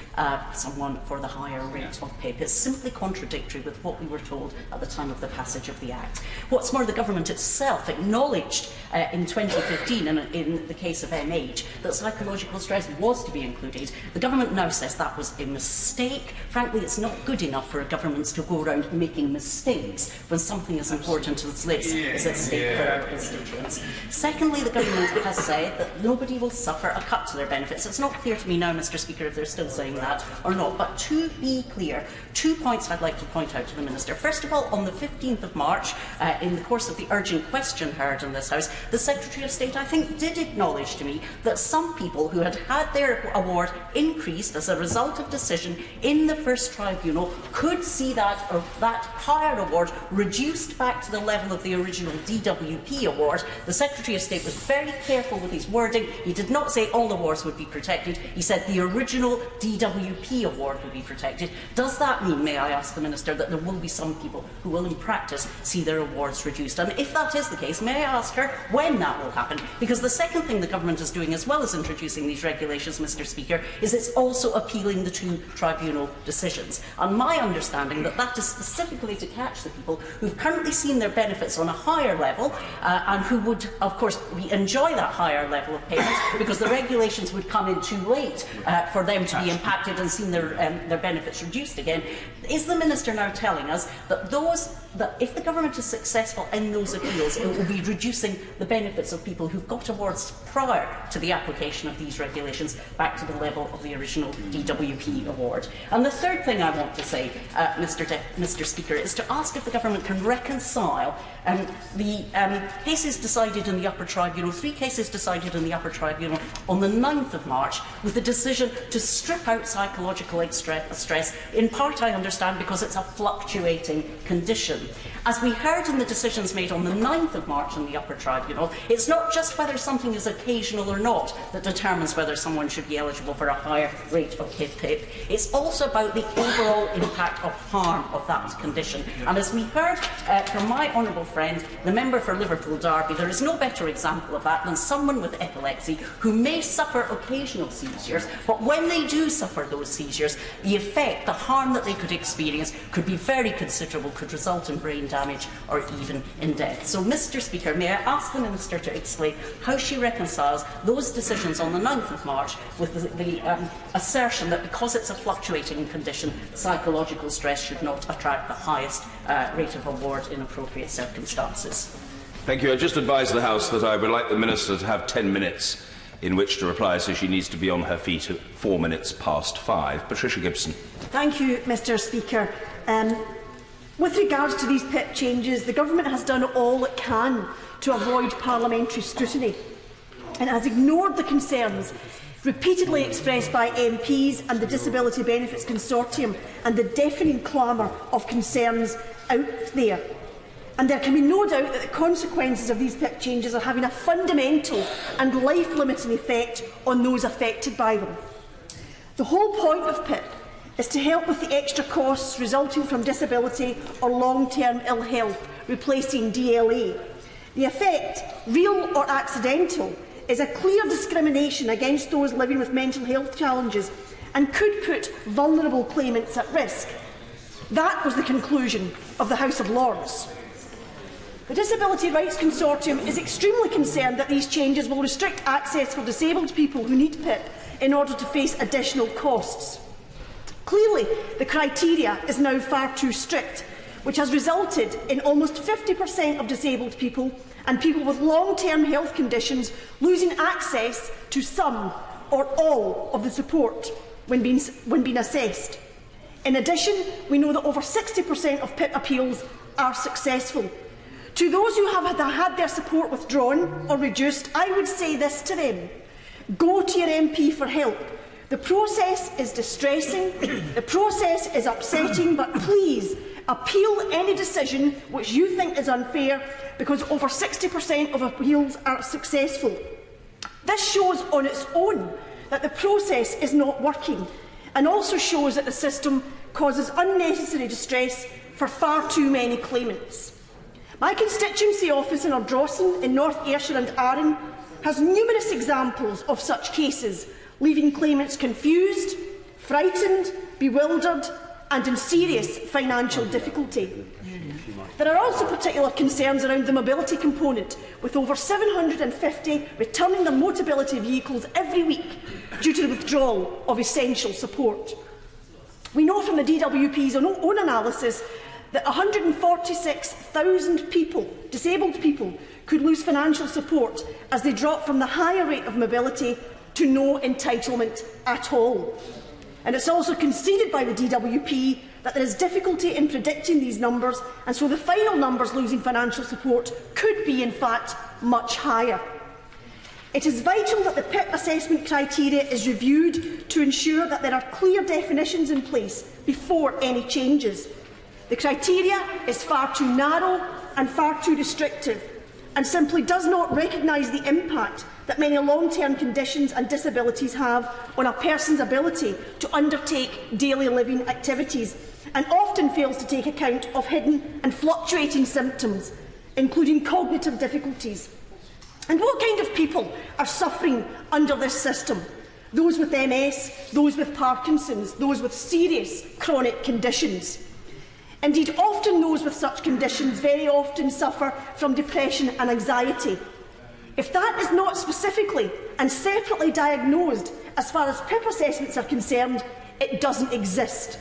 someone for the higher rate of PIP? It's simply contradictory with what we were told at the time of the passage of the Act. What's more, the government itself acknowledged in 2015, in the case of MH, that psychological stress was to be included. The government now says that was a mistake. Frankly, it's not good enough for governments to go around making mistakes when something as important as this is at stake for our constituents. Secondly, the government has said that nobody will suffer a cut to their benefits. It's not clear to me now, Mr Speaker, if they're still saying that or not. But to be clear, 2 points I'd like to point out to the Minister. First of all, on the 15th of March, in the course of the urgent question heard in this House, the Secretary of State, I think, did acknowledge to me that some people who had had their award increased as a result of decision in the first tribunal could see that higher award reduced back to the level of the original DWP award. The Secretary of State was very careful with his wording. He did not say all awards would be protected. He said the original DWP award would be protected. Does that mean, may I ask the Minister, that there will be some people who will in practice see their awards reduced? And if that is the case, may I ask her when that will happen? Because the second thing the government is doing, as well as introducing these regulations, Mr Speaker, is it's also appealing the 2 tribunal decisions. And my understanding that is specifically to catch the people who've currently seen their benefits on a higher level and who would, of course, enjoy that higher level of payments because the regulations would come in too late for them to be impacted and seen their benefits reduced again. Is the Minister now telling us that if the government is successful in those appeals, it will be reducing the benefits of people who've got awards prior to the application of these regulations back to the level of the original DWP award? And the third thing I want to say, Mr Speaker, is to ask if the government can reconcile the cases decided in the upper tribunal, 3 cases decided in the upper tribunal on the 9th of March, with the decision to strip out psychological stress, in part, I understand, because it's a fluctuating condition. As we heard in the decisions made on the 9th of March in the upper tribunal, it's not just whether something is occasional or not that determines whether someone should be eligible for a higher rate of PIP. It's also about the overall impact of harm of that condition. And as we heard from my honourable friend, the member for Liverpool Derby, there is no better example of that than someone with epilepsy who may suffer occasional seizures, but when they do suffer those seizures, the effect, the harm that they could experience could be very considerable, could result in brain damage or even in death. So, Mr Speaker, may I ask the Minister to explain how she reconciles those decisions on the 9th of March with the assertion that because it's a fluctuating condition, psychological stress should not attract the highest rate of award in appropriate circumstances. Thank you. I just advise the House that I would like the Minister to have 10 minutes in which to reply, so she needs to be on her feet at 4 minutes past 5. Patricia Gibson. Thank you, Mr Speaker. With regards to these PIP changes, the Government has done all it can to avoid parliamentary scrutiny and has ignored the concerns repeatedly expressed by MPs and the Disability Benefits Consortium and the deafening clamour of concerns out there. And there can be no doubt that the consequences of these PIP changes are having a fundamental and life-limiting effect on those affected by them. The whole point of PIP is to help with the extra costs resulting from disability or long-term ill health, replacing DLA. The effect, real or accidental, is a clear discrimination against those living with mental health challenges and could put vulnerable claimants at risk. That was the conclusion of the House of Lords. The Disability Rights Consortium is extremely concerned that these changes will restrict access for disabled people who need PIP in order to face additional costs. Clearly, the criteria is now far too strict, which has resulted in almost 50% of disabled people and people with long-term health conditions losing access to some or all of the support when being assessed. In addition, we know that over 60% of PIP appeals are successful. To those who have had their support withdrawn or reduced, I would say this to them: go to your MP for help. The process is distressing, the process is upsetting, but please, Appeal any decision which you think is unfair, because over 60% of appeals are successful. This shows on its own that the process is not working, and also shows that the system causes unnecessary distress for far too many claimants. My constituency office in Ardrossan in North Ayrshire and Arran has numerous examples of such cases, leaving claimants confused, frightened, bewildered and in serious financial difficulty. There are also particular concerns around the mobility component, with over 750 returning their Motability vehicles every week due to the withdrawal of essential support. We know from the DWP's own analysis that 146,000 people, disabled people, could lose financial support as they drop from the higher rate of mobility to no entitlement at all. And it's also conceded by the DWP that there is difficulty in predicting these numbers, and so the final numbers losing financial support could be, in fact, much higher. It is vital that the PIP assessment criteria is reviewed to ensure that there are clear definitions in place before any changes. The criteria is far too narrow and far too restrictive, and simply does not recognise the impact that many long-term conditions and disabilities have on a person's ability to undertake daily living activities, and often fails to take account of hidden and fluctuating symptoms, including cognitive difficulties. And what kind of people are suffering under this system? Those with MS, those with Parkinson's, those with serious chronic conditions. Indeed, often those with such conditions very often suffer from depression and anxiety. If that is not specifically and separately diagnosed as far as PIP assessments are concerned, it doesn't exist.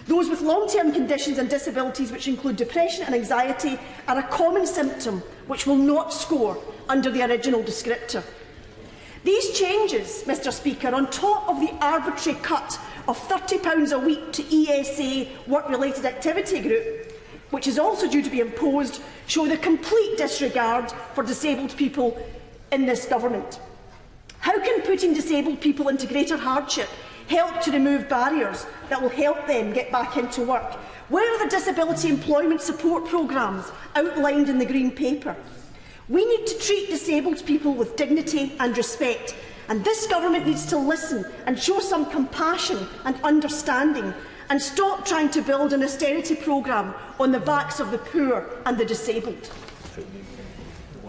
Those with long-term conditions and disabilities which include depression and anxiety are a common symptom which will not score under the original descriptor. These changes, Mr Speaker, on top of the arbitrary cut of £30 a week to ESA work-related activity group, which is also due to be imposed, show the complete disregard for disabled people in this government. How can putting disabled people into greater hardship help to remove barriers that will help them get back into work? Where are the disability employment support programmes outlined in the Green Paper? We need to treat disabled people with dignity and respect, and this government needs to listen and show some compassion and understanding, and stop trying to build an austerity programme on the backs of the poor and the disabled.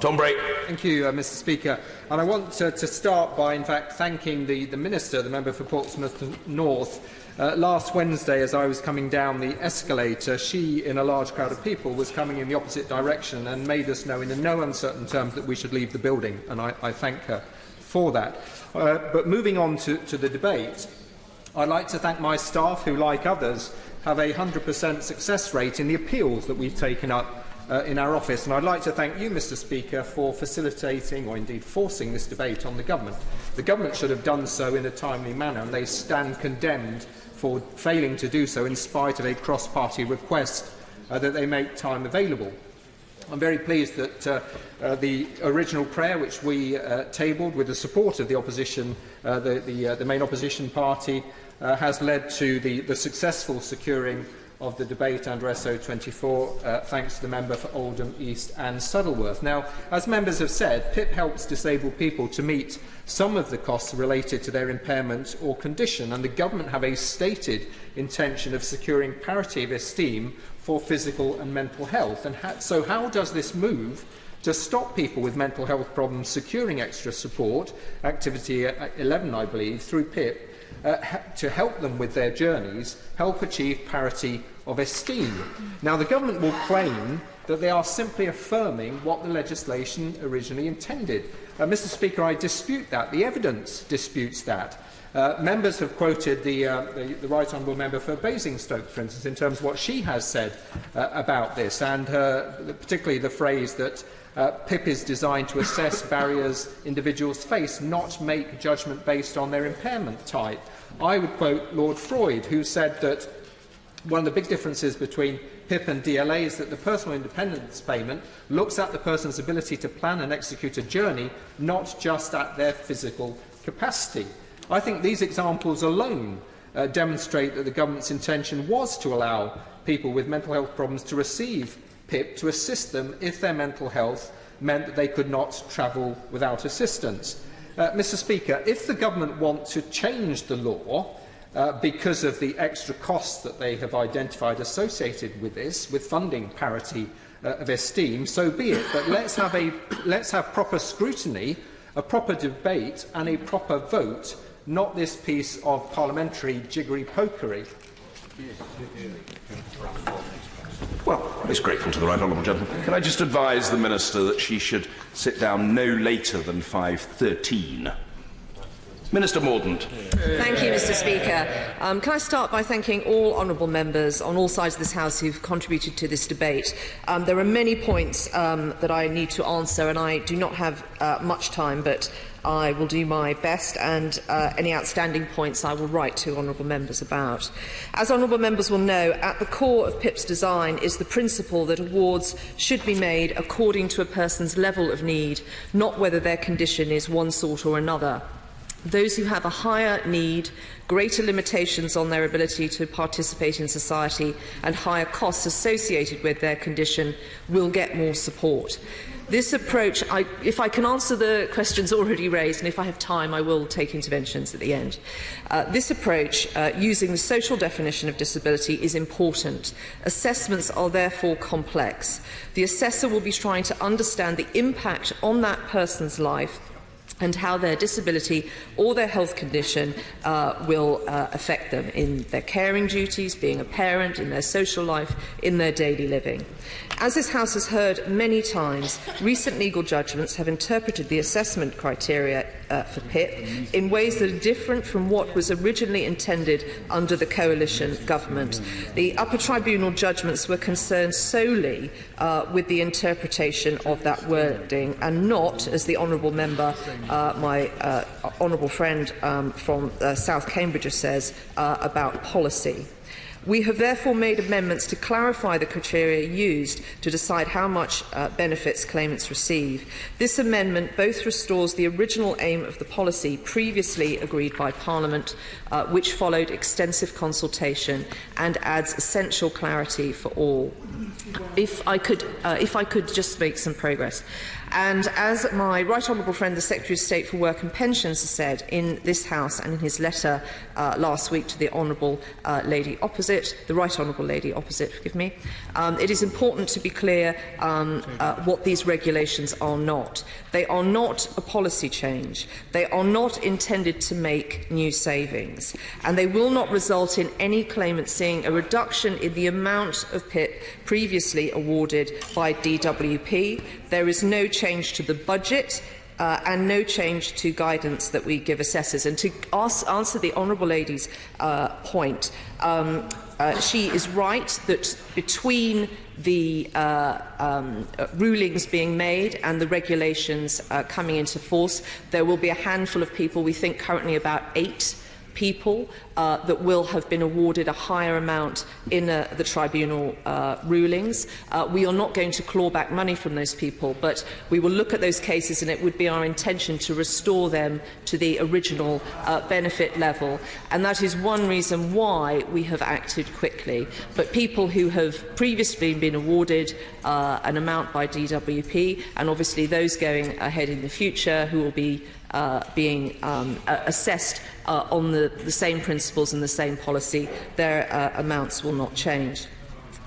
Tom Bray. Thank you, Mr Speaker. And I want to start by, in fact, thanking the Minister, the member for Portsmouth North. Last Wednesday, as I was coming down the escalator, she, in a large crowd of people, was coming in the opposite direction and made us know in no uncertain terms that we should leave the building, and I thank her for that. But moving on to the debate, I'd like to thank my staff who, like others, have a 100% success rate in the appeals that we've taken up in our office, and I'd like to thank you, Mr Speaker, for facilitating or indeed forcing this debate on the government. The government should have done so in a timely manner, and they stand condemned for failing to do so in spite of a cross-party request that they make time available. I'm very pleased that the original prayer, which we tabled with the support of the opposition, the main opposition party, has led to the successful securing of the debate under SO24, thanks to the member for Oldham East and Saddleworth. Now, as members have said, PIP helps disabled people to meet some of the costs related to their impairment or condition, and the government have a stated intention of securing parity of esteem for physical and mental health. And so how does this move to stop people with mental health problems securing extra support, activity 11 I believe, through PIP, to help them with their journeys, help achieve parity of esteem? Now, the government will claim that they are simply affirming what the legislation originally intended. Mr Speaker, I dispute that. The evidence disputes that. Members have quoted the Right Honourable Member for Basingstoke, for instance, in terms of what she has said about this, and particularly the phrase that PIP is designed to assess barriers individuals face, not make judgment based on their impairment type. I would quote Lord Freud, who said that one of the big differences between PIP and DLA is that the personal independence payment looks at the person's ability to plan and execute a journey, not just at their physical capacity. I think these examples alone demonstrate that the government's intention was to allow people with mental health problems to receive PIP to assist them if their mental health meant that they could not travel without assistance. Mr. Speaker, if the government want to change the law because of the extra costs that they have identified associated with this, with funding parity of esteem, so be it. But let's have proper scrutiny, a proper debate and a proper vote, not this piece of parliamentary jiggery-pokery. Well, it's grateful to the right honourable gentleman. Can I just advise the Minister that she should sit down no later than 5:13? Minister Mordaunt. Thank you, Mr. Speaker. Can I start by thanking all honourable members on all sides of this House who've contributed to this debate. There are many points that I need to answer, and I do not have much time, but I will do my best, and any outstanding points I will write to honourable members about. As honourable members will know, at the core of PIP's design is the principle that awards should be made according to a person's level of need, not whether their condition is one sort or another. Those who have a higher need, greater limitations on their ability to participate in society, and higher costs associated with their condition will get more support. This approach, if I can answer the questions already raised, and if I have time, I will take interventions at the end. This approach, using the social definition of disability, is important. Assessments are therefore complex. The assessor will be trying to understand the impact on that person's life and how their disability or their health condition will affect them in their caring duties, being a parent, in their social life, in their daily living. As this House has heard many times, recent legal judgments have interpreted the assessment criteria for PIP in ways that are different from what was originally intended under the coalition government. The upper tribunal judgments were concerned solely with the interpretation of that wording and not, as the honourable member, my honourable friend from South Cambridgeshire says, about policy. We have therefore made amendments to clarify the criteria used to decide how much benefits claimants receive. This amendment both restores the original aim of the policy previously agreed by Parliament, which followed extensive consultation, and adds essential clarity for all. If I could just make some progress. And as my right honourable friend, the Secretary of State for Work and Pensions, has said in this House and in his letter last week to the honourable lady opposite, the right honourable lady opposite, forgive me, it is important to be clear what these regulations are not. They are not a policy change. They are not intended to make new savings. And they will not result in any claimant seeing a reduction in the amount of PIP previously awarded by DWP. There is no change to the budget and no change to guidance that we give assessors. And to answer the honourable lady's point, she is right that between the rulings being made and the regulations coming into force, there will be a handful of people, we think currently about 8 people, that will have been awarded a higher amount in the tribunal rulings. We are not going to claw back money from those people, but we will look at those cases, and it would be our intention to restore them to the original benefit level. And that is one reason why we have acted quickly. But people who have previously been awarded an amount by DWP, and obviously those going ahead in the future who will be being assessed on the same principles and the same policy, their amounts will not change.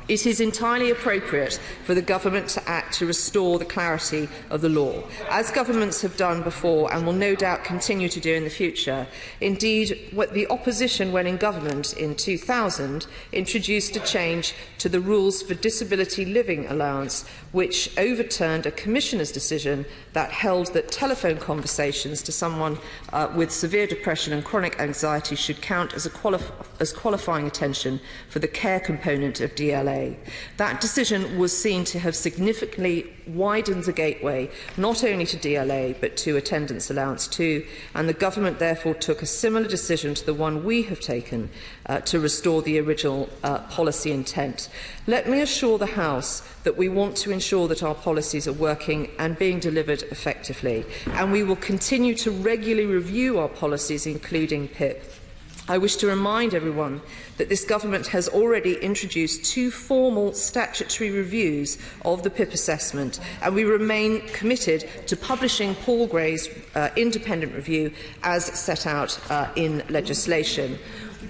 It is entirely appropriate for the government to act to restore the clarity of the law, as governments have done before and will no doubt continue to do in the future. Indeed, the opposition, when in government in 2000, introduced a change to the rules for disability living allowance, which overturned a commissioner's decision that held that telephone conversations to someone with severe depression and chronic anxiety should count as qualifying attention for the care component of DLA. That decision was seen to have significantly widened the gateway not only to DLA but to attendance allowance too, and the government therefore took a similar decision to the one we have taken to restore the original policy intent. Let me assure the House that we want to ensure that our policies are working and being delivered effectively, and we will continue to regularly review our policies, including PIP. I wish to remind everyone that this government has already introduced 2 formal statutory reviews of the PIP assessment, and we remain committed to publishing Paul Gray's independent review as set out in legislation.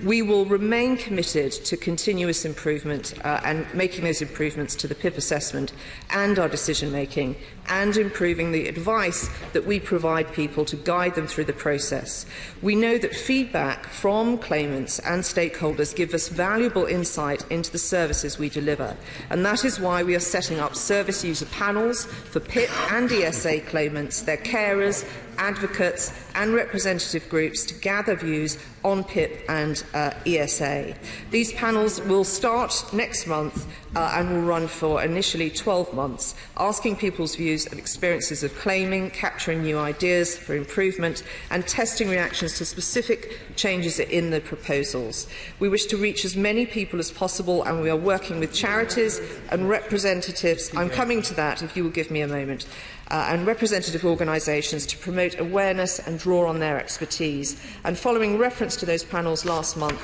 We will remain committed to continuous improvement and making those improvements to the PIP assessment and our decision-making, and improving the advice that we provide people to guide them through the process. We know that feedback from claimants and stakeholders give us valuable insight into the services we deliver, and that is why we are setting up service user panels for PIP and ESA claimants, their carers, advocates and representative groups to gather views on PIP and ESA. These panels will start next month and will run for initially 12 months, asking people's views of experiences of claiming, capturing new ideas for improvement and testing reactions to specific changes in the proposals. We wish to reach as many people as possible, and we are working with charities and representatives. I'm coming to that if you will give me a moment. And representative organisations to promote awareness and draw on their expertise. And following reference to those panels last month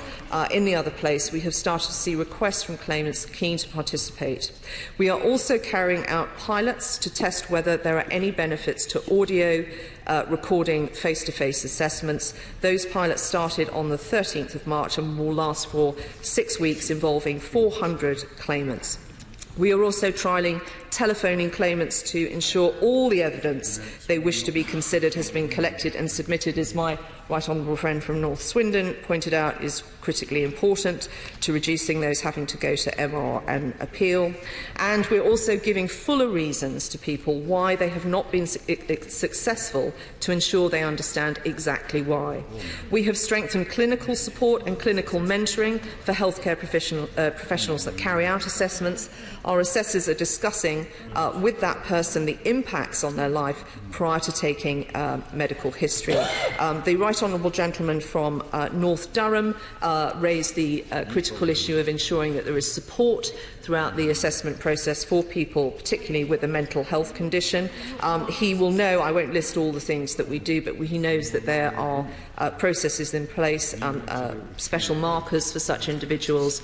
in the other place, we have started to see requests from claimants keen to participate. We are also carrying out pilots to test whether there are any benefits to audio recording face-to-face assessments. Those pilots started on the 13th of March and will last for 6 weeks, involving 400 claimants. We are also trialling telephoning claimants to ensure all the evidence they wish to be considered has been collected and submitted, as my right honourable friend from North Swindon pointed out, is critically important to reducing those having to go to MR and appeal. And we're also giving fuller reasons to people why they have not been successful, to ensure they understand exactly why. We have strengthened clinical support and clinical mentoring for healthcare professionals that carry out assessments. Our assessors are discussing with that person the impacts on their life prior to taking medical history. The Right Honourable Gentleman from North Durham raised the critical issue of ensuring that there is support throughout the assessment process for people, particularly with a mental health condition. He will know, I won't list all the things that we do, but he knows that there are processes in place, special markers for such individuals.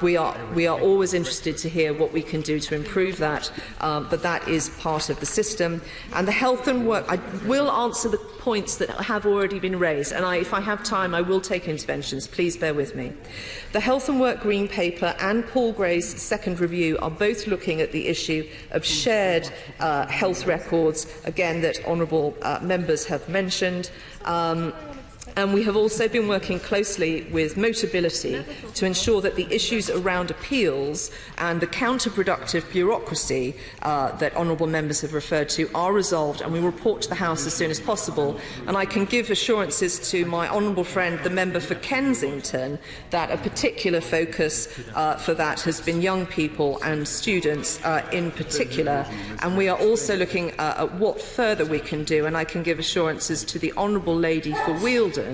We are always interested to hear what we can do to improve that, but that is part of the system. And the health and work, I will answer the points that have already been raised, and if I have time, I will take interventions. Please bear with me. The Health and Work Green Paper and Paul Gray's second review are both looking at the issue of shared health records, again, that honourable members have mentioned. And we have also been working closely with Motability to ensure that the issues around appeals and the counterproductive bureaucracy that honourable members have referred to are resolved, and we will report to the House as soon as possible. And I can give assurances to my honourable friend, the member for Kensington, that a particular focus for that has been young people and students in particular. And we are also looking at what further we can do, and I can give assurances to the honourable lady for Wealdon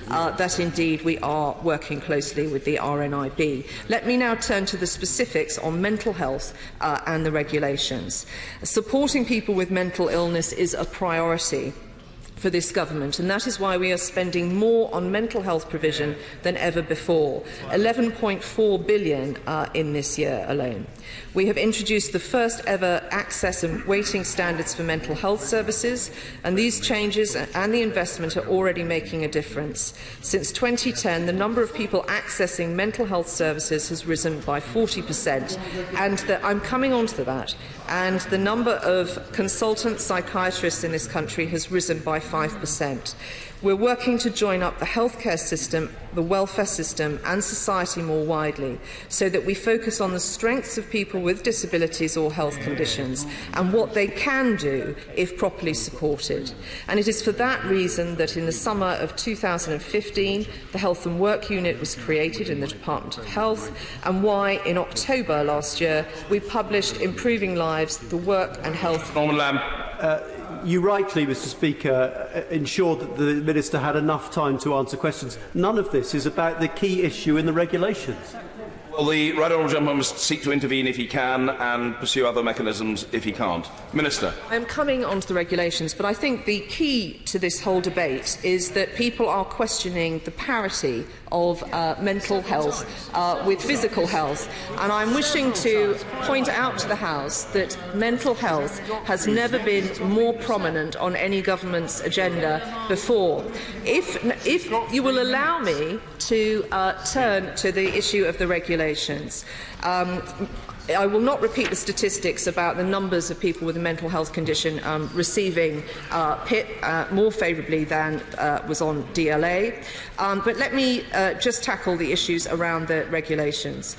that indeed we are working closely with the RNIB. Let me now turn to the specifics on mental health and the regulations. Supporting people with mental illness is a priority for this government, and that is why we are spending more on mental health provision than ever before, £11.4 billion in this year alone. We have introduced the first ever access and waiting standards for mental health services, and these changes and the investment are already making a difference. Since 2010, the number of people accessing mental health services has risen by 40%, and I'm coming on to that, and the number of consultant psychiatrists in this country has risen by 5%. We're working to join up the healthcare system, the welfare system and society more widely, so that we focus on the strengths of people with disabilities or health conditions and what they can do if properly supported. And it is for that reason that in the summer of 2015 the Health and Work Unit was created in the Department of Health, and why in October last year we published Improving Lives, the Work and Health. You rightly, Mr Speaker, ensured that the Minister had enough time to answer questions. None of this is about the key issue in the regulations. Well, the right honourable gentleman must seek to intervene if he can and pursue other mechanisms if he can't. Minister. I am coming on to the regulations, but I think the key to this whole debate is that people are questioning the parity of mental health with physical health. And I'm wishing to point out to the House that mental health has never been more prominent on any government's agenda before. If you will allow me to turn to the issue of the regulations. I will not repeat the statistics about the numbers of people with a mental health condition receiving PIP more favourably than was on DLA. But let me just tackle the issues around the regulations.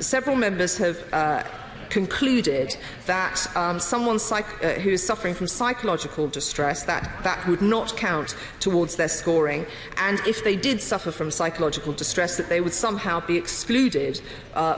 Several members have concluded that someone who is suffering from psychological distress, that would not count towards their scoring, and if they did suffer from psychological distress, that they would somehow be excluded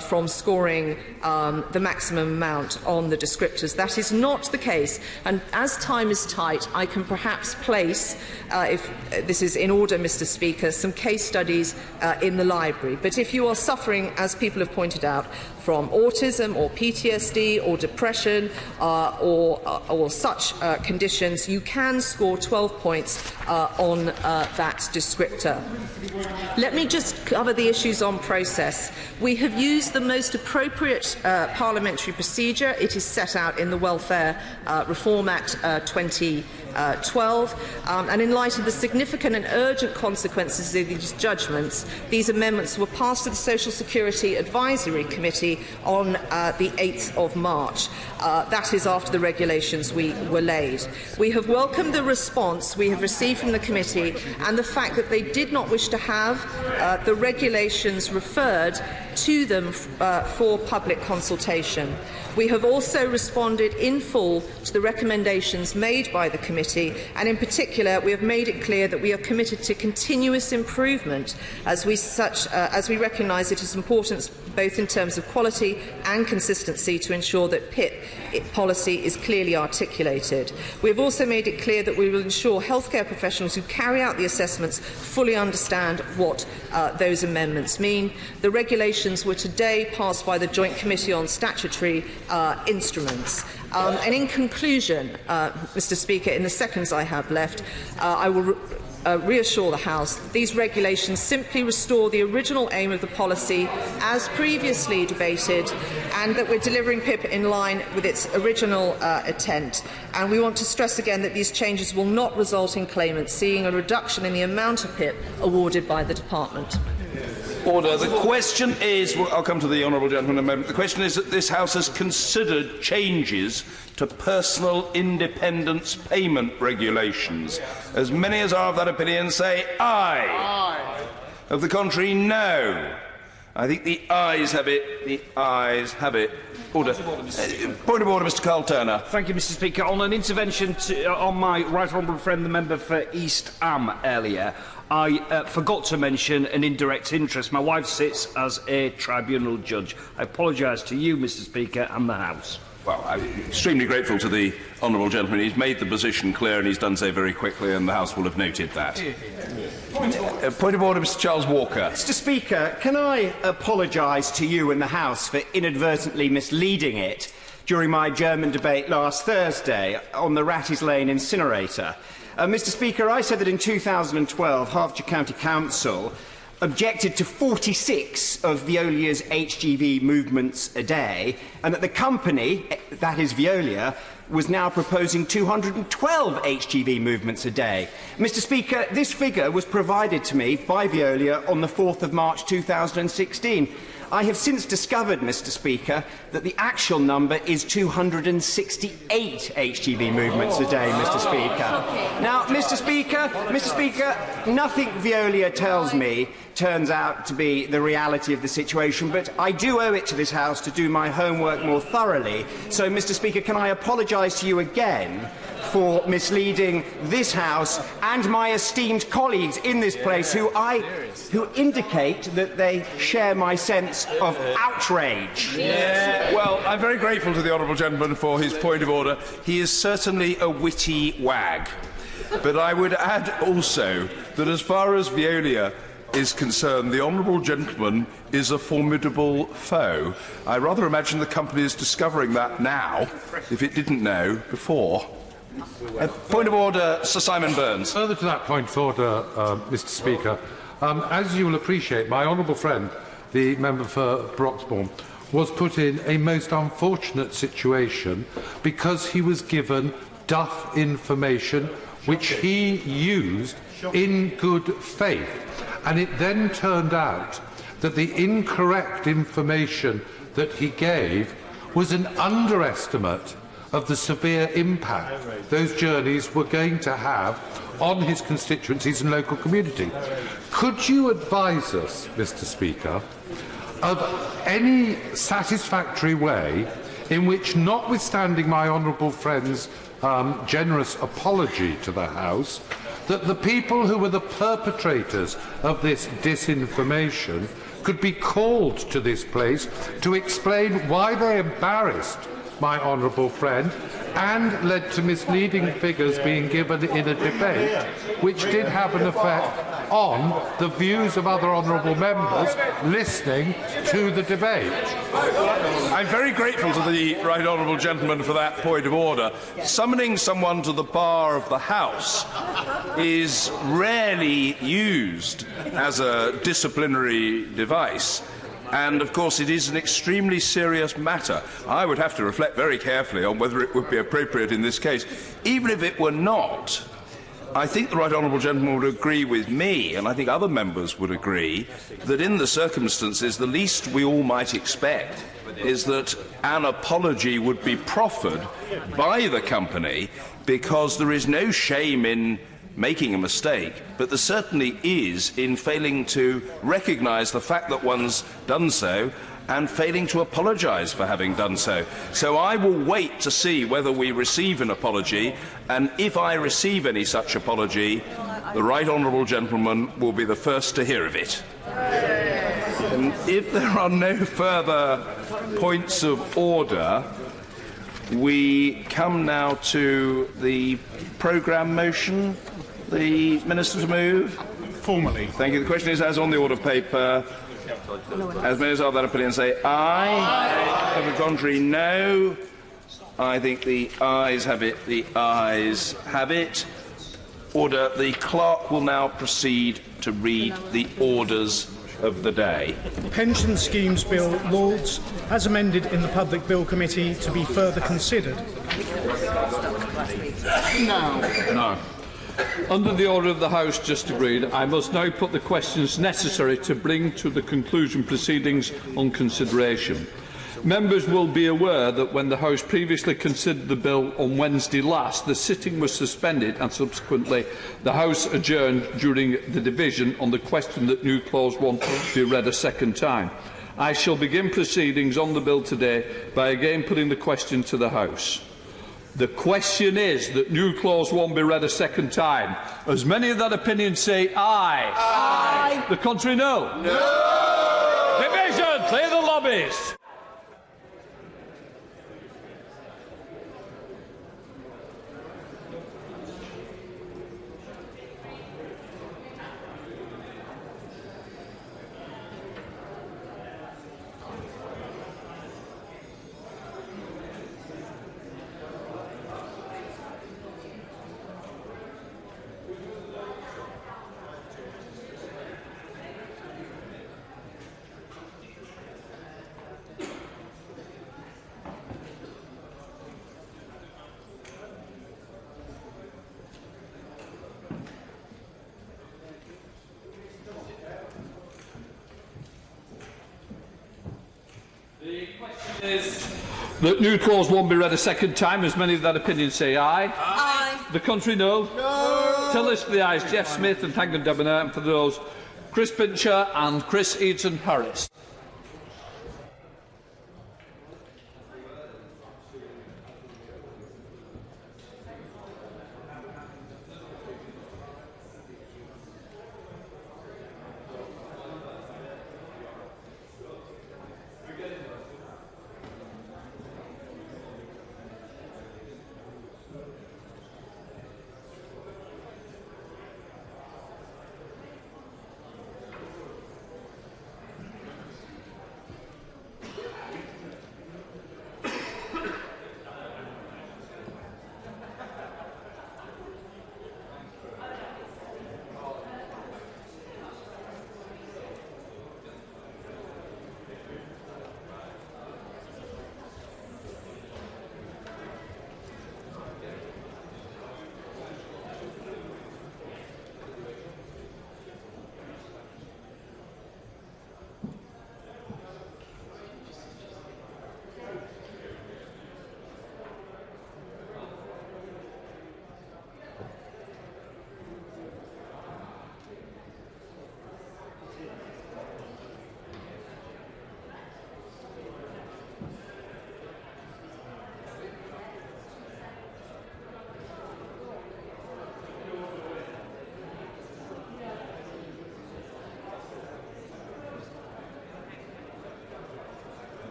from scoring the maximum amount on the descriptors. That is not the case, and as time is tight, I can perhaps place, if this is in order, Mr. Speaker, some case studies in the library. But if you are suffering, as people have pointed out, from autism or PTSD or depression or such conditions, you can score 12 points on that descriptor. Let me just cover the issues on process. We have used the most appropriate parliamentary procedure. It is set out in the Welfare Reform Act 2012, and in light of the significant and urgent consequences of these judgments, these amendments were passed to the Social Security Advisory Committee on the 8th of March. That is after the regulations were laid. We have welcomed the response we have received from the committee and the fact that they did not wish to have the regulations referred to them for public consultation. We have also responded in full to the recommendations made by the committee, and in particular we have made it clear that we are committed to continuous improvement as we recognise it is important both in terms of quality and consistency to ensure that PIP policy is clearly articulated. We have also made it clear that we will ensure healthcare professionals who carry out the assessments fully understand what those amendments mean. The regulations were today passed by the Joint Committee on Statutory Instruments. And in conclusion, Mr. Speaker, in the seconds I have left, I will reassure the House that these regulations simply restore the original aim of the policy as previously debated, and that we're delivering PIP in line with its original intent. And we want to stress again that these changes will not result in claimants seeing a reduction in the amount of PIP awarded by the Department. Order. The question is, I'll come to the honourable gentleman in a moment. The question is that this House has considered changes to personal independence payment regulations. As many as are of that opinion say aye. Aye. Of the contrary, no. I think the ayes have it. The ayes have it. Order. Point of order, Mr. Carl Turner. Thank you, Mr. Speaker. On an intervention on my right honourable friend, the member for East Ham earlier, I forgot to mention an indirect interest. My wife sits as a tribunal judge. I apologise to you, Mr. Speaker, and the House. Well, I'm extremely grateful to the honourable gentleman. He's made the position clear and he's done so very quickly, and the House will have noted that. Point of order, Mr. Charles Walker. Mr. Speaker, can I apologise to you and the House for inadvertently misleading it during my German debate last Thursday on the Ratties Lane incinerator? Mr. Speaker, I said that in 2012, Hertfordshire County Council objected to 46 of Veolia's HGV movements a day, and that the company, that is Veolia, was now proposing 212 HGV movements a day. Mr. Speaker, this figure was provided to me by Veolia on the 4th of March 2016. I have since discovered, Mr. Speaker, that the actual number is 268 HGV movements a day, Mr. Speaker. Now, Mr. Speaker, nothing Veolia tells me turns out to be the reality of the situation, but I do owe it to this House to do my homework more thoroughly. So, Mr. Speaker, can I apologise to you again for misleading this House and my esteemed colleagues in this place who indicate that they share my sense of outrage. Yeah. Well, I'm very grateful to the honourable gentleman for his point of order. He is certainly a witty wag. But I would add also that as far as Veolia is concerned, the honourable gentleman is a formidable foe. I rather imagine the company is discovering that now, if it didn't know before. Point of order, Sir Simon Burns. Further to that point of order, Mr. Speaker, as you will appreciate, my honourable friend, the member for Broxbourne, was put in a most unfortunate situation because he was given duff information which he used in good faith. And it then turned out that the incorrect information that he gave was an underestimate of the severe impact those journeys were going to have on his constituencies and local community. Could you advise us, Mr. Speaker, of any satisfactory way in which, notwithstanding my honourable friend's generous apology to the House, that the people who were the perpetrators of this disinformation could be called to this place to explain why they embarrassed my honourable friend and led to misleading figures being given in a debate which did have an effect on the views of other honourable members listening to the debate. I'm very grateful to the right honourable gentleman for that point of order. Summoning someone to the bar of the House is rarely used as a disciplinary device. And, of course, it is an extremely serious matter. I would have to reflect very carefully on whether it would be appropriate in this case. Even if it were not, I think the right honourable gentleman would agree with me, and I think other members would agree, that in the circumstances, the least we all might expect is that an apology would be proffered by the company, because there is no shame in making a mistake, but there certainly is in failing to recognise the fact that one's done so and failing to apologise for having done so. So I will wait to see whether we receive an apology, and if I receive any such apology, the right honourable gentleman will be the first to hear of it. And if there are no further points of order, we come now to the programme motion. The Minister to move. Formally. Thank you. The question is, as on the order paper, as many as are of that opinion say aye. Of the contrary, no. I think the ayes have it. The ayes have it. Order. The clerk will now proceed to read the orders of the day. Pension Schemes Bill, Lords, as amended in the Public Bill Committee, to be further considered. No. Under the order of the House just agreed, I must now put the questions necessary to bring to the conclusion proceedings on consideration. Members will be aware that when the House previously considered the bill on Wednesday last, the sitting was suspended and subsequently the House adjourned during the division on the question that new clause 1 be read a second time. I shall begin proceedings on the bill today by again putting the question to the House. The question is that new clause 1 be read a second time. As many of that opinion say aye. Aye. The contrary, no. No. Division, clear the lobbies. That new clause 1 be read a second time. As many of that opinion say aye. Aye. The contrary, no. No. To list for the ayes, Jeff Smith and Tangan Debonair, and for those, Chris Pincher and Chris Eaton Harris.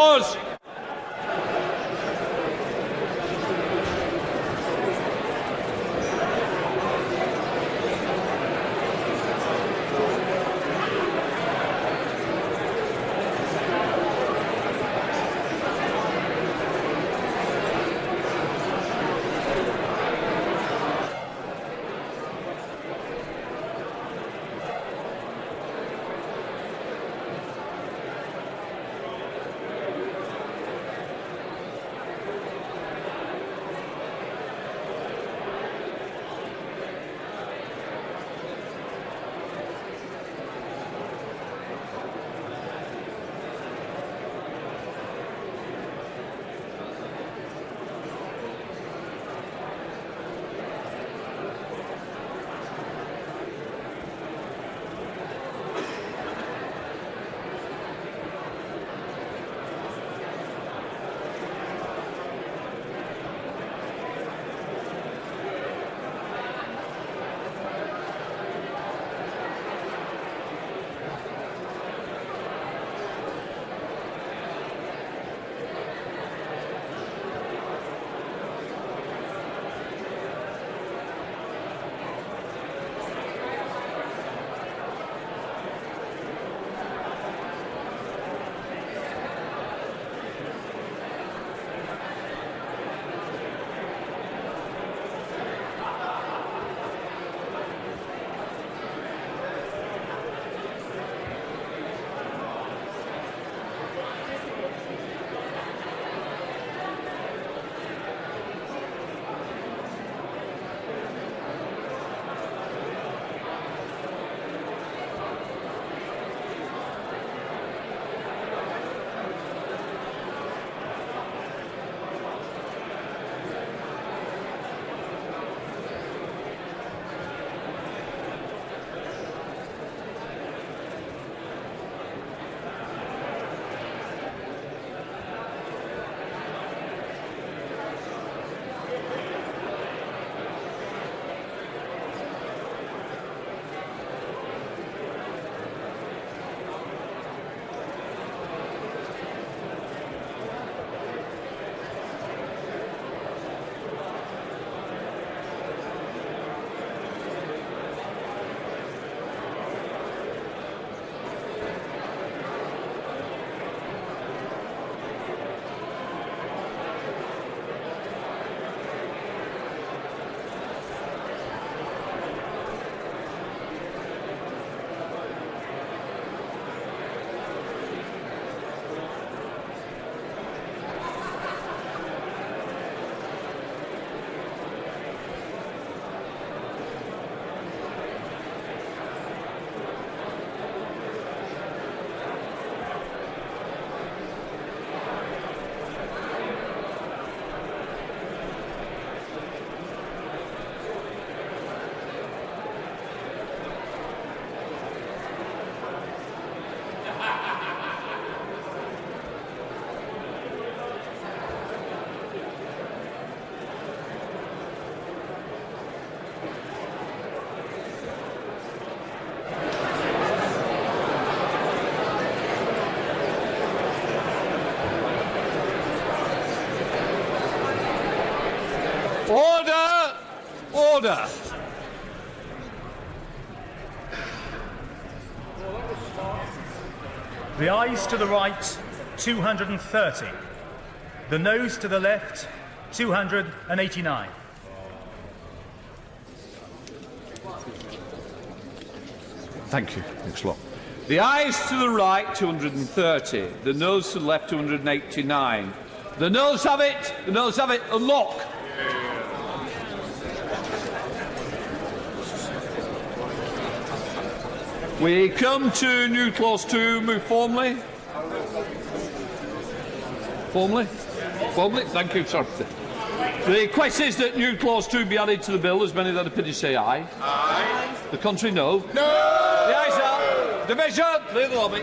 Pause. Order! Order! The ayes to the right, 230. The noes to the left, 289. Thank you. Thanks a lot. The ayes to the right, 230. The noes to the left, 289. The noes have it. The noes have it. Unlock. We come to new clause 2. Move formally. Formally? Formally? Thank you, sir. The request is that new clause 2 be added to the bill. As many that opinion say aye. Aye. The contrary, no. No! The ayes are. Division. Leave the lobby.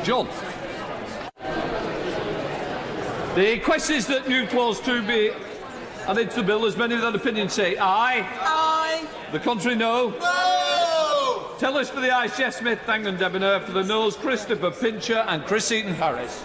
John. The question is that new clause 2 be added to the bill. As many of that opinion say aye. Aye. The contrary, no. No. Tell us for the ayes, Jeff Smith, Thangan Debonair. For the noes, Christopher Pincher and Chris Eaton-Harris.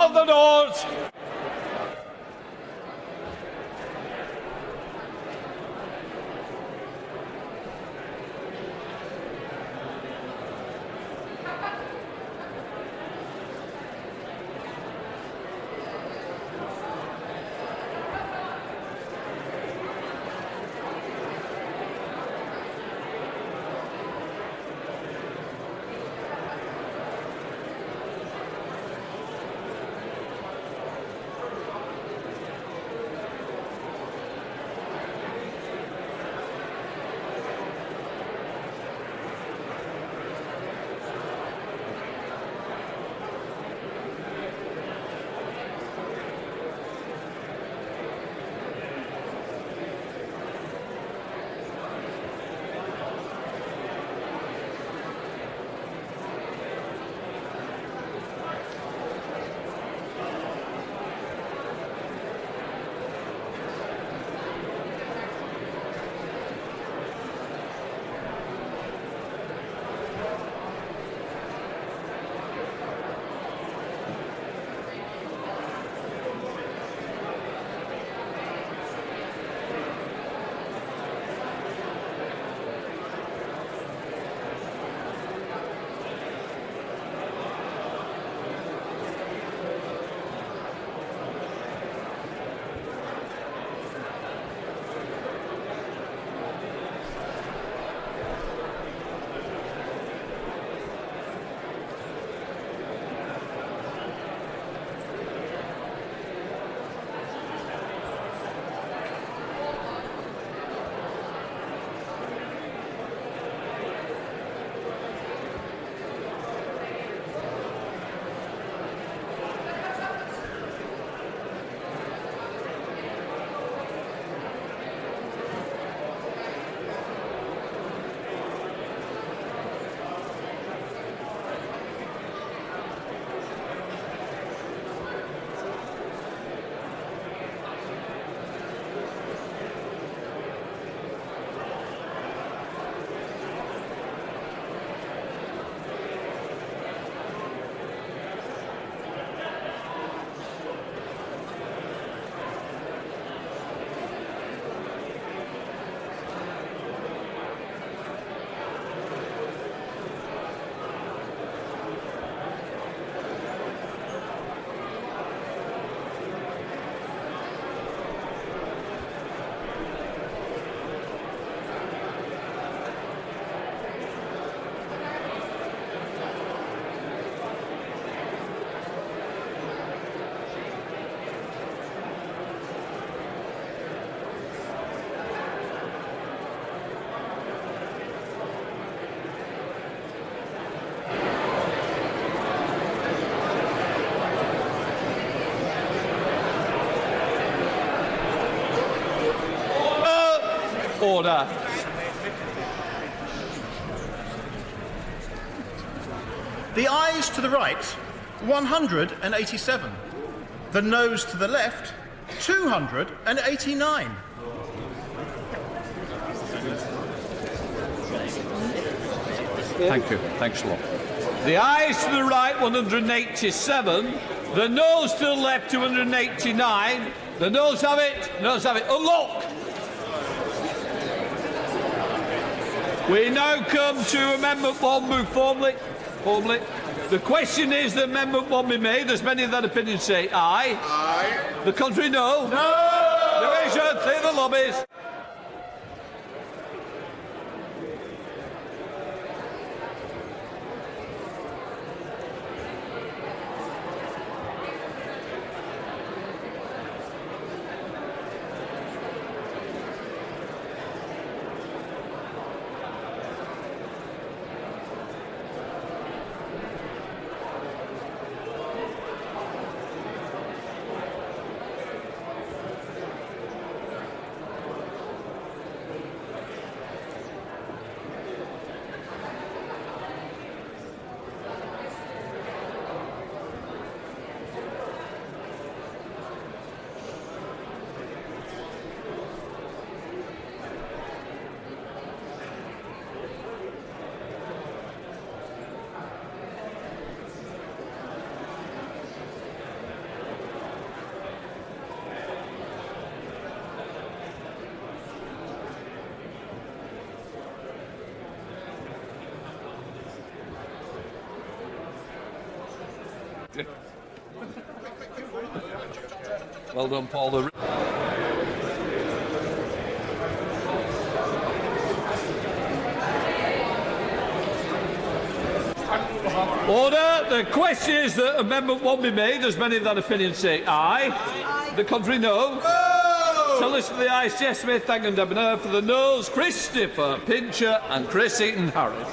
Of the doors! Order. The ayes to the right, 187. The noes to the left, 289. Thank you. Thanks a lot. The ayes to the right, 187. The noes to the left, 289. The noes have it. Noes have it. Unlock. We now come to Amendment 1. Move formally. The question is that Amendment 1 be made. There's many of that opinion say aye. Aye. The contrary, no. No! Division, clear the lobbies. Well done, Paul. Order. The question is that amendment 1 be made. Does many of that opinion say aye? The contrary, no. So listen to the ayes, Jess Smith, Thangan Debonair. For the noes, Christopher Pincher and Chris Eaton-Harris.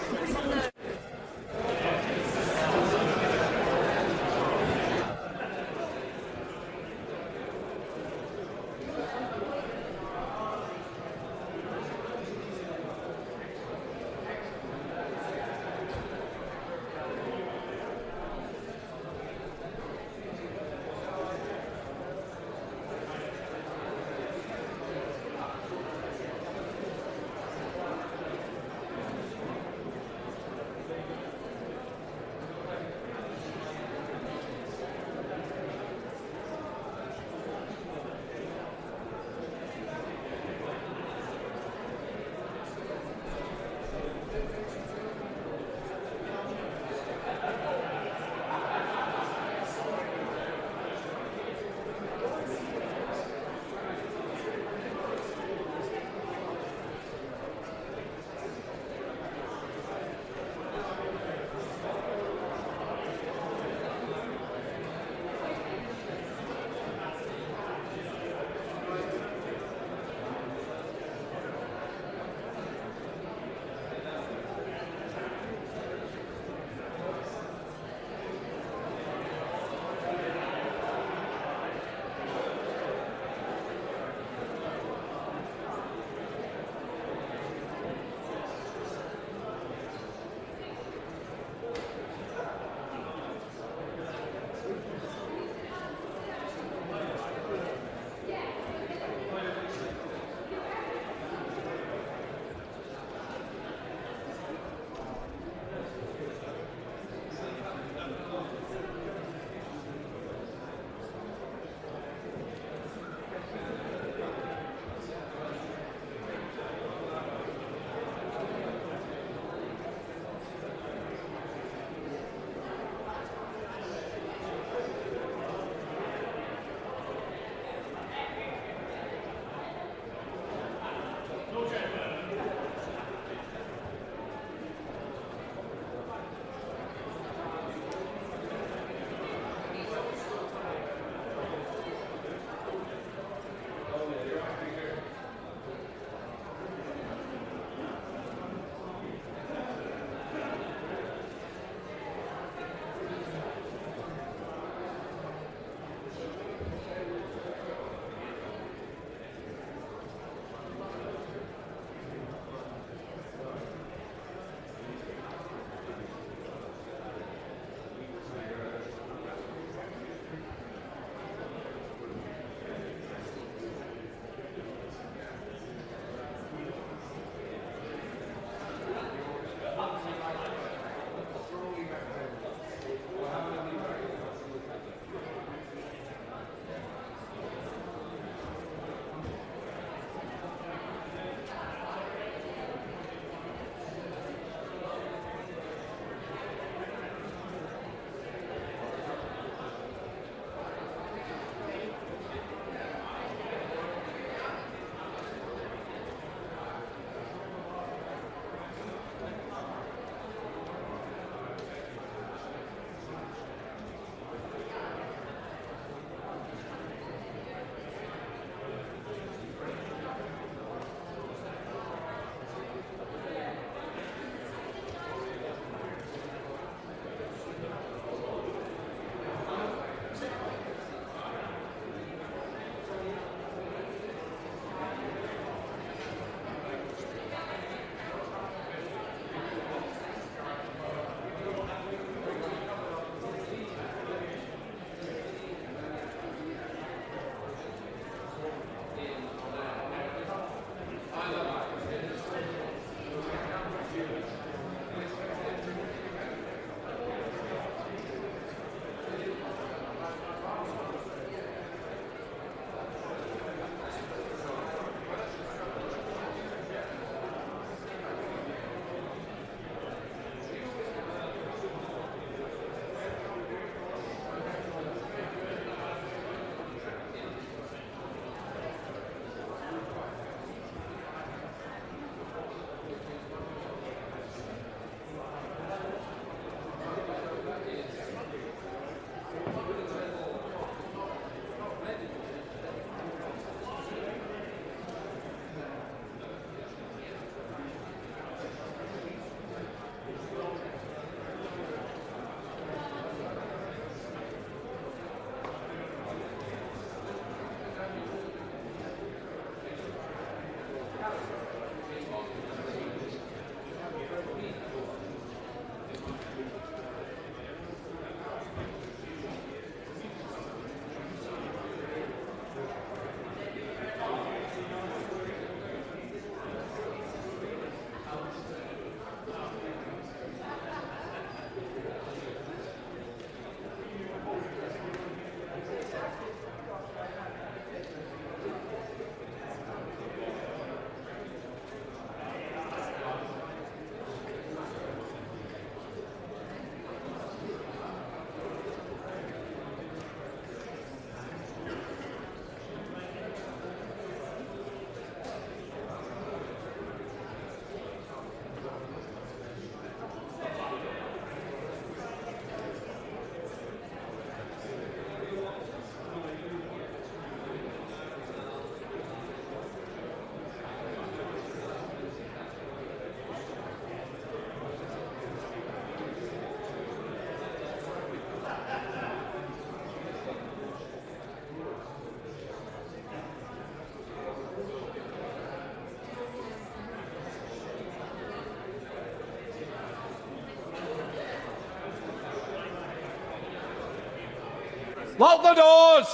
Lock the doors!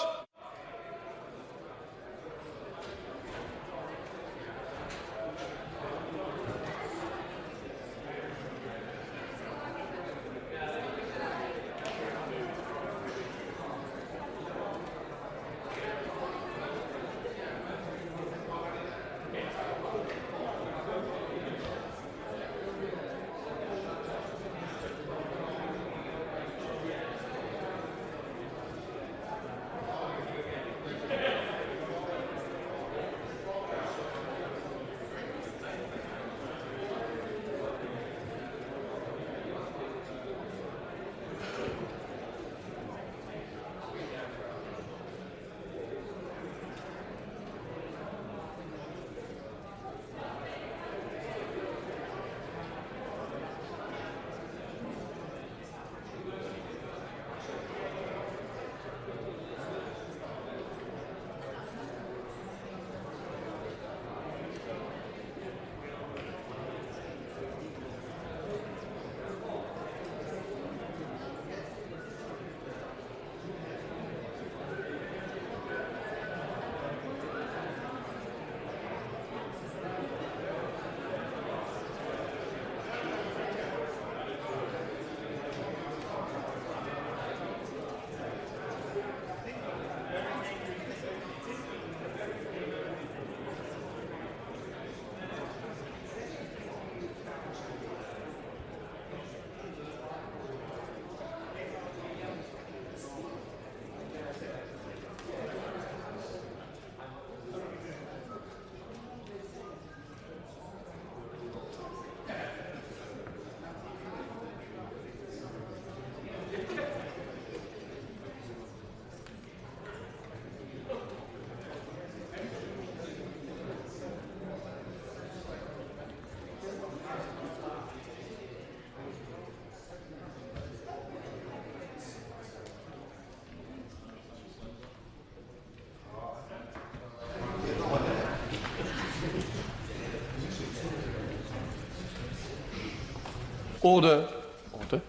Order. Order.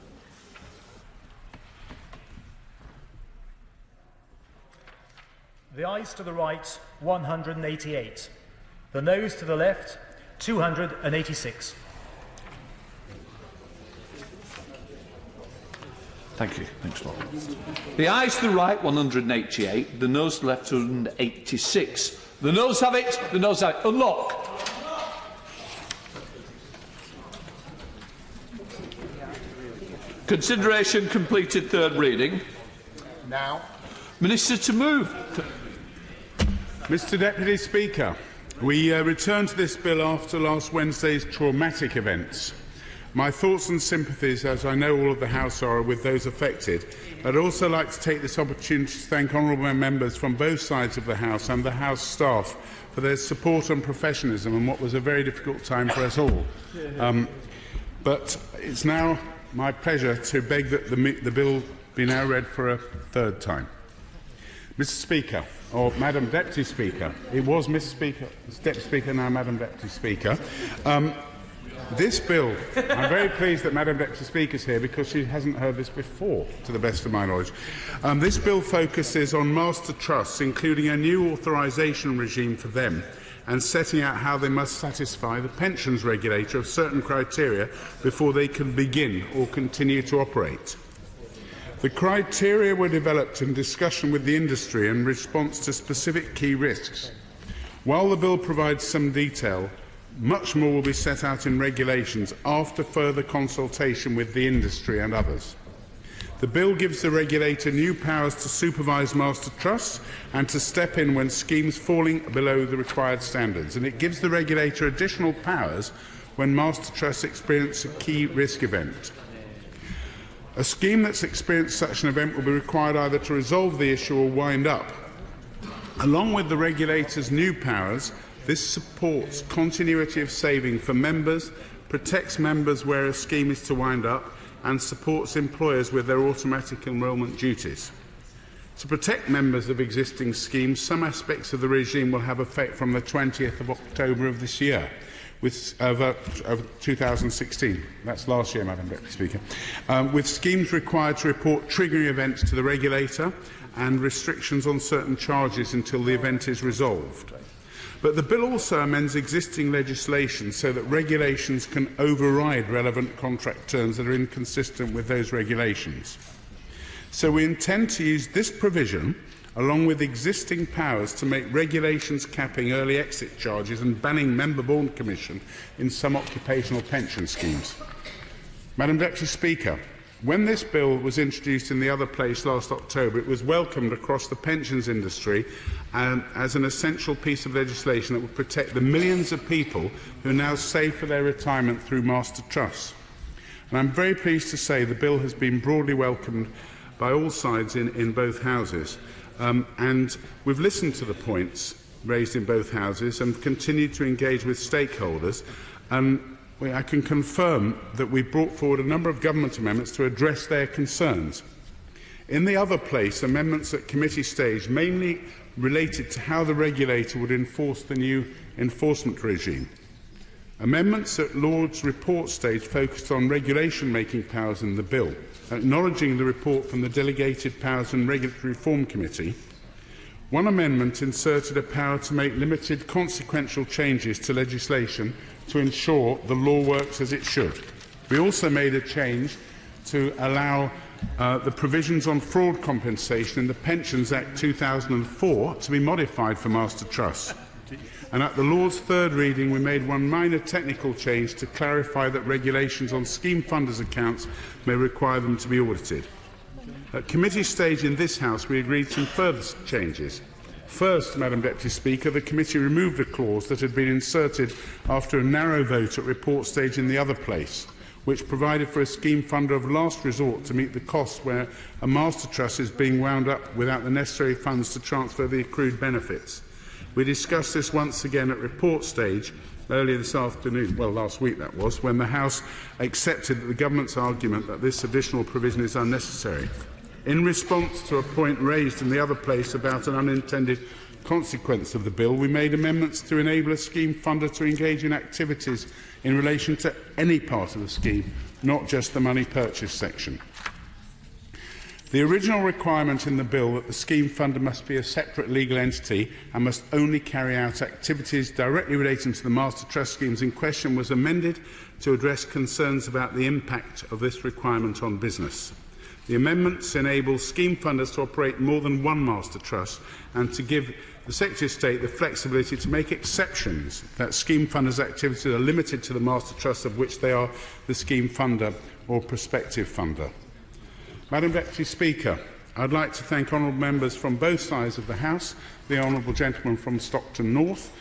The ayes to the right, 188. The noes to the left, 286. Thank you. Thanks, Lord. The ayes to the right, 188. The noes to the left, 286. The noes have it. The noes have it. Unlock. Consideration completed. Third reading. Now. Minister to move. Mr Deputy Speaker, we returned to this bill after last Wednesday's traumatic events. My thoughts and sympathies, as I know all of the House are, with those affected. I'd also like to take this opportunity to thank honourable members from both sides of the House and the House staff for their support and professionalism in what was a very difficult time for us all. But it's now my pleasure to beg that the bill be now read for a third time. Mr Speaker, or Madam Deputy Speaker, it was Mr Speaker, Deputy Speaker, now Madam Deputy Speaker. This bill, I'm very pleased that Madam Deputy Speaker is here because she hasn't heard this before, to the best of my knowledge. This bill focuses on master trusts, including a new authorisation regime for them, and setting out how they must satisfy the pensions regulator of certain criteria before they can begin or continue to operate. The criteria were developed in discussion with the industry in response to specific key risks. While the bill provides some detail, much more will be set out in regulations after further consultation with the industry and others. The bill gives the regulator new powers to supervise master trusts and to step in when schemes falling below the required standards, and it gives the regulator additional powers when master trusts experience a key risk event. A scheme that's experienced such an event will be required either to resolve the issue or wind up. Along with the regulator's new powers, this supports continuity of saving for members, protects members where a scheme is to wind up, and supports employers with their automatic enrolment duties. To protect members of existing schemes, some aspects of the regime will have effect from the 20th of October of this year, of 2016. That's last year, Madam Deputy Speaker. With schemes required to report triggering events to the regulator and restrictions on certain charges until the event is resolved. But the bill also amends existing legislation so that regulations can override relevant contract terms that are inconsistent with those regulations. So we intend to use this provision, along with existing powers, to make regulations capping early exit charges and banning member-born commission in some occupational pension schemes. Madam Deputy Speaker, when this bill was introduced in the other place last October, it was welcomed across the pensions industry as an essential piece of legislation that would protect the millions of people who now save for their retirement through master trusts. And I'm very pleased to say the bill has been broadly welcomed by all sides in both houses. And we've listened to the points raised in both houses and continued to engage with stakeholders. I can confirm that we brought forward a number of government amendments to address their concerns. In the other place, amendments at committee stage mainly related to how the regulator would enforce the new enforcement regime. Amendments at Lord's report stage focused on regulation-making powers in the bill, acknowledging the report from the Delegated Powers and Regulatory Reform Committee. One amendment inserted a power to make limited consequential changes to legislation to ensure the law works as it should. We also made a change to allow the provisions on fraud compensation in the Pensions Act 2004 to be modified for master trusts. And at the Lord's third reading, we made one minor technical change to clarify that regulations on scheme funders' accounts may require them to be audited. At committee stage in this House, we agreed some further changes. First, Madam Deputy Speaker, the committee removed a clause that had been inserted after a narrow vote at report stage in the other place, which provided for a scheme funder of last resort to meet the costs where a master trust is being wound up without the necessary funds to transfer the accrued benefits. We discussed this once again at report stage earlier this afternoon, well, last week that was, when the House accepted the government's argument that this additional provision is unnecessary. In response to a point raised in the other place about an unintended consequence of the bill, we made amendments to enable a scheme funder to engage in activities in relation to any part of the scheme, not just the money purchase section. The original requirement in the bill that the scheme funder must be a separate legal entity and must only carry out activities directly relating to the master trust schemes in question was amended to address concerns about the impact of this requirement on business. The amendments enable scheme funders to operate more than one master trust and to give the Secretary of State the flexibility to make exceptions that scheme funders' activities are limited to the master trust of which they are the scheme funder or prospective funder. Madam Deputy Speaker, I would like to thank honourable members from both sides of the House, the honourable gentleman from Stockton North,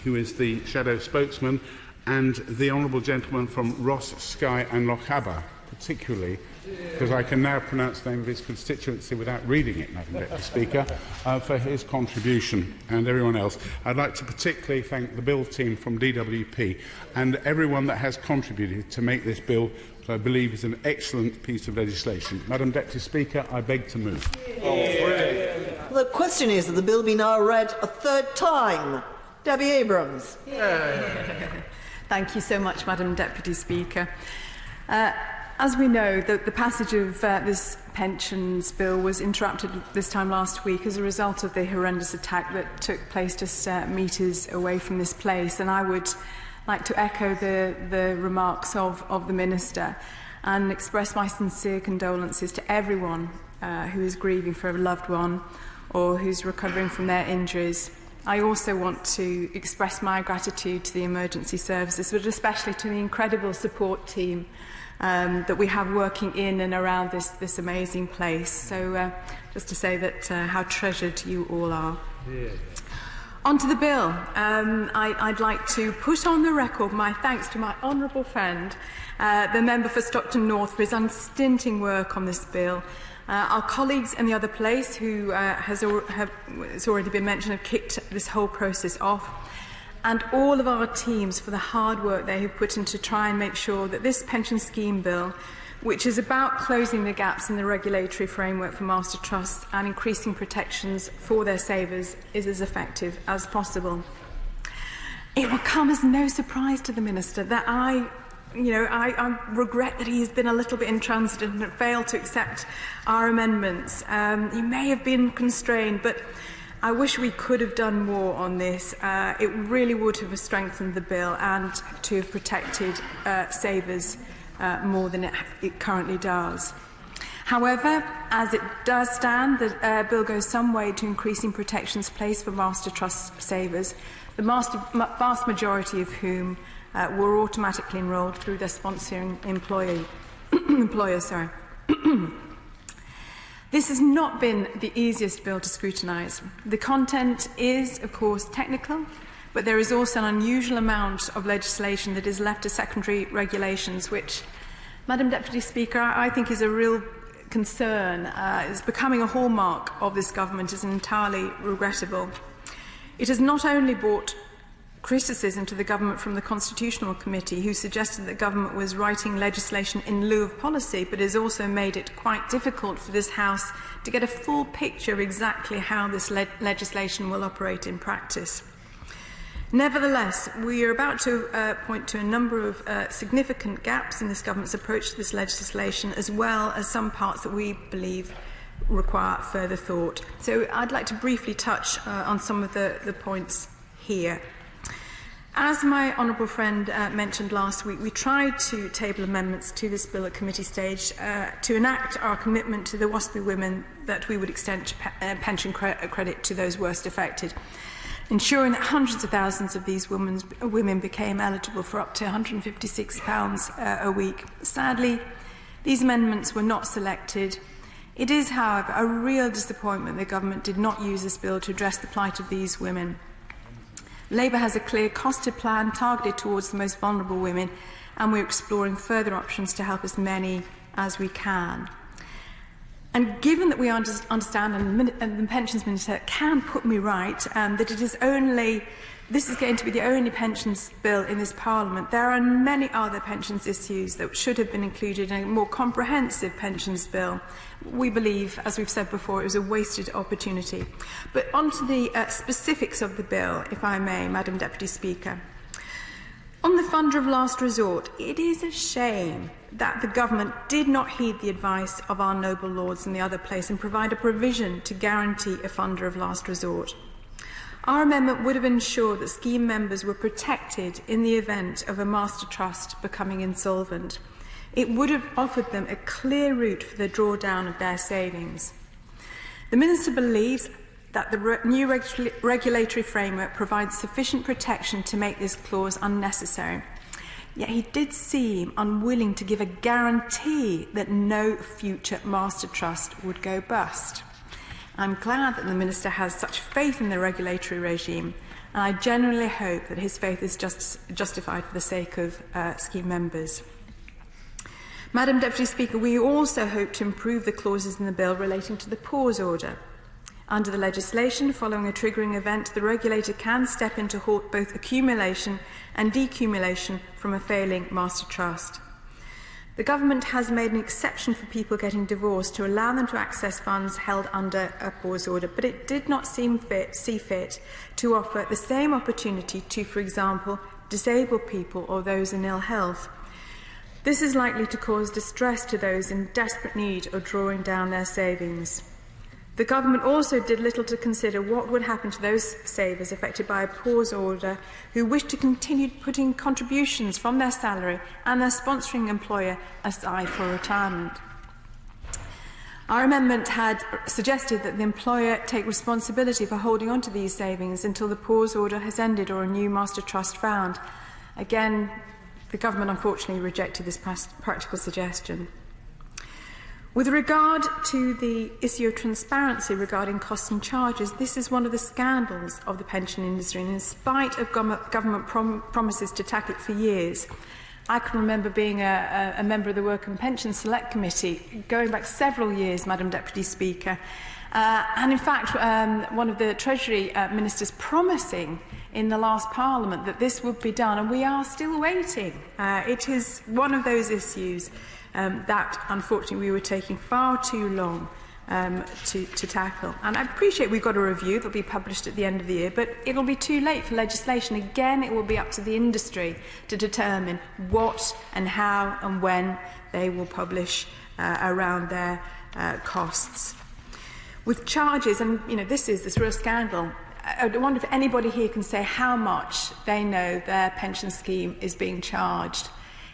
who is the shadow spokesman, and the honourable gentleman from Ross, Skye and Lochaber, particularly because I can now pronounce the name of his constituency without reading it, Madam Deputy Speaker, for his contribution, and everyone else. I'd like to particularly thank the Bill team from DWP and everyone that has contributed to make this bill, which I believe is an excellent piece of legislation. Madam Deputy Speaker, I beg to move. The question is that the bill be now read a third time. Debbie Abrams. Thank you so much, Madam Deputy Speaker. As we know, the passage of this pensions bill was interrupted this time last week as a result of the horrendous attack that took place just metres away from this place. And I would like to echo the remarks of the Minister and express my sincere condolences to everyone who is grieving for a loved one or who's recovering from their injuries. I also want to express my gratitude to the emergency services, but especially to the incredible support team that we have working in and around this amazing place. So just to say that how treasured you all are. Yeah. On to the bill. I'd like to put on the record my thanks to my honourable friend, the member for Stockton North, for his unstinting work on this bill. Our colleagues in the other place, who it's already been mentioned, have kicked this whole process off. And all of our teams for the hard work they have put in to try and make sure that this pension scheme bill which is about closing the gaps in the regulatory framework for master trusts and increasing protections for their savers, is as effective as possible. It will come as no surprise to the Minister that I regret that he has been a little bit intransigent and failed to accept our amendments. He may have been constrained, but I wish we could have done more on this. It really would have strengthened the bill and to have protected savers more than it currently does. However, as it does stand, the bill goes some way to increasing protections placed for master trust savers, the vast majority of whom were automatically enrolled through their sponsoring employer. This has not been the easiest bill to scrutinise. The content is, of course, technical, but there is also an unusual amount of legislation that is left to secondary regulations, which, Madam Deputy Speaker, I think is a real concern. It's becoming a hallmark of this government is entirely regrettable. It has not only brought criticism to the government from the Constitutional Committee, who suggested that the government was writing legislation in lieu of policy, but has also made it quite difficult for this House to get a full picture of exactly how this legislation will operate in practice. Nevertheless, we are about to point to a number of significant gaps in this government's approach to this legislation, as well as some parts that we believe require further thought. So I'd like to briefly touch on some of the points here. As my honourable friend mentioned last week, we tried to table amendments to this bill at committee stage to enact our commitment to the WASPI women that we would extend pension credit to those worst affected, ensuring that hundreds of thousands of these women became eligible for up to £156 a week. Sadly, these amendments were not selected. It is, however, a real disappointment the government did not use this bill to address the plight of these women. Labour has a clear costed plan targeted towards the most vulnerable women, and we're exploring further options to help as many as we can. And given that we understand, and the Pensions Minister can put me right, that this is going to be the only pensions bill in this Parliament, there are many other pensions issues that should have been included in a more comprehensive pensions bill. We believe, as we've said before, it was a wasted opportunity. But on to the specifics of the bill, if I may, Madam Deputy Speaker. On the funder of last resort, it is a shame that the government did not heed the advice of our noble lords in the other place and provide a provision to guarantee a funder of last resort. Our amendment would have ensured that scheme members were protected in the event of a master trust becoming insolvent. It would have offered them a clear route for the drawdown of their savings. The Minister believes that the new regulatory framework provides sufficient protection to make this clause unnecessary. Yet he did seem unwilling to give a guarantee that no future master trust would go bust. I'm glad that the Minister has such faith in the regulatory regime, and I genuinely hope that his faith is justified for the sake of scheme members. Madam Deputy Speaker, we also hope to improve the clauses in the bill relating to the pause order. Under the legislation, following a triggering event, the regulator can step in to halt both accumulation and decumulation from a failing master trust. The government has made an exception for people getting divorced to allow them to access funds held under a pause order, but it did not see fit to offer the same opportunity to, for example, disabled people or those in ill health. This is likely to cause distress to those in desperate need of drawing down their savings. The government also did little to consider what would happen to those savers affected by a pause order who wish to continue putting contributions from their salary and their sponsoring employer aside for retirement. Our amendment had suggested that the employer take responsibility for holding on to these savings until the pause order has ended or a new master trust found. Again, the government unfortunately rejected this practical suggestion. With regard to the issue of transparency regarding costs and charges, this is one of the scandals of the pension industry, and in spite of government promises to tackle it for years, I can remember being a member of the Work and Pension Select Committee going back several years, Madam Deputy Speaker, and in fact one of the Treasury Ministers promising in the last Parliament that this would be done, and we are still waiting. It is one of those issues that, unfortunately, we were taking far too long to tackle. And I appreciate we've got a review that will be published at the end of the year, but it'll be too late for legislation. Again, it will be up to the industry to determine what and how and when they will publish around their costs. With charges, and this is this real scandal, I wonder if anybody here can say how much they know their pension scheme is being charged.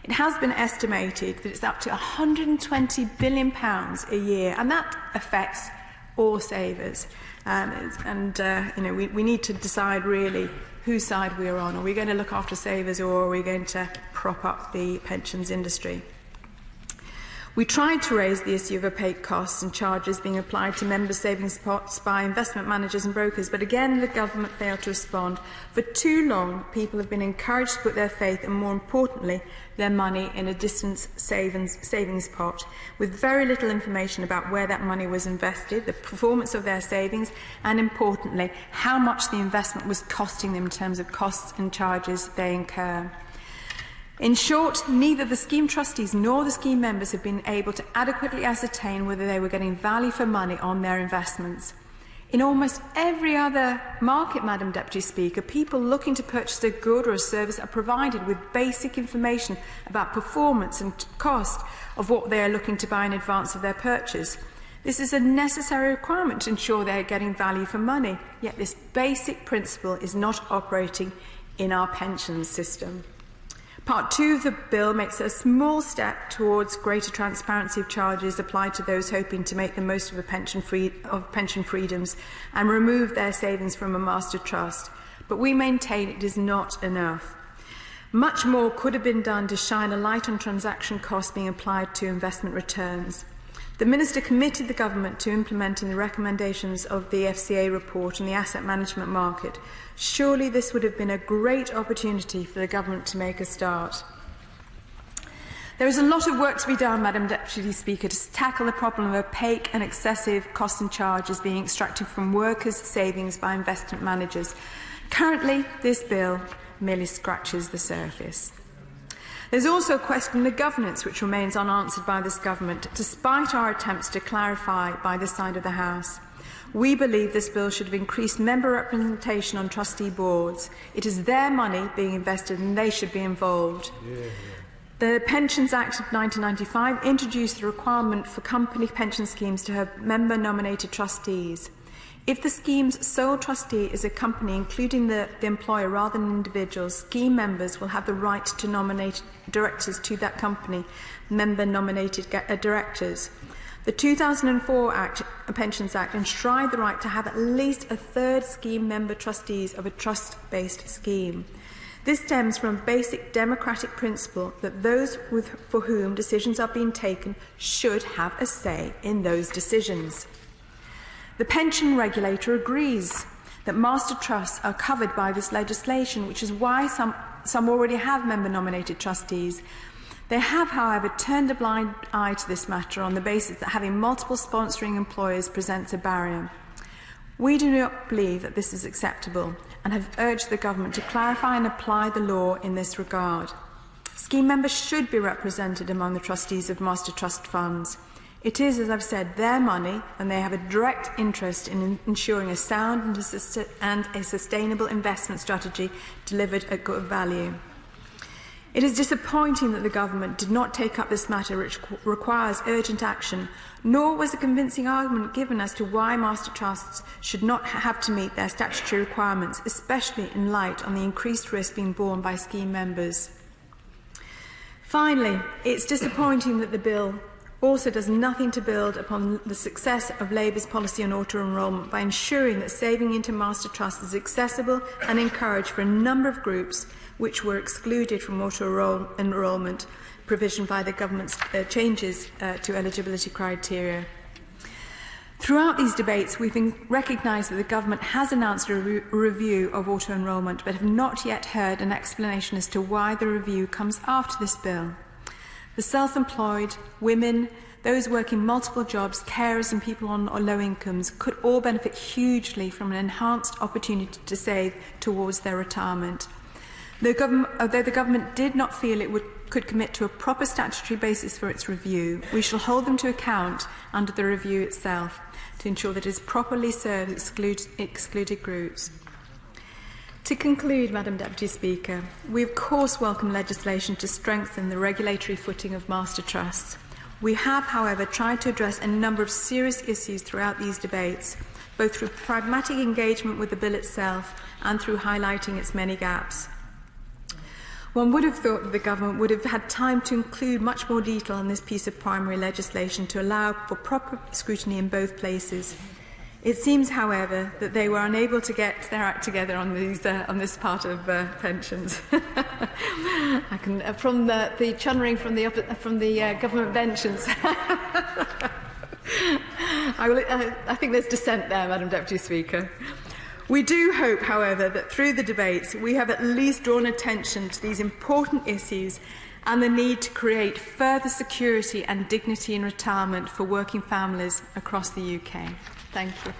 It has been estimated that it's up to £120 billion a year, and that affects all savers. We need to decide really whose side we are on. Are we going to look after savers, or are we going to prop up the pensions industry? We tried to raise the issue of opaque costs and charges being applied to member savings pots by investment managers and brokers, but again the government failed to respond. For too long, people have been encouraged to put their faith and, more importantly, their money in a distant savings pot, with very little information about where that money was invested, the performance of their savings, and, importantly, how much the investment was costing them in terms of costs and charges they incur. In short, neither the scheme trustees nor the scheme members have been able to adequately ascertain whether they were getting value for money on their investments. In almost every other market, Madam Deputy Speaker, people looking to purchase a good or a service are provided with basic information about performance and cost of what they are looking to buy in advance of their purchase. This is a necessary requirement to ensure they are getting value for money, yet this basic principle is not operating in our pensions system. Part 2 of the bill makes a small step towards greater transparency of charges applied to those hoping to make the most of pension freedoms and remove their savings from a master trust. But we maintain it is not enough. Much more could have been done to shine a light on transaction costs being applied to investment returns. The Minister committed the Government to implementing the recommendations of the FCA report on the asset management market. Surely this would have been a great opportunity for the Government to make a start. There is a lot of work to be done, Madam Deputy Speaker, to tackle the problem of opaque and excessive costs and charges being extracted from workers' savings by investment managers. Currently, this bill merely scratches the surface. There's also a question of governance which remains unanswered by this Government, despite our attempts to clarify by this side of the House. We believe this bill should have increased member representation on trustee boards. It is their money being invested and they should be involved. The Pensions Act of 1995 introduced the requirement for company pension schemes to have member-nominated trustees. If the scheme's sole trustee is a company, including the employer rather than individuals, scheme members will have the right to nominate directors to that company, member-nominated directors. The 2004 Pensions Act enshrined the right to have at least a third scheme member trustees of a trust-based scheme. This stems from a basic democratic principle that those for whom decisions are being taken should have a say in those decisions. The pension regulator agrees that master trusts are covered by this legislation, which is why some already have member-nominated trustees. They have, however, turned a blind eye to this matter on the basis that having multiple sponsoring employers presents a barrier. We do not believe that this is acceptable and have urged the Government to clarify and apply the law in this regard. Scheme members should be represented among the trustees of master trust funds. It is, as I've said, their money, and they have a direct interest in ensuring a sound and a sustainable investment strategy delivered at good value. It is disappointing that the Government did not take up this matter, which requires urgent action, nor was a convincing argument given as to why master trusts should not have to meet their statutory requirements, especially in light on the increased risk being borne by scheme members. Finally, it's disappointing that the bill also does nothing to build upon the success of Labour's policy on auto-enrolment by ensuring that saving into master trusts is accessible and encouraged for a number of groups which were excluded from auto-enrolment provision by the Government's changes to eligibility criteria. Throughout these debates, we've recognised that the Government has announced a review of auto-enrolment, but have not yet heard an explanation as to why the review comes after this bill. The self-employed, women, those working multiple jobs, carers and people on low incomes could all benefit hugely from an enhanced opportunity to save towards their retirement. Although the Government did not feel it would could commit to a proper statutory basis for its review, we shall hold them to account under the review itself to ensure that it is properly served excluded groups. To conclude, Madam Deputy Speaker, we of course welcome legislation to strengthen the regulatory footing of master trusts. We have, however, tried to address a number of serious issues throughout these debates, both through pragmatic engagement with the bill itself and through highlighting its many gaps. One would have thought that the Government would have had time to include much more detail on this piece of primary legislation to allow for proper scrutiny in both places. It seems, however, that they were unable to get their act together on this part of pensions. I can, from the chunnering from the government benches. I think there's dissent there, Madam Deputy Speaker. We do hope, however, that through the debates we have at least drawn attention to these important issues and the need to create further security and dignity in retirement for working families across the UK. Thank you.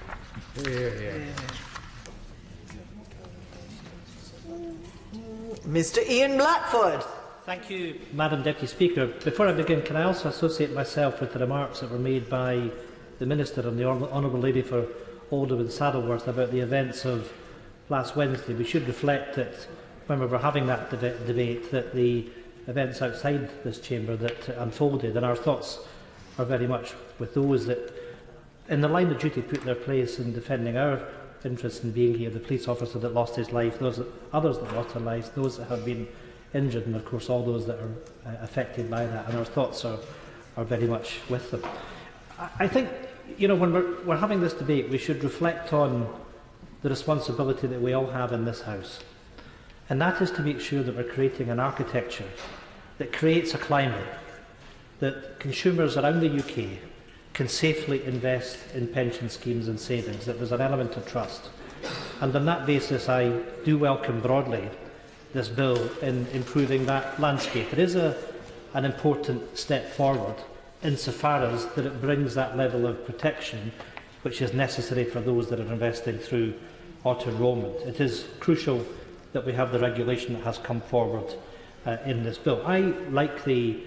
Mr. Ian Blackford. Thank you, Madam Deputy Speaker. Before I begin, can I also associate myself with the remarks that were made by the Minister and the Honourable Lady for Oldham and Saddleworth about the events of last Wednesday? We should reflect that when we were having that debate, that the events outside this chamber that unfolded, and our thoughts are very much with those that, in the line of duty, put their place in defending our interests in being here, the police officer that lost his life, others that lost their lives, those that have been injured, and of course all those that are affected by that, and our thoughts are very much with them. I think, you know, when we're having this debate, we should reflect on the responsibility that we all have in this House, and that is to make sure that we're creating an architecture that creates a climate that consumers around the UK can safely invest in pension schemes and savings, that there's an element of trust. And on that basis, I do welcome broadly this bill in improving that landscape. It is an important step forward insofar as that it brings that level of protection which is necessary for those that are investing through auto-enrolment. It is crucial that we have the regulation that has come forward in this bill. I, like the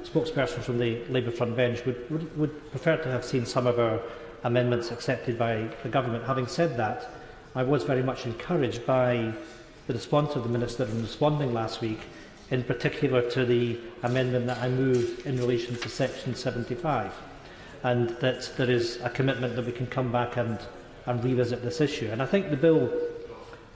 spokesperson from the Labour front bench, would prefer to have seen some of our amendments accepted by the Government. Having said that, I was very much encouraged by the response of the Minister in responding last week, in particular to the amendment that I moved in relation to Section 75, and that there is a commitment that we can come back and revisit this issue. And I think the bill,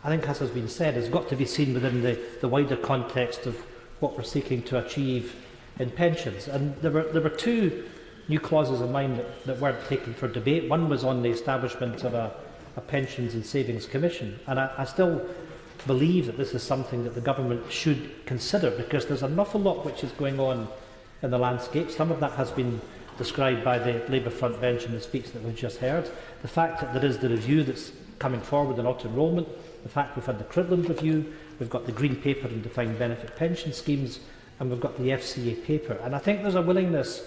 as has been said, has got to be seen within the wider context of what we're seeking to achieve in pensions. And there were two new clauses in mine that weren't taken for debate. One was on the establishment of a Pensions and Savings Commission, and I still believe that this is something that the Government should consider, because there's an awful lot which is going on in the landscape. Some of that has been described by the Labour front bench in the speech that we've just heard. The fact that there is the review that's coming forward on auto-enrolment, the fact we've had the Cridland review, we've got the Green Paper and defined benefit pension schemes, and we've got the FCA paper. And I think there's a willingness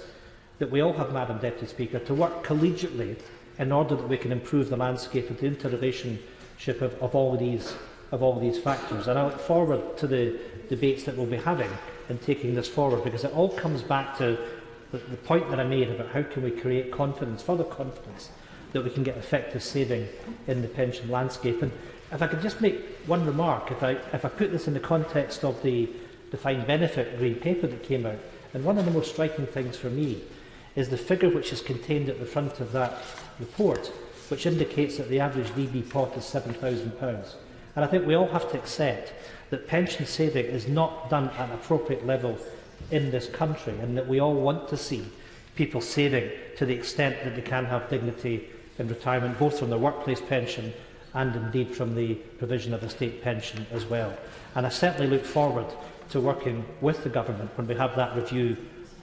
that we all have, Madam Deputy Speaker, to work collegiately in order that we can improve the landscape of the interrelationship of all these factors. And I look forward to the debates that we'll be having in taking this forward, because it all comes back to the point that I made about how can we create confidence, further confidence, that we can get effective saving in the pension landscape. And if I could just make one remark, if I put this in the context of the defined benefit green paper that came out, and one of the most striking things for me is the figure which is contained at the front of that report, which indicates that the average DB pot is £7,000. And I think we all have to accept that pension saving is not done at an appropriate level in this country, and that we all want to see people saving to the extent that they can have dignity in retirement, both from their workplace pension and indeed from the provision of a state pension as well. And I certainly look forward to working with the Government when we have that review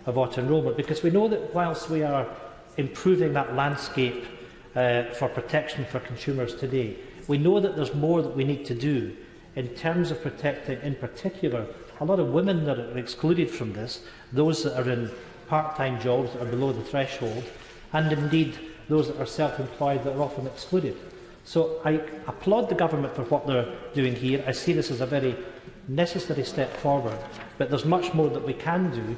of auto-enrolment, because we know that whilst we are improving that landscape for protection for consumers today, we know that there's more that we need to do in terms of protecting, in particular, a lot of women that are excluded from this, those that are in part-time jobs that are below the threshold, and indeed those that are self-employed that are often excluded. So I applaud the government for what they're doing here. I see this as a very necessary step forward, but there's much more that we can do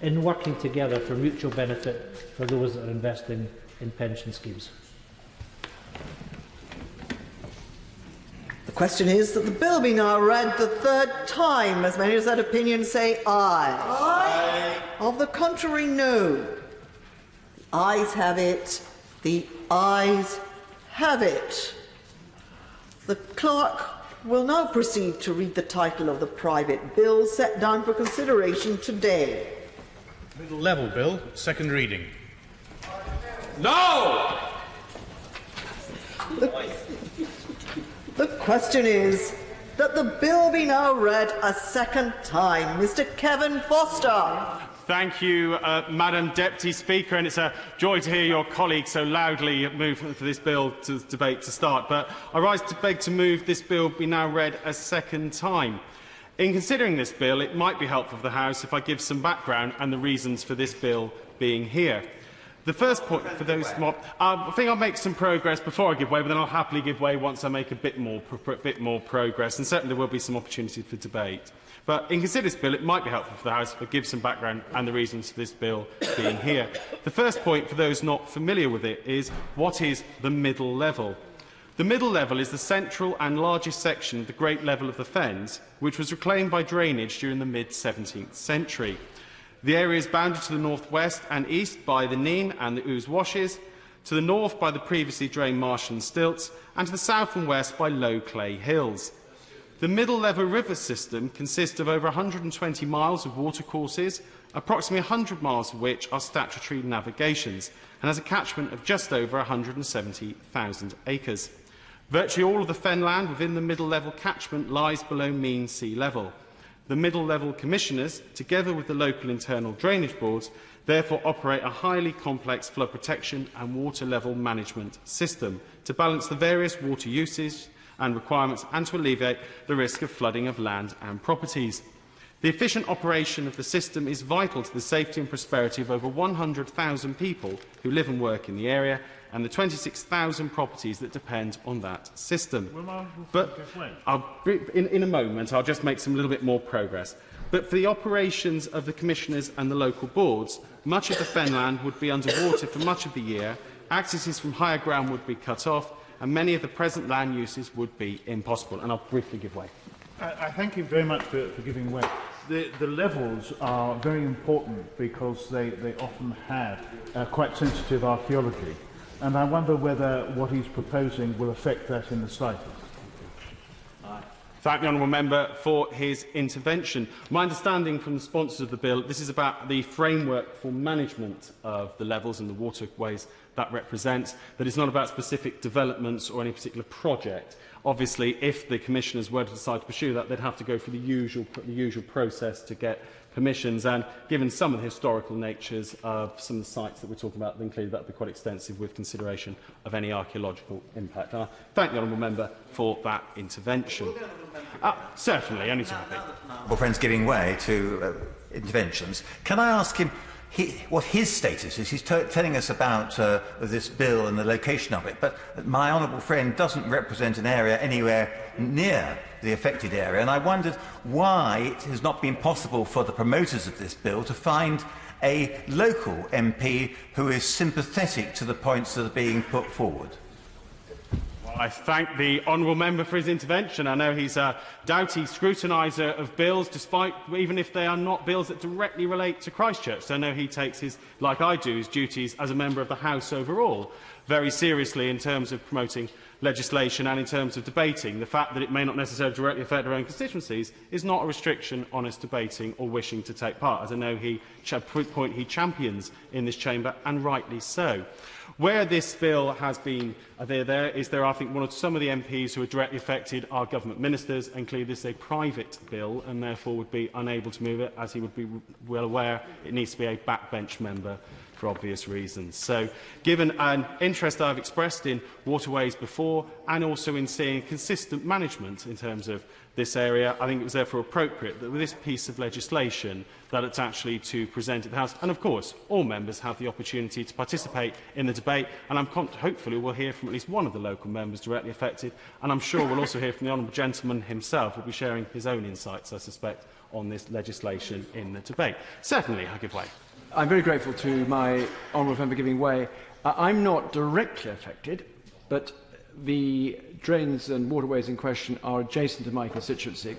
in working together for mutual benefit for those that are investing in pension schemes. The question is that the bill be now read the third time. As many as that opinion say aye. Aye. Of the contrary, no. The ayes have it. The ayes have it. The clerk will now proceed to read the title of the private bill set down for consideration today. Middle level bill, second reading. No! The question is that the bill be now read a second time. Mr. Kevin Foster. Thank you, Madam Deputy Speaker, and it's a joy to hear your colleagues so loudly move for this bill to debate to start. But I rise to beg to move this bill be now read a second time. In considering this bill, it might be helpful for the House if I give some background and the reasons for this bill being here. The first point for those, I think I'll make some progress before I give way, but then I'll happily give way once I make a bit more progress, and certainly there will be some opportunity for debate. But in considering this bill, it might be helpful for the House if I give some background and the reasons for this bill being here. The first point, for those not familiar with it, is what is the middle level? The middle level is the central and largest section of the Great Level of the Fens, which was reclaimed by drainage during the mid-17th century. The area is bounded to the north-west and east by the Nene and the Ouse washes, to the north by the previously drained marsh and stilts, and to the south and west by low clay hills. The Middle Level River system consists of over 120 miles of watercourses, approximately 100 miles of which are statutory navigations, and has a catchment of just over 170,000 acres. Virtually all of the fenland within the Middle Level catchment lies below mean sea level. The Middle Level Commissioners, together with the local internal drainage boards, therefore operate a highly complex flood protection and water level management system to balance the various water usage and requirements and to alleviate the risk of flooding of land and properties. The efficient operation of the system is vital to the safety and prosperity of over 100,000 people who live and work in the area and the 26,000 properties that depend on that system. But in a moment, I'll just make some little bit more progress. But for the operations of the Commissioners and the local boards, much of the fenland would be underwater for much of the year, accesses from higher ground would be cut off, and many of the present land uses would be impossible. And I'll briefly give way. I thank you very much for giving way. The levels are very important because they often have quite sensitive archaeology. And I wonder whether what he's proposing will affect that in the slightest. Thank the honourable member for his intervention. My understanding from the sponsors of the bill, this is about the framework for management of the levels and the waterways that represents, that it's not about specific developments or any particular project. Obviously, if the Commissioners were to decide to pursue that, they'd have to go through the usual process to get permissions, and given some of the historical natures of some of the sites that we're talking about, then clearly that would be quite extensive with consideration of any archaeological impact. I thank the honourable member for that intervention. Certainly, only to repeat. Well, friends giving way to interventions. Can I ask him what his status is? He's telling us about this bill and the location of it, but my honourable friend doesn't represent an area anywhere near the affected area, and I wondered why it has not been possible for the promoters of this bill to find a local MP who is sympathetic to the points that are being put forward. Well, I thank the honourable member for his intervention. I know he's a doughty scrutiniser of bills, even if they are not bills that directly relate to Christchurch. So I know he takes his, like I do, his duties as a member of the House overall very seriously in terms of promoting legislation and in terms of debating. The fact that it may not necessarily directly affect our own constituencies is not a restriction on us debating or wishing to take part, as I know he champions in this chamber, and rightly so. Where this bill has been there, I think, some of the MPs who are directly affected are government ministers, and clearly this is a private bill and therefore would be unable to move it. As he would be well aware, it needs to be a backbench member for obvious reasons. So, given an interest I've expressed in waterways before and also in seeing consistent management in terms of this area, I think it was therefore appropriate that with this piece of legislation that it's actually to present at the House. And of course, all members have the opportunity to participate in the debate, and hopefully we'll hear from at least one of the local members directly affected, and I'm sure we'll also hear from the honourable gentleman himself, who will be sharing his own insights, I suspect, on this legislation in the debate. Certainly, I give way. I'm very grateful to my honourable friend for giving way. I'm not directly affected, but the drains and waterways in question are adjacent to my constituency,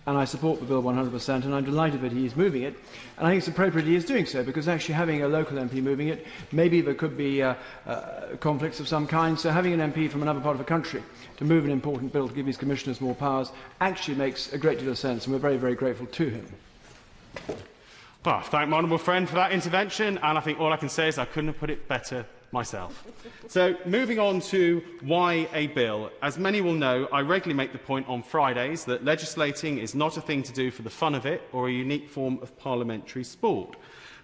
and I support the bill 100%, and I'm delighted that he is moving it, and I think it's appropriate he is doing so, because actually having a local MP moving it, maybe there could be conflicts of some kind, so having an MP from another part of the country to move an important bill to give his commissioners more powers actually makes a great deal of sense, and we're very, very grateful to him. Well, I thank my honourable friend for that intervention, and I think all I can say is I couldn't have put it better myself. So, moving on to why a bill. As many will know, I regularly make the point on Fridays that legislating is not a thing to do for the fun of it or a unique form of parliamentary sport.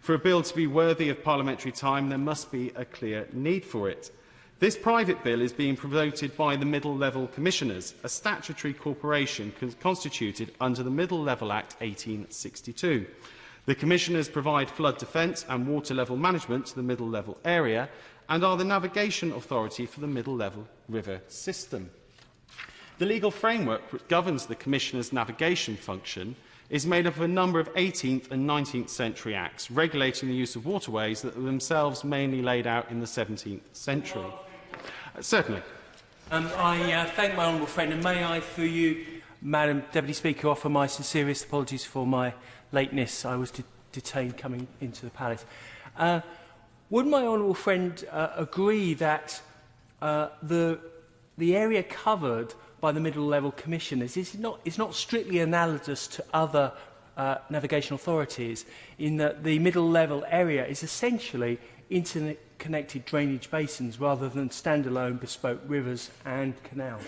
For a bill to be worthy of parliamentary time, there must be a clear need for it. This private bill is being promoted by the Middle Level Commissioners, a statutory corporation constituted under the Middle Level Act 1862. The Commissioners provide flood defence and water level management to the middle level area and are the navigation authority for the middle level river system. The legal framework which governs the Commissioners' navigation function is made up of a number of 18th and 19th century acts regulating the use of waterways that were themselves mainly laid out in the 17th century. Certainly. I thank my honourable friend, and may I, through you, Madam Deputy Speaker, offer my sincerest apologies for my lateness. I was detained coming into the palace. Would my honourable friend agree that the area covered by the middle level commissioners is not strictly analogous to other navigation authorities, in that the middle level area is essentially interconnected drainage basins rather than standalone bespoke rivers and canals?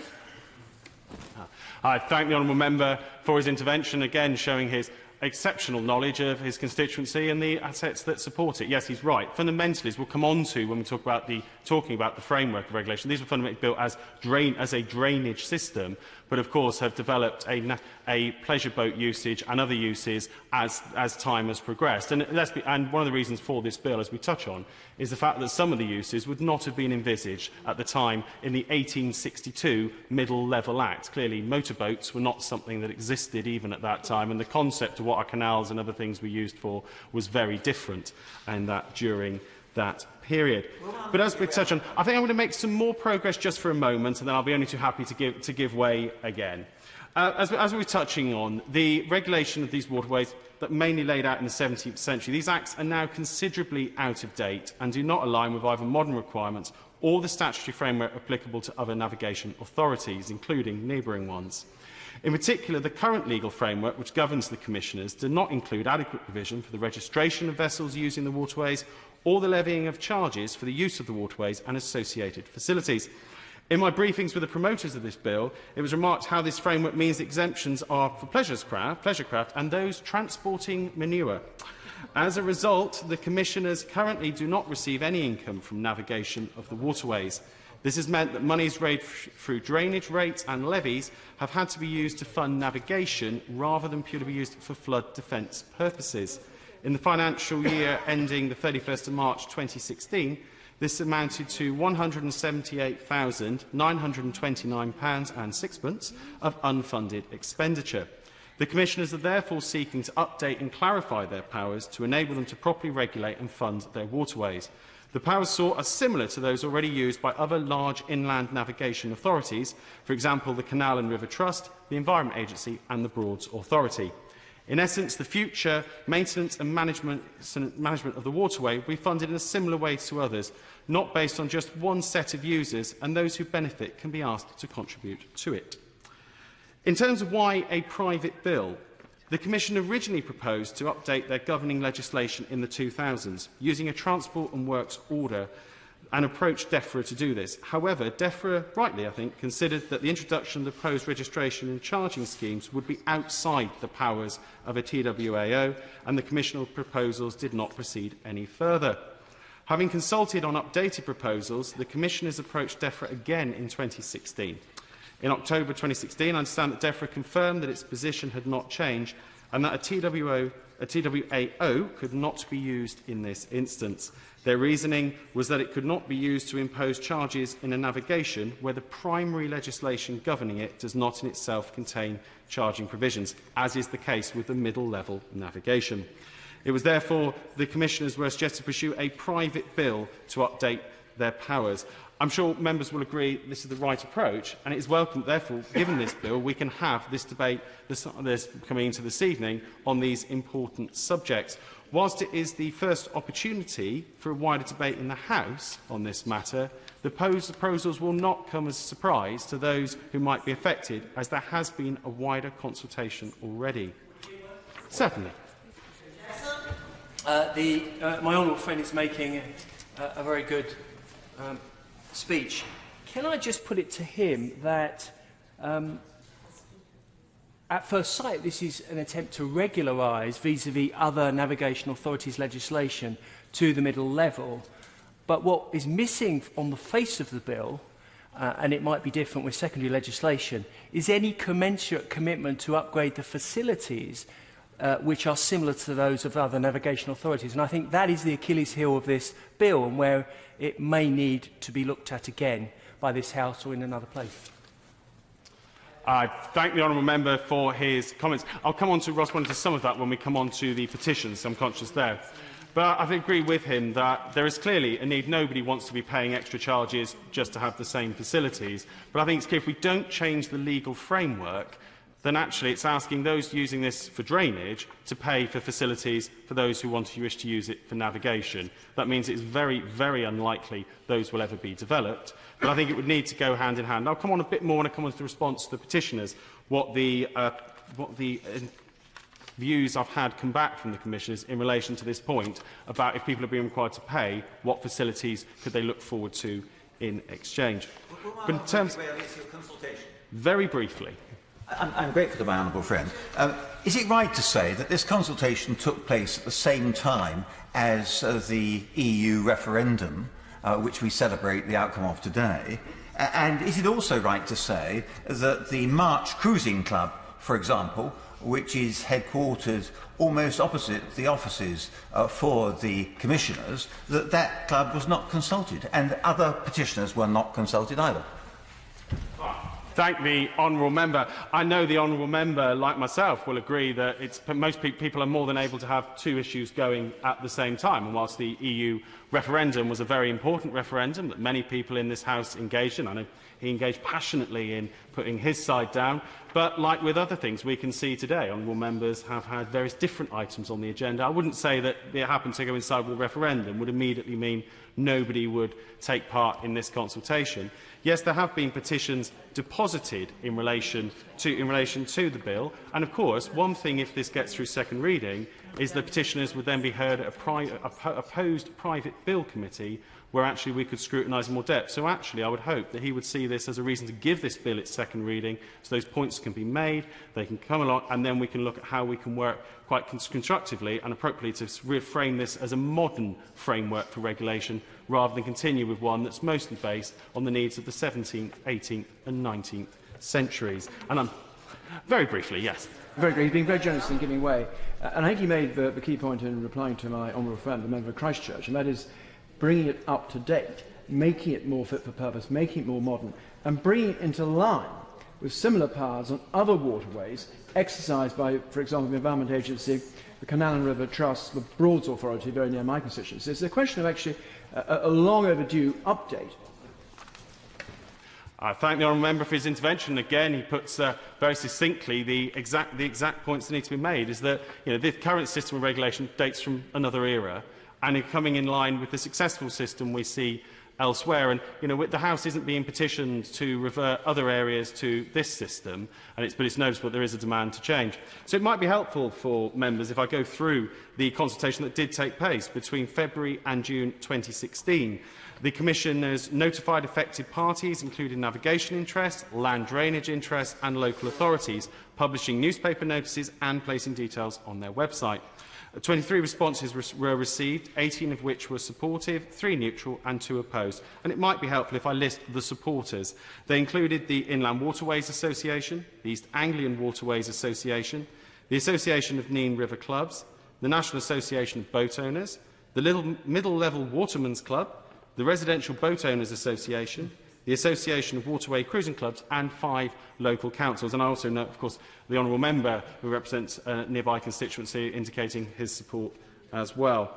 I thank the honourable member for his intervention, again showing his exceptional knowledge of his constituency and the assets that support it. Yes, he's right. Fundamentally, as we'll come on to when we talk about talking about the framework of regulation, these were fundamentally built as a drainage system, but of course have developed a pleasure boat usage and other uses as time has progressed. And one of the reasons for this bill, as we touch on, is the fact that some of the uses would not have been envisaged at the time in the 1862 Middle Level Act. Clearly, motorboats were not something that existed even at that time, and the concept of what our canals and other things were used for was very different, and that during that period. But as we touch on, I think I'm going to make some more progress just for a moment, and then I'll be only too happy to give way again. As we're touching on, the regulation of these waterways that mainly laid out in the 17th century, these acts are now considerably out of date and do not align with either modern requirements or the statutory framework applicable to other navigation authorities, including neighbouring ones. In particular, the current legal framework which governs the Commissioners does not include adequate provision for the registration of vessels using the waterways or the levying of charges for the use of the waterways and associated facilities. In my briefings with the promoters of this bill, it was remarked how this framework means exemptions are for pleasure craft and those transporting manure. As a result, the Commissioners currently do not receive any income from navigation of the waterways. This has meant that monies raised through drainage rates and levies have had to be used to fund navigation rather than purely be used for flood defence purposes. In the financial year ending the 31st of March 2016, this amounted to £178,929.06 of unfunded expenditure. The Commissioners are therefore seeking to update and clarify their powers to enable them to properly regulate and fund their waterways. The powers sought are similar to those already used by other large inland navigation authorities, for example the Canal and River Trust, the Environment Agency and the Broads Authority. In essence, the future maintenance and management of the waterway will be funded in a similar way to others, not based on just one set of users, and those who benefit can be asked to contribute to it. In terms of why a private bill, the Commission originally proposed to update their governing legislation in the 2000s, using a Transport and Works order, and approached DEFRA to do this. However, DEFRA, rightly I think, considered that the introduction of the proposed registration and charging schemes would be outside the powers of a TWAO, and the Commission proposals did not proceed any further. Having consulted on updated proposals, the Commissioners approached DEFRA again in 2016. In October 2016, I understand that DEFRA confirmed that its position had not changed and that a TWAO could not be used in this instance. Their reasoning was that it could not be used to impose charges in a navigation where the primary legislation governing it does not in itself contain charging provisions, as is the case with the middle-level navigation. It was therefore the Commissioners were suggested to pursue a private bill to update their powers. I'm sure members will agree this is the right approach, and it is welcome, therefore, given this bill, we can have this debate coming into this evening on these important subjects. Whilst it is the first opportunity for a wider debate in the House on this matter, the proposals will not come as a surprise to those who might be affected, as there has been a wider consultation already. Certainly. My honourable friend is making a very good speech. Can I just put it to him that at first sight this is an attempt to regularise vis-à-vis other navigation authorities' legislation to the middle level, but what is missing on the face of the bill, and it might be different with secondary legislation, is any commensurate commitment to upgrade the facilities which are similar to those of other navigation authorities. And I think that is the Achilles heel of this bill, and where it may need to be looked at again by this House or in another place. I thank the honourable member for his comments. I'll come on to respond to some of that when we come on to the petitions. I'm conscious there. But I agree with him that there is clearly a need. Nobody wants to be paying extra charges just to have the same facilities. But I think it's clear if we don't change the legal framework, then actually it's asking those using this for drainage to pay for facilities for those who wish to use it for navigation. That means it's very, very unlikely those will ever be developed. But I think it would need to go hand in hand. I'll come on a bit more when I come on to the response to the petitioners, what the views I've had come back from the Commissioners in relation to this point about if people are being required to pay, what facilities could they look forward to in exchange. But in terms, very briefly, I'm grateful to my honourable friend. Is it right to say that this consultation took place at the same time as the EU referendum, which we celebrate the outcome of today? And is it also right to say that the March Cruising Club, for example, which is headquartered almost opposite the offices for the Commissioners, that club was not consulted, and other petitioners were not consulted either? Thank the honourable member. I know the honourable member, like myself, will agree that most people are more than able to have two issues going at the same time. And whilst the EU referendum was a very important referendum that many people in this House engaged in, I know he engaged passionately in putting his side down. But like with other things we can see today, honourable members have had various different items on the agenda. I wouldn't say that it happened to coincide with the referendum would immediately mean nobody would take part in this consultation. Yes, there have been petitions deposited in relation to the bill, and of course, one thing if this gets through second reading is the petitioners would then be heard at a opposed private bill committee where actually we could scrutinise in more depth. So actually I would hope that he would see this as a reason to give this bill its second reading so those points can be made, they can come along, and then we can look at how we can work quite constructively and appropriately to reframe this as a modern framework for regulation rather than continue with one that's mostly based on the needs of the 17th, 18th and 19th centuries. And I'm very briefly, yes. Very good. He's been very generous in giving way. And I think he made the key point in replying to my honourable friend, the member of Christchurch, and that is bringing it up to date, making it more fit for purpose, making it more modern, and bringing it into line with similar powers on other waterways exercised by, for example, the Environment Agency, the Canal and River Trust, the Broads Authority, very near my constituency. It's a question of actually a long overdue update. I thank the honourable member for his intervention. Again, he puts very succinctly the exact points that need to be made. Is that the current system of regulation dates from another era, and in coming in line with the successful system we see elsewhere. And the House isn't being petitioned to revert other areas to this system, but it's noticeable there is a demand to change. So it might be helpful for members if I go through the consultation that did take place between February and June 2016. The Commission has notified affected parties, including navigation interests, land drainage interests and local authorities, publishing newspaper notices and placing details on their website. 23 responses were received, 18 of which were supportive, 3 neutral and 2 opposed. And it might be helpful if I list the supporters. They included the Inland Waterways Association, the East Anglian Waterways Association, the Association of Nene River Clubs, the National Association of Boat Owners, the Middle Level Watermen's Club, the Residential Boat Owners Association, the Association of Waterway Cruising Clubs and 5 local councils. And I also note, of course, the honourable member who represents a nearby constituency indicating his support as well.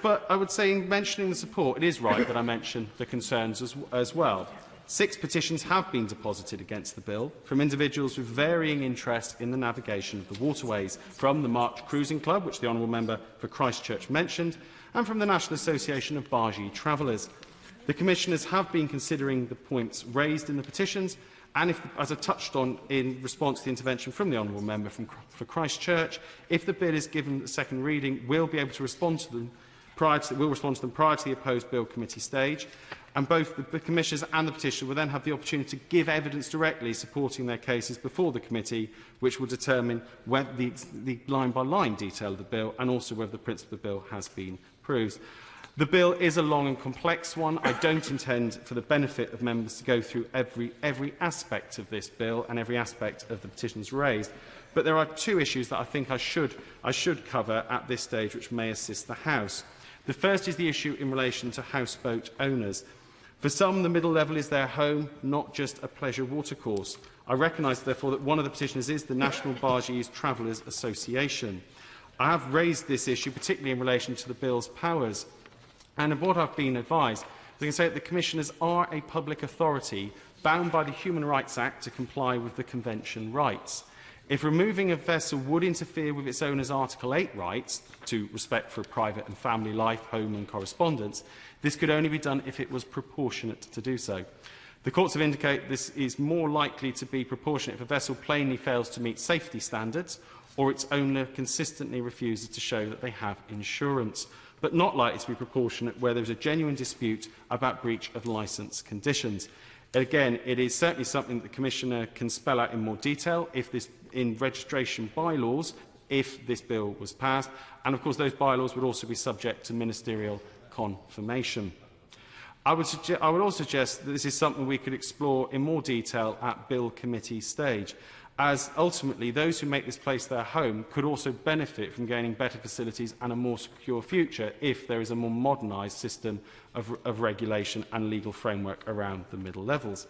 But I would say in mentioning the support, it is right that I mention the concerns as well. 6 petitions have been deposited against the bill from individuals with varying interest in the navigation of the waterways, from the March Cruising Club, which the honourable member for Christchurch mentioned, and from the National Association of Bargee Travellers. The Commissioners have been considering the points raised in the petitions, and as I touched on in response to the intervention from the honourable member for Christchurch, if the bill is given a second reading, we'll be able to respond to them prior to the opposed bill committee stage, and both the Commissioners and the petitioner will then have the opportunity to give evidence directly supporting their cases before the committee, which will determine whether the line-by-line detail of the bill and also whether the principle of the bill has been approved. The bill is a long and complex one. I don't intend, for the benefit of members, to go through every aspect of this bill and every aspect of the petitions raised. But there are 2 issues that I think I should cover at this stage, which may assist the House. The first is the issue in relation to houseboat owners. For some, the middle level is their home, not just a pleasure watercourse. I recognise, therefore, that one of the petitioners is the National Bargees Travellers Association. I have raised this issue, particularly in relation to the bill's powers. And of what I've been advised, I can say that the Commissioners are a public authority bound by the Human Rights Act to comply with the Convention rights. If removing a vessel would interfere with its owner's Article 8 rights to respect for private and family life, home and correspondence, this could only be done if it was proportionate to do so. The courts have indicated this is more likely to be proportionate if a vessel plainly fails to meet safety standards or its owner consistently refuses to show that they have insurance, but not likely to be proportionate where there is a genuine dispute about breach of licence conditions. Again, it is certainly something that the Commissioner can spell out in more detail in registration bylaws if this bill was passed, and of course those bylaws would also be subject to ministerial confirmation. I would also suggest that this is something we could explore in more detail at Bill Committee stage, as ultimately those who make this place their home could also benefit from gaining better facilities and a more secure future if there is a more modernised system of regulation and legal framework around the middle levels.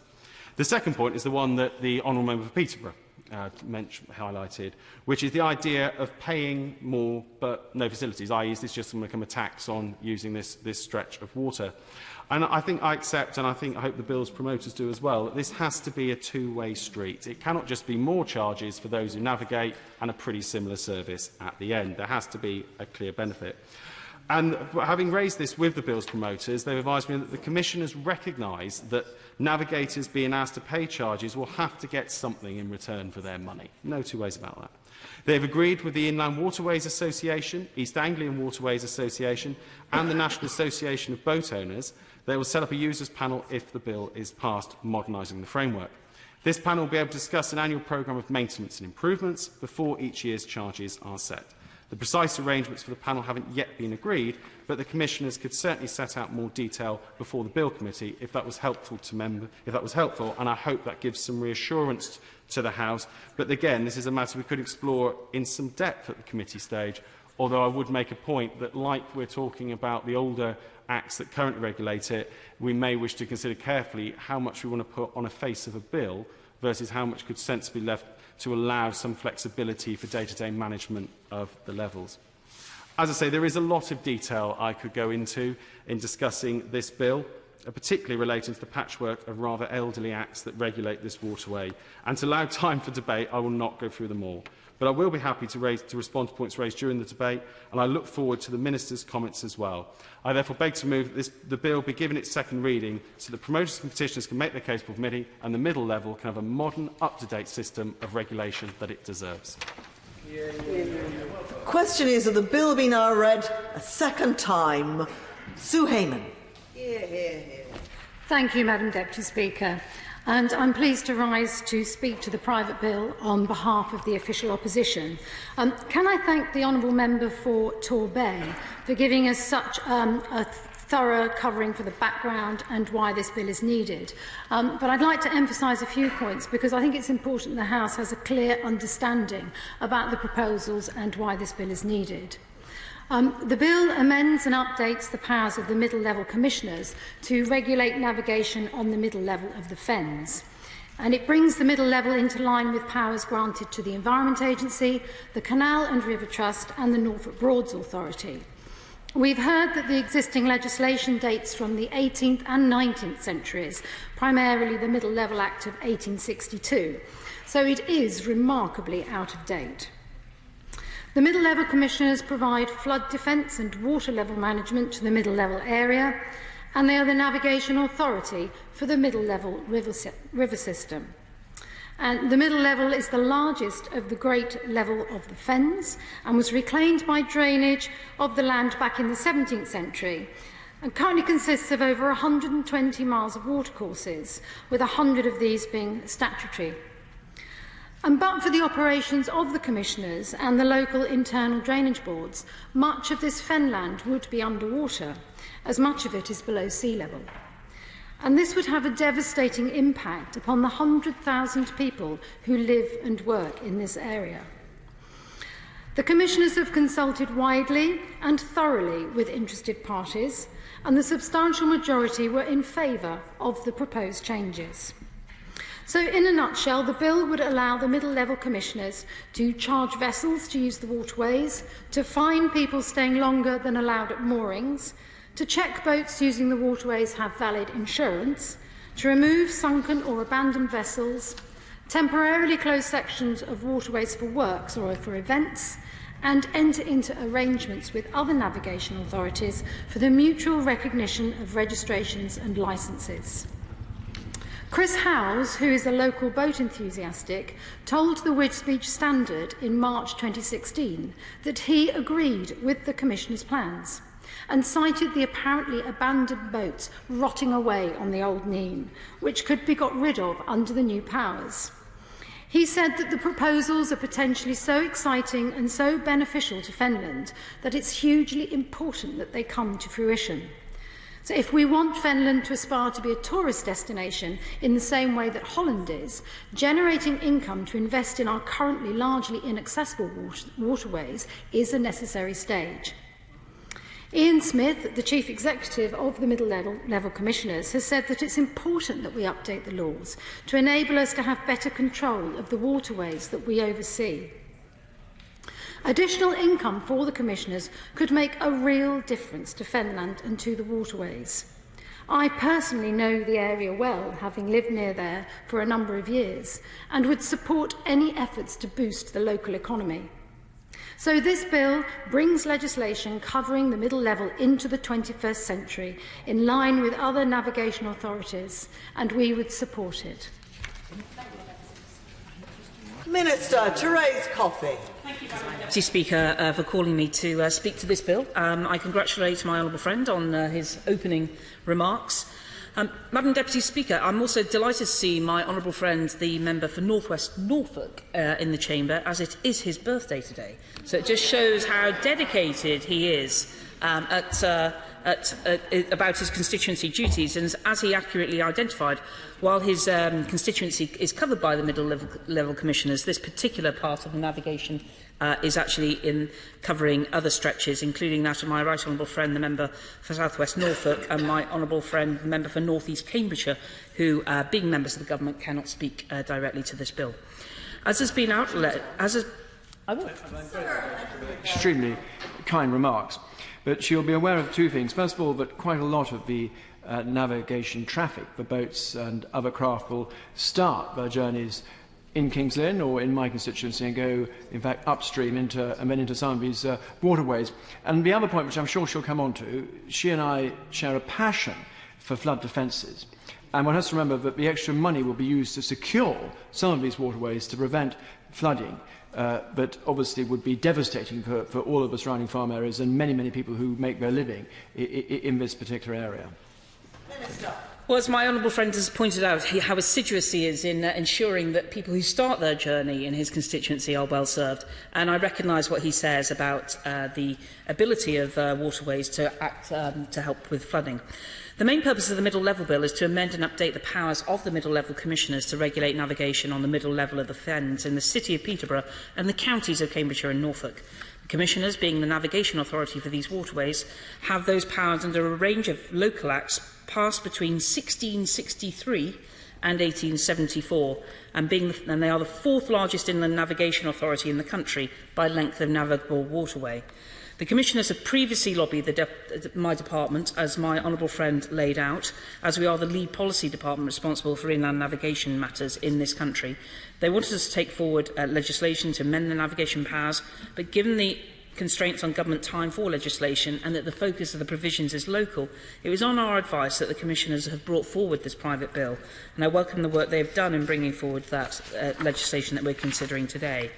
The second point is the one that the honourable member for Peterborough highlighted, which is the idea of paying more but no facilities, i.e. is this just going to become a tax on using this stretch of water? And I think I accept, and I hope the bill's promoters do as well, that this has to be a two-way street. It cannot just be more charges for those who navigate and a pretty similar service at the end. There has to be a clear benefit. And having raised this with the bill's promoters, they've advised me that the Commissioners recognise that navigators being asked to pay charges will have to get something in return for their money. No two ways about that. They've agreed with the Inland Waterways Association, East Anglian Waterways Association and the National Association of Boat Owners. They will set up a users panel if the bill is passed, modernising the framework. This panel will be able to discuss an annual programme of maintenance and improvements before each year's charges are set. The precise arrangements for the panel haven't yet been agreed, but the Commissioners could certainly set out more detail before the Bill Committee if that was helpful to members. If that was helpful, and I hope that gives some reassurance to the House. But again, this is a matter we could explore in some depth at the committee stage, although I would make a point that, like we're talking about the older acts that currently regulate it, we may wish to consider carefully how much we want to put on a face of a bill versus how much could sensibly be left to allow some flexibility for day-to-day management of the levels. As I say, there is a lot of detail I could go into in discussing this bill, particularly relating to the patchwork of rather elderly acts that regulate this waterway. And to allow time for debate, I will not go through them all. But I will be happy to respond to points raised during the debate, and I look forward to the Minister's comments as well. I therefore beg to move that the bill be given its second reading so that promoters and petitioners can make their case before committee and the middle level can have a modern, up-to-date system of regulation that it deserves. Question is, that the bill be now read a second time. Sue Hayman. Thank you, Madam Deputy Speaker. and I'm pleased to rise to speak to the private bill on behalf of the official opposition. Can I thank the honourable member for Torbay for giving us such a thorough covering for the background and why this bill is needed. But I'd like to emphasise a few points because I think it's important the House has a clear understanding about the proposals and why this bill is needed. The bill amends and updates the powers of the middle-level commissioners to regulate navigation on the middle level of the Fens. And it brings the middle level into line with powers granted to the Environment Agency, the Canal and River Trust and the Norfolk Broads Authority. We've heard that the existing legislation dates from the 18th and 19th centuries, primarily the Middle Level Act of 1862, so it is remarkably out of date. The Middle Level Commissioners provide flood defence and water level management to the middle level area, and they are the navigation authority for the middle level river system. And the middle level is the largest of the great level of the Fens and was reclaimed by drainage of the land back in the 17th century and currently consists of over 120 miles of watercourses, with 100 of these being statutory. And but for the operations of the commissioners and the local internal drainage boards, much of this fenland would be underwater, as much of it is below sea level. And this would have a devastating impact upon the 100,000 people who live and work in this area. The commissioners have consulted widely and thoroughly with interested parties, and the substantial majority were in favour of the proposed changes. So, in a nutshell, the bill would allow the middle-level commissioners to charge vessels to use the waterways, to fine people staying longer than allowed at moorings, to check boats using the waterways have valid insurance, to remove sunken or abandoned vessels, temporarily close sections of waterways for works or for events, and enter into arrangements with other navigation authorities for the mutual recognition of registrations and licences. Chris Howes, who is a local boat enthusiastic, told the Whig Speech Standard in March 2016 that he agreed with the Commissioner's plans and cited the apparently abandoned boats rotting away on the old Nene, which could be got rid of under the new powers. He said that the proposals are potentially so exciting and so beneficial to Fenland that it's hugely important that they come to fruition. So if we want Fenland to aspire to be a tourist destination in the same way that Holland is, generating income to invest in our currently largely inaccessible waterways is a necessary stage. Ian Smith, the Chief Executive of the Middle Level Commissioners, has said that it's important that we update the laws to enable us to have better control of the waterways that we oversee. Additional income for the Commissioners could make a real difference to Fenland and to the waterways. I personally know the area well, having lived near there for a number of years, and would support any efforts to boost the local economy. So this bill brings legislation covering the middle level into the 21st century, in line with other navigation authorities, and we would support it. Minister Therese Coffey. Deputy Speaker, for calling me to speak to this bill. I congratulate my honourable friend on his opening remarks. Madam Deputy Speaker, I'm also delighted to see my honourable friend, the member for North West Norfolk, in the chamber, as it is his birthday today. So it just shows how dedicated he is about his constituency duties, and as he accurately identified, while his constituency is covered by the middle-level commissioners, this particular part of the navigation is actually in covering other stretches, including that of my right honourable friend, the member for South West Norfolk, and my honourable friend, the member for North East Cambridgeshire, who, being members of the government, cannot speak directly to this bill. As has been outlined, extremely kind remarks, but she'll be aware of two things. First of all, that quite a lot of the navigation traffic for boats and other craft will start their journeys in King's Lynn or in my constituency and go, in fact, upstream and then into some of these waterways. And the other point, which I'm sure she'll come on to, she and I share a passion for flood defences. And one has to remember that the extra money will be used to secure some of these waterways to prevent flooding, but obviously would be devastating for all of the surrounding farm areas and many, many people who make their living in this particular area. Minister. Well, as my honourable friend has pointed out, how assiduous he is in ensuring that people who start their journey in his constituency are well served. And I recognise what he says about the ability of waterways to act to help with flooding. The main purpose of the Middle Level Bill is to amend and update the powers of the Middle Level Commissioners to regulate navigation on the middle level of the fens in the City of Peterborough and the counties of Cambridgeshire and Norfolk. The Commissioners, being the navigation authority for these waterways, have those powers under a range of local acts passed between 1663 and 1874, and they are the fourth largest inland navigation authority in the country by length of navigable waterway. The Commissioners have previously lobbied my department, as my honourable friend laid out, as we are the lead policy department responsible for inland navigation matters in this country. They wanted us to take forward legislation to amend the navigation powers, but given the constraints on government time for legislation and that the focus of the provisions is local, it was on our advice that the Commissioners have brought forward this private bill, and I welcome the work they have done in bringing forward that legislation that we're considering today.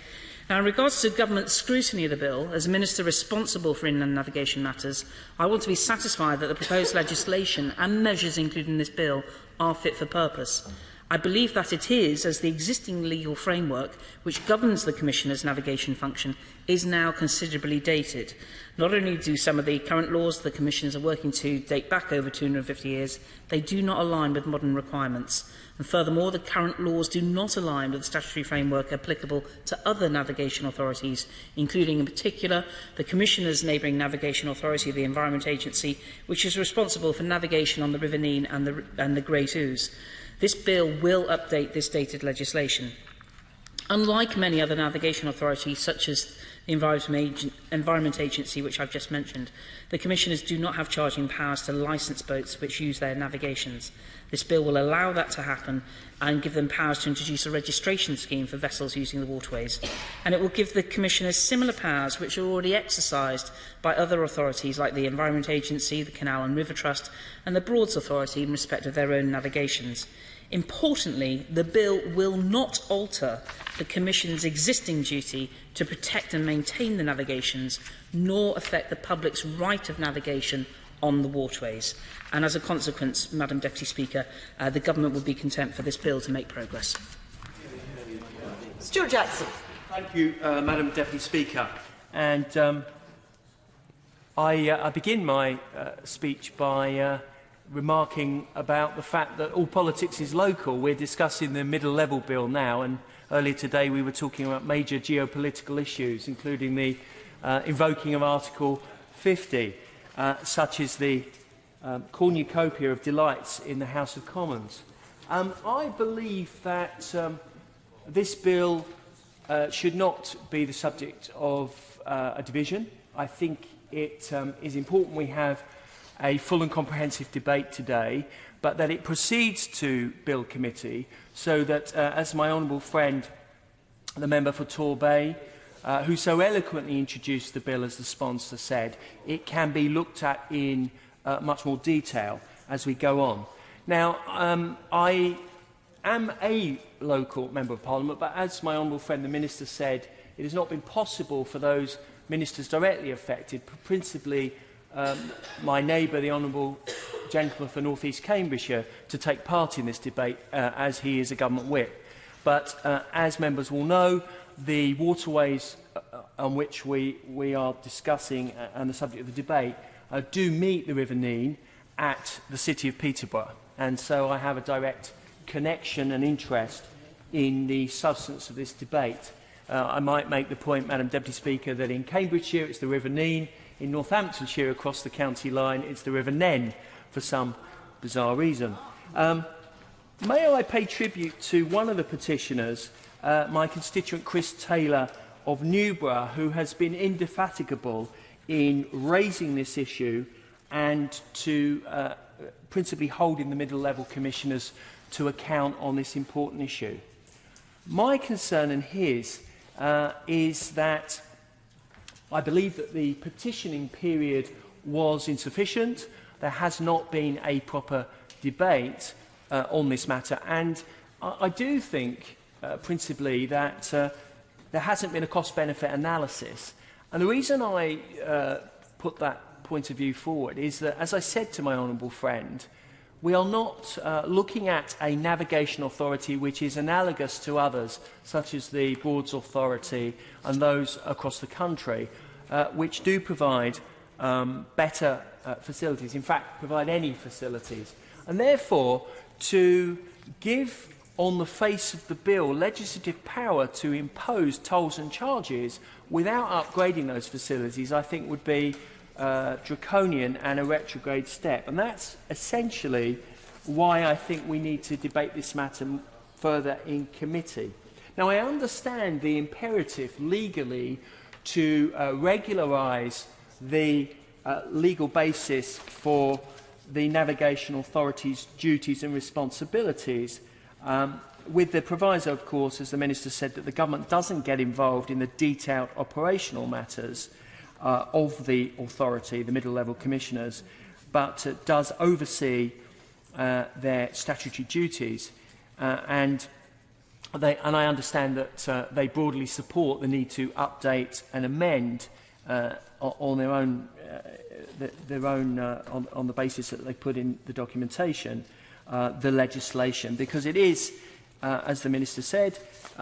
Now, in regards to government scrutiny of the bill, as Minister responsible for inland navigation matters, I want to be satisfied that the proposed legislation and measures included in this bill are fit for purpose. I believe that it is, as the existing legal framework which governs the Commissioner's navigation function is now considerably dated. Not only do some of the current laws the Commissioners are working to date back over 250 years, they do not align with modern requirements. And furthermore, the current laws do not align with the statutory framework applicable to other navigation authorities, including in particular the Commissioner's neighbouring navigation authority, the Environment Agency, which is responsible for navigation on the River Nene and the Great Ouse. This bill will update this dated legislation. Unlike many other navigation authorities, such as the Environment Agency, which I've just mentioned, the Commissioners do not have charging powers to licence boats which use their navigations. This bill will allow that to happen and give them powers to introduce a registration scheme for vessels using the waterways. And it will give the Commissioners similar powers which are already exercised by other authorities like the Environment Agency, the Canal and River Trust and the Broads Authority in respect of their own navigations. Importantly, the bill will not alter the Commission's existing duty to protect and maintain the navigations, nor affect the public's right of navigation on the waterways. And as a consequence, Madam Deputy Speaker, the Government will be content for this bill to make progress. Stuart Jackson. Thank you, Madam Deputy Speaker. And I begin my speech by remarking about the fact that all politics is local. We're discussing the Middle Level Bill now, and earlier today we were talking about major geopolitical issues, including the invoking of Article 50, such as the cornucopia of delights in the House of Commons. I believe that this bill should not be the subject of a division. I think it is important we have a full and comprehensive debate today, but that it proceeds to Bill Committee so that, as my honourable friend, the member for Torbay, who so eloquently introduced the bill as the sponsor, said, it can be looked at in much more detail as we go on. Now, I am a local Member of Parliament, but as my honourable friend the Minister said, it has not been possible for those ministers directly affected, principally my neighbour, the Honourable Gentleman for North East Cambridgeshire, to take part in this debate as he is a government whip. But as members will know, the waterways on which we are discussing and the subject of the debate do meet the River Nene at the City of Peterborough. And so I have a direct connection and interest in the substance of this debate. I might make the point, Madam Deputy Speaker, that in Cambridgeshire it's the River Nene. In Northamptonshire, across the county line, it's the River Nene, for some bizarre reason. May I pay tribute to one of the petitioners, my constituent Chris Taylor of Newborough, who has been indefatigable in raising this issue and to principally holding the middle-level commissioners to account on this important issue. My concern and his is that I believe that the petitioning period was insufficient. There has not been a proper debate on this matter. And I do think, principally, that there hasn't been a cost-benefit analysis. And the reason I put that point of view forward is that, as I said to my honourable friend, we are not looking at a navigation authority which is analogous to others, such as the Broads Authority and those across the country, which do provide better facilities, in fact, provide any facilities. And therefore, to give on the face of the bill legislative power to impose tolls and charges without upgrading those facilities, I think would be draconian and a retrograde step. And that's essentially why I think we need to debate this matter further in committee. Now, I understand the imperative legally to regularise the legal basis for the navigation authority's duties and responsibilities, with the proviso, of course, as the Minister said, that the government doesn't get involved in the detailed operational matters of the authority, the middle-level commissioners, but does oversee their statutory duties. And I understand that they broadly support the need to update and amend on their own, on the basis that they put in the documentation, the legislation, because it is, as the Minister said,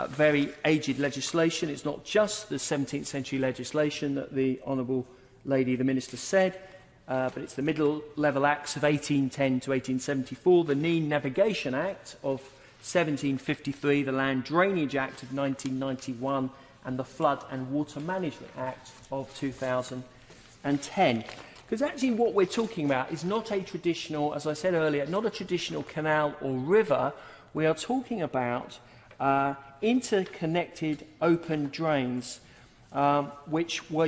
very aged legislation. It's not just the 17th century legislation that the Honourable Lady, the Minister, said, but it's the Middle Level Acts of 1810 to 1874, the Neen Navigation Act of 1753, the Land Drainage Act of 1991, and the Flood and Water Management Act of 2010. Because actually what we're talking about is not a traditional, as I said earlier, not a traditional canal or river. We are talking about interconnected open drains which were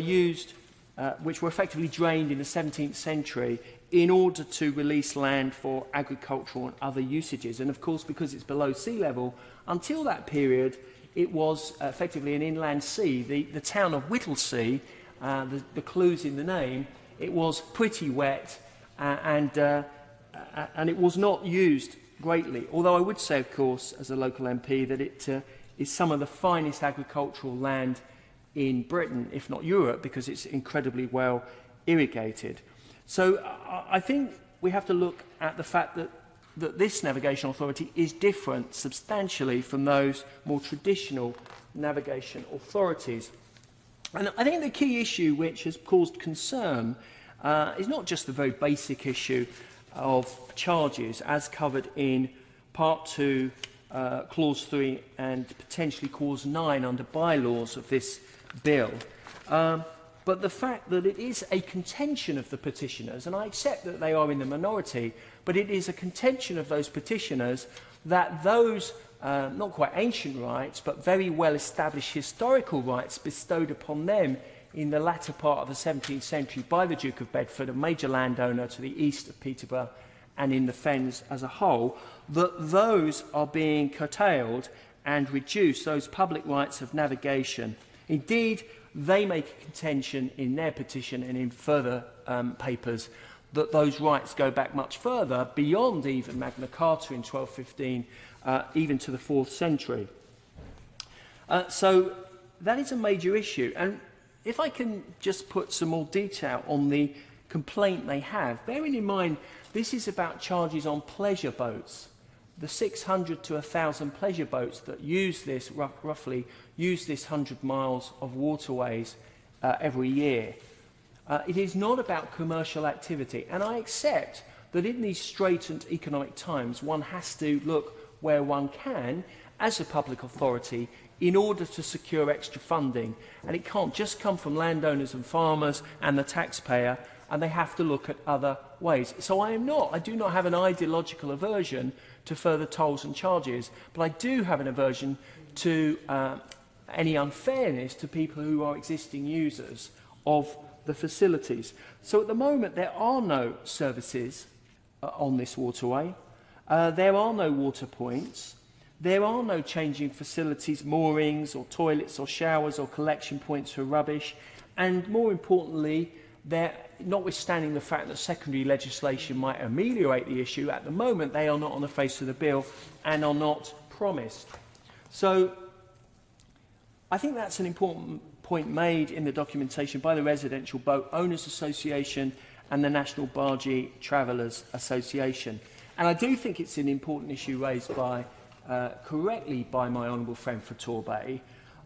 effectively drained in the 17th century in order to release land for agricultural and other usages. And of course, because it's below sea level, until that period, it was effectively an inland sea. The town of Whittlesea, the clues in the name, it was pretty wet and it was not used greatly. Although I would say, of course, as a local MP, that it is some of the finest agricultural land in Britain, if not Europe, because it's incredibly well irrigated. So I think we have to look at the fact that this navigation authority is different substantially from those more traditional navigation authorities. And I think the key issue which has caused concern is not just the very basic issue of charges as covered in Part 2, Clause 3 and potentially Clause 9 under bylaws of this bill, but the fact that it is a contention of the petitioners, and I accept that they are in the minority, but it is a contention of those petitioners that those not quite ancient rights, but very well established historical rights bestowed upon them in the latter part of the 17th century by the Duke of Bedford, a major landowner to the east of Peterborough and in the Fens as a whole, that those are being curtailed and reduced, those public rights of navigation. Indeed, they make a contention in their petition and in further papers that those rights go back much further, beyond even Magna Carta in 1215, even to the 4th century. So that is a major issue. And if I can just put some more detail on the complaint they have, bearing in mind this is about charges on pleasure boats, the 600 to 1,000 pleasure boats that use this, roughly use this 100 miles of waterways every year. It is not about commercial activity, and I accept that in these straitened economic times one has to look where one can as a public authority in order to secure extra funding, and it can't just come from landowners and farmers and the taxpayer, and they have to look at other ways. So I do not have an ideological aversion to further tolls and charges, but I do have an aversion to any unfairness to people who are existing users of the facilities. So at the moment there are no services on this waterway. There are no water points. There are no changing facilities, moorings or toilets or showers or collection points for rubbish. And more importantly, notwithstanding the fact that secondary legislation might ameliorate the issue, at the moment they are not on the face of the bill and are not promised. So I think that's an important point made in the documentation by the Residential Boat Owners Association and the National Bargee Travellers Association. And I do think it's an important issue raised by, correctly by my honourable friend for Torbay,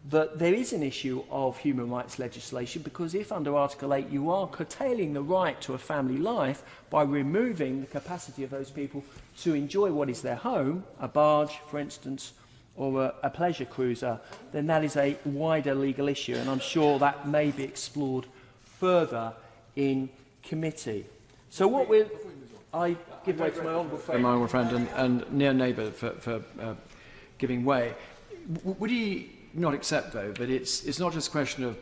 that there is an issue of human rights legislation, because if under Article 8 you are curtailing the right to a family life by removing the capacity of those people to enjoy what is their home, a barge, for instance, or a pleasure cruiser, then that is a wider legal issue, and I'm sure that may be explored further in committee. So what will I give way to my honourable friend? My honourable friend and near neighbour for giving way. Would he not accept, though, that it's not just a question of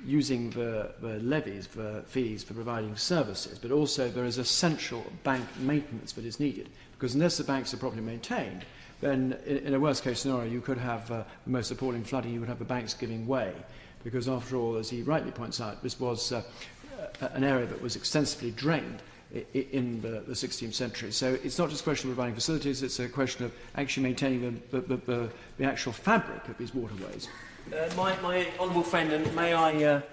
using the levies for fees for providing services, but also there is essential bank maintenance that is needed, because unless the banks are properly maintained, then in a worst-case scenario you could have the most appalling flooding. You would have the banks giving way, because after all, as he rightly points out, this was an area that was extensively drained in the 16th century. So it's not just a question of providing facilities, it's a question of actually maintaining the actual fabric of these waterways. My honourable friend, and may I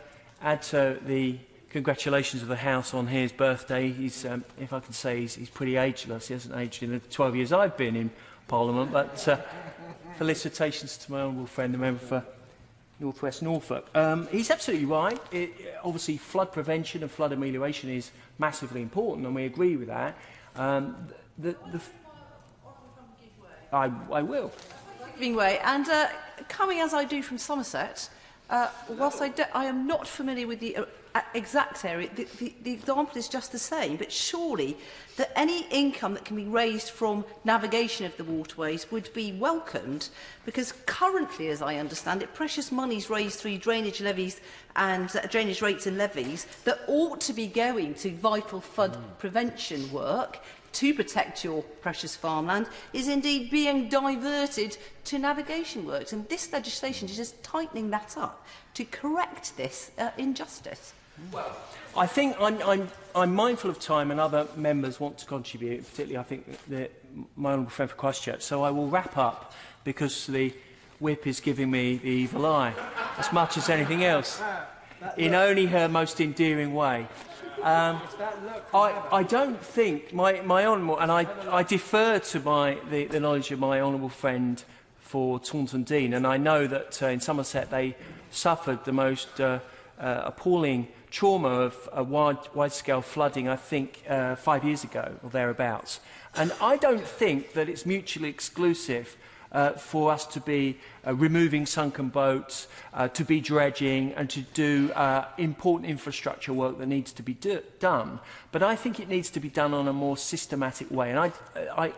add to the congratulations of the House on his birthday. He's, if I can say, he's pretty ageless. He hasn't aged in the 12 years I've been in Parliament, but felicitations to my honourable friend, the member for North West Norfolk. He's absolutely right. Obviously, flood prevention and flood amelioration is massively important, and we agree with that. I will. Giving way. And coming as I do from Somerset, whilst I am not familiar with the exact area, the example is just the same, but surely that any income that can be raised from navigation of the waterways would be welcomed, because currently, as I understand it, precious money is raised through drainage levies and drainage rates and levies that ought to be going to vital flood prevention work to protect your precious farmland is indeed being diverted to navigation works. And this legislation is just tightening that up to correct this injustice. Well, I think I'm mindful of time, and other members want to contribute, particularly I think my honourable friend for Christchurch. So I will wrap up, because the whip is giving me the evil eye, as much as anything else, in only her most endearing way. I don't think my honourable, and I defer to the knowledge of my honourable friend for Taunton Dean, and I know that in Somerset they suffered the most appalling trauma of a wide-scale flooding, I think, 5 years ago or thereabouts. And I don't think that it's mutually exclusive for us to be removing sunken boats, to be dredging, and to do important infrastructure work that needs to be done. But I think it needs to be done on a more systematic way. And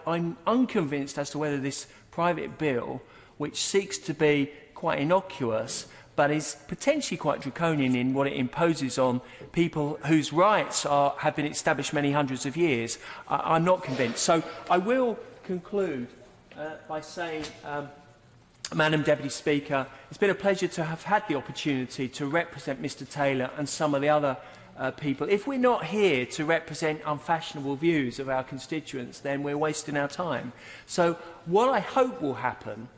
I'm unconvinced as to whether this private bill, which seeks to be quite innocuous, but is potentially quite draconian in what it imposes on people whose rights have been established many hundreds of years, I'm not convinced. So I will conclude by saying, Madam Deputy Speaker, it's been a pleasure to have had the opportunity to represent Mr Taylor and some of the other people. If we're not here to represent unfashionable views of our constituents, then we're wasting our time. So what I hope will happen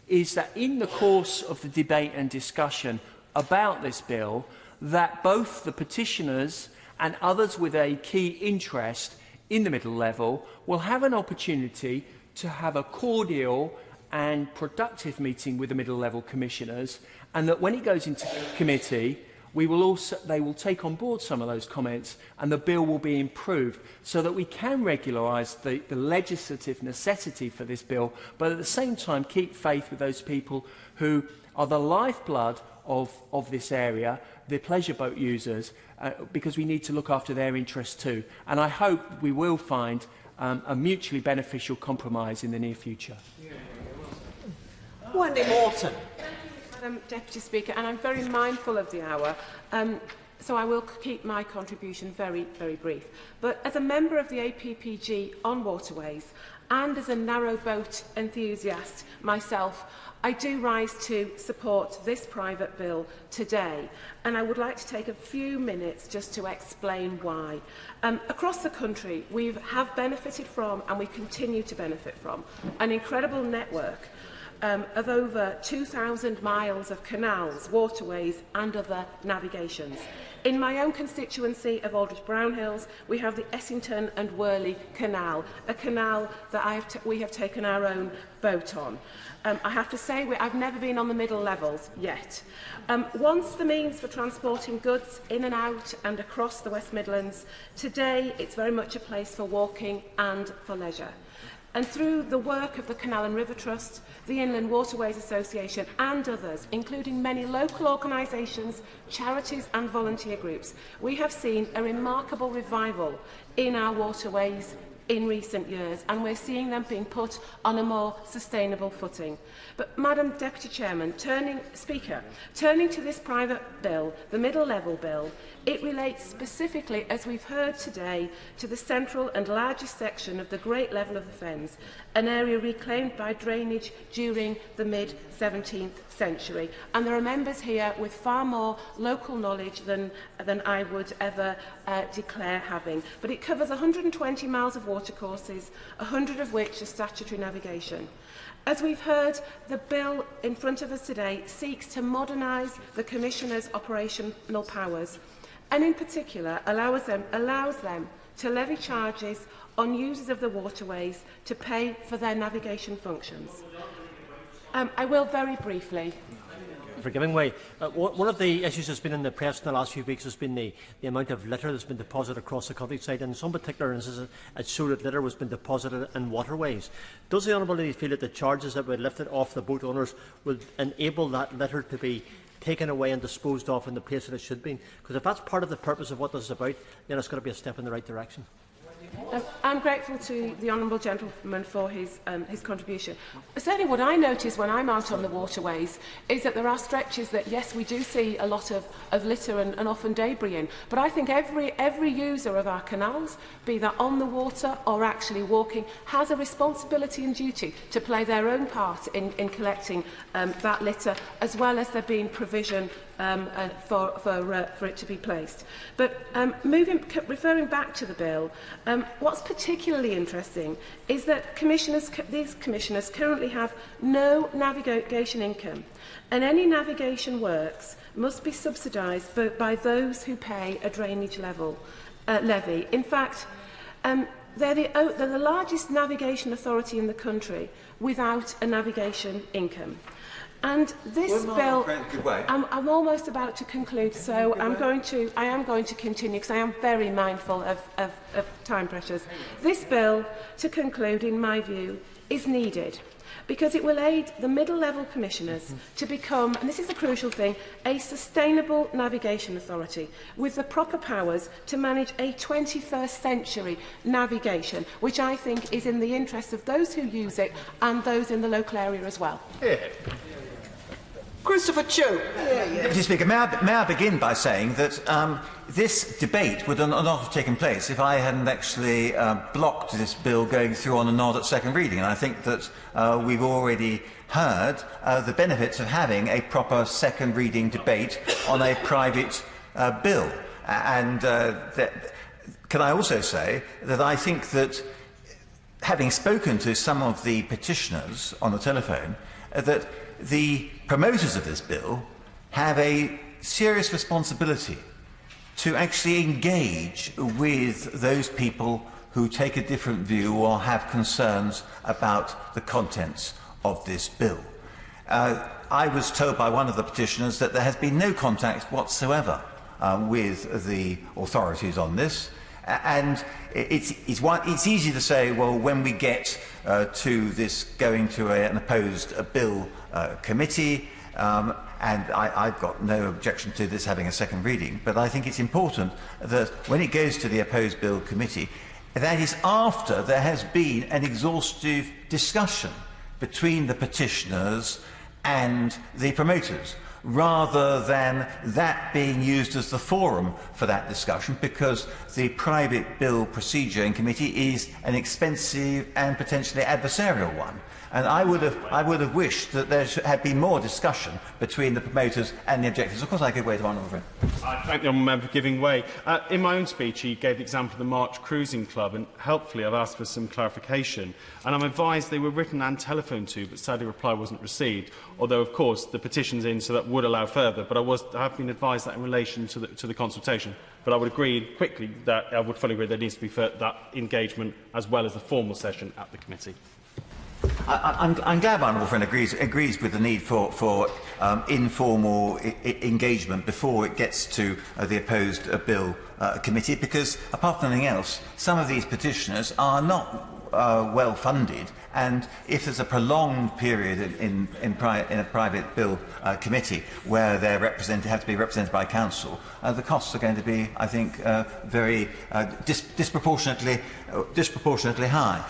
is that in the course of the debate and discussion about this bill, that both the petitioners and others with a key interest in the middle level will have an opportunity to have a cordial and productive meeting with the middle level commissioners, and that when it goes into committee, they will take on board some of those comments, and the bill will be improved so that we can regularise the legislative necessity for this bill, but at the same time keep faith with those people who are the lifeblood of this area, the pleasure boat users, because we need to look after their interests too. And I hope we will find a mutually beneficial compromise in the near future. Wendy Morton. Madam Deputy Speaker, and I'm very mindful of the hour, so I will keep my contribution very, very brief. But as a member of the APPG on waterways and as a narrowboat enthusiast myself, I do rise to support this private bill today, and I would like to take a few minutes just to explain why. Across the country, we have benefited from, and we continue to benefit from, an incredible network of over 2,000 miles of canals, waterways and other navigations. In my own constituency of Aldridge Brownhills, we have the Essington and Worley Canal, a canal that we have taken our own boat on. I have to say, I've never been on the middle levels yet. Once the means for transporting goods in and out and across the West Midlands, today it's very much a place for walking and for leisure. And through the work of the Canal and River Trust, the Inland Waterways Association and others, including many local organisations, charities and volunteer groups, we have seen a remarkable revival in our waterways in recent years, and we're seeing them being put on a more sustainable footing. But, Madam Deputy Chairman, turning to this private bill, the middle level bill, it relates specifically, as we've heard today, to the central and largest section of the Great Level of the Fens, an area reclaimed by drainage during the mid-17th century. And there are members here with far more local knowledge than I would ever declare having. But it covers 120 miles of watercourses, 100 of which are statutory navigation. As we've heard, the bill in front of us today seeks to modernise the Commissioner's operational powers, and in particular allows them to levy charges on users of the waterways to pay for their navigation functions. I will very briefly. For giving way. One of the issues that's been in the press in the last few weeks has been the amount of litter that's been deposited across the countryside, and in some particular instances it showed that litter was being deposited in waterways. Does the Honourable Lady feel that the charges that were lifted off the boat owners will enable that litter to be taken away and disposed of in the place that it should be? Because if that's part of the purpose of what this is about, then it's got to be a step in the right direction. I'm grateful to the Honourable Gentleman for his contribution. Certainly what I notice when I'm out on the waterways is that there are stretches that, yes, we do see a lot of litter and often debris in, but I think every user of our canals, be that on the water or actually walking, has a responsibility and duty to play their own part in collecting that litter, as well as there being provision for it to be placed. But referring back to the bill, what's particularly interesting is that these commissioners currently have no navigation income, and any navigation works must be subsidised by those who pay a drainage levy. In fact, they're the largest navigation authority in the country without a navigation income. And this bill, I'm almost about to conclude, so I am going to continue because I am very mindful of time pressures. This bill, to conclude, in my view, is needed because it will aid the middle-level commissioners to become, and this is the crucial thing, a sustainable navigation authority with the proper powers to manage a 21st century navigation, which I think is in the interest of those who use it and those in the local area as well. Yeah. Christopher Cho. Mr. Speaker, may I begin by saying that this debate would not have taken place if I hadn't actually blocked this bill going through on a nod at second reading. And I think that we've already heard the benefits of having a proper second reading debate on a private bill. And can I also say that I think that, having spoken to some of the petitioners on the telephone, that the promoters of this bill have a serious responsibility to actually engage with those people who take a different view or have concerns about the contents of this bill. I was told by one of the petitioners that there has been no contact whatsoever with the authorities on this. And it's easy to say, well, when we get to this going to an opposed bill committee, and I've got no objection to this having a second reading, but I think it's important that when it goes to the opposed bill committee, that is after there has been an exhaustive discussion between the petitioners and the promoters, rather than that being used as the forum for that discussion, because the private bill procedure in committee is an expensive and potentially adversarial one. And I would have wished that there had been more discussion between the promoters and the objectors. Of course, I give way to honourable friend. I thank the honourable member for giving way. In my own speech, he gave the example of the March Cruising Club, and helpfully I've asked for some clarification. And I'm advised they were written and telephoned to, but sadly a reply wasn't received. Although, of course, the petition's in, so that would allow further. But I have been advised that in relation to the consultation. But I would agree quickly that I would fully agree there needs to be that engagement as well as the formal session at the committee. I'm glad my honourable friend agrees with the need for informal engagement before it gets to the opposed bill committee, because apart from anything else, some of these petitioners are not well funded, and if there's a prolonged period in a private bill committee where they have to be represented by council, the costs are going to be, I think, very disproportionately high.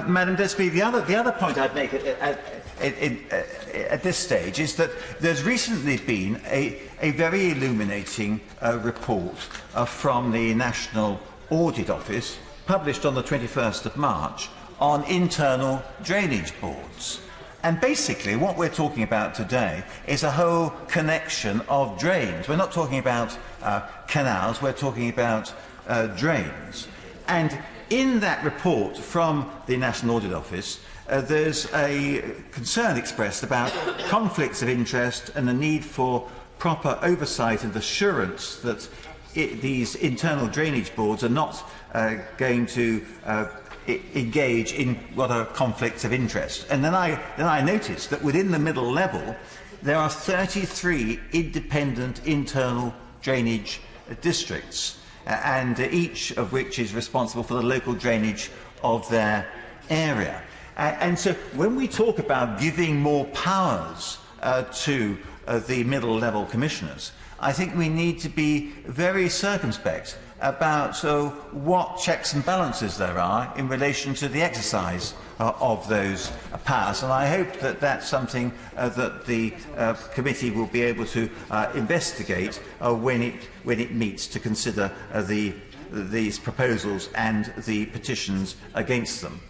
Madam Deputy, the other point I'd make at this stage is that there's recently been a very illuminating report from the National Audit Office, published on the 21st of March, on internal drainage boards. And basically what we're talking about today is a whole connection of drains. We're not talking about canals, we're talking about drains. And in that report from the National Audit Office, there's a concern expressed about conflicts of interest and the need for proper oversight and assurance that these internal drainage boards are not going to engage in what are conflicts of interest. And then I noticed that within the middle level, there are 33 independent internal drainage districts, and each of which is responsible for the local drainage of their area. And so when we talk about giving more powers to the middle-level commissioners, I think we need to be very circumspect about what checks and balances there are in relation to the exercise of those powers. And I hope that that's something that the committee will be able to investigate when it meets to consider these proposals and the petitions against them.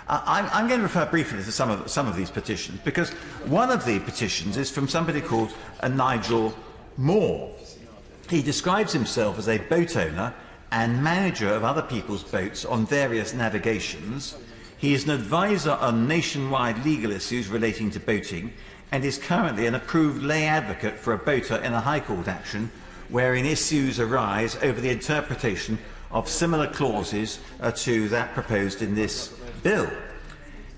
I'm going to refer briefly to some of these petitions, because one of the petitions is from somebody called Nigel Moore. He describes himself as a boat owner and manager of other people's boats on various navigations. He is an advisor on nationwide legal issues relating to boating, and is currently an approved lay advocate for a boater in a High Court action wherein issues arise over the interpretation of similar clauses to that proposed in this bill.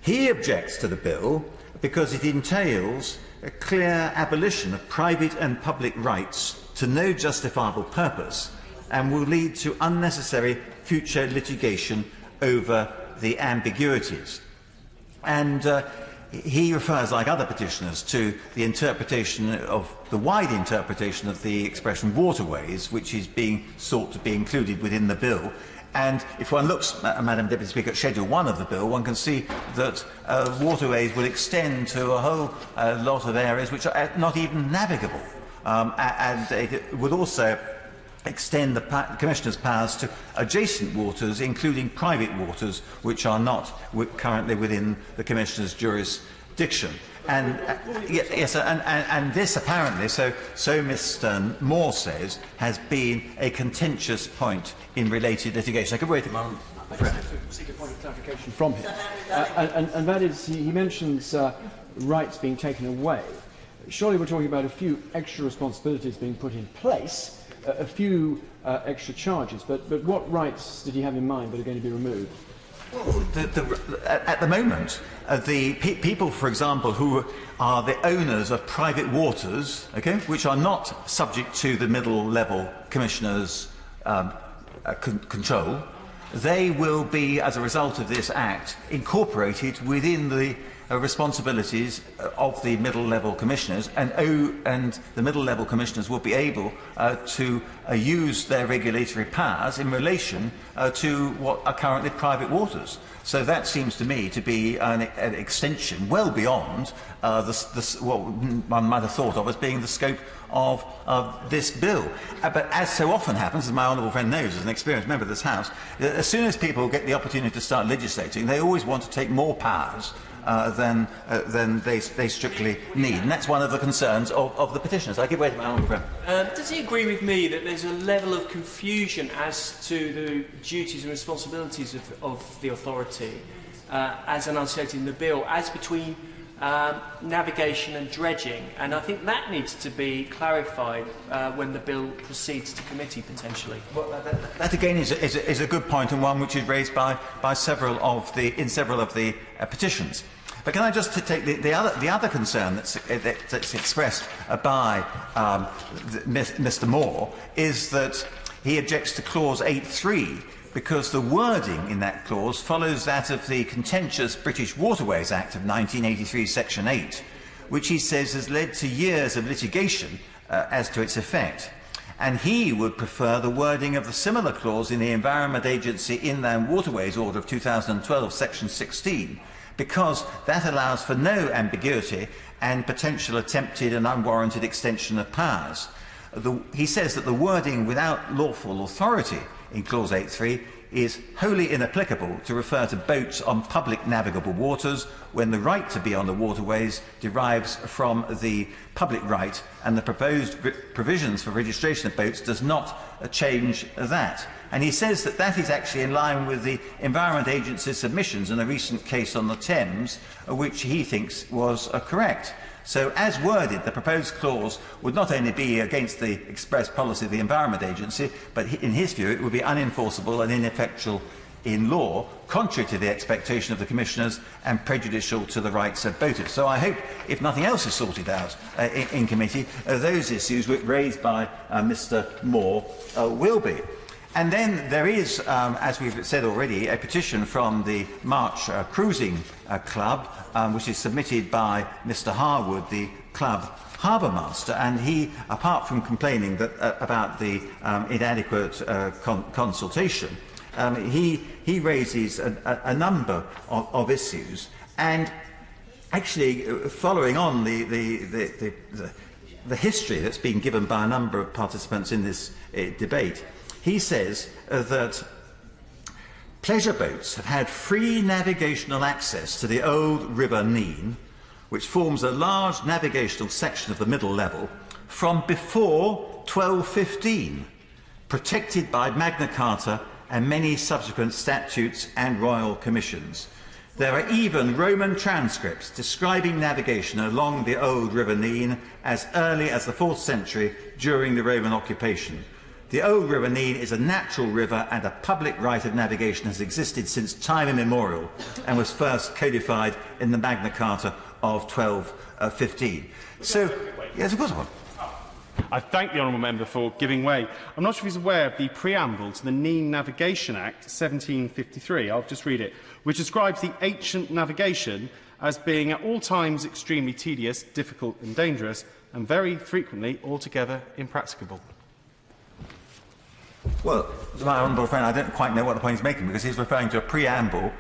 He objects to the bill because it entails a clear abolition of private and public rights to no justifiable purpose, and will lead to unnecessary future litigation over the ambiguities. And he refers, like other petitioners, to the interpretation of the wide interpretation of the expression waterways, which is being sought to be included within the bill. And if one looks, Madam Deputy Speaker, at Schedule 1 of the bill, one can see that waterways will extend to a whole lot of areas which are not even navigable. And it would also extend the Commissioner's powers to adjacent waters, including private waters, which are not currently within the Commissioner's jurisdiction. And yes, and this apparently, so Mr. Moore says, has been a contentious point in related litigation. I could wait a moment. Seek a point of clarification from him, and that is, he mentions rights being taken away. Surely we're talking about a few extra responsibilities being put in place, a few extra charges, but what rights did he have in mind that are going to be removed? Well, at the moment, the people, for example, who are the owners of private waters, okay, which are not subject to the middle-level commissioner's control, they will be, as a result of this Act, incorporated within the responsibilities of the middle-level commissioners, and the middle-level commissioners will be able to use their regulatory powers in relation to what are currently private waters. So that seems to me to be an extension well beyond what one might have thought of as being the scope of this bill. But as so often happens, as my honourable friend knows, as an experienced member of this House, as soon as people get the opportunity to start legislating, they always want to take more powers than they strictly need. And that's one of the concerns of the petitioners. I give way to my honourable friend. Does he agree with me that there's a level of confusion as to the duties and responsibilities of the authority as enunciated in the bill, as between navigation and dredging? And I think that needs to be clarified when the bill proceeds to committee, potentially. Well, that again is a good point, and one which is raised by several of the petitions. But can I just take the other concern that's expressed by Mr. Moore is that he objects to clause 8.3 because the wording in that clause follows that of the contentious British Waterways Act of 1983, Section 8, which he says has led to years of litigation as to its effect. And he would prefer the wording of the similar clause in the Environment Agency Inland Waterways Order of 2012, Section 16, because that allows for no ambiguity and potential attempted and unwarranted extension of powers. He says that the wording without lawful authority in clause 8.3 is wholly inapplicable to refer to boats on public navigable waters when the right to be on the waterways derives from the public right, and the proposed provisions for registration of boats does not change that. And he says that that is actually in line with the Environment Agency's submissions in a recent case on the Thames, which he thinks was correct. So, as worded, the proposed clause would not only be against the express policy of the Environment Agency, but in his view it would be unenforceable and ineffectual in law, contrary to the expectation of the Commissioners and prejudicial to the rights of boaters. So I hope, if nothing else is sorted out in committee, those issues raised by Mr. Moore will be. And then there is, as we've said already, a petition from the March Cruising Club, which is submitted by Mr. Harwood, the club harbour master, and he, apart from complaining about the inadequate consultation, he raises a number of issues, and actually following on the history that's been given by a number of participants in this debate. He says that pleasure boats have had free navigational access to the old River Nene, which forms a large navigational section of the middle level, from before 1215, protected by Magna Carta and many subsequent statutes and royal commissions. There are even Roman transcripts describing navigation along the old River Nene as early as the 4th century during the Roman occupation. The old River Nene is a natural river, and a public right of navigation has existed since time immemorial and was first codified in the Magna Carta of 1215. So, yes, of course. I thank the honourable member for giving way. I'm not sure if he's aware of the preamble to the Nene Navigation Act 1753. I'll just read it, which describes the ancient navigation as being at all times extremely tedious, difficult and dangerous, and very frequently altogether impracticable. Well, my honourable friend, I don't quite know what the point he's making, because he's referring to a preamble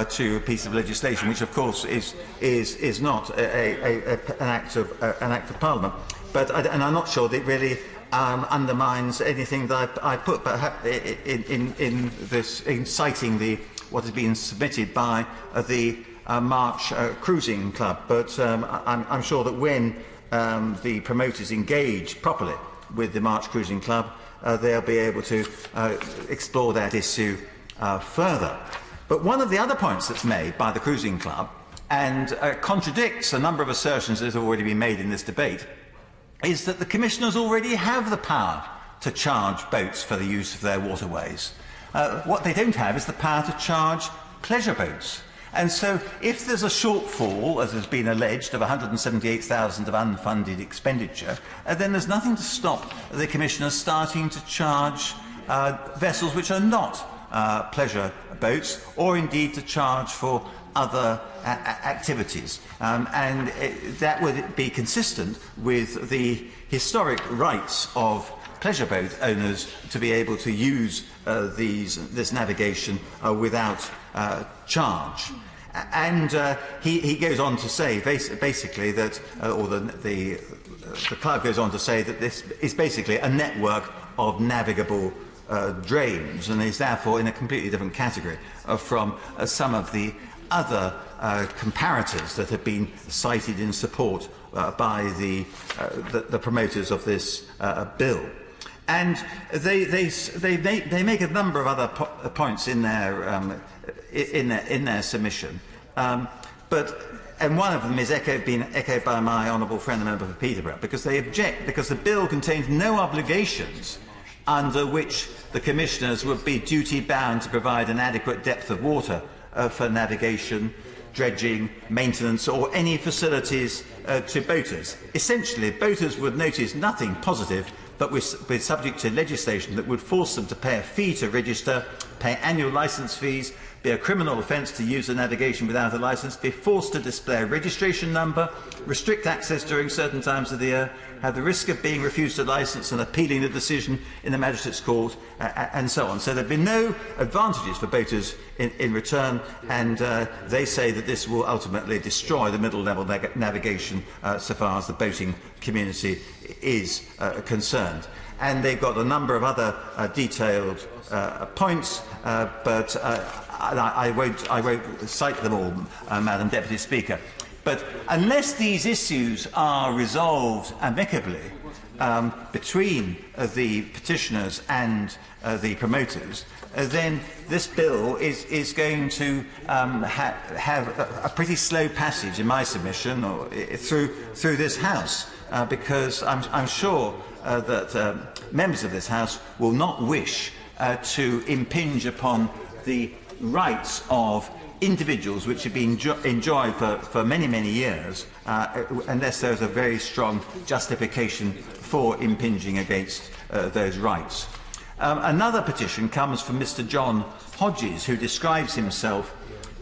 to a piece of legislation, which, of course, is not an act of Parliament. But and I'm not sure that it really undermines anything that I put. But in citing what has been submitted by the March Cruising Club. But I'm sure that when the promoters engage properly with the March Cruising Club, they'll be able to explore that issue further. But one of the other points that's made by the Cruising Club, and contradicts a number of assertions that have already been made in this debate, is that the Commissioners already have the power to charge boats for the use of their waterways. What they don't have is the power to charge pleasure boats. And so, if there's a shortfall, as has been alleged, of £178,000 of unfunded expenditure, then there's nothing to stop the Commissioners starting to charge vessels which are not pleasure boats, or indeed to charge for other activities. That would be consistent with the historic rights of pleasure boat owners to be able to use this navigation without charge. And he goes on to say, basically, that, or the club goes on to say that this is basically a network of navigable drains, and is therefore in a completely different category from some of the other comparators that have been cited in support by the promoters of this bill. And they make a number of other points in their submission, and one of them is being echoed by my honourable friend, the member for Peterborough, because they object because the bill contains no obligations under which the commissioners would be duty-bound to provide an adequate depth of water for navigation, dredging, maintenance or any facilities to boaters. Essentially, boaters would notice nothing positive but we're subject to legislation that would force them to pay a fee to register, pay annual licence fees, be a criminal offence to use the navigation without a licence, be forced to display a registration number, restrict access during certain times of the year, have the risk of being refused a licence and appealing the decision in the magistrate's court, and so on. So there have been no advantages for boaters in return, and they say that this will ultimately destroy the middle-level navigation so far as the boating community is concerned. And they've got a number of other detailed points, but I won't cite them all, Madam Deputy Speaker. But unless these issues are resolved amicably between the petitioners and the promoters, then this bill is going to have a pretty slow passage, in my submission, or through this House, because I'm sure that members of this House will not wish to impinge upon the rights of individuals which have been enjoyed for many, many years, unless there is a very strong justification for impinging against those rights. Another petition comes from Mr. John Hodges, who describes himself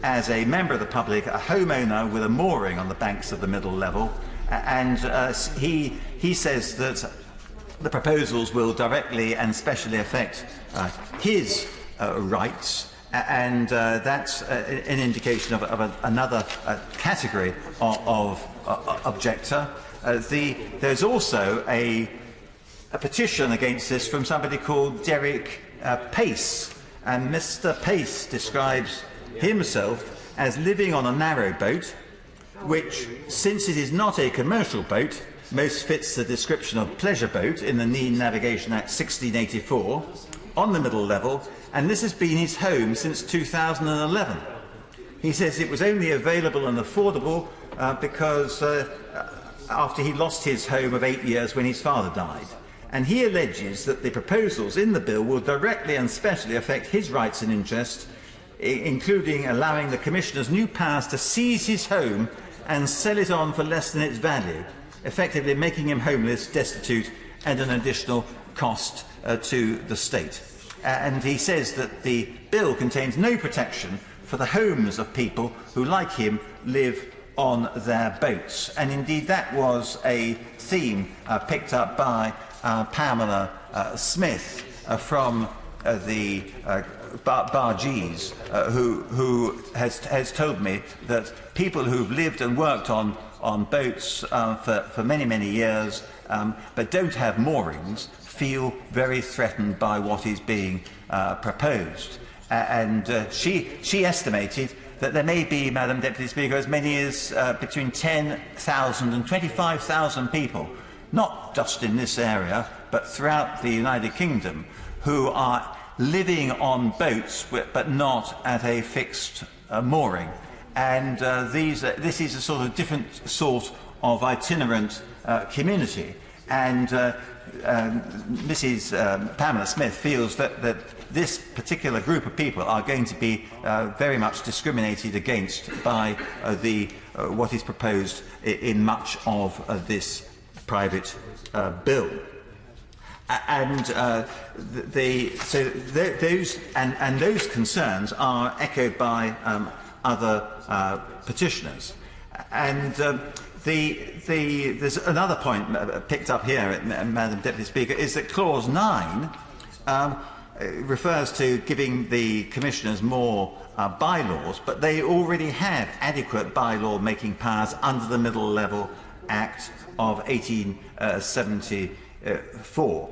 as a member of the public, a homeowner with a mooring on the banks of the middle level, and he says that the proposals will directly and specially affect his rights, and that's an indication of another category of objector. There's also a petition against this from somebody called Derek Pace, and Mr. Pace describes himself as living on a narrow boat, which, since it is not a commercial boat, most fits the description of pleasure boat in the Neen Navigation Act 1684, on the middle level, and this has been his home since 2011. He says it was only available and affordable because after he lost his home of 8 years when his father died. And he alleges that the proposals in the bill will directly and specially affect his rights and interests, including allowing the Commissioner's new powers to seize his home and sell it on for less than its value, effectively making him homeless, destitute and an additional cost to the state. And he says that the bill contains no protection for the homes of people who, like him, live on their boats. And indeed that was a theme picked up by Pamela Smith from the Bargees, who has told me that people who've lived and worked on boats for many, many years but don't have moorings feel very threatened by what is being proposed. And she estimated that there may be, Madam Deputy Speaker, as many as between 10,000 and 25,000 people, not just in this area, but throughout the United Kingdom, who are living on boats but not at a fixed mooring. And this is a sort of different sort of itinerant community. And Mrs. Pamela Smith feels that this particular group of people are going to be very much discriminated against by what is proposed in much of this private bill. And those concerns are echoed by other petitioners. And there's another point picked up here, Madam Deputy Speaker, is that Clause 9 refers to giving the commissioners more bylaws, but they already have adequate bylaw making powers under the Middle Level Act of 1874.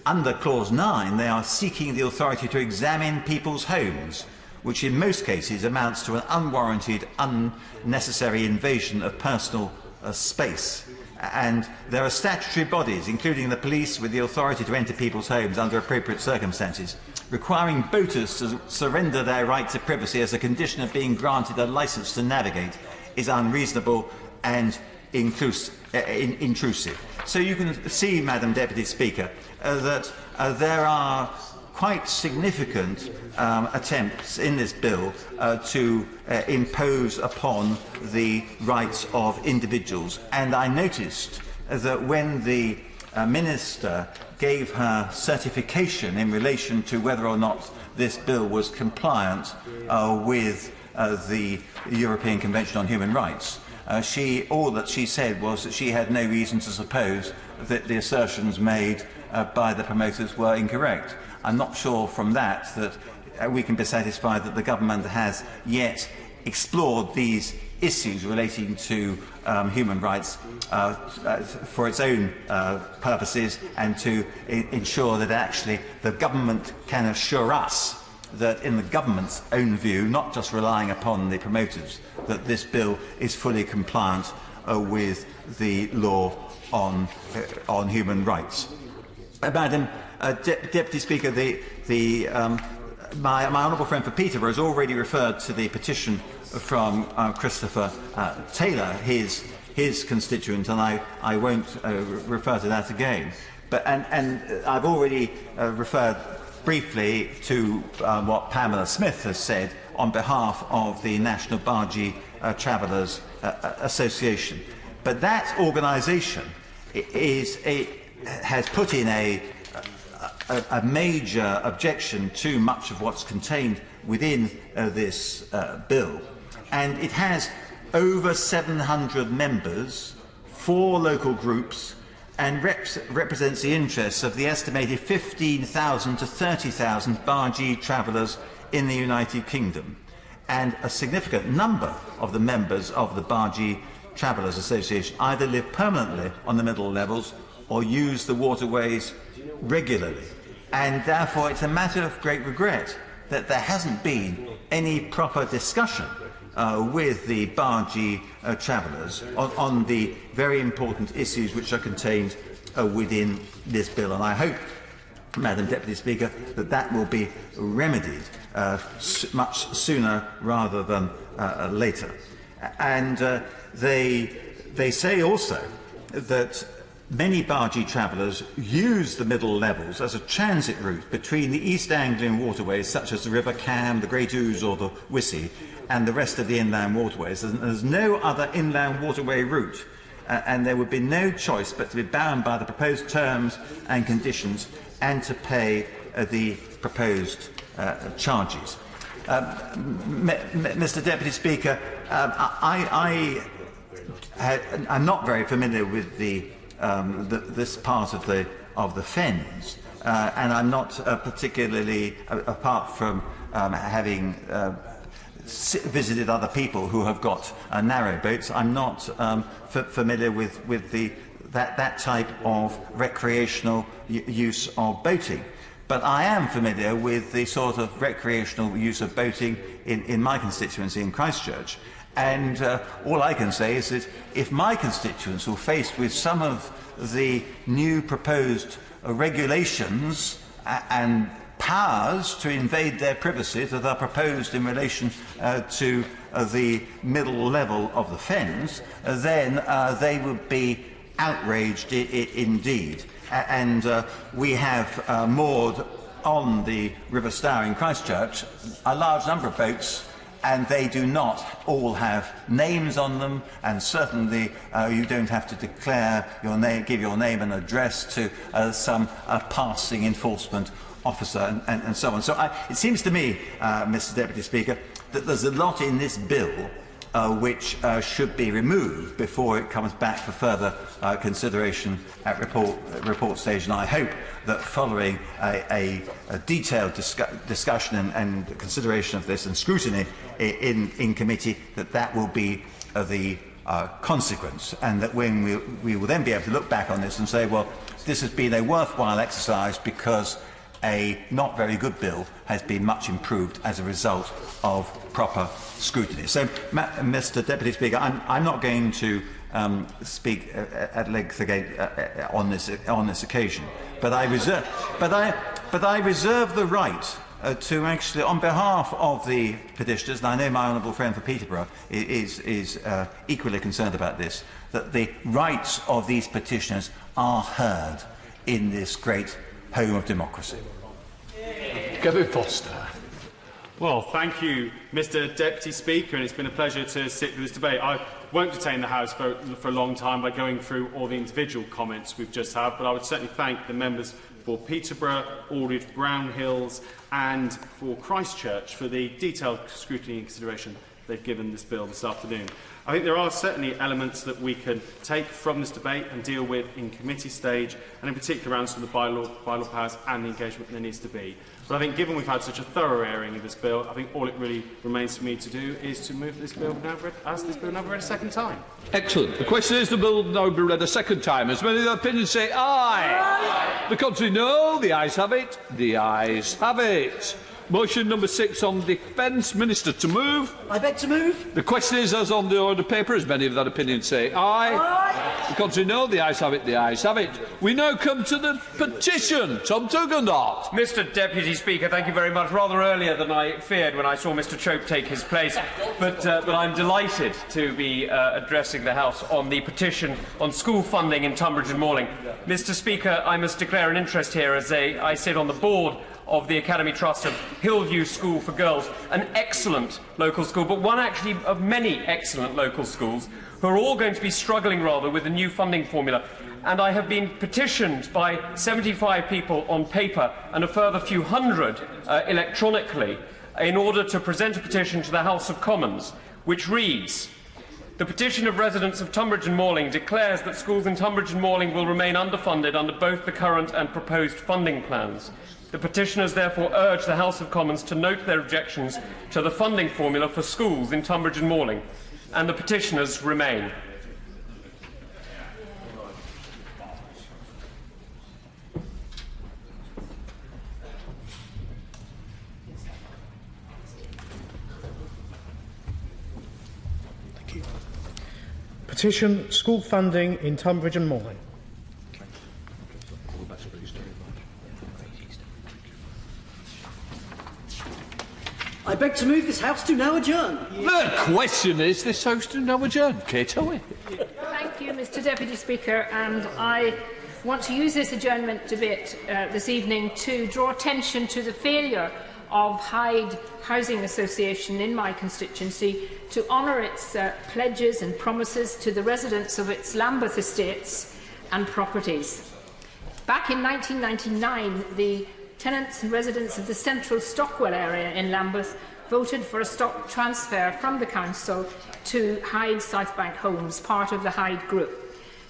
Under Clause 9, they are seeking the authority to examine people's homes, which in most cases amounts to an unwarranted, unnecessary invasion of personal space. And there are statutory bodies, including the police, with the authority to enter people's homes under appropriate circumstances. Requiring boaters to surrender their right to privacy as a condition of being granted a licence to navigate is unreasonable and intrusive. So you can see, Madam Deputy Speaker, that there are quite significant attempts in this bill to impose upon the rights of individuals. And I noticed that when the Minister gave her certification in relation to whether or not this bill was compliant with the European Convention on Human Rights, all that she said was that she had no reason to suppose that the assertions made by the promoters were incorrect. I'm not sure from that we can be satisfied that the government has yet explored these issues relating to human rights for its own purposes, and to ensure that actually the government can assure us that in the government's own view, not just relying upon the promoters, that this bill is fully compliant with the law on human rights. Madam Deputy Speaker, my honourable friend for Peterborough has already referred to the petition from Christopher Taylor, his constituent, and I won't refer to that again. And I've already referred briefly to what Pamela Smith has said on behalf of the National Bargee Travellers Association. But that organisation has put in a major objection to much of what's contained within this bill, and it has over 700 members, 4 local groups, and represents the interests of the estimated 15,000 to 30,000 bargee travellers in the United Kingdom. And a significant number of the members of the Bargee Travellers Association either live permanently on the middle levels or use the waterways regularly. And therefore it's a matter of great regret that there hasn't been any proper discussion with the bargee travellers on the very important issues which are contained within this bill. And I hope, Madam Deputy Speaker, that will be remedied much sooner rather than later. And they say also that many bargee travellers use the middle levels as a transit route between the East Anglian waterways, such as the River Cam, the Great Ouse or the Wissey, and the rest of the inland waterways. There's no other inland waterway route, and there would be no choice but to be bound by the proposed terms and conditions and to pay the proposed charges. Mr. Deputy Speaker, I'm not very familiar with this part of the Fens, and I'm not particularly, apart from having visited other people who have got narrow boats, I'm not familiar with that type of recreational use of boating. But I am familiar with the sort of recreational use of boating in my constituency in Christchurch. And all I can say is that if my constituents were faced with some of the new proposed regulations and powers to invade their privacy that are proposed in relation to the middle level of the Fens, then they would be outraged indeed. And we have moored on the River Stour in Christchurch a large number of boats, and they do not all have names on them, and certainly you don't have to declare your name, give your name and address to some passing enforcement officer and so on. So it seems to me, Mr. Deputy Speaker, that there's a lot in this bill which should be removed before it comes back for further consideration at report stage. And I hope that following a detailed discussion and consideration of this and scrutiny in committee, that will be the consequence, and that when we will then be able to look back on this and say, well, this has been a worthwhile exercise because a not very good bill has been much improved as a result of proper scrutiny. So, Mr. Deputy Speaker, I'm not going to speak at length again on this occasion, but I reserve the right to actually, on behalf of the petitioners, and I know my honourable friend for Peterborough is equally concerned about this, that the rights of these petitioners are heard in this great home of democracy. Gavin Foster. Well, thank you, Mr. Deputy Speaker, and it's been a pleasure to sit through this debate. I won't detain the House for a long time by going through all the individual comments we've just had, but I would certainly thank the members for Peterborough, Aldridge, Brown Hills and for Christchurch for the detailed scrutiny and consideration they've given this bill this afternoon. I think there are certainly elements that we can take from this debate and deal with in committee stage, and in particular around some of the bylaw powers and the engagement there needs to be. But I think given we've had such a thorough airing of this bill, I think all it really remains for me to do is to move this bill now read a second time. Excellent. The question is the bill now be read a second time. As many of the opinions say aye. Aye. The contrary no. The ayes have it. The ayes have it. Motion number 6 on defence. Minister to move. I beg to move. The question is as on the order paper. As many of that opinion say aye. Aye. The contrary no. The ayes have it. The ayes have it. We now come to the petition. Tom Tugendhat. Mr Deputy Speaker, thank you very much. Rather earlier than I feared when I saw Mr Chope take his place, but I'm delighted to be addressing the House on the petition on school funding in Tunbridge and Malling. Mr Speaker, I must declare an interest here as I sit on the board of the Academy Trust of Hillview School for Girls, an excellent local school, but one actually of many excellent local schools who are all going to be struggling rather with the new funding formula. And I have been petitioned by 75 people on paper and a further few hundred electronically in order to present a petition to the House of Commons, which reads: the petition of residents of Tunbridge and Malling declares that schools in Tunbridge and Malling will remain underfunded under both the current and proposed funding plans. The petitioners therefore urge the House of Commons to note their objections to the funding formula for schools in Tunbridge and Malling, and the petitioners remain. Thank you. Petition school funding in Tunbridge and Malling. I beg to move this House to now adjourn. The question is this House to now adjourn. Kate Owen. Thank you, Mr Deputy Speaker, and I want to use this adjournment debate this evening to draw attention to the failure of Hyde Housing Association in my constituency to honour its pledges and promises to the residents of its Lambeth estates and properties. Back in 1999, the tenants and residents of the central Stockwell area in Lambeth voted for a stock transfer from the council to Hyde Southbank Homes, part of the Hyde Group.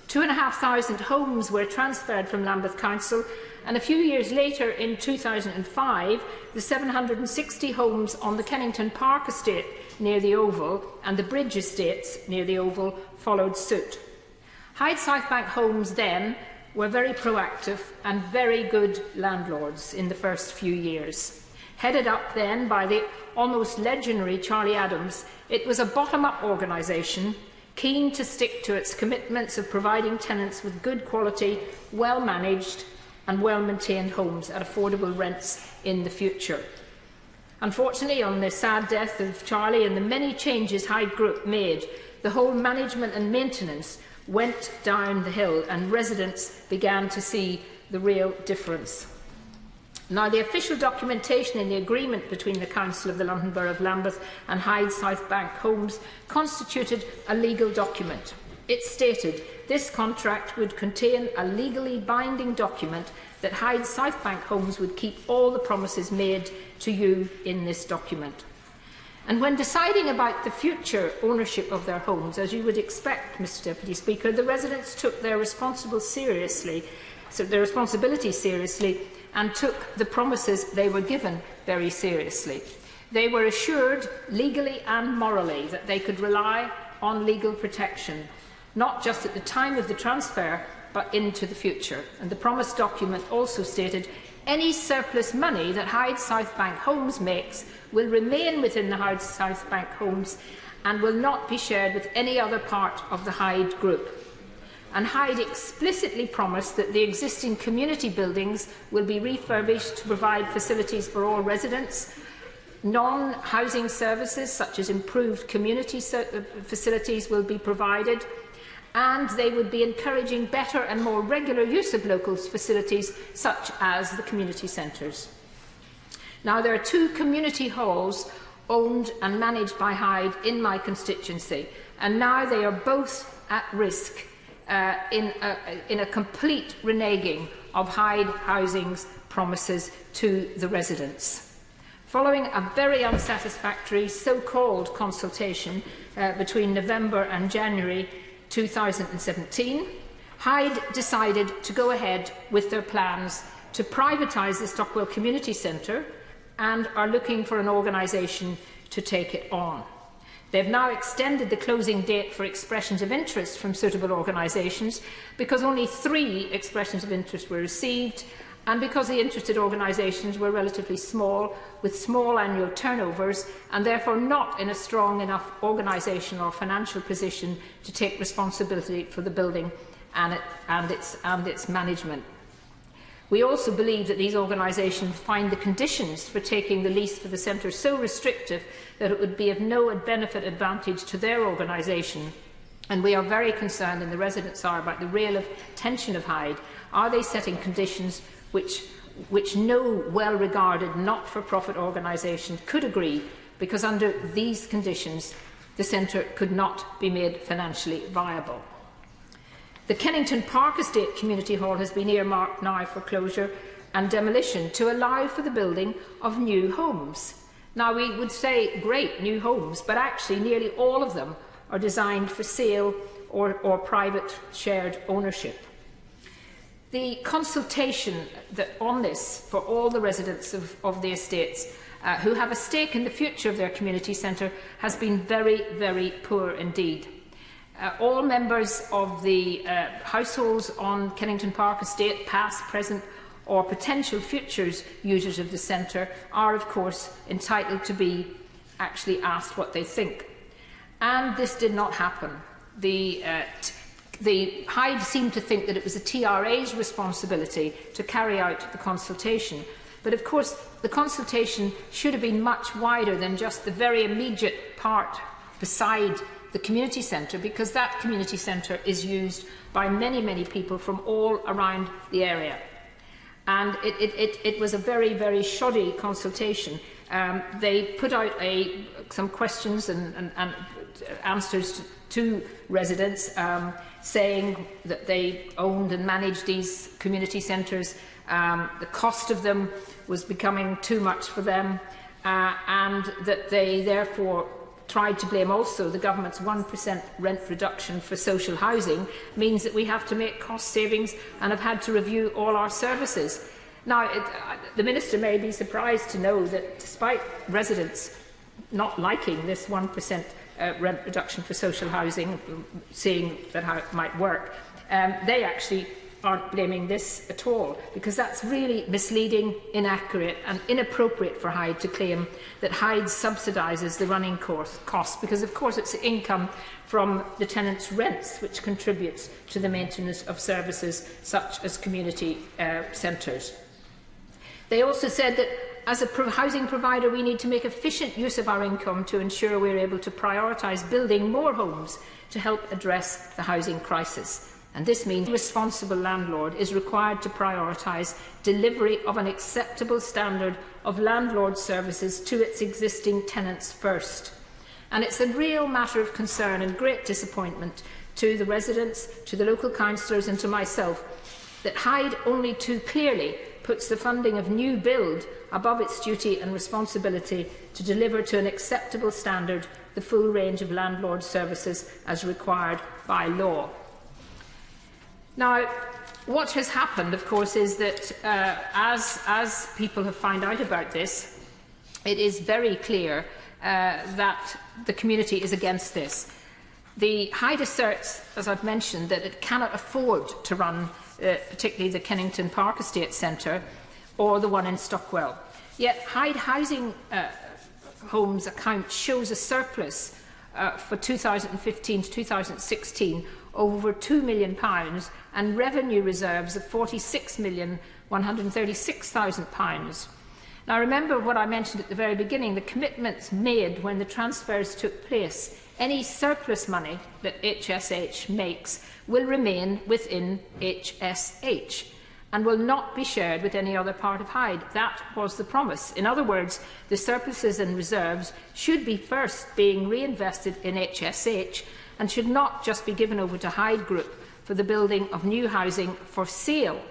2,500 homes were transferred from Lambeth Council, and a few years later, in 2005, the 760 homes on the Kennington Park estate near the Oval and the Bridge estates near the Oval followed suit. Hyde Southbank Homes then were very proactive and very good landlords in the first few years. Headed up then by the almost legendary Charlie Adams, it was a bottom-up organisation keen to stick to its commitments of providing tenants with good quality, well-managed and well-maintained homes at affordable rents in the future. Unfortunately, on the sad death of Charlie and the many changes Hyde Group made, the whole management and maintenance went down the hill and residents began to see the real difference. Now, the official documentation in the agreement between the Council of the London Borough of Lambeth and Hyde Southbank Homes constituted a legal document. It stated this contract would contain a legally binding document that Hyde Southbank Homes would keep all the promises made to you in this document. And when deciding about the future ownership of their homes, as you would expect, Mr Deputy Speaker, the residents took their responsibility seriously and took the promises they were given very seriously. They were assured, legally and morally, that they could rely on legal protection, not just at the time of the transfer, but into the future. And the promise document also stated Any surplus money that Hyde South Bank Homes makes will remain within the Hyde South Bank Homes and will not be shared with any other part of the Hyde Group. And Hyde explicitly promised that the existing community buildings will be refurbished to provide facilities for all residents. Non-housing services, such as improved community facilities, will be provided, and they would be encouraging better and more regular use of local facilities, such as the community centres. Now, there are 2 community halls owned and managed by Hyde in my constituency, and now they are both at risk in a complete reneging of Hyde Housing's promises to the residents. Following a very unsatisfactory so-called consultation between November and January 2017, Hyde decided to go ahead with their plans to privatise the Stockwell Community Centre and are looking for an organisation to take it on. They've now extended the closing date for expressions of interest from suitable organisations because only 3 expressions of interest were received, and because the interested organisations were relatively small, with small annual turnovers, and therefore not in a strong enough organisational or financial position to take responsibility for the building and its management. We also believe that these organisations find the conditions for taking the lease for the centre so restrictive that it would be of no benefit advantage to their organisation. And we are very concerned, and the residents are, about the real tension of Hyde. Are they setting conditions which no well-regarded not-for-profit organisation could agree, because under these conditions the centre could not be made financially viable? The Kennington Park Estate Community Hall has been earmarked now for closure and demolition to allow for the building of new homes. Now, we would say, great, new homes, but actually nearly all of them are designed for sale or private shared ownership. The consultation on this for all the residents of the estates who have a stake in the future of their community centre has been very, very poor indeed. All members of the households on Kennington Park Estate, past, present or potential futures users of the centre, are of course entitled to be actually asked what they think. And this did not happen. The Hyde seemed to think that it was the TRA's responsibility to carry out the consultation. But of course, the consultation should have been much wider than just the very immediate part beside the community centre, because that community centre is used by many, many people from all around the area. And it was a very, very shoddy consultation. They put out some questions and answers to residents, saying that they owned and managed these community centres. The cost of them was becoming too much for them, and that they therefore tried to blame also the government's 1% rent reduction for social housing means that we have to make cost savings and have had to review all our services. Now, the Minister may be surprised to know that despite residents not liking this 1% rent reduction for social housing, seeing that how it might work, they actually aren't blaming this at all, because that's really misleading, inaccurate and inappropriate for Hyde to claim that Hyde subsidises the running costs, because of course it's income from the tenants' rents which contributes to the maintenance of services such as community centres. They also said that as a housing provider we need to make efficient use of our income to ensure we're able to prioritise building more homes to help address the housing crisis. And this means a responsible landlord is required to prioritise delivery of an acceptable standard of landlord services to its existing tenants first. And it's a real matter of concern and great disappointment to the residents, to the local councillors and to myself that Hyde only too clearly puts the funding of new build above its duty and responsibility to deliver to an acceptable standard the full range of landlord services as required by law. Now, what has happened, of course, is that as people have found out about this, it is very clear that the community is against this. The Hyde asserts, as I've mentioned, that it cannot afford to run particularly the Kennington Park Estate Centre or the one in Stockwell. Yet Hyde Housing Homes account shows a surplus for 2015 to 2016 over £2 million and revenue reserves of £46,136,000. Now, remember what I mentioned at the very beginning, the commitments made when the transfers took place. Any surplus money that HSH makes will remain within HSH and will not be shared with any other part of Hyde. That was the promise. In other words, the surpluses and reserves should be first being reinvested in HSH and should not just be given over to Hyde Group for the building of new housing for sale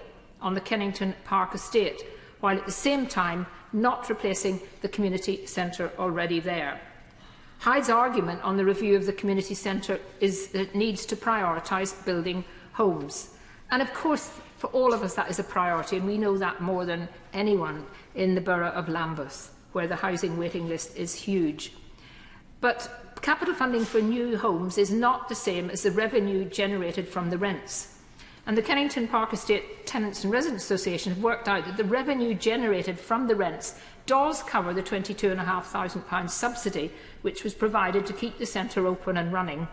on the Kennington Park estate, while at the same time not replacing the community centre already there. Hyde's argument on the review of the community centre is that it needs to prioritise building homes. And of course, for all of us, that is a priority, and we know that more than anyone in the borough of Lambeth, where the housing waiting list is huge. But capital funding for new homes is not the same as the revenue generated from the rents. And the Kennington Park Estate Tenants and Residents Association have worked out that the revenue generated from the rents does cover the £22,500 subsidy which was provided to keep the centre open and running,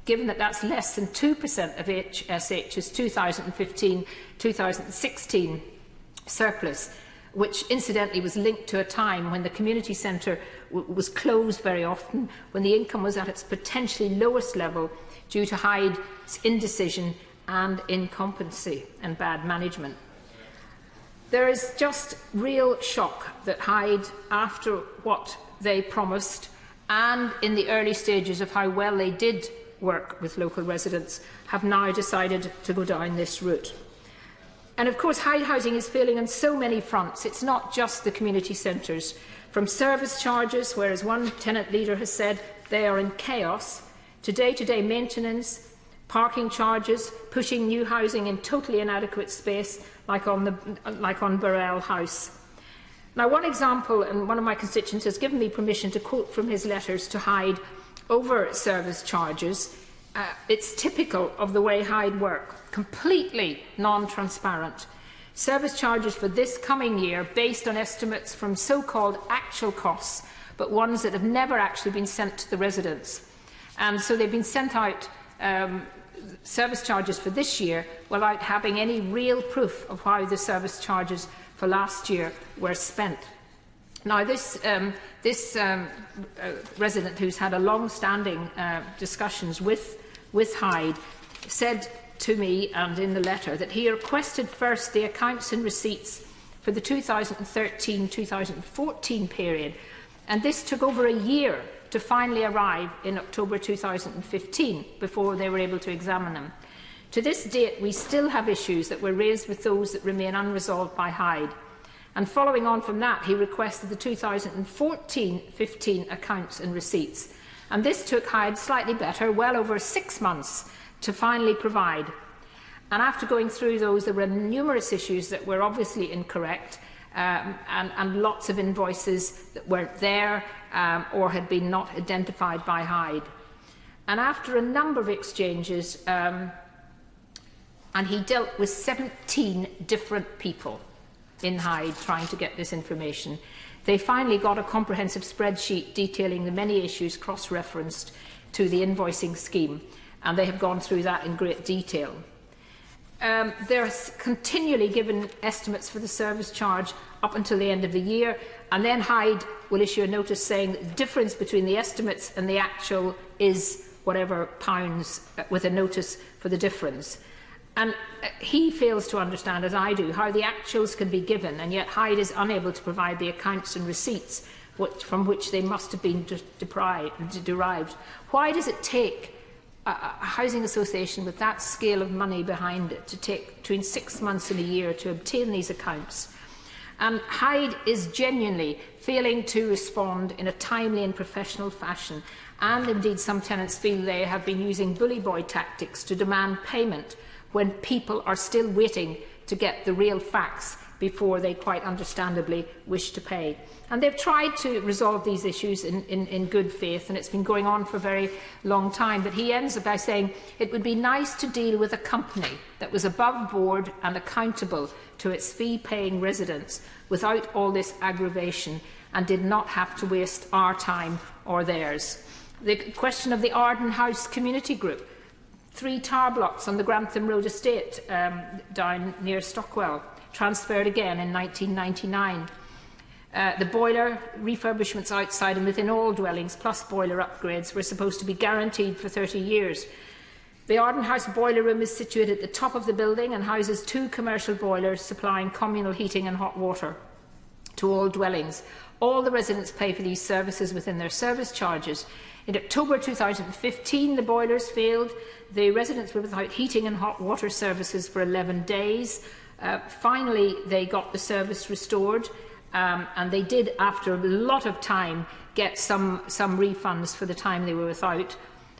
given that that's less than 2% of HSH's 2015-2016 surplus, which incidentally was linked to a time when the community centre was closed very often, when the income was at its potentially lowest level due to Hyde's indecision and incompetency and bad management. There is just real shock that Hyde, after what they promised and in the early stages of how well they did work with local residents, have now decided to go down this route. And of course, Hyde Housing is failing on so many fronts. It's not just the community centres. From service charges, where, as one tenant leader has said, they are in chaos, to day-to-day maintenance, parking charges, pushing new housing in totally inadequate space, like on Burrell House. Now, one example, and one of my constituents has given me permission to quote from his letters to Hyde over service charges. It's typical of the way Hyde work, completely non-transparent. Service charges for this coming year based on estimates from so-called actual costs, but ones that have never actually been sent to the residents. And so they've been sent out service charges for this year without having any real proof of how the service charges for last year were spent. Now, this resident, who's had a long-standing discussions with Hyde, said to me and in the letter that he requested first the accounts and receipts for the 2013-2014 period, and this took over a year to finally arrive in October 2015 before they were able to examine them. To this date, we still have issues that were raised with those that remain unresolved by Hyde. And following on from that, he requested the 2014-15 accounts and receipts. And this took Hyde slightly better, well over 6 months, to finally provide. And after going through those, there were numerous issues that were obviously incorrect, and lots of invoices that weren't there or had been not identified by Hyde. And after a number of exchanges, and he dealt with 17 different people in Hyde trying to get this information, they finally got a comprehensive spreadsheet detailing the many issues cross-referenced to the invoicing scheme, and they have gone through that in great detail. They're continually given estimates for the service charge up until the end of the year, and then Hyde will issue a notice saying that the difference between the estimates and the actual is whatever pounds, with a notice for the difference. And he fails to understand, as I do, how the actuals can be given, and yet Hyde is unable to provide the accounts and receipts from which they must have been derived. Why does it take a housing association with that scale of money behind it to take between 6 months and a year to obtain these accounts? And Hyde is genuinely failing to respond in a timely and professional fashion, and indeed some tenants feel they have been using bully boy tactics to demand payment when people are still waiting to get the real facts before they quite understandably wish to pay. And they've tried to resolve these issues in good faith, and it's been going on for a very long time. But he ends by saying it would be nice to deal with a company that was above board and accountable to its fee-paying residents without all this aggravation and did not have to waste our time or theirs. The question of the Arden House Community Group. 3 tower blocks on the Grantham Road estate down near Stockwell, transferred again in 1999. The boiler refurbishments outside and within all dwellings, plus boiler upgrades, were supposed to be guaranteed for 30 years. The Arden House boiler room is situated at the top of the building and houses 2 commercial boilers supplying communal heating and hot water to all dwellings. All the residents pay for these services within their service charges. In October 2015, the boilers failed. The residents were without heating and hot water services for 11 days. Finally, they got the service restored. And they did, after a lot of time, get some refunds for the time they were without.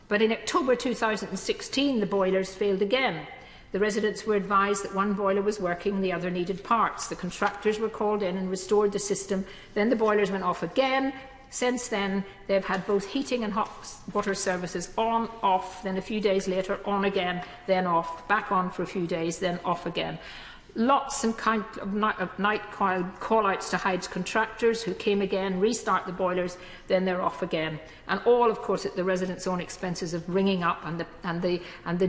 But in October 2016, the boilers failed again. The residents were advised that one boiler was working and the other needed parts. The contractors were called in and restored the system. Then the boilers went off again. Since then, they've had both heating and hot water services on, off, then a few days later on again, then off, back on for a few days, then off again. Lots of night call-outs to Hyde's contractors, who came again, restart the boilers, then they're off again. And all, of course, at the residents' own expenses of ringing up and the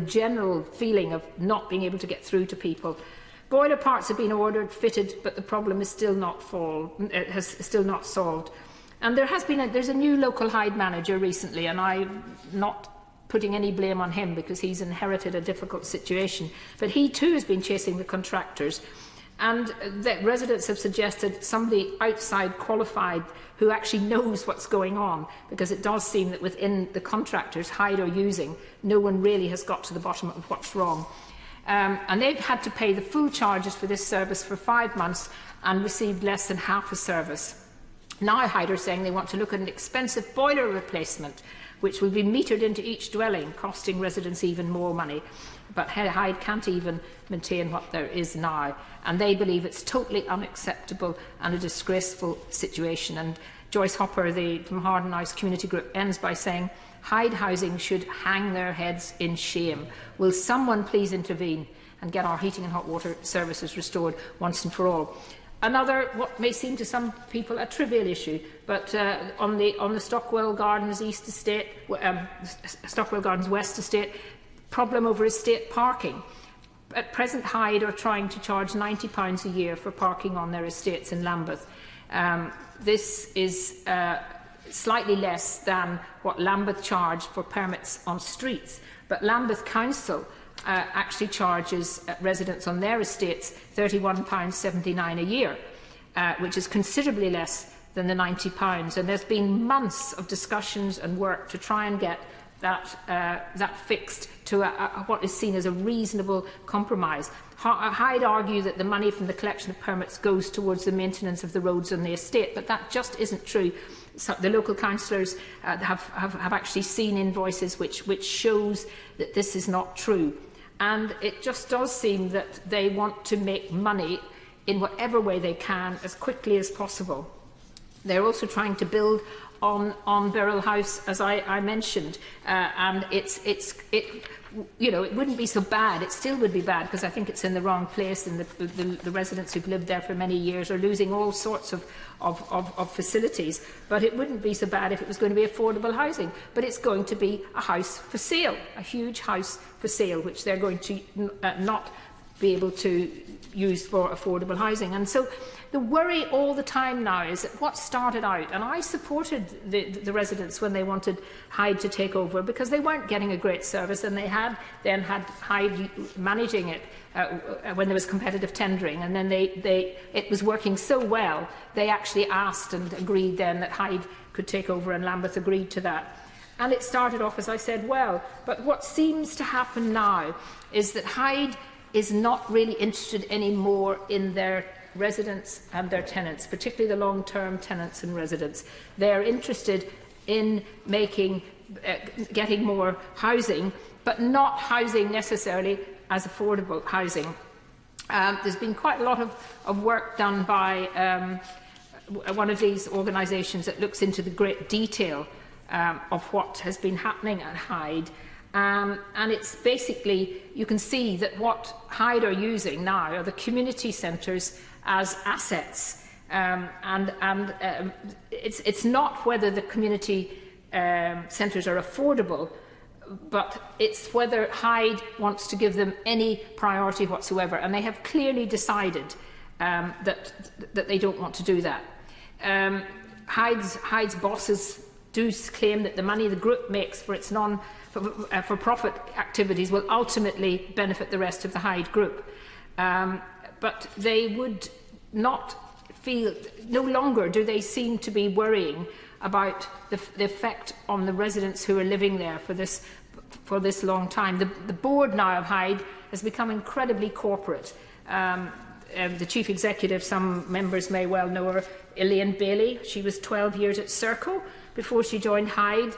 general feeling of not being able to get through to people. Boiler parts have been ordered, fitted, but the problem is still not solved. And there's a new local Hyde manager recently, and I'm not putting any blame on him because he's inherited a difficult situation. But he too has been chasing the contractors. And the residents have suggested somebody outside qualified who actually knows what's going on, because it does seem that within the contractors Hyde are using, no one really has got to the bottom of what's wrong. And they've had to pay the full charges for this service for 5 months and received less than half a service. Now Hyde are saying they want to look at an expensive boiler replacement, which will be metered into each dwelling, costing residents even more money. But Hyde can't even maintain what there is now. And they believe it's totally unacceptable and a disgraceful situation. And Joyce Hopper from Arden House Community Group ends by saying, Hyde Housing should hang their heads in shame. Will someone please intervene and get our heating and hot water services restored once and for all? Another, what may seem to some people a trivial issue, but on the Stockwell Gardens East Estate, Stockwell Gardens West Estate, problem over estate parking. At present, Hyde are trying to charge £90 a year for parking on their estates in Lambeth. This is slightly less than what Lambeth charge for permits on streets, but Lambeth Council actually charges residents on their estates £31.79 a year, which is considerably less than the £90. And there's been months of discussions and work to try and get that fixed to what is seen as a reasonable compromise. Hyde argue that the money from the collection of permits goes towards the maintenance of the roads on the estate, but that just isn't true. So the local councillors have actually seen invoices which shows that this is not true. And it just does seem that they want to make money in whatever way they can as quickly as possible. They're also trying to build on Beryl House, as I mentioned, and it wouldn't be so bad. It still would be bad because I think it's in the wrong place, and the residents who've lived there for many years are losing all sorts of facilities. But it wouldn't be so bad if it was going to be affordable housing. But it's going to be a house for sale, a huge house for sale, which they're going to not be able to use for affordable housing. And so the worry all the time now is that what started out, and I supported the residents when they wanted Hyde to take over because they weren't getting a great service, and they then had Hyde managing it when there was competitive tendering, and then it was working so well, they actually asked and agreed then that Hyde could take over, and Lambeth agreed to that. And it started off, as I said, well. But what seems to happen now is that Hyde is not really interested anymore in their residents and their tenants, particularly the long-term tenants and residents. They're interested in getting more housing, but not housing necessarily as affordable housing. There's been quite a lot of work done by one of these organisations that looks into the great detail of what has been happening at Hyde. And it's basically, you can see that what Hyde are using now are the community centres as assets. It's not whether the community centres are affordable, but it's whether Hyde wants to give them any priority whatsoever. And they have clearly decided that they don't want to do that. Hyde's bosses do claim that the money the group makes for its for-profit activities will ultimately benefit the rest of the Hyde group. But they would not feel, no longer do they seem to be worrying about the effect on the residents who are living there for this long time. The board now of Hyde has become incredibly corporate. The chief executive, some members may well know her, Elaine Bailey. She was 12 years at Serco before she joined Hyde.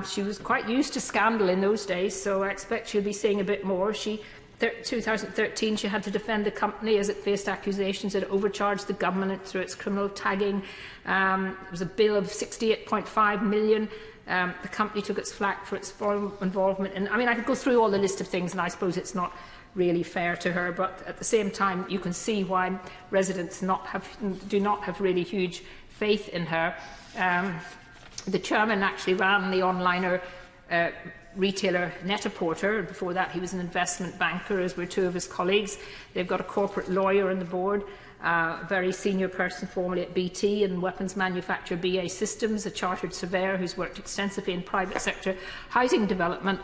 She was quite used to scandal in those days, so I expect she'll be seeing a bit more. 2013, she had to defend the company as it faced accusations that it overcharged the government through its criminal tagging. It was a bill of £68.5 million. The company took its flak for its involvement. And I mean, I could go through all the list of things, and I suppose it's not really fair to her, but at the same time, you can see why residents do not have really huge faith in her. The chairman actually ran the onliner retailer Net-a-Porter. Before that, he was an investment banker, as were two of his colleagues. They've got a corporate lawyer on the board, a very senior person formerly at BT and weapons manufacturer BA Systems, a chartered surveyor who's worked extensively in private sector housing development.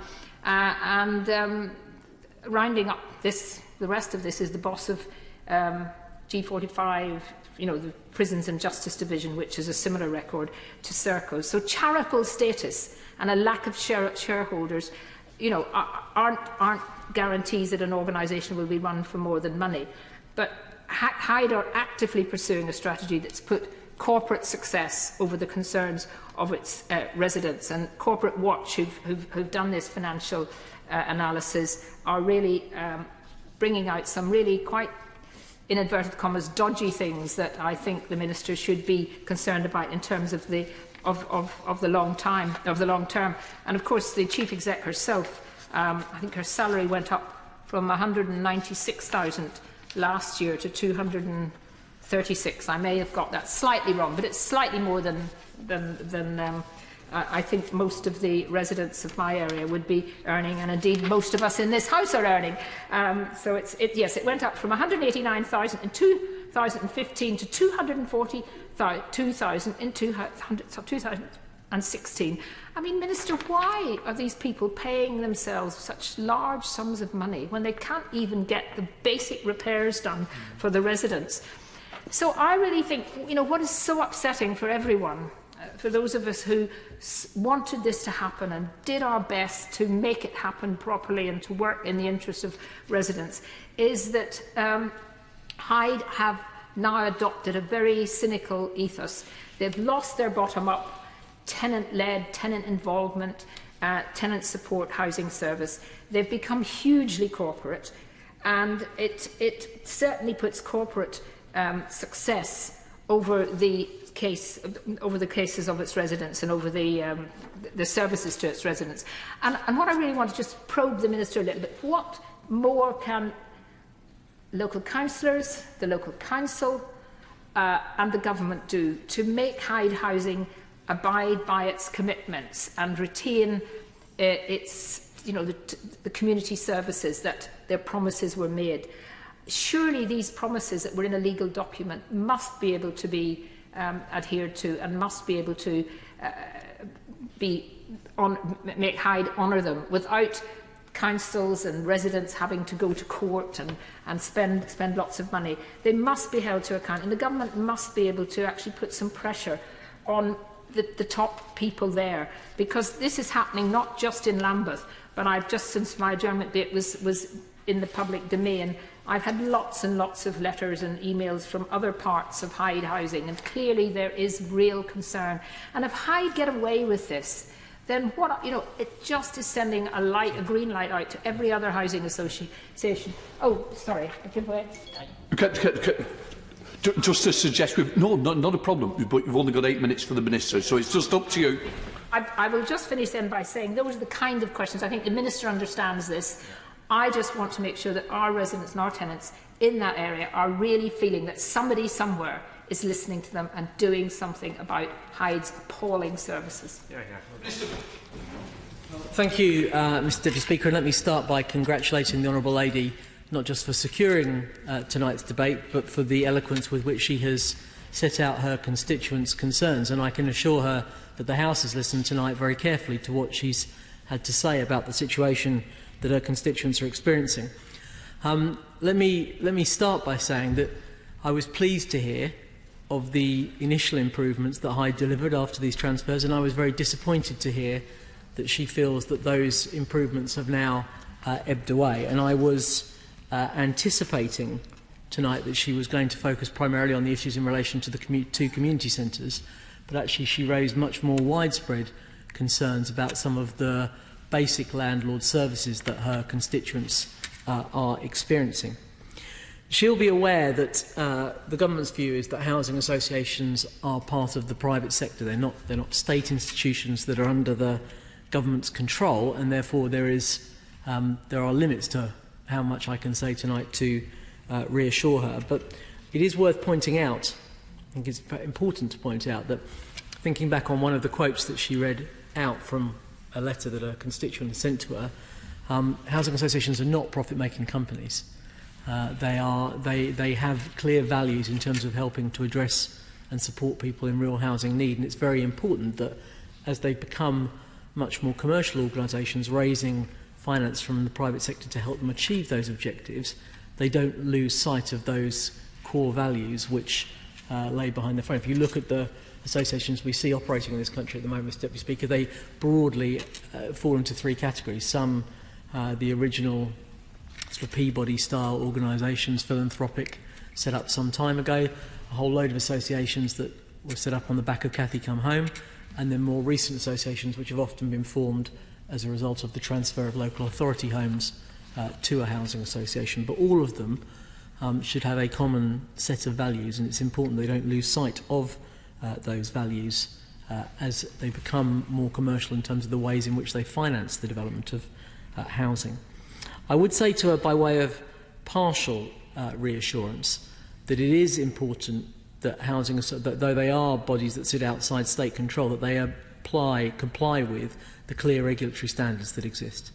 Rounding up the rest of this is the boss of G45, the Prisons and Justice Division, which is a similar record to Serco. So charitable status and a lack of shareholders, aren't guarantees that an organisation will be run for more than money. But Hyde are actively pursuing a strategy that's put corporate success over the concerns of its residents. And Corporate Watch, who've done this financial analysis, are really bringing out some really quite, in inverted commas, dodgy things that I think the minister should be concerned about in terms of the long term. And of course, the chief exec herself, I think her salary went up from 196,000 last year to 236. I may have got that slightly wrong, but it's slightly more than I think most of the residents of my area would be earning, and indeed most of us in this House are earning. So yes, it went up from 189,000 in 2015 to 242,000 in 2016. I mean, Minister, why are these people paying themselves such large sums of money when they can't even get the basic repairs done for the residents? So I really think, what is so upsetting for everyone, for those of us who wanted this to happen and did our best to make it happen properly and to work in the interest of residents, is that Hyde have now adopted a very cynical ethos. They've lost their bottom-up, tenant-led, tenant involvement, tenant support housing service. They've become hugely corporate, and it certainly puts corporate success over the cases of its residents and over the services to its residents. And what I really want to just probe the minister a little bit: what more can local councillors, the local council, and the government do to make Hyde Housing abide by its commitments and retain its, the community services that their promises were made? Surely these promises that were in a legal document must be able to be adhered to, and must be able to make Hyde honour them without councils and residents having to go to court and spend lots of money. They must be held to account, and the government must be able to actually put some pressure on the top people there, because this is happening not just in Lambeth, but I've just, since my adjournment date was in the public domain, I've had lots and lots of letters and emails from other parts of Hyde Housing, and clearly there is real concern. And if Hyde get away with this, then what, it just is sending a green light out to every other housing association. Oh, sorry, I give way. Just to suggest, not a problem, but you've only got 8 minutes for the Minister, so it's just up to you. I will just finish then by saying those are the kind of questions. I think the Minister understands this. I just want to make sure that our residents and our tenants in that area are really feeling that somebody somewhere is listening to them and doing something about Hyde's appalling services. Thank you, Mr Deputy Speaker. And let me start by congratulating the Honourable Lady, not just for securing tonight's debate, but for the eloquence with which she has set out her constituents' concerns. And I can assure her that the House has listened tonight very carefully to what she's had to say about the situation that her constituents are experiencing. Let me start by saying that I was pleased to hear of the initial improvements that Hyde delivered after these transfers, and I was very disappointed to hear that she feels that those improvements have now ebbed away. And I was anticipating tonight that she was going to focus primarily on the issues in relation to the two community centres, but actually she raised much more widespread concerns about some of the basic landlord services that her constituents are experiencing. She'll be aware that the government's view is that housing associations are part of the private sector. They're not state institutions that are under the government's control, and therefore there are limits to how much I can say tonight to reassure her. But it is worth pointing out, I think it's important to point out, that thinking back on one of the quotes that she read out from a letter that a constituent sent to her, housing associations are not profit-making companies. They have clear values in terms of helping to address and support people in real housing need, and it's very important that as they become much more commercial organisations raising finance from the private sector to help them achieve those objectives, they don't lose sight of those core values which lay behind the frame. If you look at the associations we see operating in this country at the moment, Mr Deputy Speaker, they broadly fall into three categories. Some, the original sort of Peabody-style organisations, philanthropic, set up some time ago, a whole load of associations that were set up on the back of Cathy Come Home, and then more recent associations which have often been formed as a result of the transfer of local authority homes to a housing association. But all of them should have a common set of values, and it's important they don't lose sight of those values as they become more commercial in terms of the ways in which they finance the development of housing. I would say to her, by way of partial reassurance, that it is important that housing, that though they are bodies that sit outside state control, that they comply with the clear regulatory standards that exist.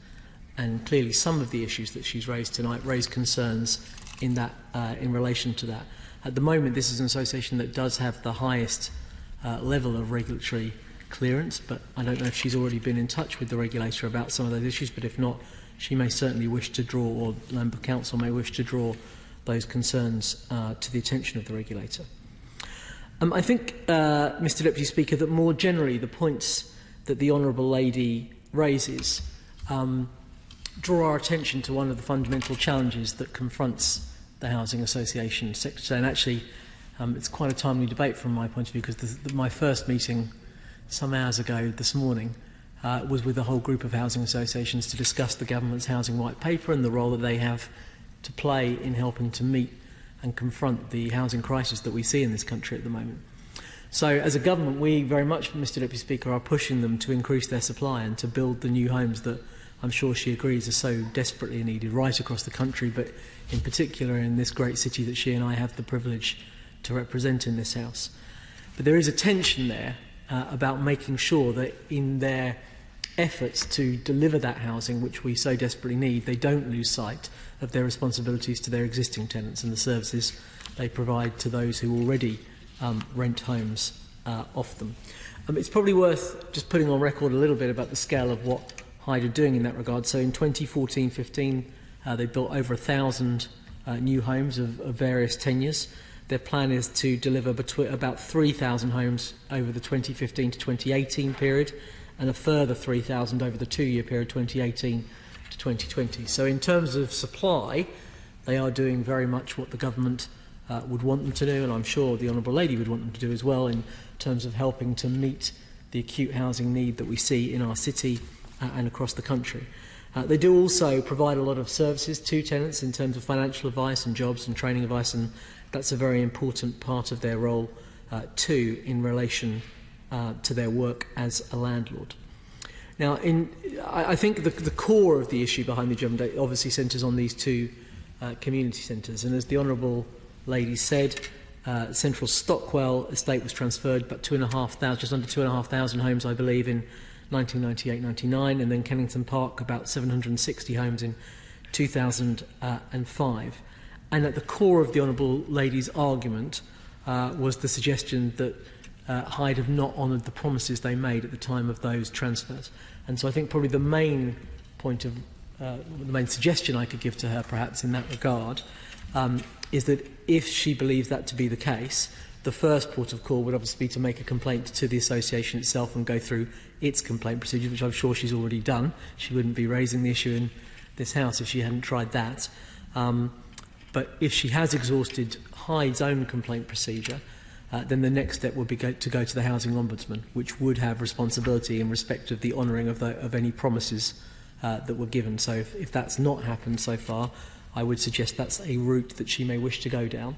And clearly some of the issues that she's raised tonight raise concerns in relation to that. At the moment, this is an association that does have the highest level of regulatory clearance, but I don't know if she's already been in touch with the regulator about some of those issues, but if not, she may certainly wish to draw, or Member Council may wish to draw those concerns to the attention of the regulator. I think, Mr Deputy Speaker, that more generally the points that the Honourable Lady raises draw our attention to one of the fundamental challenges that confronts the housing association sector. And actually, it's quite a timely debate from my point of view, because my first meeting some hours ago this morning was with a whole group of housing associations to discuss the government's housing white paper and the role that they have to play in helping to meet and confront the housing crisis that we see in this country at the moment. So as a government, we very much, Mr Deputy Speaker, are pushing them to increase their supply and to build the new homes that I'm sure she agrees are so desperately needed right across the country, but in particular in this great city that she and I have the privilege to represent in this House. But there is a tension there about making sure that in their efforts to deliver that housing which we so desperately need, they don't lose sight of their responsibilities to their existing tenants and the services they provide to those who already rent homes off them. It's probably worth just putting on record a little bit about the scale of what Hyde are doing in that regard. So in 2014-15, they built over 1,000 new homes of various tenures. Their plan is to deliver about 3,000 homes over the 2015 to 2018 period, and a further 3,000 over the two-year period, 2018 to 2020. So in terms of supply, they are doing very much what the government would want them to do, and I'm sure the Honourable Lady would want them to do as well, in terms of helping to meet the acute housing need that we see in our city and across the country. They do also provide a lot of services to tenants in terms of financial advice and jobs and training advice, and that's a very important part of their role too in relation to their work as a landlord. Now, I think the core of the issue behind the Judgment Day obviously centres on these two community centres, and as the Honourable Lady said, Central Stockwell estate was transferred, but just under 2,500 homes, I believe, in 1998-99, and then Kennington Park, about 760 homes in 2005. And at the core of the Honourable Lady's argument was the suggestion that Hyde have not honoured the promises they made at the time of those transfers. And so I think probably the main point of the main suggestion I could give to her, perhaps in that regard, is that if she believes that to be the case, the first port of call would obviously be to make a complaint to the association itself and go through its complaint procedures, which I'm sure she's already done. She wouldn't be raising the issue in this House if she hadn't tried that. But if she has exhausted Hyde's own complaint procedure, then the next step would be to go to the Housing Ombudsman, which would have responsibility in respect of the honouring of any promises that were given. So if that's not happened so far, I would suggest that's a route that she may wish to go down.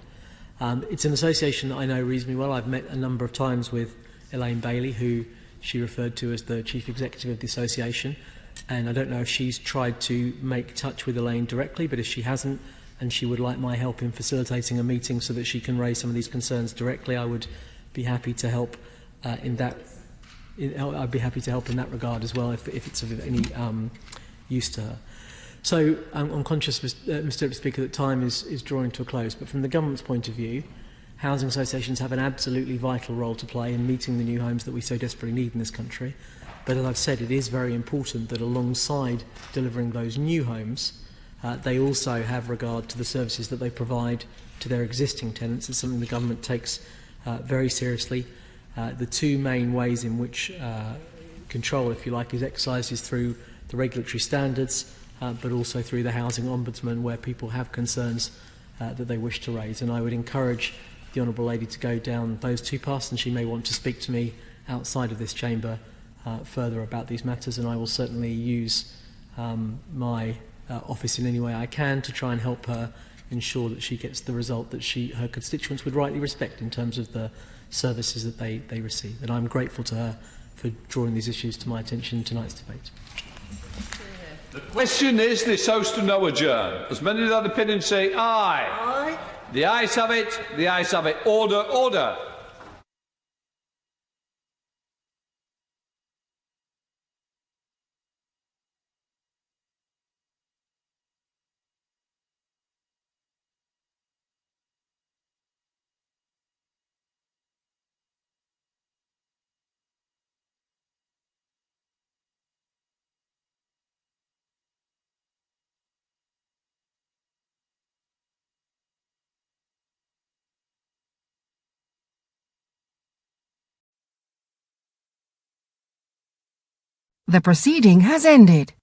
It's an association that I know reasonably well. I've met a number of times with Elaine Bailey, who she referred to as the Chief Executive of the association, and I don't know if she's tried to make touch with Elaine directly, but if she hasn't, and she would like my help in facilitating a meeting so that she can raise some of these concerns directly, I would be happy to help in that. I'd be happy to help in that regard as well, if it's of any use to her. So I'm conscious, Mr. Speaker, that time is drawing to a close, but from the government's point of view, housing associations have an absolutely vital role to play in meeting the new homes that we so desperately need in this country. But as I've said, it is very important that alongside delivering those new homes, they also have regard to the services that they provide to their existing tenants. It's something the government takes very seriously. The two main ways in which control, if you like, is exercised is through the regulatory standards, but also through the Housing Ombudsman, where people have concerns that they wish to raise. And I would encourage the Honourable Lady to go down those two paths, and she may want to speak to me outside of this chamber further about these matters, and I will certainly use my office in any way I can to try and help her ensure that she gets the result that her constituents would rightly respect in terms of the services that they receive. And I'm grateful to her for drawing these issues to my attention in tonight's debate. The question is this House to now adjourn. As many of that opinion say aye. Aye. The ayes have it. The ayes have it. Order, order. The proceeding has ended.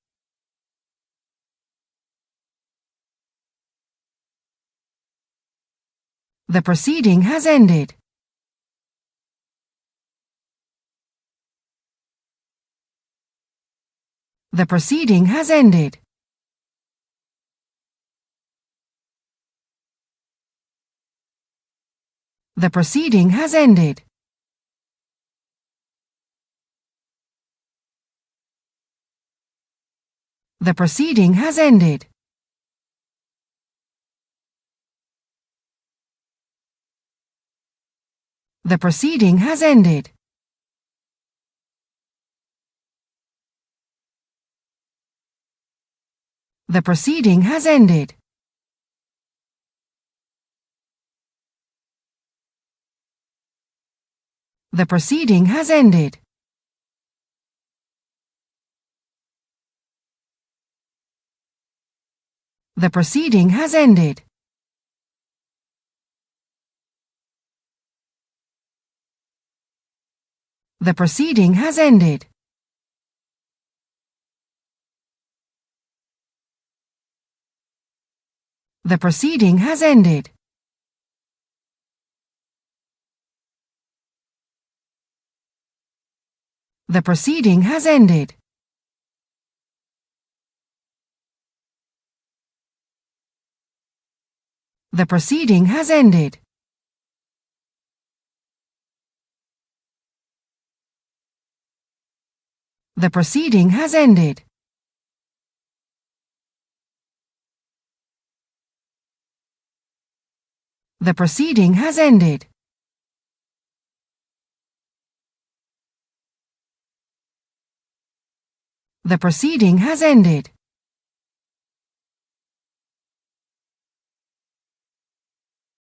The proceeding has ended. The proceeding has ended. The proceeding has ended. The proceeding has ended. The proceeding has ended. The proceeding has ended. The proceeding has ended. The proceeding has ended. The proceeding has ended. The proceeding has ended. The proceeding has ended. The proceeding has ended. The proceeding has ended. The proceeding has ended. The proceeding has ended.